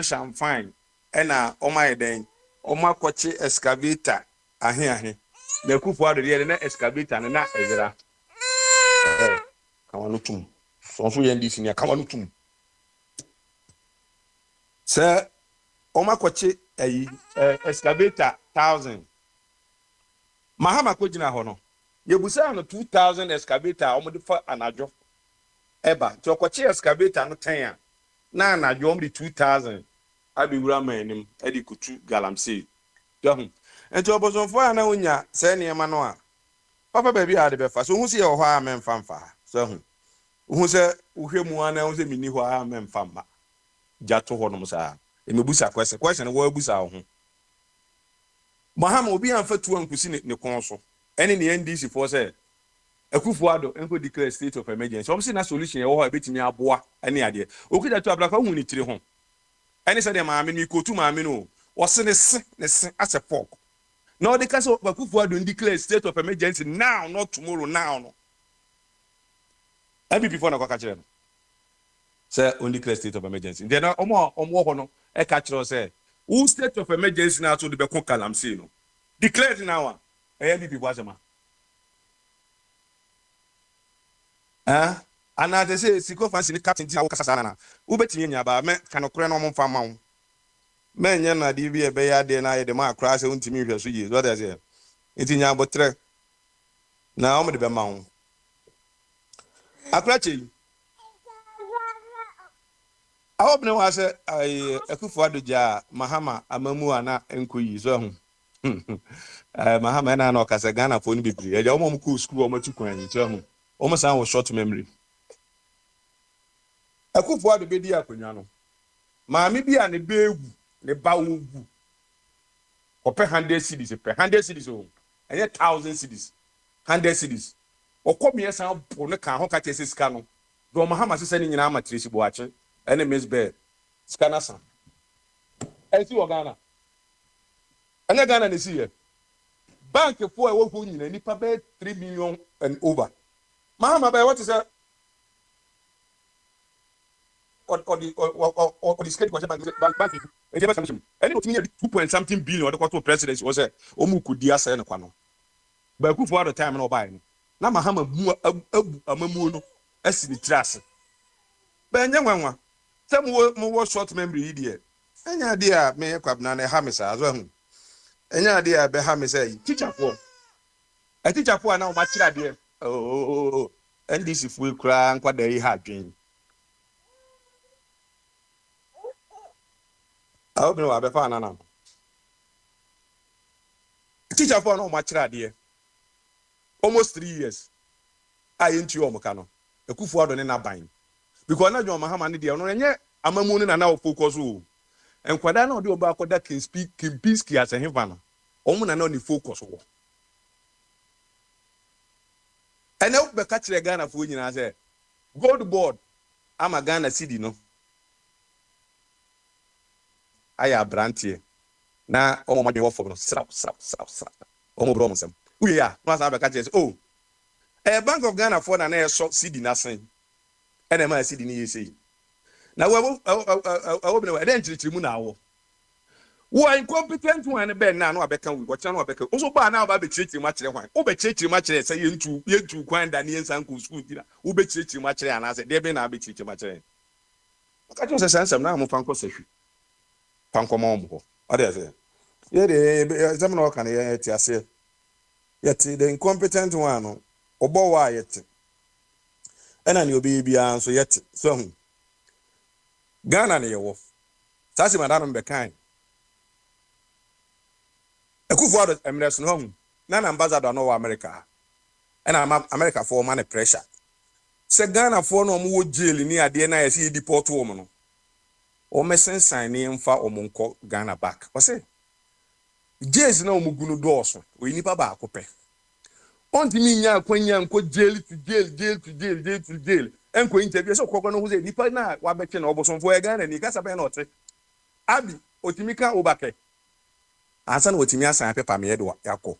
sam fine. Ena Oma then Oma kwachi excavator ahe. Na Akufo Addo de na excavator na ezra. Kawanutum. So yendi senior kawanutum. Sir Oma kwachi excavator 1000 Mahama ko gina ho no yebusa no 2000 excavator omo fa anajo eba to kwachi excavator no 10 na anajo omo 2000 abewura manim edi kutu galamsey do ho enti obosonfo ana onya se ne ma no a papa ba bi ade be fa so hu se ye ho a memfamfa so hu se uhwemu ana hu se mini ho a memfamma jato ho no musa emebusa question wo abusa ho Mahama obi anfa tu ankusi ne kon so ene ne NDC for say Akufo Addo enko declare state of emergency om say na solution e wo ha betimi aboa ene ade okida tu ablaka hu ni tire ho ene say de maame no ikotu maame no wo se ne se as a fork no de ka so Akufo Addo declare state of emergency now not tomorrow now no abi before na kwa ka kire no say on declare state of emergency then omo ho no e ka kire say who state of emergency na so de be ko kalamsey no declared now e bi wasema ana de say siko fancy ni captain ti akasa sana na wo betimi nya ba me kanokore no mo mfa ma wo me nya na de bi e be ya de na ye de ma akra se untimi hwe so yi so that say itinya botre na o mo de be ma wo akra che I hope no was Akufo Addo ja Mahama amamu ana enkoyi so ho Mahama na na okasa Ghana for ni bibiri e ja omo ko school omo tu kwan so ho omo san wo short memory Akufo Addo be di akonwa no maami bi a ne beegu ne ba wogu ope 100 cedis pe 100 cedis o enye 1000 cedis 100 cedis okomi esa po ne ka ho ka chese sika no do mahama sese ni nyina amatresi bo ache ene Miss Bear sika na san enti wo Ghana anya Ghana ne siye bank for ewo ho nyina nipa be 3 million and over mahama be what is that or the state bank e dey something any otimi 2 point something billion or the presidency was say omu kudi asa ne kwa no ba ku for the time no buy no na mahama mu amamu no asi ni trase ba nya nwanwa se mo short memory yi dey enya dey a me kwabna na ha me sa azo hu enya dey a be ha me say teacher for na o ma kira dey oh NDC fu kura nkwada yi ha dwen I hope no abe fa na teacher for no ma kira dey almost 3 years I into o mka no ekufu ado ne na ban because na John Mahama ne dey no enye amamu ne na focus o enkwada na odi oba akoda can peace as a heaven no omu na ni focus wo ene be ka kire Ghana fo nyina say gold board ama Ghana cedi no aya brantie na omo ma dey wo for no sra omo bro mo sem we ya no sa be ka kire say oh Bank of Ghana for na so cedi na sen ene ma cedi ni yesi na we be na den chirichiri mu na awo wo incompetent one be na no abeka we go chana abeka so ba na ba be chirichiri ma kire hwan wo be chirichiri ma kire say yentu kwan da ne yensan ko school dira wo be chirichiri ma kire ana say de be na be chirichiri ma kire ka jo say sansam na mo fanko sehwi fanko ma mo ho o de say ye de exam na kan ye ti ase yet the incompetent one no obo wa yet ena ni obi bia so yet so hu Ghana ne yewo sasi madam be kan Akwantufuo Emirates no hu na ambassador no wa America ena America for man pressure se Ghana for no mo jail ni ade na yesi deport wo mo no o mesensan ni mfa omonko Ghana back o say jails na omugunu dooso o nipa ba akopɛ onti mi nya akwanya nko jail to jail enko interview so kokko no hu say nipa na wa bɛtwe na obosonfo e Ghana ni kasa bɛ na ɔte abi otimika obake ansa na otimi asan pepa me yedo yakɔ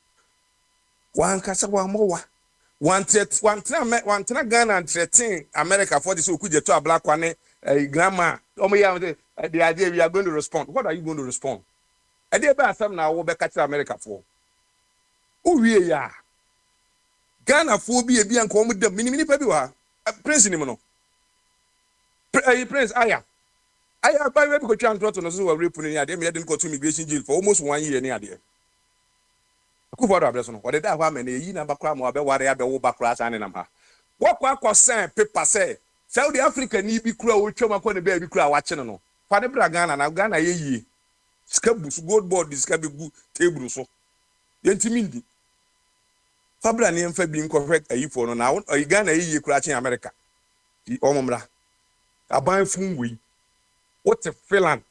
wan kasa wa mowa wan tena Ghana threaten America for this okuje to abla kwane grandma omo ya the idea we are going to respond. What are you going to respond? Idea be asam na wo be catch America for uwie ya Ghana for bi anko omo dem mini pa bi wa prince ni mo no prince aya by we go try and trot no so we rape ni ade me dey go to immigration jail for almost 1 year ni ade Akwantufuo address no ode da ho amene yi na bakra ma be ware abe wo bakra san ni nam ha wo kwa sign paper say Saudi Africa ni bi kura wo twam akọ ne ba bi kura wa che no fa ne bra Ghana na Ghana ye yi skabus gold board ska be gu table so yentimi ndi fa bra ne mfa bi nko hwek ayifo no na Ghana ye yi kura che America di omomra aban fun wi what a filan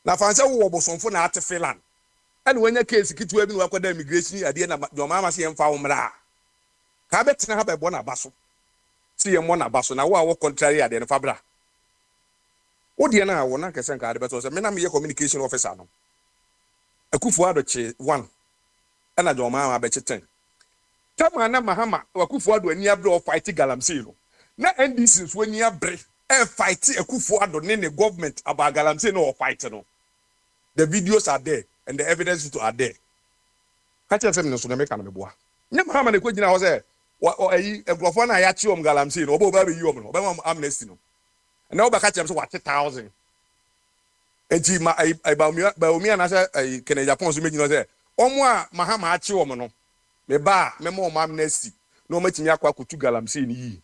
na fanse wo bosonfo na ate filan and when your case kitu bi no akoda immigration ade na do mama se mfa wo mra ka betena ha be bo na baso si ye mo na baso na wo contrary ade no fabra wo de na wo na kesen ka ade beto se me na me communication officer no Akwantufuo adoche 1 ana do mama be cheten tama na mahama Akwantufuo ado ani abre o fight galamsey no na NDC so ani abre fight Akwantufuo ado ne government about galamsey no fight no the videos are there and the evidence are there. Catch us in the Sunday can be boa. Never how many question I was there. What a glofana yachium galamsey, or baby you, or amnesty. And now catch them so what 1,000. And she by me and I said, I can Japan's making us there. Omwa Mahama Achiomono. Me ba, me more amnesty. No much in Yakwa to galamsey ni.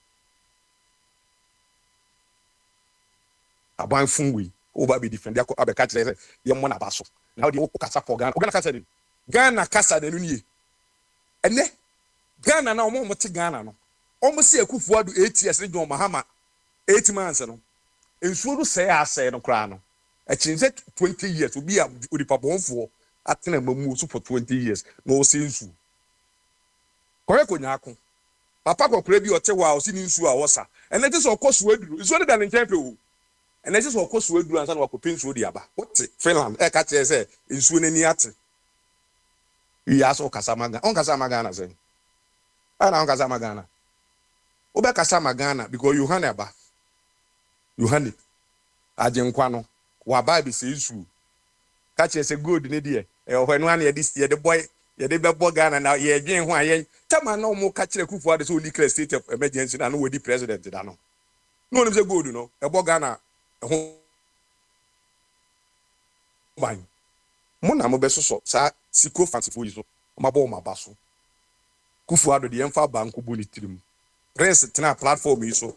A bang fungui. Over be different. They are catch them. You're one abaso. Now the Okasa for Ghana. Ghana Casa. Ghana Casa de Luni. And then Ghana now more Ghana. No. Almost see Akwantufuo do 8 years in Mahama. 8 months. No. And so to say, I say no crown. I change 20 years to be a with Papa for at move for 20 years. No sense. Correct on Yako. papa kokore bi ote wa osi ni nsu a wosa and it is okoso aduru nsu de dan nkyɛn pe o and it is okoso aduru ansa na wakopin nsu de aba wote Finland e ka kyerɛ sɛ nsu n'ani ate ya so kasa maga on kasa maga na sɛ ana on kasa maga na obe kasa maga na because you hand aba you hand it ajenkwa no wa ba bi sɛ nsu ka kyerɛ sɛ gold ne de e o hwanu ana ye de boy ye de be bo Ghana na ye dwen ho ayen tama na mo ka kyerɛ Akufo Addo sɛ oni declare state of emergency na no we di president da no no nim sɛ gold no e bo Ghana ho ban mo na mo be so sa siko fansifo yi so mabɔ ma ba so Akufo Addo de yemfa banko bo ni tirim prince tena platform yi so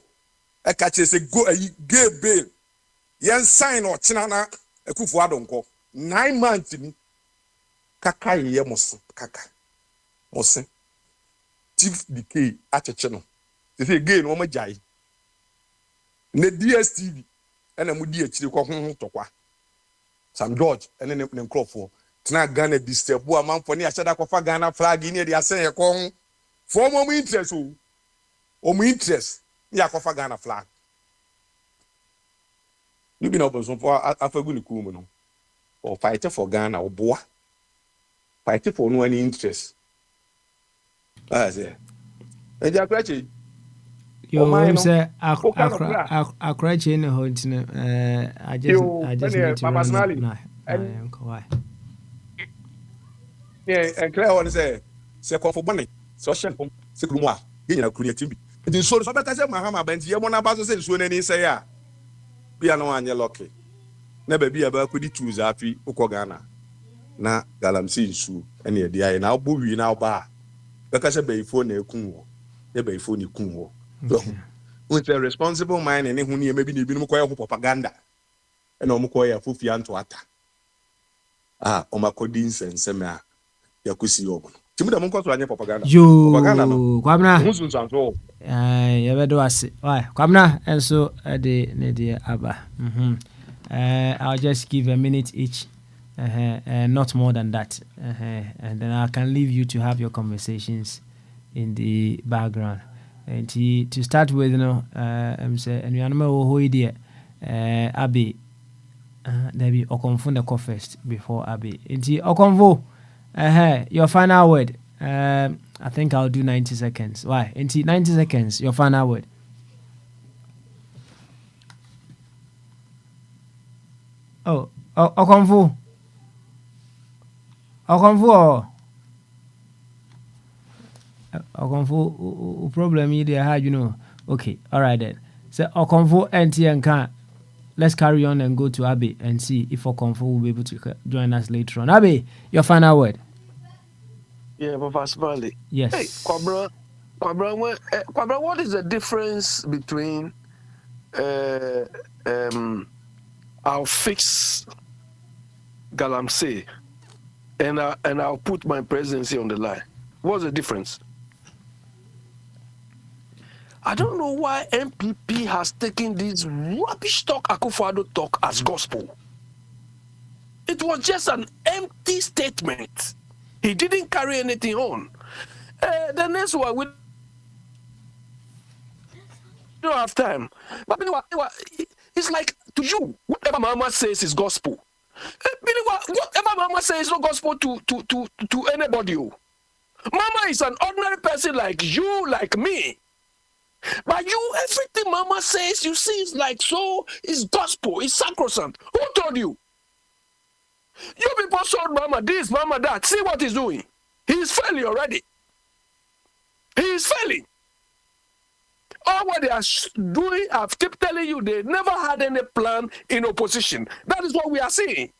e ka kyerɛ sɛ go ayi gay bail yen sign o kyena na Akufo Addo nko 9 months ni kaka ye mos kaka mos chief decay acheche no say again wo majai ne DSTV ena mu di akire ko ho tokwa Sam George ene ne nkrofo tena Ghana disturb wo amanfo ne ahyeda kofa Ghana flag ne de asen ye ko ho for mo interest o mo interest ya kofa Ghana flag you be no person for afagu ni ku mu no or fight for Ghana or boa fight for no any interest. And you crazy. You say I crazy in the whole thing. I just need to run now. Why? Yeah, and Claire one say for money. So she from Sekrumwa. You know creative. The so better say Mahama Benti. You wanna pass say so any say ya. Be no one lucky. Never be about could choose afi uko Ghana. Na galamsey nsu ene ye dia na obo wi na oba beka se beifo na ekun wo ye beifo ni kun wo so with a responsible mind ene hu ne maybe na ebi no koye ho propaganda ene o koye afofi anto ata o makodi nsenseme a yakosi obo timu da mo nkoso anye propaganda no kwamna hu sun sanso ye bedo ase why kwamna enso de ne de aba I'll just give a minute each. Not more than that, and then I can leave you to have your conversations in the background. And to start with, you know, I'm saying, and you know who idea, Abi, there be Akwantufuo the call first before Abi. And Akwantufuo, your final word. I think I'll do 90 seconds. Why? And 90 seconds, your final word. Oh, Akwantufuo. Akwantufuo problem here they had, you know. Okay, all right then. So Akwantufuo and can let's carry on and go to Abe and see if Akwantufuo will be able to join us later on. Abe, your final word. Yeah, Papa Smiley. Yes. Hey, Kwabra, what is the difference between I'll fix Galamsey and I'll put my presidency on the line? What's the difference? I don't know why MPP has taken this rubbish talk Akufo Addo talk as gospel. It was just an empty statement. He didn't carry anything on. The next one, we don't have time. But it's like, to you, whatever Mama says is gospel. Whatever Mama says is not gospel to anybody. Mama is an ordinary person like you, like me. But you, everything Mama says, you see, is like so, it's gospel, it's sacrosanct. Who told you? You people told Mama this, Mama that. See what he's doing. He's failing already. He is failing. All what they are doing, I've kept telling you, they never had any plan in opposition. That is what we are seeing.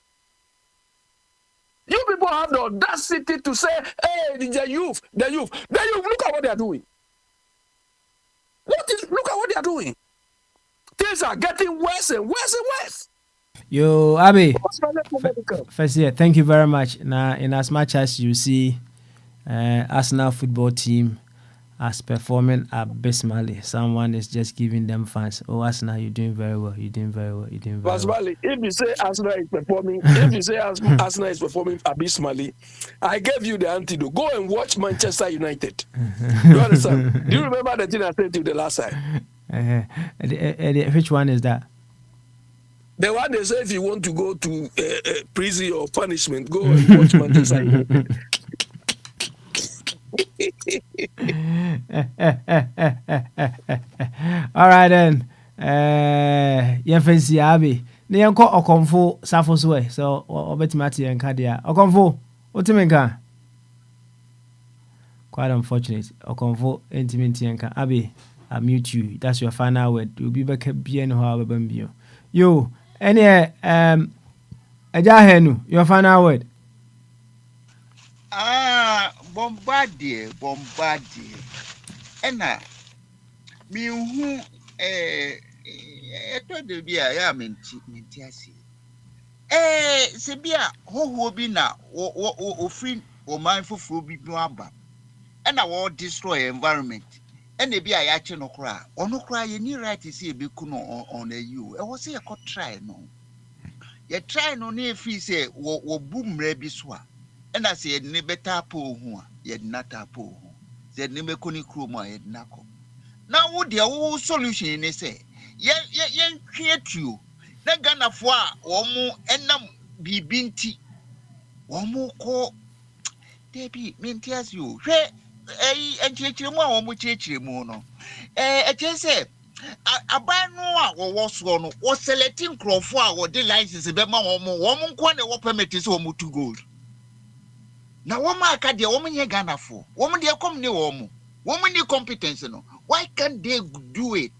You people have the audacity to say, hey, the youth, look at what they are doing. Look at what they are doing. Things are getting worse and worse and worse. Yo, Abi, first, yeah, thank you very much. Now, in as much as you see Arsenal football team as performing abysmally. Someone is just giving them fans. Oh, Arsenal, you're doing very well. You're doing very well. You're doing very well. Basmali, if you say Arsenal is performing, Arsenal is performing abysmally, I gave you the antidote. Go and watch Manchester United. You understand? Do you remember the thing I said to you the last time? Which one is that? The one they say if you want to go to prison or punishment, go and watch Manchester United. All right then. Fancy Abby. Ne yanko Okonfo safo so e. So obetimati yanka dia. Okonfo, otimenka. Quite unfortunate. Okonfo intimate yanka. Abby, I mute you. That's your final word. You'll be back bien how babambio. Yo, any Ajahenu, your final word. Bombardier. Ena mi hu eto de bia ya menti ase. Se bia hoho bi na wo free wo man foforo bi aba. Ena wo destroy environment. Ena bia ya che no kra. Ono kra ye ni right see e be ku no on a you. E wo se e ko try no. Ye try no na free say wo bumra bi so a. Ena se ye ne beta pa ohu a ye na ta pa ohu. Ze ne me koni krom a ye na ko. Now wo de wo solution ni say ye create you. Na Ghana fo a wo mu enam bibinti. Wo mu ko Debi mentias you. Hwe enchechire mu a wo mu chechire mu no. Echese aban no a wo so no wo selecting crofo a wo de license be ma wo mu nko na wo permit so wo mu to gold. Na wo ma aka de wo mu nye Ghana fo. Wo mu de kom ne wo mu. Wo mu ni competence no. Why can't they do it?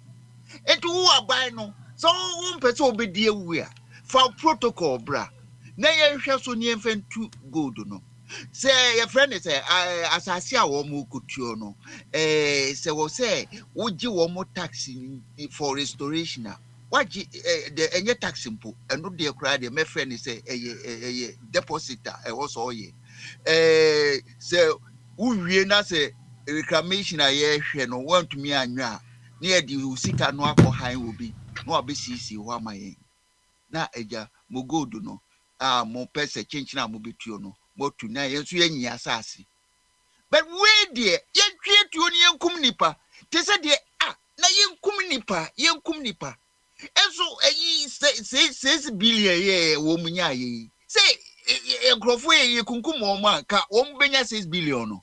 And to who aban no. So one person obedi ewu a. For protocol bra. Na ye hwe so ni emfen to gold no. Say your friend is asase a wo mu kutuo no. Say wo say wo gi wo mu tax for restoration a. Waji the enye tax mpo eno de kra de my friend say depositor e wo so ye. Say uwie na say reclamation a ye hwe no want me anwa na ye di usika no akọ han obi na obesisi ho amaye na eja mo gold no mo pese chinchi na mo betuo no mo tu na ye so ye nyi asase but we there ye twie tuo ni yenkum nipa te se de na yenkum nipa enso eyi 6 billion ye wo munya ye say enkrofo ye kunkum mo ma ka wo mbenya 6 billion no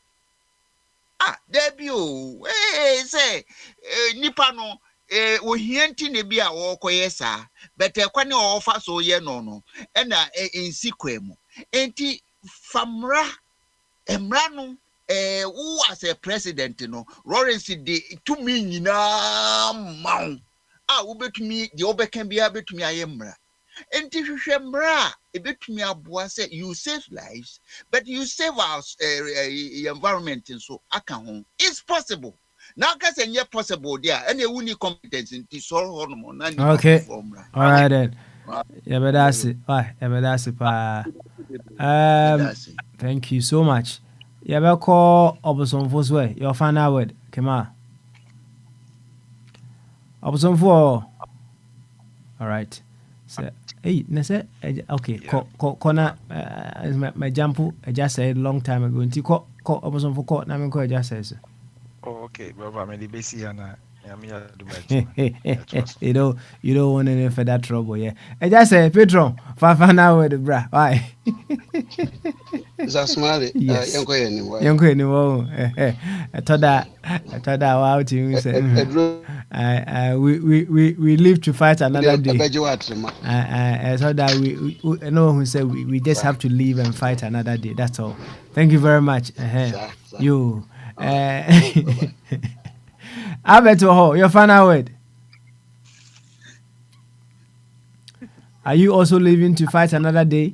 there be say nipa no ohianti ne bi a wo koye sa but kwani o fa so ye no e na insikwemu enti famra emra no who as a president no Lawrence de to me nyina maw wo betumi de obeka bia betumi ayemra enti hwehwe mra e betumi aboa say you save lives but you save our environment so aka ho it's possible now can say yeah possible there any uni competence in so hono na okay all right then yeah but that's it pa thank you so much yeah we call Obosomfo so your final word Kema Obosomfo all right so hey nese okay kona my jump I just said long time ago nti ko Obosomfo ko na me ko I just said oh, okay, brother. I'm the basic and you don't want any for that trouble, yeah. I just say Petron, final word, bra. Why? That's smart. Yes. Young I thought that wow to say. We live to fight another day. I thought that we know who said we just have to live and fight another day. That's all. Thank you very much. You. Albert, your final word. Are you also living to fight another day?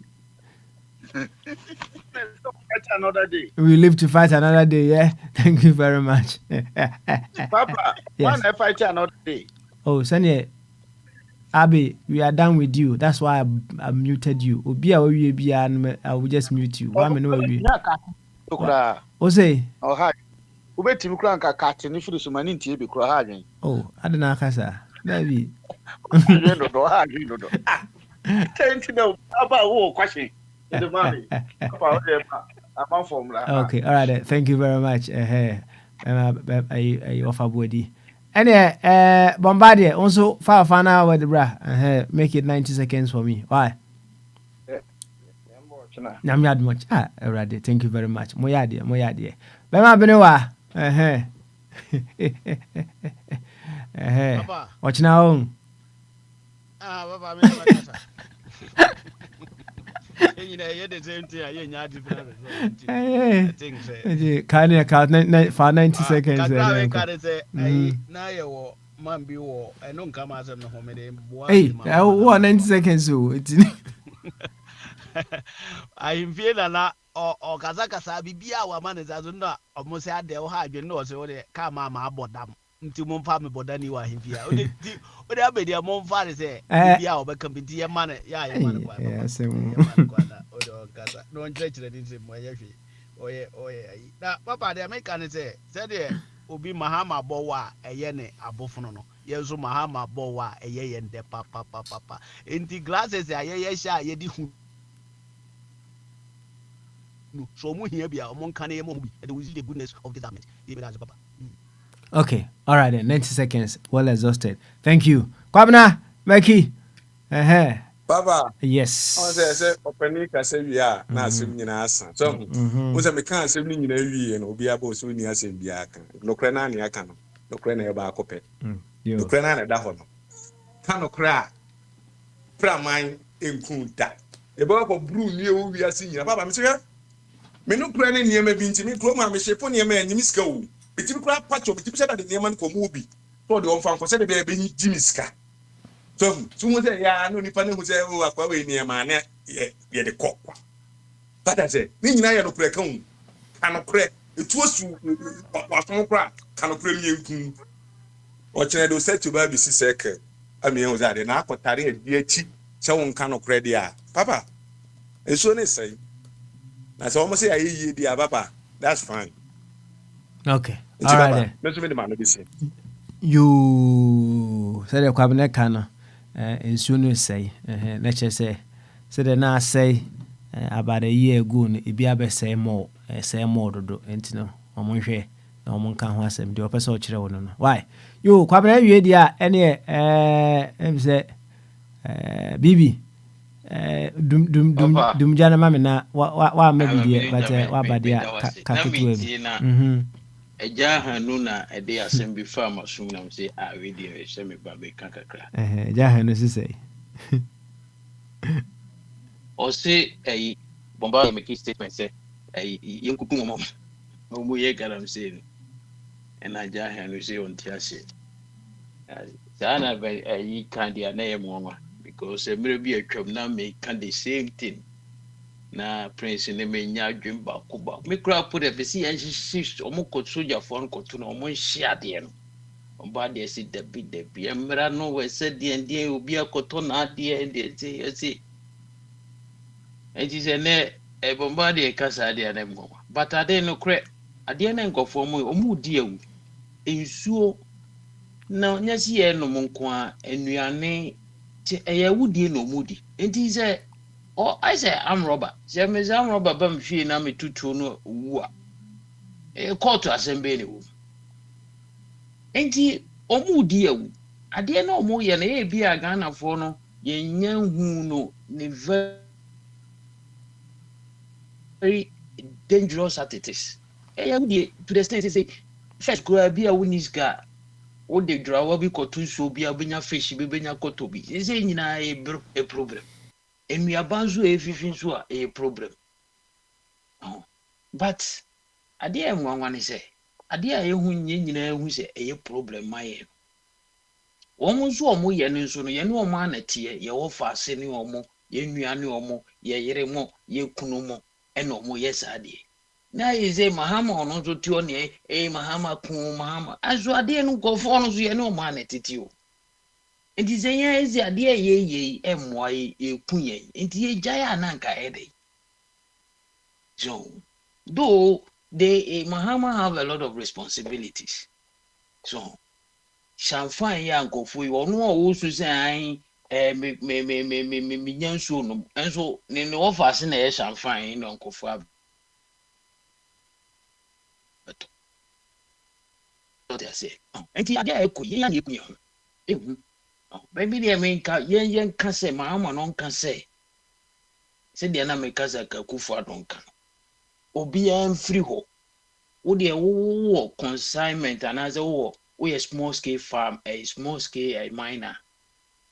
Another day. We live to fight another day, yeah? Thank you very much. Papa, yes. When I fight another day. Oh, Sanya, Abby, we are done with you. That's why I muted you. I will just mute you. 1 minute. Oh, say. Oh, hi. Ubetimi kura nka kate ni firi so mani ntie bi kura ha adwen. Oh, adena akasa. Dabi. Adwen do ha adwen do. Ah. Tenti na aba wo kwashe. The money. Papa o dey ma. Am formula. Okay, all right. Thank you very much. I offer body. And Bombardier also far now with the bra. Make it 90 seconds for me. Why? I'm not much. All right. Thank you very much. Moyadi. Bema Benewa. Watch now. Papa, you know, you're the same thing. You're not different. I think so. Can you count for 90 seconds? Now you man be war. I don't come as a home. Hey, I want 90 seconds. I feel that or Kazaka Bibia, our man is as not almost had the hard you know, so they come about them. Nti mo mfa me boda ni wa himfia o de be dia mo mfa de se bia o be compete ya man ya man kwa o de kasa no nchechire din se mo ya hwe oye ayi na papa de make kan se de obi mahama bowa eye ne abofono no yeso mahama bowa eye ye nde papa enti glasses ya ye sha ye di hu no so mo hia bia o mo kan ye mo bi the will see the goodness of this government ye be that papa. Okay, all right then. 90 seconds. Well exhausted. Thank you. Kwabena, Becky. Baba. Yes. I say opening kase wi a na asem nyina asa. So, mo say me kan asem ni nyina wi no obi aba so ni asem bi aka. No kra na ne aka no. No kra na e ba akopɛ. No kra na da ho no. Ka no kra. Pra man enkunta. E ba ko bru ni e wo wi ase nyina. Baba me say me no kra na niema bi ntimi kro ma me shepo niema anyimi sika wo. Bitimi kura patcho bitimi say that the niema ko mu obi. So the on fan ko say be be jimi sika. So mo say ya no nipa ne ho say o akwa we niema na ye de kokwa. But I say ni nyina ye no kura kan o kura etu osu wason kura kan kura mi enku. O chere do set to ba bi si seke. Ami en ho say na akotare e di achi se won kan kura dia. Papa eso ne say. Na say almost say ayi di papa. That's fine. Okay. All right. You said a cabinet canna and soon say, let's say na say about a year ago, it be a say more to do, and no, or monche, no one can was him, the opposite children. Why? You cabinet, you idea, any say, Bibi. Dum jana mami na wa maybe but wa badia kakitu Eja hanu na ede asem bi fa masum na say we dey she me ba be kan kakra eja hanu say o say bomba make statement say yenkuku mo ye garam say and eja hanu say on tiase sana be kan dia na ye mo because emre bi atwam na me kan the same thing na prince ne me nya adwem ba ko ba me kra put the see and she omo ko soja for ko to no omo hia de no oba de si debi emra no we se de obi akoto na de de see and she say ne bomba de kasa de na mo but ade no kre ade na nkofo mo omo di awu ensuo na nya si e no mo nko a enuane ti eyawudie no mudi enti say oh, I say I'm robber. Say me I'm robber bam fie na me tutu no wu a. Court assembly ni wu. Enti omu di ewu. Ade na omu ye na e bi a Ghana fo no ye nya hu no ne very dangerous attitudes. Ya wudi to the extent say first go bi a wuniska wo de dra wo bi kotu so bi a benya fish bi benya koto bi. Say nyina e problem. Enuabanzo efifin so a problem. But ade e nwanwane say ade a ehu nyina ehu say e problem maye. Omo so omo ye no so no ye no omo anate ye wo fa ase ne omo ye nuane omo ye yere mo ye kunu mo e no omo ye sade. Na ye say mahama ono so ti one mahama kun mahama aso ade no gofo no so ye no omo anate ti o. Enti say ya ezi ade ye emwa ekunye enti ye jaya na nka ede so do Mahama have a lot of responsibilities. So, Shamfan yanko for you, no also say, me nyansu no, and so, no offers in a Shamfan, Uncle for what I say. And the idea, maybe the America, yen can say, Mahama non can say, said the Anamikaza Kakufa don't can. Obi free ho. Would wo consignment and as a war, we a small scale farm, a small scale a miner.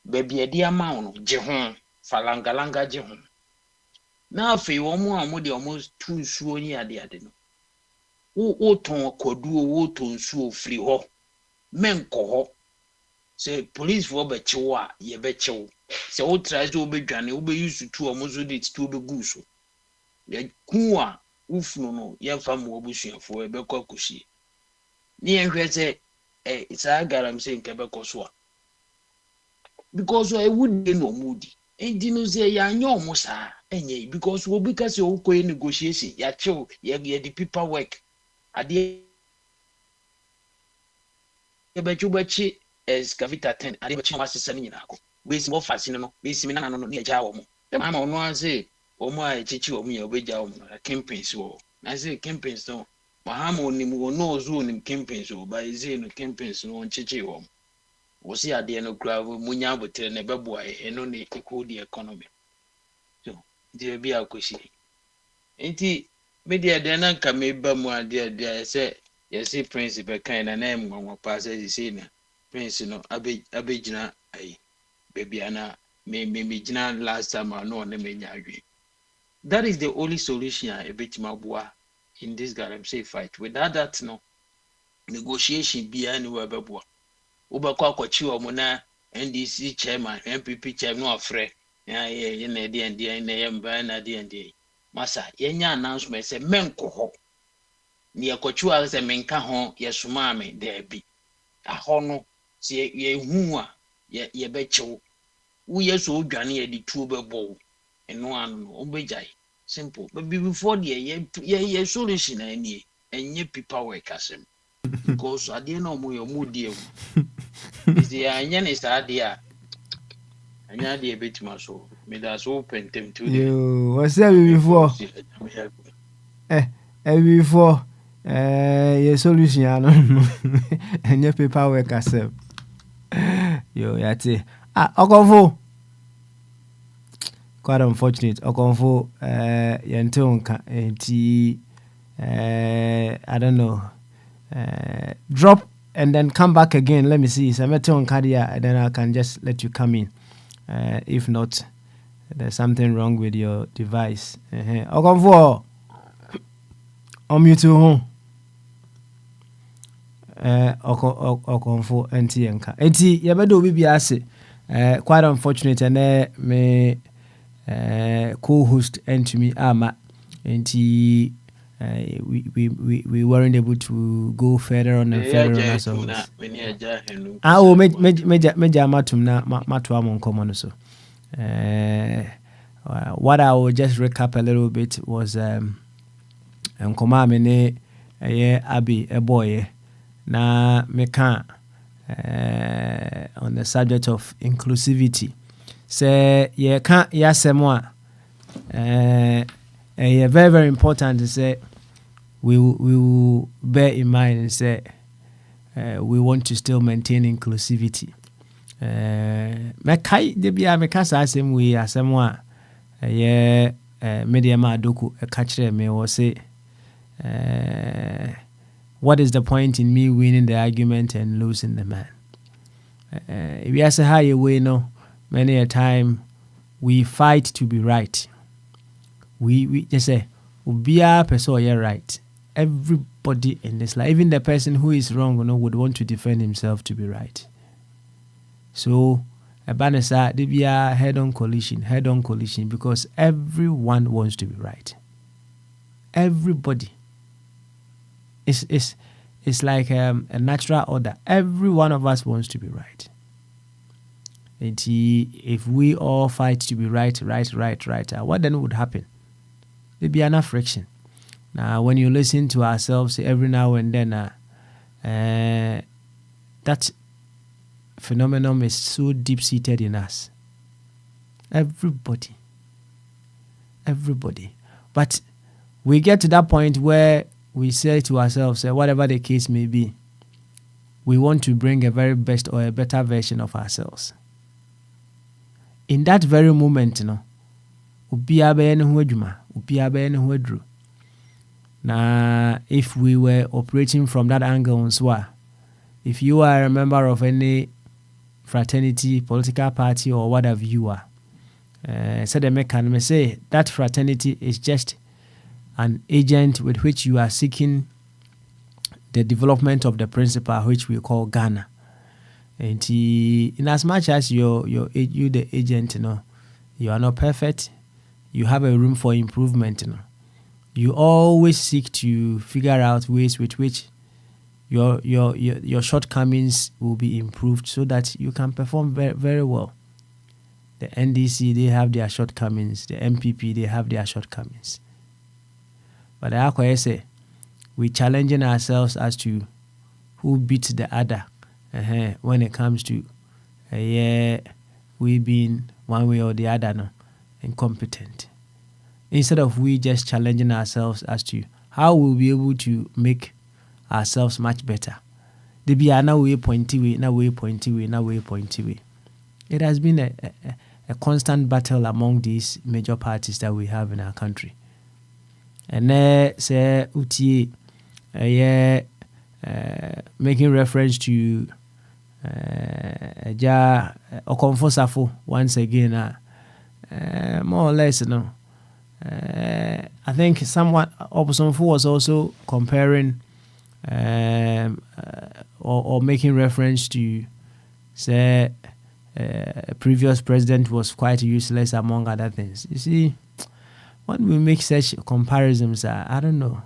Baby a dear amount, Jehon, Falangalanga Jehon. Now, if you want almost 2 swony at the adeno. O ton kodu, o ton so free ho. Men coho. Say police for bechewa, ye bechew. Say o tries to be journey, will be used to almost it to be goose. Ye kuwa, uf no, ye fam wobusian for a beko kushi. Ni enhwe say it's a garam saying Quebec so because I would no moody and didn't say ya almost because we because you go negotiation ya chill ya the paperwork at the bechubachi excavator 10 at the bechumas sending we small fascino we seminar no near jaw the mamma on one say oh my chichi or me obey jaw campaigns so I say campaigns no Mahamo ni mo no zone in campaigns so by zeno campaigns no on chichi we see at the end of crowd munya butere ne beboa eno ne equal the economy so there be a question enti media de na ka me ba mu ade ade say you see principal kind na name nwa pass as say na prince no abegina ai baby ana me gina last time no na me nya adwe that is the only solution a betima boa in this garam say fight without that no negotiation be anywhere beboa ubakwa kwachi omo na NDC chairman MPP chairman no afre ya ye na de ande na ye mba na de ande masa yenya announcement say menko ho ni yakwachi a say menka ho yesuma me da bi aho no se ye hu a ye bechew wo yeso odwane ye di tuo bebo eno anu no obejai simple but before the ye solution na nie enye paperwork asem because at the end of my deal is the onion is idea and ya dear bit my soul me that's open them to you what's that before before your solution and your paperwork accept yo yati Akwantufuo quite unfortunate Akwantufuo yente onka enti I don't know drop and then come back again. Let me see. Samete on Kadia, and then I can just let you come in. If not, there's something wrong with your device. Akwantufuo, unmute home. Akwantufuo enti enka. Enti yabedo bibi ase. Quite unfortunate, and me co-host and me ama enti. We weren't able to go further on and further on as always. Meja matum na matwa monkomo no so. What I will just recap a little bit was nkoma me ne Abi Eboye na meka on the subject of inclusivity. Say ye can't yasemo very, very important to say we will bear in mind and say we want to still maintain inclusivity. Mekai debia mekasa asem we asem a media ma doku a catcher me or say what is the point in me winning the argument and losing the man? If you ask how you win, no, many a time we fight to be right. We just say ubia person you're right. Everybody in this life, even the person who is wrong, would want to defend himself to be right. So abanesa they be a head-on collision because everyone wants to be right. Everybody. It's like a natural order. Every one of us wants to be right. And if we all fight to be right, what then would happen? There be enough friction. Now, when you listen to ourselves every now and then, that phenomenon is so deep-seated in us. Everybody. But we get to that point where we say to ourselves, whatever the case may be, we want to bring a very best or a better version of ourselves. In that very moment, now, if we were operating from that angle, if you are a member of any fraternity, political party, or whatever you are, so the mechanism say that fraternity is just an agent with which you are seeking the development of the principle which we call Ghana. And in as much as you the agent, you are not perfect. You have a room for improvement. You always seek to figure out ways with which your shortcomings will be improved so that you can perform very, very well. The NDC, they have their shortcomings. The MPP, they have their shortcomings. But I say, we're challenging ourselves as to who beats the other when it comes to we being one way or the other incompetent. Instead of we just challenging ourselves as to how we'll be able to make ourselves much better. They be now way pointy way, now way pointy way, now way pointy way. It has been a constant battle among these major parties that we have in our country. And say uti making reference to Akwantufuo once again, more or less, I think someone Akwantufuo was also comparing or making reference to say a previous president was quite useless among other things. You see, when we make such comparisons, I don't know,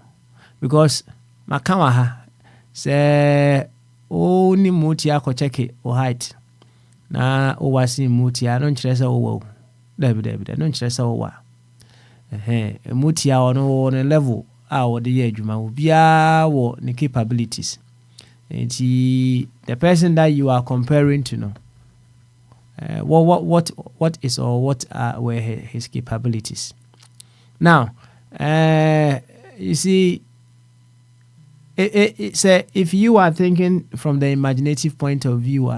because Makamaha say only mutia ko check o height na o wasi mutia no nkyerɛ sɛ o wo dabi no nkyerɛ sɛ o wa mutia on a level a wo de yɛ adwuma obia wo ne capabilities. And the person that you are comparing to what is or what were his capabilities. Now you see, it's if you are thinking from the imaginative point of view,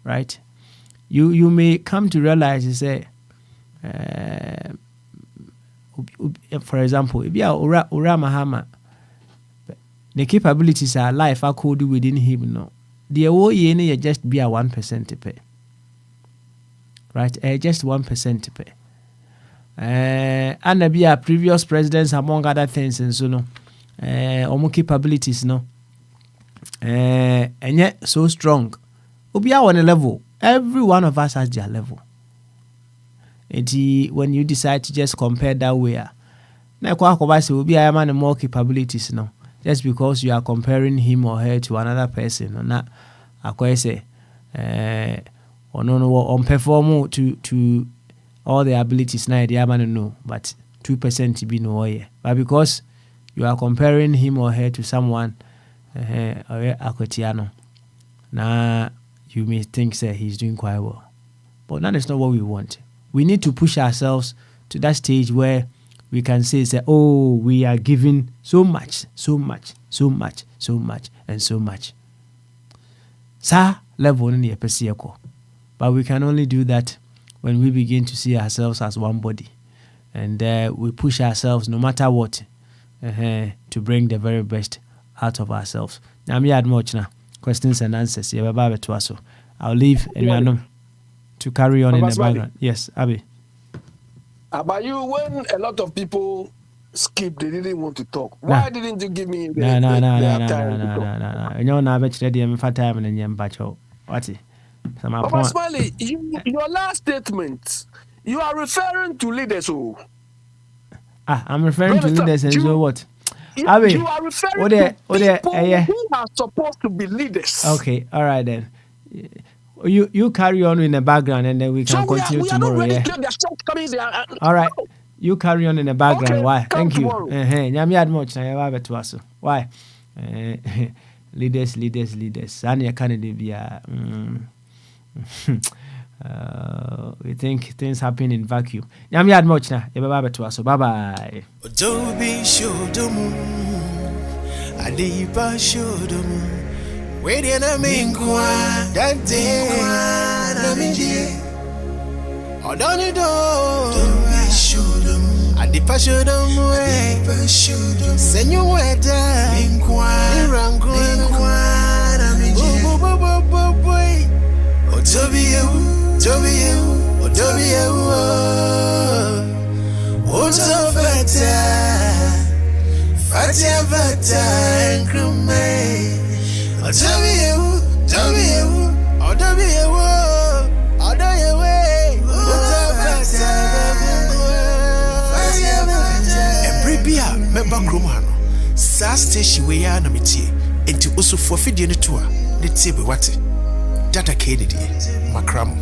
right, you may come to realize, you say, for example, if you are Ura Mahama, the capabilities are life are coded within him. No, the OE just be a 1% to pay, right? Just 1% to pay. And there be a previous presidents among other things, and so no. Omo capabilities and yet so strong. We are on a level. Every one of us has their level. And when you decide to just compare that way, now will be a man more capabilities just because you are comparing him or her to another person. Or not, I say, or no, on perform to all the abilities. Now the man no, but 2% to be no way. But because you are comparing him or her to someone, Akotiano. Now you may think that he's doing quite well, but that is not what we want. We need to push ourselves to that stage where we can say, oh, we are giving so much, and so much. Sa level in the epesieko, but we can only do that when we begin to see ourselves as one body, and we push ourselves no matter what. To bring the very best out of ourselves. Now, me add much now. Questions and answers. I'll leave anyone to carry on in the background. Yes, Abi. About you, when a lot of people skip, they didn't want to talk. Why didn't you give me the time to talk? You know, now bet you the for time and then bacho. What? Papa Smiley, your last statement, you are referring to leaders. I'm referring to leaders and so what? You are referring to people who are supposed to be leaders. Okay, all right then. You carry on in the background and then we can continue tomorrow. We are not ready to their shortcomings. All right. You carry on in the background. Okay, Why? come Thank you. tomorrow. Nyami admoch na yawa beto aso. Why? Leaders. Sani Kennedy bia. We think things happen in vacuum. Nyami admoch na yawa beto aso. Bye bye. Odobi shodomu, Adipa shodomu. Where na minkwa that day na minje. Odonido, Odobi shodomu. Adipa shodomu, Adipa shodomu. Senyu weda minkwa, minkwa na minje. Boy. Odobi yehu. Ozo fata nkrume. Odobi yehu. Ozo fata. Ebribia member kromano. Sa station we ya na metie. Enti osofo fidie ne to a ne tie be wate. Data Kennedy, Macram.